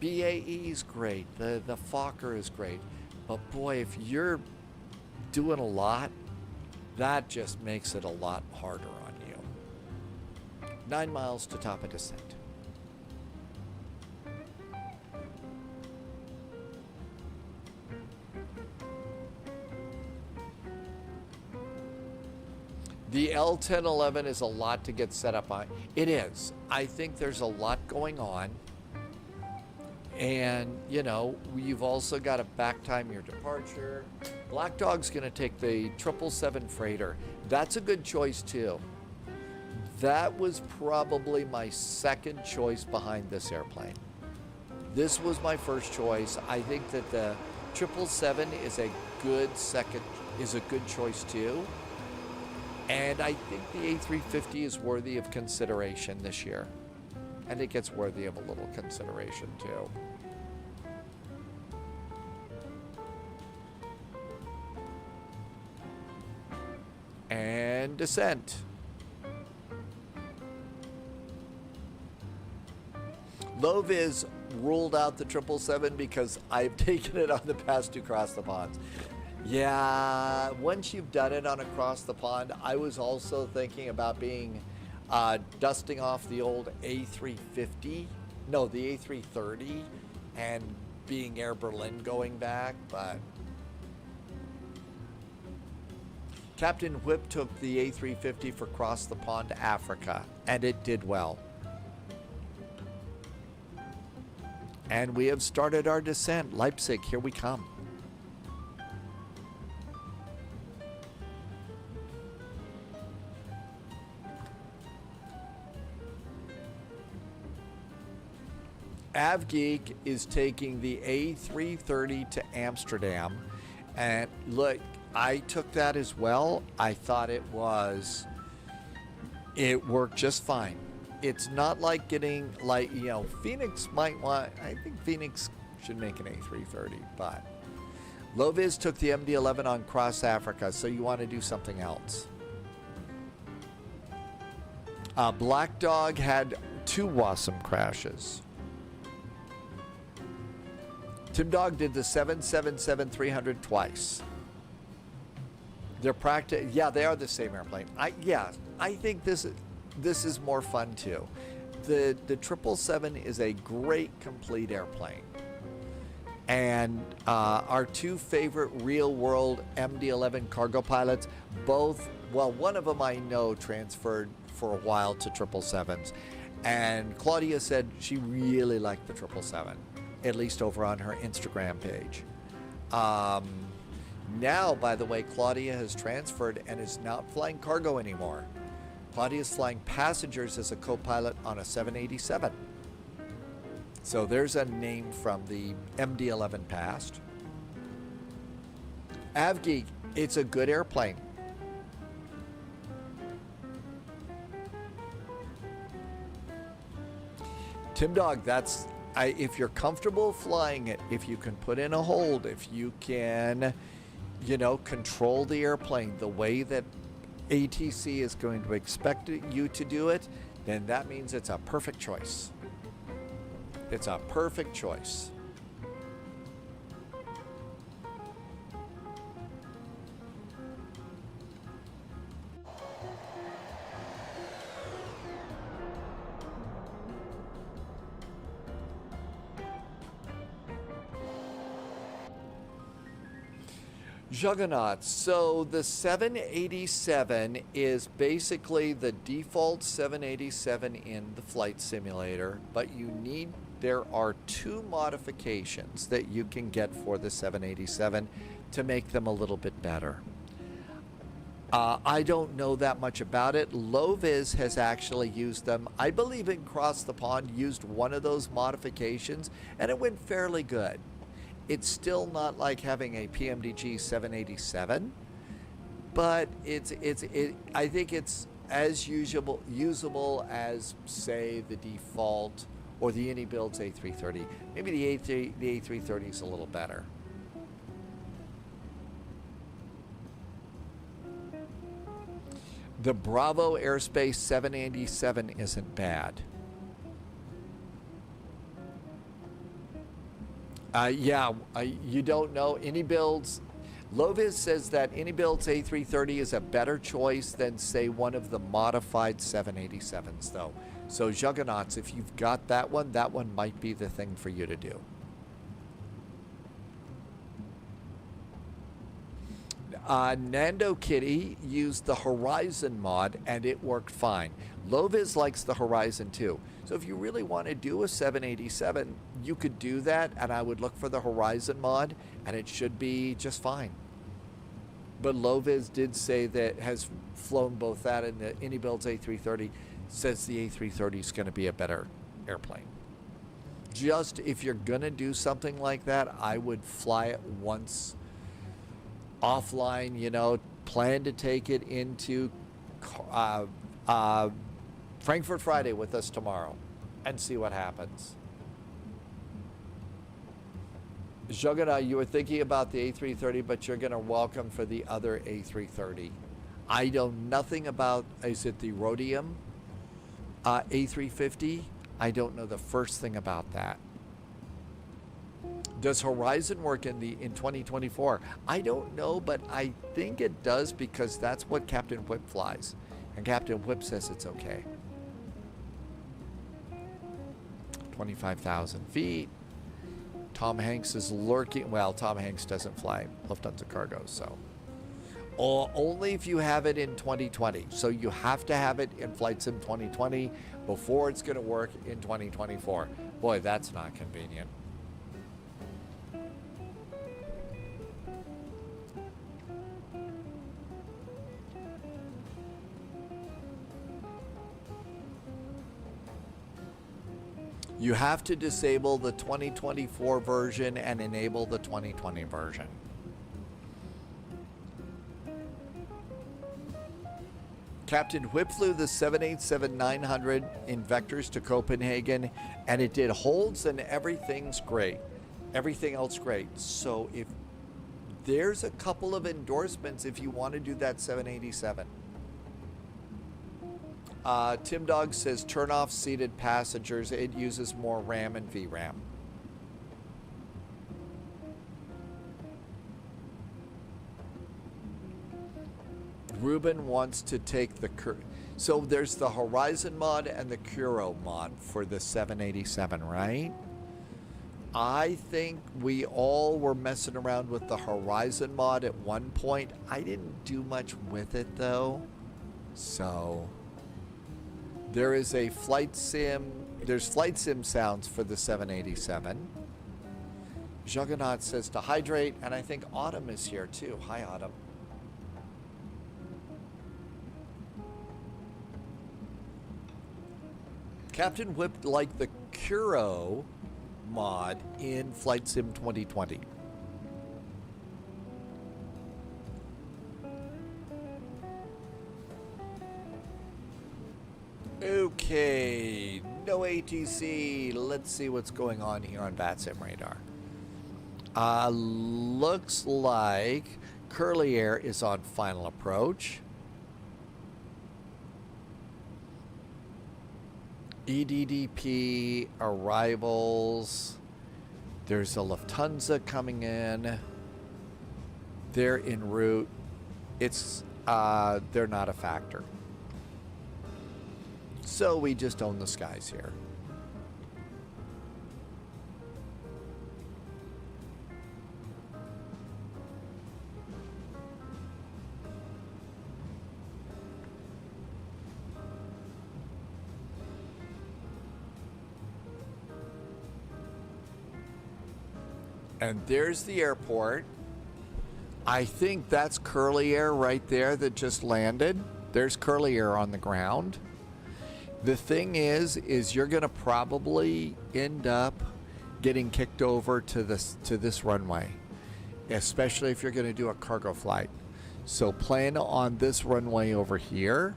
BAE is great. The Fokker is great. But boy, if you're doing a lot, that just makes it a lot harder on you. 9 miles to top of descent. The L1011 is a lot to get set up on. It is. I think there's a lot going on. And, you know, you've also got to back time your departure. Black Dog's going to take the 777 freighter. That's a good choice, too. That was probably my second choice behind this airplane. This was my first choice. I think that the 777 is a good choice, too. And I think the A350 is worthy of consideration this year. And it gets worthy of a little consideration too. And descent. Loviz ruled out the 777 because I've taken it on the past 2 cross the ponds. Yeah, once you've done it on across the pond, I was also thinking about dusting off the old A350, no, the A330, and being Air Berlin going back, but Captain Whip took the A350 for cross the pond to Africa, and it did well. And we have started our descent. Leipzig, here we come. AvGeek is taking the A330 to Amsterdam. And look, I took that as well. I thought it worked just fine. It's not like getting, like, you know, Phoenix might want, I think Phoenix should make an A330, but Loviz took the MD-11 on Cross Africa, so you want to do something else. Black Dog had 2 WASM crashes. Tim Dog did the 777-300 twice. They're they are the same airplane. I think this is more fun too. The 777 is a great complete airplane. And our 2 favorite real-world MD-11 cargo pilots, one of them I know transferred for a while to 777s. And Claudia said she really liked the 777. At least over on her Instagram page. Now, by the way, Claudia has transferred and is not flying cargo anymore. Claudia is flying passengers as a co-pilot on a 787. So there's a name from the MD-11 past. AvGeek, it's a good airplane. Tim Dog, if you're comfortable flying it, if you can put in a hold, if you can, control the airplane the way that ATC is going to expect you to do it, then that means it's a perfect choice. It's a perfect choice. Juggernauts. So the 787 is basically the default 787 in the flight simulator, but there are 2 modifications that you can get for the 787 to make them a little bit better. I don't know that much about it. Loviz has actually used them. I believe in Cross the Pond used one of those modifications, and it went fairly good. It's still not like having a PMDG 787, but I think it's as usable as, say, the default or the AnyBuilds A330. Maybe the A330 is a little better. The Bravo Airspace 787 isn't bad. You don't know. AnyBuilds, Loviz says that AnyBuilds A330 is a better choice than, say, one of the modified 787s, though. So, Juggernauts, if you've got that one might be the thing for you to do. Nando Kitty used the Horizon mod, and it worked fine. Loviz likes the Horizon too. So if you really want to do a 787, you could do that, and I would look for the Horizon mod, and it should be just fine. But Loviz did say that has flown both that and the AnyBuilds A330, says the A330 is going to be a better airplane. Just if you're going to do something like that, I would fly it once offline, plan to take it into Frankfurt Friday with us tomorrow and see what happens. Juggernaut, you were thinking about the A330, but you're going to welcome for the other A330. I know nothing about, is it the Rhodium A350? I don't know the first thing about that. Does Horizon work in 2024? I don't know, but I think it does because that's what Captain Whip flies. And Captain Whip says it's okay. 25,000 feet. Tom Hanks is lurking. Well, Tom Hanks doesn't fly Lufthansa Cargo, so. Only if you have it in 2020. So you have to have it in Flight Sim 2020 before it's going to work in 2024. Boy, that's not convenient. You have to disable the 2024 version and enable the 2020 version. Captain Whip flew the 787-900 in vectors to Copenhagen, and it did holds and everything's great. Everything else great. So if there's a couple of endorsements if you want to do that 787. Tim Dog says turn off seated passengers. It uses more RAM and VRAM. Ruben wants to take the... So there's the Horizon mod and the Kuro mod for the 787, right? I think we all were messing around with the Horizon mod at one point. I didn't do much with it, though. So... there is a flight sim. There's flight sim sounds for the 787. Juggernaut says to hydrate, and I think Autumn is here too. Hi, Autumn. Captain Whip liked the Kuro mod in Flight Sim 2020. Okay, no ATC. Let's see what's going on here on VATSIM radar. Looks like Curly Air is on final approach. EDDP arrivals. There's a Lufthansa coming in. They're en route. It's they're not a factor. So we just own the skies here. And there's the airport. I think that's Curly Air right there that just landed. There's Curly Air on the ground. The thing is you're going to probably end up getting kicked over to this runway, especially if you're going to do a cargo flight. So plan on this runway over here.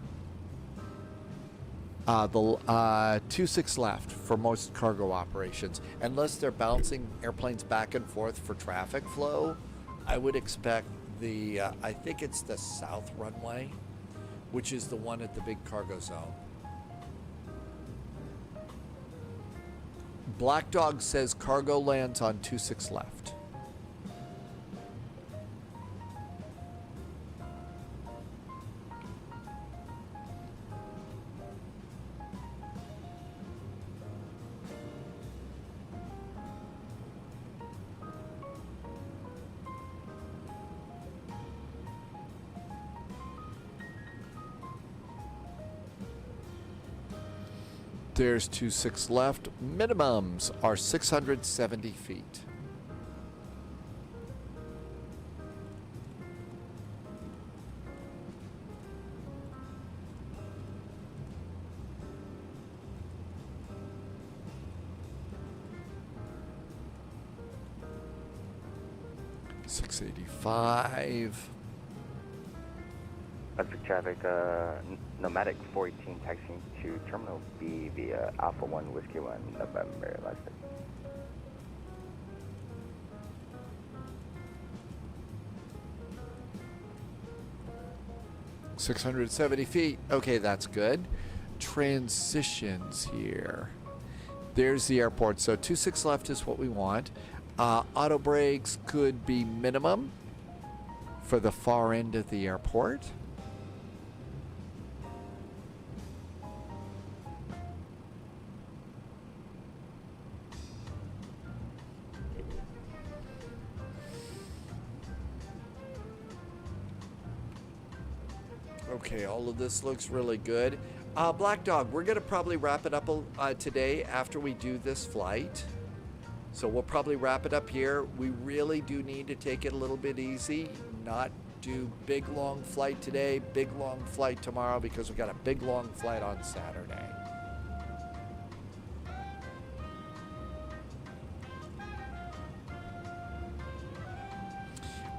The 26 left for most cargo operations. Unless they're bouncing airplanes back and forth for traffic flow, I would expect the, I think it's the south runway, which is the one at the big cargo zone. Black Dog says cargo lands on 26 left. There's 26 left. Minimums are 670 feet. $685. Leipzig traffic, Nomadic 418 taxiing to Terminal B via Alpha 1 Whiskey 1 November Leipzig. $670 feet. Okay, that's good. Transitions here. There's the airport. So 26 left is what we want. Auto brakes could be minimum for the far end of the airport. Okay, all of this looks really good. Black Dog, we're going to probably wrap it up today after we do this flight. So we'll probably wrap it up here. We really do need to take it a little bit easy, not do big long flight today, big long flight tomorrow, because we got a big long flight on Saturday.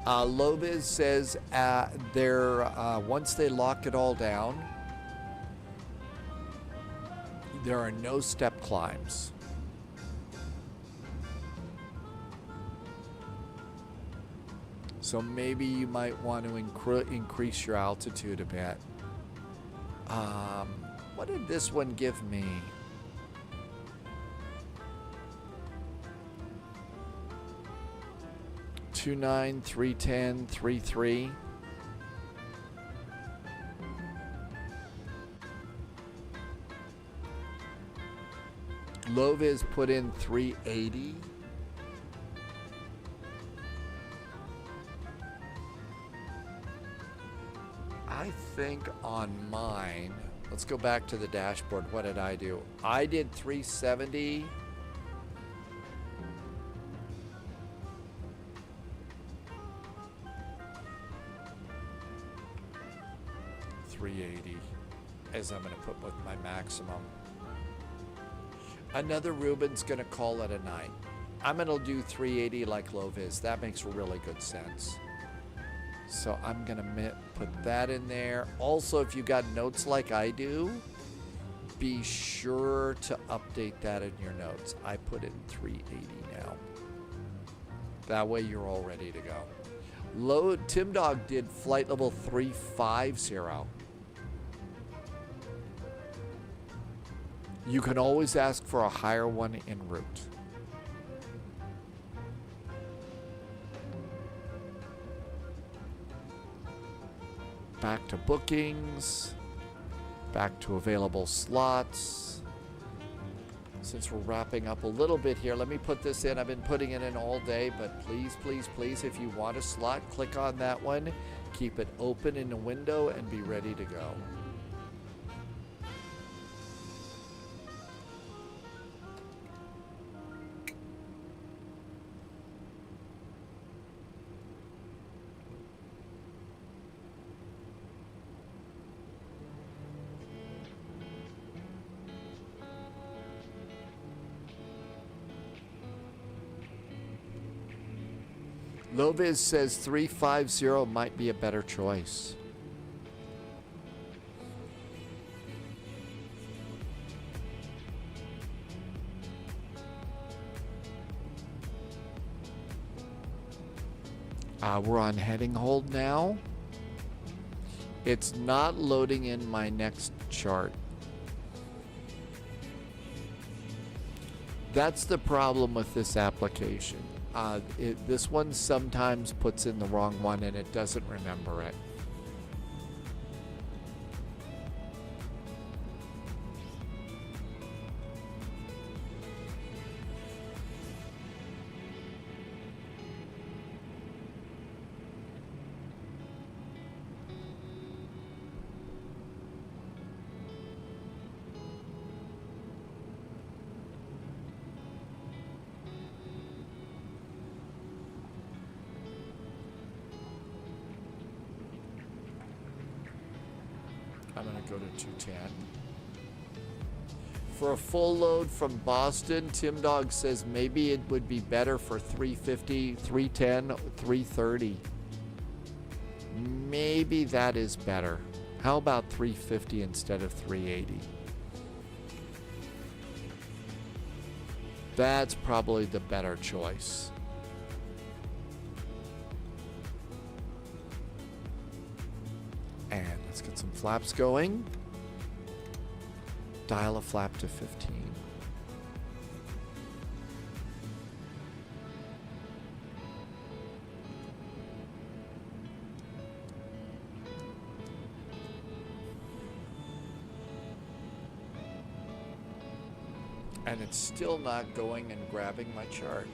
Loviz says once they lock it all down, there are no step climbs. So maybe you might want to increase your altitude a bit. What did this one give me? $29, $310, $33. Loviz put in $380. I think on mine, let's go back to the dashboard. What did I do? I did 370. $380 as I'm going to put with my maximum. Another Ruben's going to call it a night. I'm going to do 380 like Loviz. That makes really good sense. So I'm going to put that in there. Also, if you got notes like I do, be sure to update that in your notes. I put in 380 now. That way you're all ready to go. Tim Dog did flight level 350. You can always ask for a higher one en route. Back to bookings. Back to available slots. Since we're wrapping up a little bit here, let me put this in. I've been putting it in all day, but please, please, please, if you want a slot, click on that one. Keep it open in the window and be ready to go. Loviz says 350 might be a better choice. We're on heading hold now. It's not loading in my next chart. That's the problem with this application. This one sometimes puts in the wrong one and it doesn't remember it. I'm going to go to 210. For a full load from Boston, Tim Dog says maybe it would be better for 350, 310, 330. Maybe that is better. How about 350 instead of 380? That's probably the better choice. And let's get some flaps going. Dial a flap to 15. And it's still not going and grabbing my chart.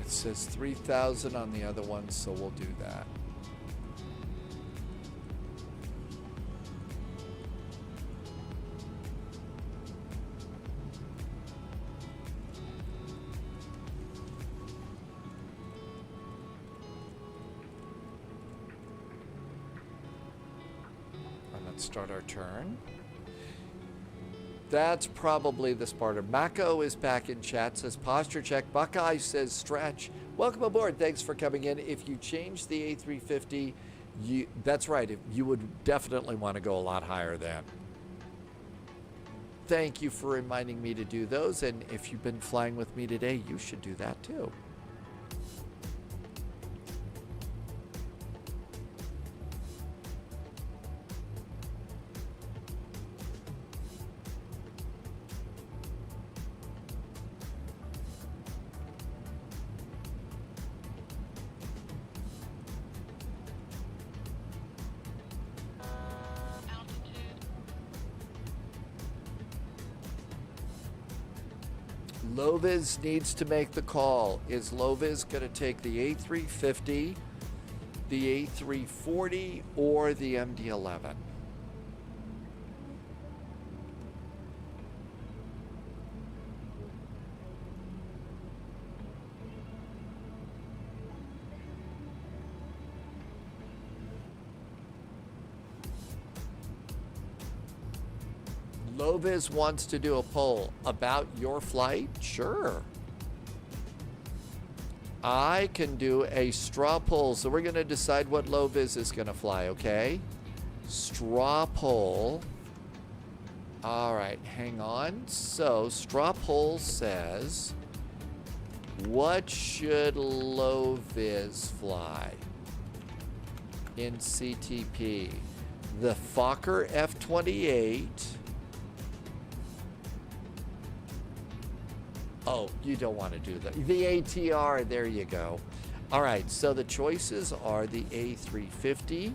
It says 3,000 on the other one, so we'll do that. And let's start our turn. That's probably the smarter. Mako is back in chat, says posture check. Buckeye says stretch. Welcome aboard. Thanks for coming in. If you change the A350, that's right. You would definitely want to go a lot higher then. Thank you for reminding me to do those. And if you've been flying with me today, you should do that too. Loviz needs to make the call. Is Loviz going to take the A350, the A340, or the MD-11? Loviz wants to do a poll about your flight. Sure. I can do a straw poll. So we're going to decide what Loviz is going to fly, okay? Straw poll. All right, hang on. So straw poll says, what should Loviz fly in CTP? the Fokker F-28. Oh, you don't want to do that. The ATR, there you go. All right, so the choices are the A350.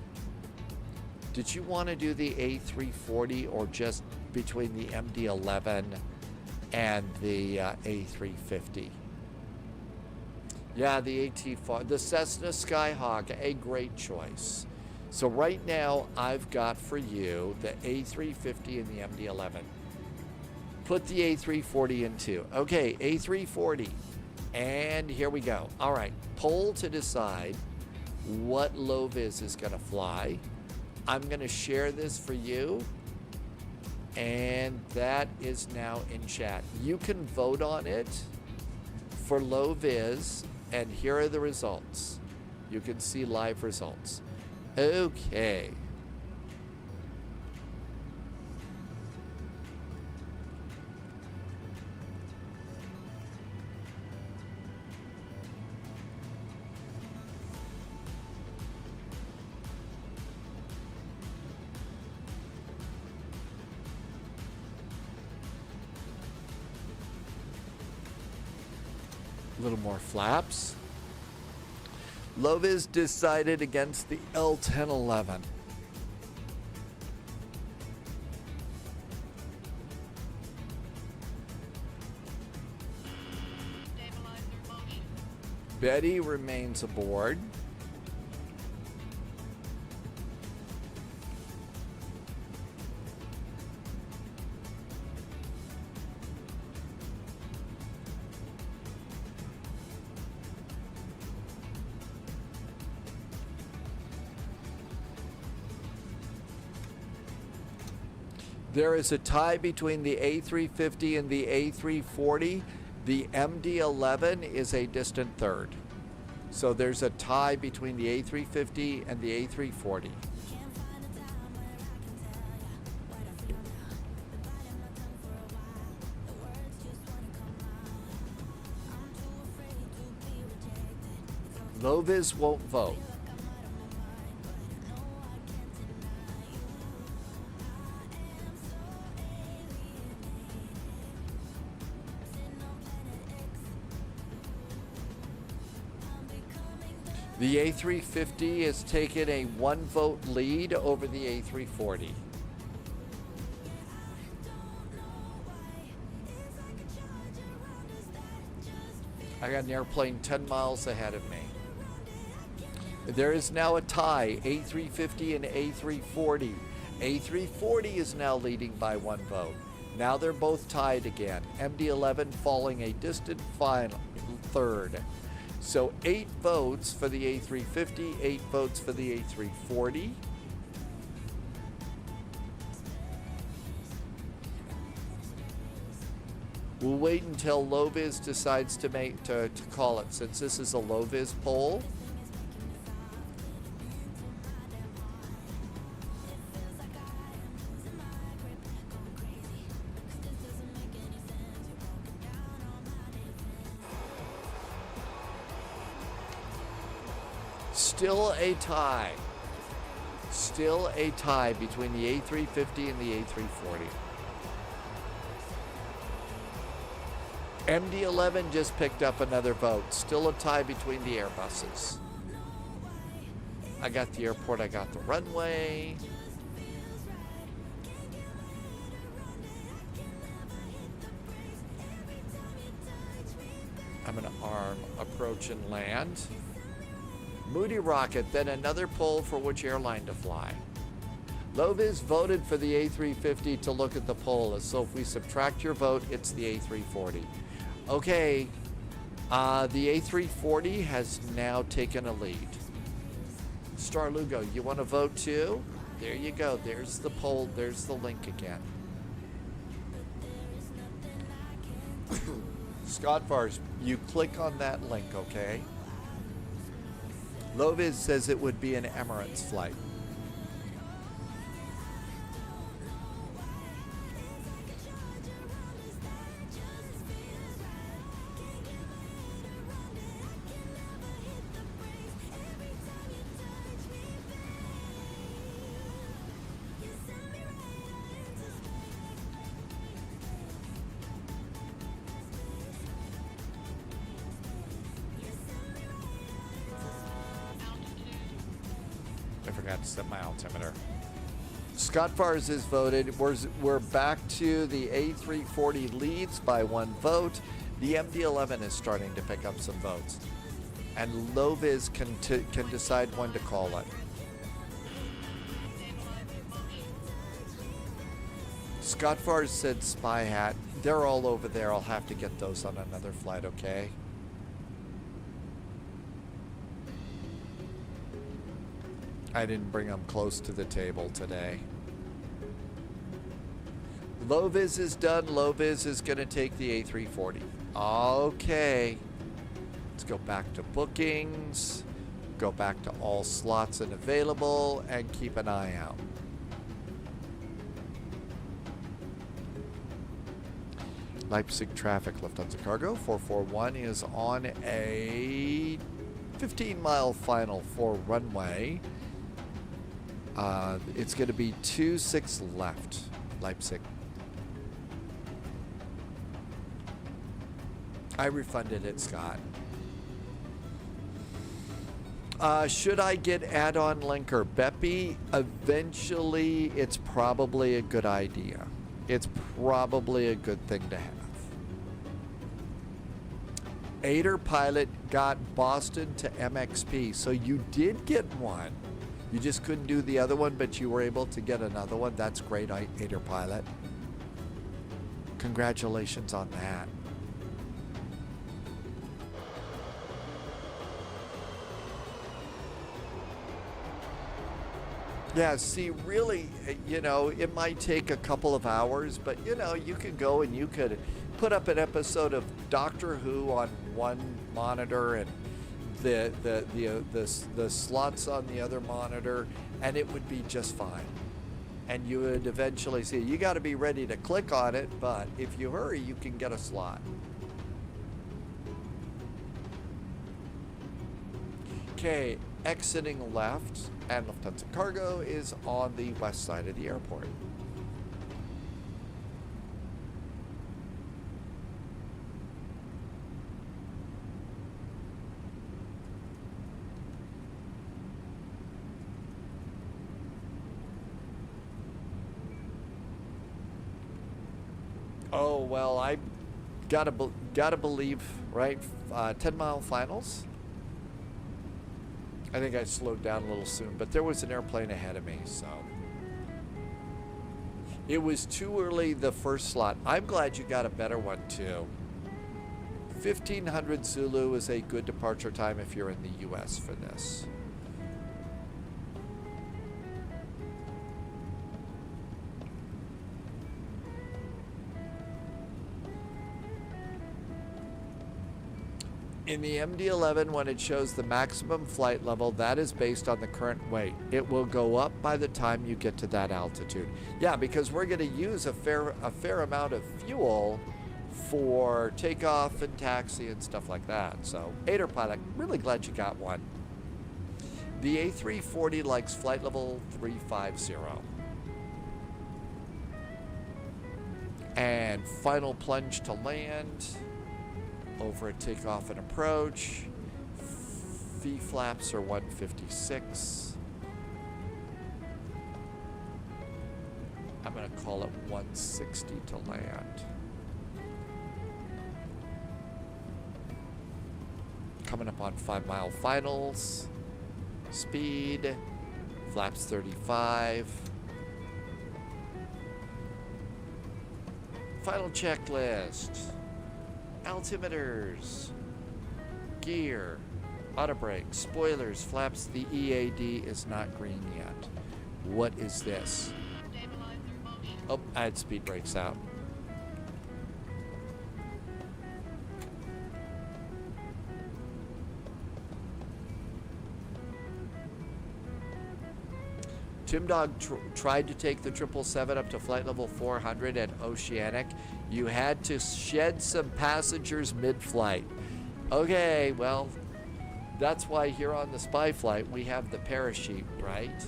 Did you want to do the A340 or just between the MD-11 and the A350? Yeah, the AT4, the Cessna Skyhawk, a great choice. So right now, I've got for you the A350 and the MD-11. Put the A340 in too. Okay, A340. And here we go. All right, poll to decide what low-vis is going to fly. I'm going to share this for you. And that is now in chat. You can vote on it for low-vis. And here are the results. You can see live results. Okay. A little more flaps. Low-vis decided against the L1011. Betty remains aboard. There is a tie between the A350 and the A340. The MD-11 is a distant third. So there's a tie between the A350 and the A340. Low-vis won't vote. The A350 has taken a 1-vote lead over the A340. I got an airplane 10 miles ahead of me. There is now a tie, A350 and A340. A340 is now leading by 1 vote. Now they're both tied again. MD-11 falling a distant final third. So 8 votes for the A350, 8 votes for the A340. We'll wait until low-vis decides to call it, since this is a low-vis poll. Still a tie. Still a tie between the A350 and the A340. MD-11 just picked up another vote. Still a tie between the Airbuses. I got the airport, I got the runway. I'm gonna arm, approach, and land. Moody Rocket, then another poll for which airline to fly. Low-vis voted for the A350 to look at the poll, so if we subtract your vote, it's the A340. Okay, the A340 has now taken a lead. Star Lugo, you want to vote too? There you go, there's the poll, there's the link again. Scott Vars, you click on that link, okay? Low-vis says it would be an Emirates flight. I forgot to set my altimeter. Scott Fars is voted. We're back to the A340 leads by 1 vote. The MD-11 is starting to pick up some votes. And Loviz can decide when to call it. Scott Fars said Spy Hat. They're all over there. I'll have to get those on another flight, okay? I didn't bring them close to the table today. Loviz is done. Loviz is going to take the A340. Okay. Let's go back to bookings. Go back to all slots and available and keep an eye out. Leipzig traffic, Lufthansa Cargo 441 is on a 15-mile final for runway. It's going to be 26 left, Leipzig. I refunded it, Scott. Should I get add-on linker? Beppy, eventually it's probably a good idea. It's probably a good thing to have. Aider Pilot got Boston to MXP, so you did get one. You just couldn't do the other one, but you were able to get another one. That's great, Aider Pilot. Congratulations on that. Yeah, see, really, you know, it might take a couple of hours, but, you know, you could go and you could put up an episode of Doctor Who on one monitor and the slots on the other monitor, and it would be just fine. And you would eventually see, you got to be ready to click on it, but if you hurry, you can get a slot. Okay, exiting left, and Lufthansa Cargo is on the west side of the airport. Oh, well, I gotta believe, right? 10-mile finals. I think I slowed down a little soon, but there was an airplane ahead of me, so. It was too early, the first slot. I'm glad you got a better one, too. 1500 Zulu is a good departure time if you're in the U.S. for this. In the MD-11, when it shows the maximum flight level, that is based on the current weight. It will go up by the time you get to that altitude. Yeah, because we're going to use a fair amount of fuel for takeoff and taxi and stuff like that. So, Aider Pilot, really glad you got one. The A340 likes flight level 350. And final plunge to land. Over at takeoff and approach. V flaps are 156. I'm going to call it 160 to land. Coming up on 5-mile finals. Speed. Flaps 35. Final checklist. Altimeters, gear, auto brakes, spoilers, flaps. The EAD is not green yet. What is this? Oh, I had speed brakes out. Tim Dog tried to take the 777 up to flight level 400 at Oceanic. You had to shed some passengers mid-flight. Okay, well, that's why here on the spy flight we have the parachute, right?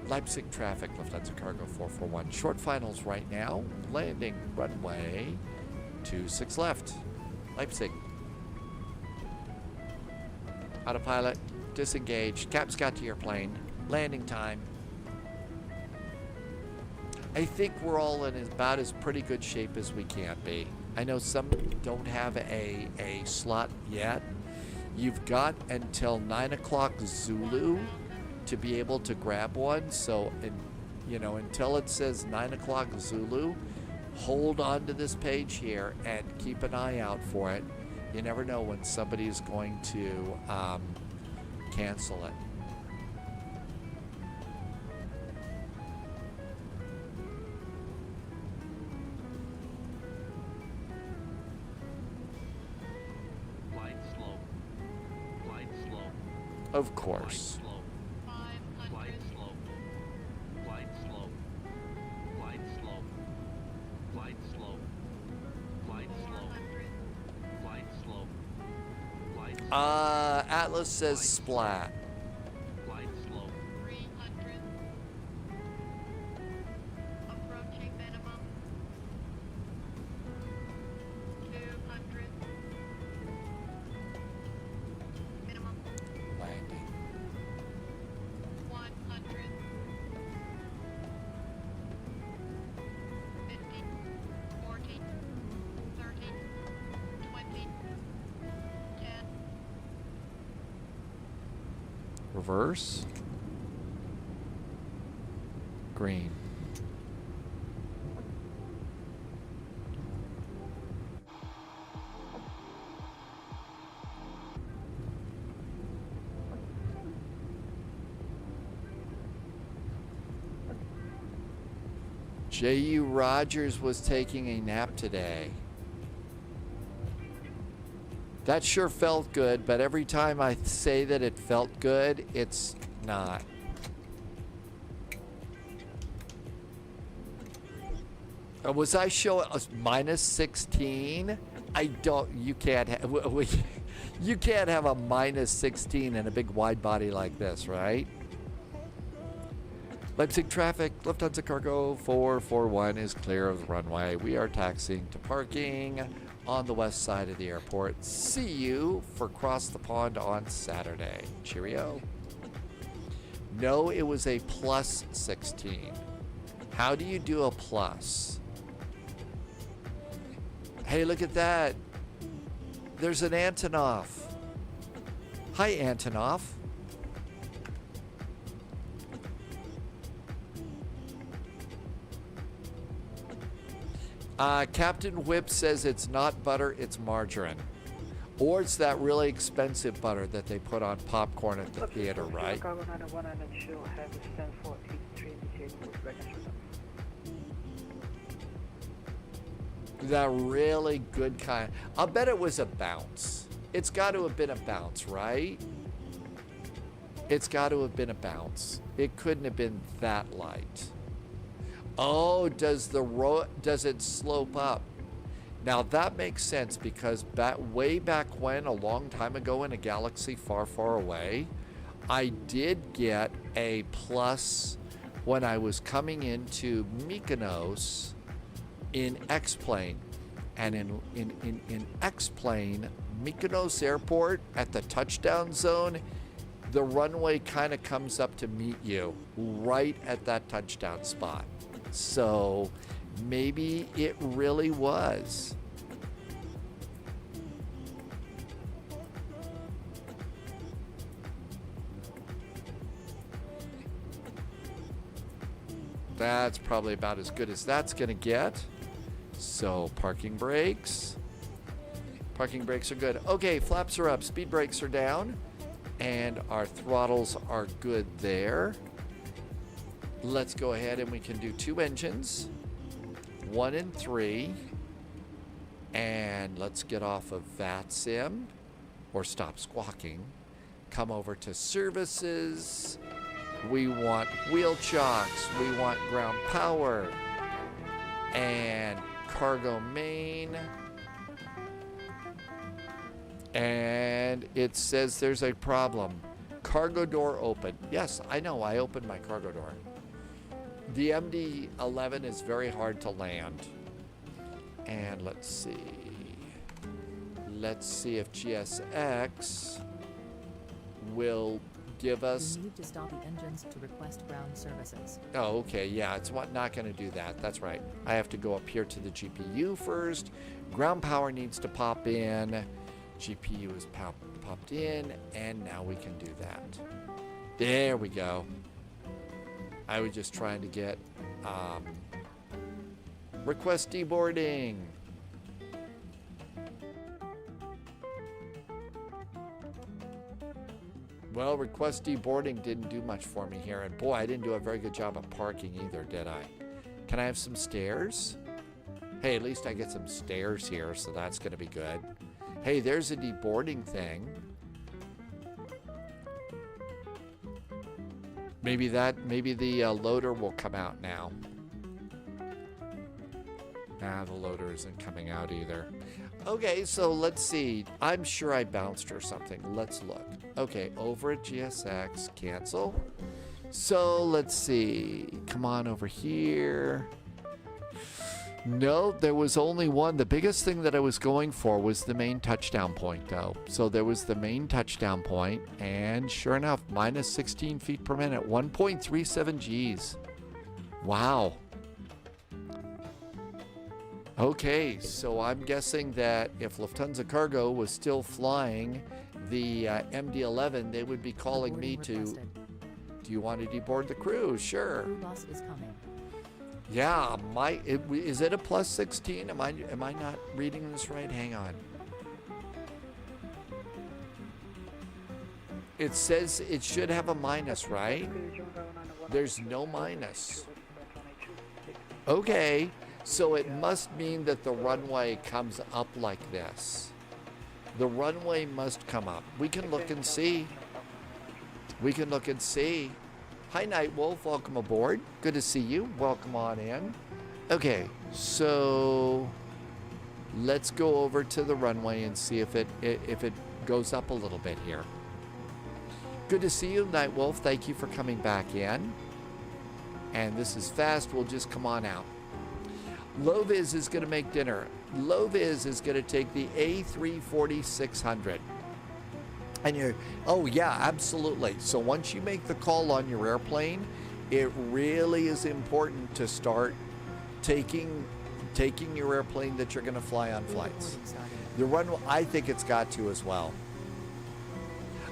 Leipzig traffic, Lufthansa Cargo 441. Short finals right now. Landing runway 26 left. Leipzig. Autopilot, disengaged. Cap's got to your plane. Landing time. I think we're all in about as pretty good shape as we can be. I know some don't have a slot yet. You've got until 9 o'clock Zulu to be able to grab one. So, until it says 9 o'clock Zulu, hold on to this page here and keep an eye out for it. You never know when somebody's going to cancel it. Of course. Atlas says splat. Reverse. Green. J.U. Rogers was taking a nap today. That sure felt good, but every time I say that it felt good, it's not. Was I showing minus 16? I don't. You can't have. You can't have a minus 16 in a big wide body like this, right? Leipzig traffic, Lufthansa cargo 441 is clear of the runway. We are taxiing to parking on the west side of the airport. See you for Cross the Pond on Saturday. Cheerio. No, it was a plus 16. How do you do a plus? Hey, look at that. There's an Antonov. Hi, Antonov. Captain Whip says it's not butter, it's margarine. Or it's that really expensive butter that they put on popcorn at the theater, right? That really good kind. I'll bet it was a bounce. It's got to have been a bounce, right? It's got to have been a bounce. It couldn't have been that light. Oh, does it slope up? Now that makes sense because way back when, a long time ago in a galaxy far, far away, I did get a plus when I was coming into Mykonos in X-Plane. And in X-Plane, Mykonos Airport at the touchdown zone, the runway kind of comes up to meet you right at that touchdown spot. So maybe it really was. That's probably about as good as that's going to get. So parking brakes. Parking brakes are good. Okay, flaps are up, speed brakes are down, and our throttles are good there. Let's go ahead and we can do 2 engines, 1 and 3, and let's get off of VATSIM, or stop squawking. Come over to services. We want wheel chocks. We want ground power and cargo main. And it says there's a problem. Cargo door open. Yes, I know. I opened my cargo door. The MD-11 is very hard to land. And let's see. Let's see if GSX will give us... You need to stop the engines to request ground services. Oh, okay, yeah, it's not going to do that. That's right. I have to go up here to the GPU first. Ground power needs to pop in. GPU is popped in, and now we can do that. There we go. I was just trying to get request deboarding. Well, request deboarding didn't do much for me here. And boy, I didn't do a very good job of parking either, did I? Can I have some stairs? Hey, at least I get some stairs here, so that's going to be good. Hey, there's a deboarding thing. Maybe the loader will come out now. Nah, the loader isn't coming out either. Okay, so let's see. I'm sure I bounced or something. Let's look. Okay, over at GSX, cancel. So let's see. Come on over here. No, there was only one. The biggest thing that I was going for was the main touchdown point, though. So there was the main touchdown point, and sure enough, minus 16 feet per minute, 1.37 Gs. Wow. Okay, so I'm guessing that if Lufthansa Cargo was still flying the MD-11, they would be calling me to, do you want to deboard the crew? Sure. Crew loss is coming. Yeah, is it a plus 16? Am I not reading this right? Hang on. It says it should have a minus, right? There's no minus. Okay, so it must mean that the runway comes up like this. The runway must come up. We can look and see. We can look and see. Hi, Nightwolf. Welcome aboard. Good to see you. Welcome on in. Okay, so let's go over to the runway and see if it goes up a little bit here. Good to see you, Nightwolf. Thank you for coming back in. And this is fast. We'll just come on out. Loviz is going to make dinner. Loviz is going to take the A340-600. And you're, oh yeah, absolutely. So once you make the call on your airplane, it really is important to start taking your airplane that you're going to fly on flights. The runway, I think it's got to as well.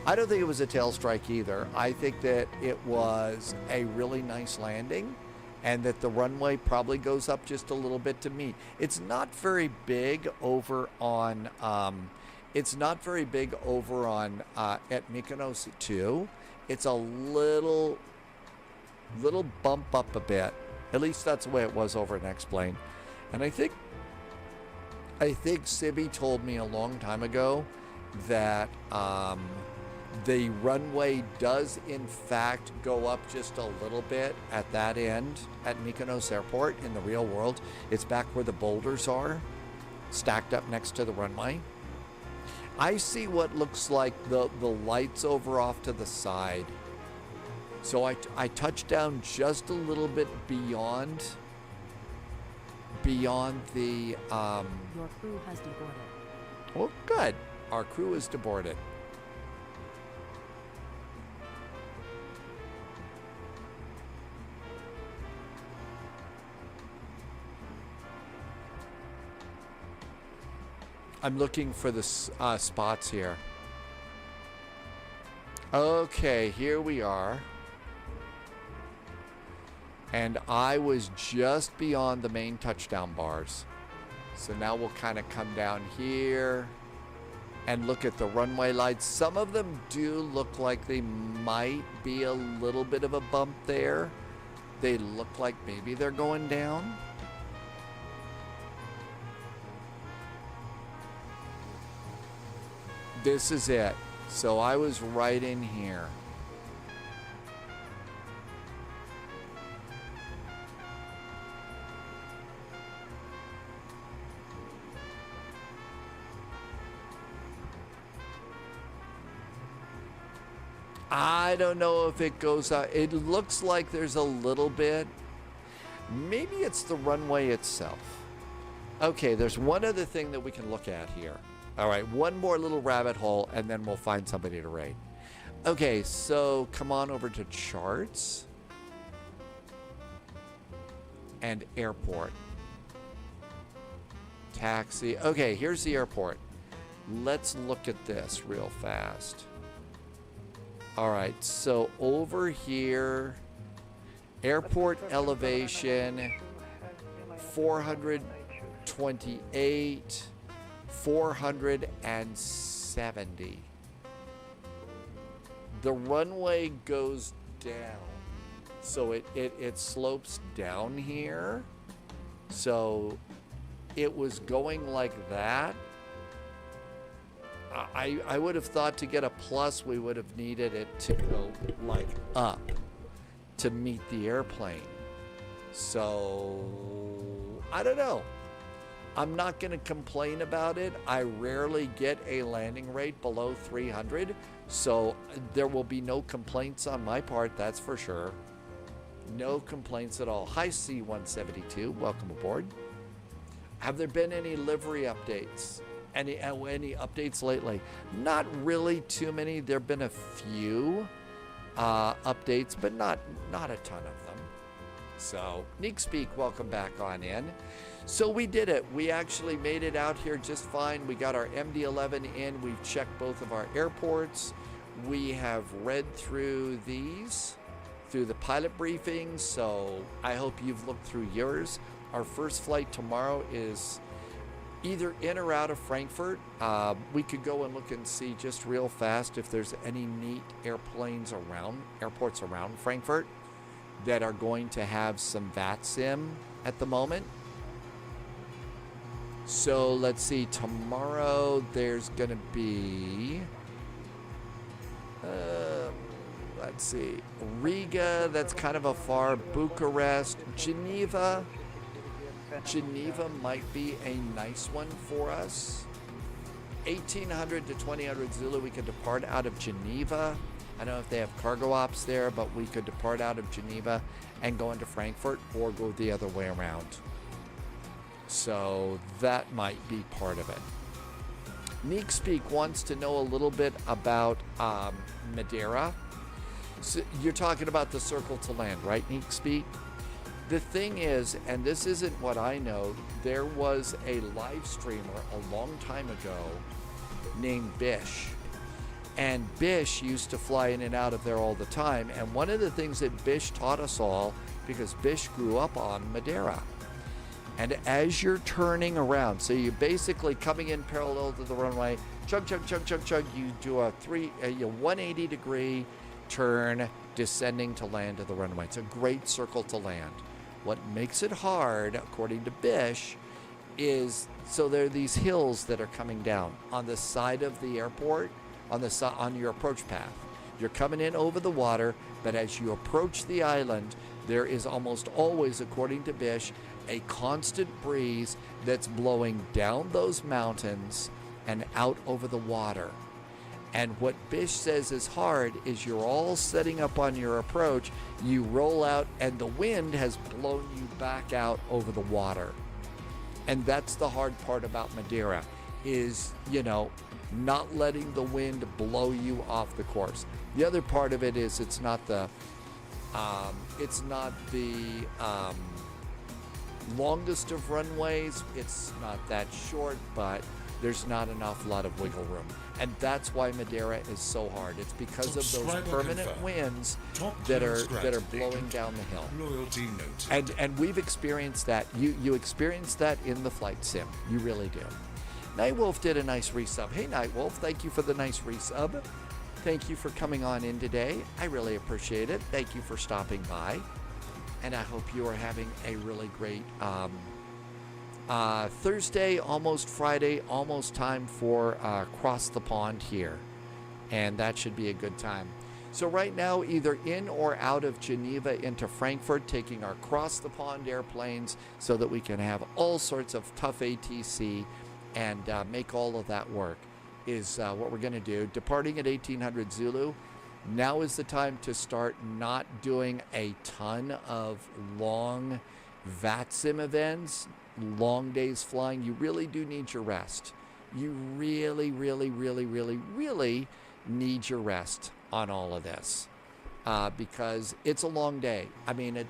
I don't think it was a tail strike either. I think that it was a really nice landing, and that the runway probably goes up just a little bit to meet. It's not very big over on. It's not very big over on at Mykonos 2. It's a little bump up a bit. At least that's the way it was over at X-Plane. And I think Sibby told me a long time ago that the runway does in fact go up just a little bit at that end at Mykonos Airport in the real world. It's back where the boulders are, stacked up next to the runway. I see what looks like the lights over off to the side. So I touched down just a little bit beyond the... Your crew has deboarded. Oh, good. Our crew is deboarded. I'm looking for the spots here. Okay, here we are. And I was just beyond the main touchdown bars. So now we'll kind of come down here and look at the runway lights. Some of them do look like they might be a little bit of a bump there. They look like maybe they're going down. This is it. So I was right in here. I don't know if it goes out. It looks like there's a little bit. Maybe it's the runway itself. Okay, there's one other thing that we can look at here. All right, one more little rabbit hole, and then we'll find somebody to raid. Okay, so come on over to charts and airport. Taxi. Okay, here's the airport. Let's look at this real fast. All right, so over here, airport elevation, 428, 470. The runway goes down, so it slopes down here. So it was going like that. I would have thought to get a plus, we would have needed it to go like up to meet the airplane. So I don't know. I'm not going to complain about it. I rarely get a landing rate below 300, so there will be no complaints on my part, that's for sure. No complaints at all. Hi, C172. Welcome aboard. Have there been any livery updates? Any updates lately? Not really too many. There have been a few updates, but not a ton of them. So, Neek Speak, welcome back on in. So we did it. We actually made it out here just fine. We got our MD-11 in. We've checked both of our airports. We have read through these, through the pilot briefings, so I hope you've looked through yours. Our first flight tomorrow is either in or out of Frankfurt. We could go and look and see just real fast if there's any neat airports around Frankfurt that are going to have some VATSIM at the moment. So let's see, tomorrow there's gonna be, let's see, Riga, that's kind of a far, Bucharest, Geneva. Geneva might be a nice one for us. 1800 to 2000 Zulu, we could depart out of Geneva. I don't know if they have cargo ops there, but we could depart out of Geneva and go into Frankfurt or go the other way around. So that might be part of it. Neek Speak wants to know a little bit about Madeira. So you're talking about the circle to land, right, Neek Speak? The thing is, and this isn't what I know, there was a live streamer a long time ago named Bish. And Bish used to fly in and out of there all the time. And one of the things that Bish taught us all, because Bish grew up on Madeira. And as you're turning around, so you're basically coming in parallel to the runway, chug, chug, chug, chug, chug, you do a 180 degree turn, descending to land to the runway. It's a great circle to land. What makes it hard, according to Bish, is, so there are these hills that are coming down on the side of the airport, on your approach path. You're coming in over the water, but as you approach the island, there is almost always, according to Bish, a constant breeze that's blowing down those mountains and out over the water. And what Bish says is hard is you're all setting up on your approach, you roll out, and the wind has blown you back out over the water. And that's the hard part about Madeira, is, not letting the wind blow you off the course. The other part of it is it's not the longest of runways. It's not that short, but there's not an awful lot of wiggle room. And that's why Madeira is so hard. It's because of those permanent winds that are blowing down the hill. Loyalty noted. And we've experienced that. You experience that in the flight sim. You really do. Nightwolf did a nice resub. Hey Nightwolf, thank you for the nice resub. Thank you for coming on in today. I really appreciate it. Thank you for stopping by. And I hope you are having a really great Thursday, almost Friday, almost time for Cross the Pond here. And that should be a good time. So right now, either in or out of Geneva into Frankfurt, taking our Cross the Pond airplanes so that we can have all sorts of tough ATC and make all of that work is what we're going to do. Departing at 1800 Zulu. Now is the time to start not doing a ton of long VATSIM events, long days flying. You really do need your rest. You really, really, really, really, really need your rest. on all of this because it's a long day. I mean,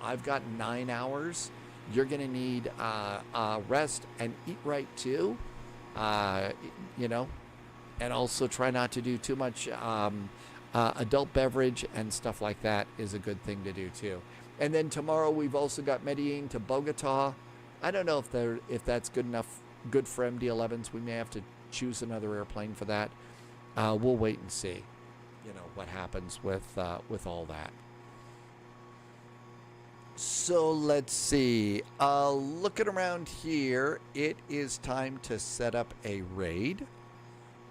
I've got 9 hours. You're going to need rest and eat right too, and also try not to do too much adult beverage and stuff like that is a good thing to do too. And then tomorrow we've also got Medellin to Bogota. I don't know if that's good for MD-11s. We may have to choose another airplane for that. We'll wait and see, what happens with all that. So let's see. Looking around here, it is time to set up a raid.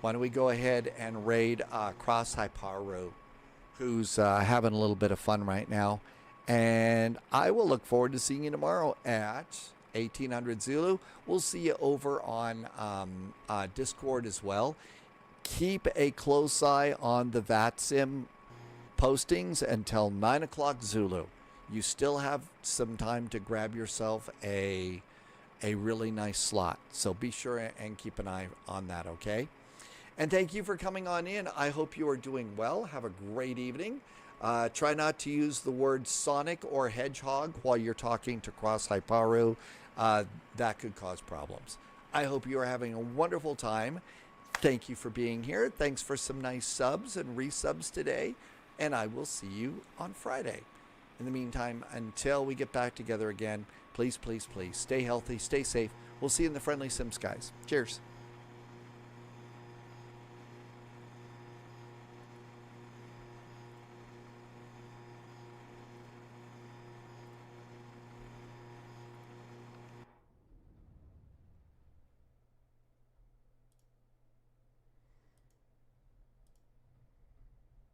Why don't we go ahead and raid Cross Hyparu, who's having a little bit of fun right now. And I will look forward to seeing you tomorrow at 1800 Zulu. We'll see you over on Discord as well. Keep a close eye on the VATSIM postings until 9 o'clock Zulu. You still have some time to grab yourself a really nice slot. So be sure and keep an eye on that, okay? And thank you for coming on in. I hope you are doing well. Have a great evening. Try not to use the word Sonic or Hedgehog while you're talking to Cross Hyparu. That could cause problems. I hope you are having a wonderful time. Thank you for being here. Thanks for some nice subs and resubs today. And I will see you on Friday. In the meantime, until we get back together again, please, please, please stay healthy, stay safe. We'll see you in the friendly sim skies. Cheers.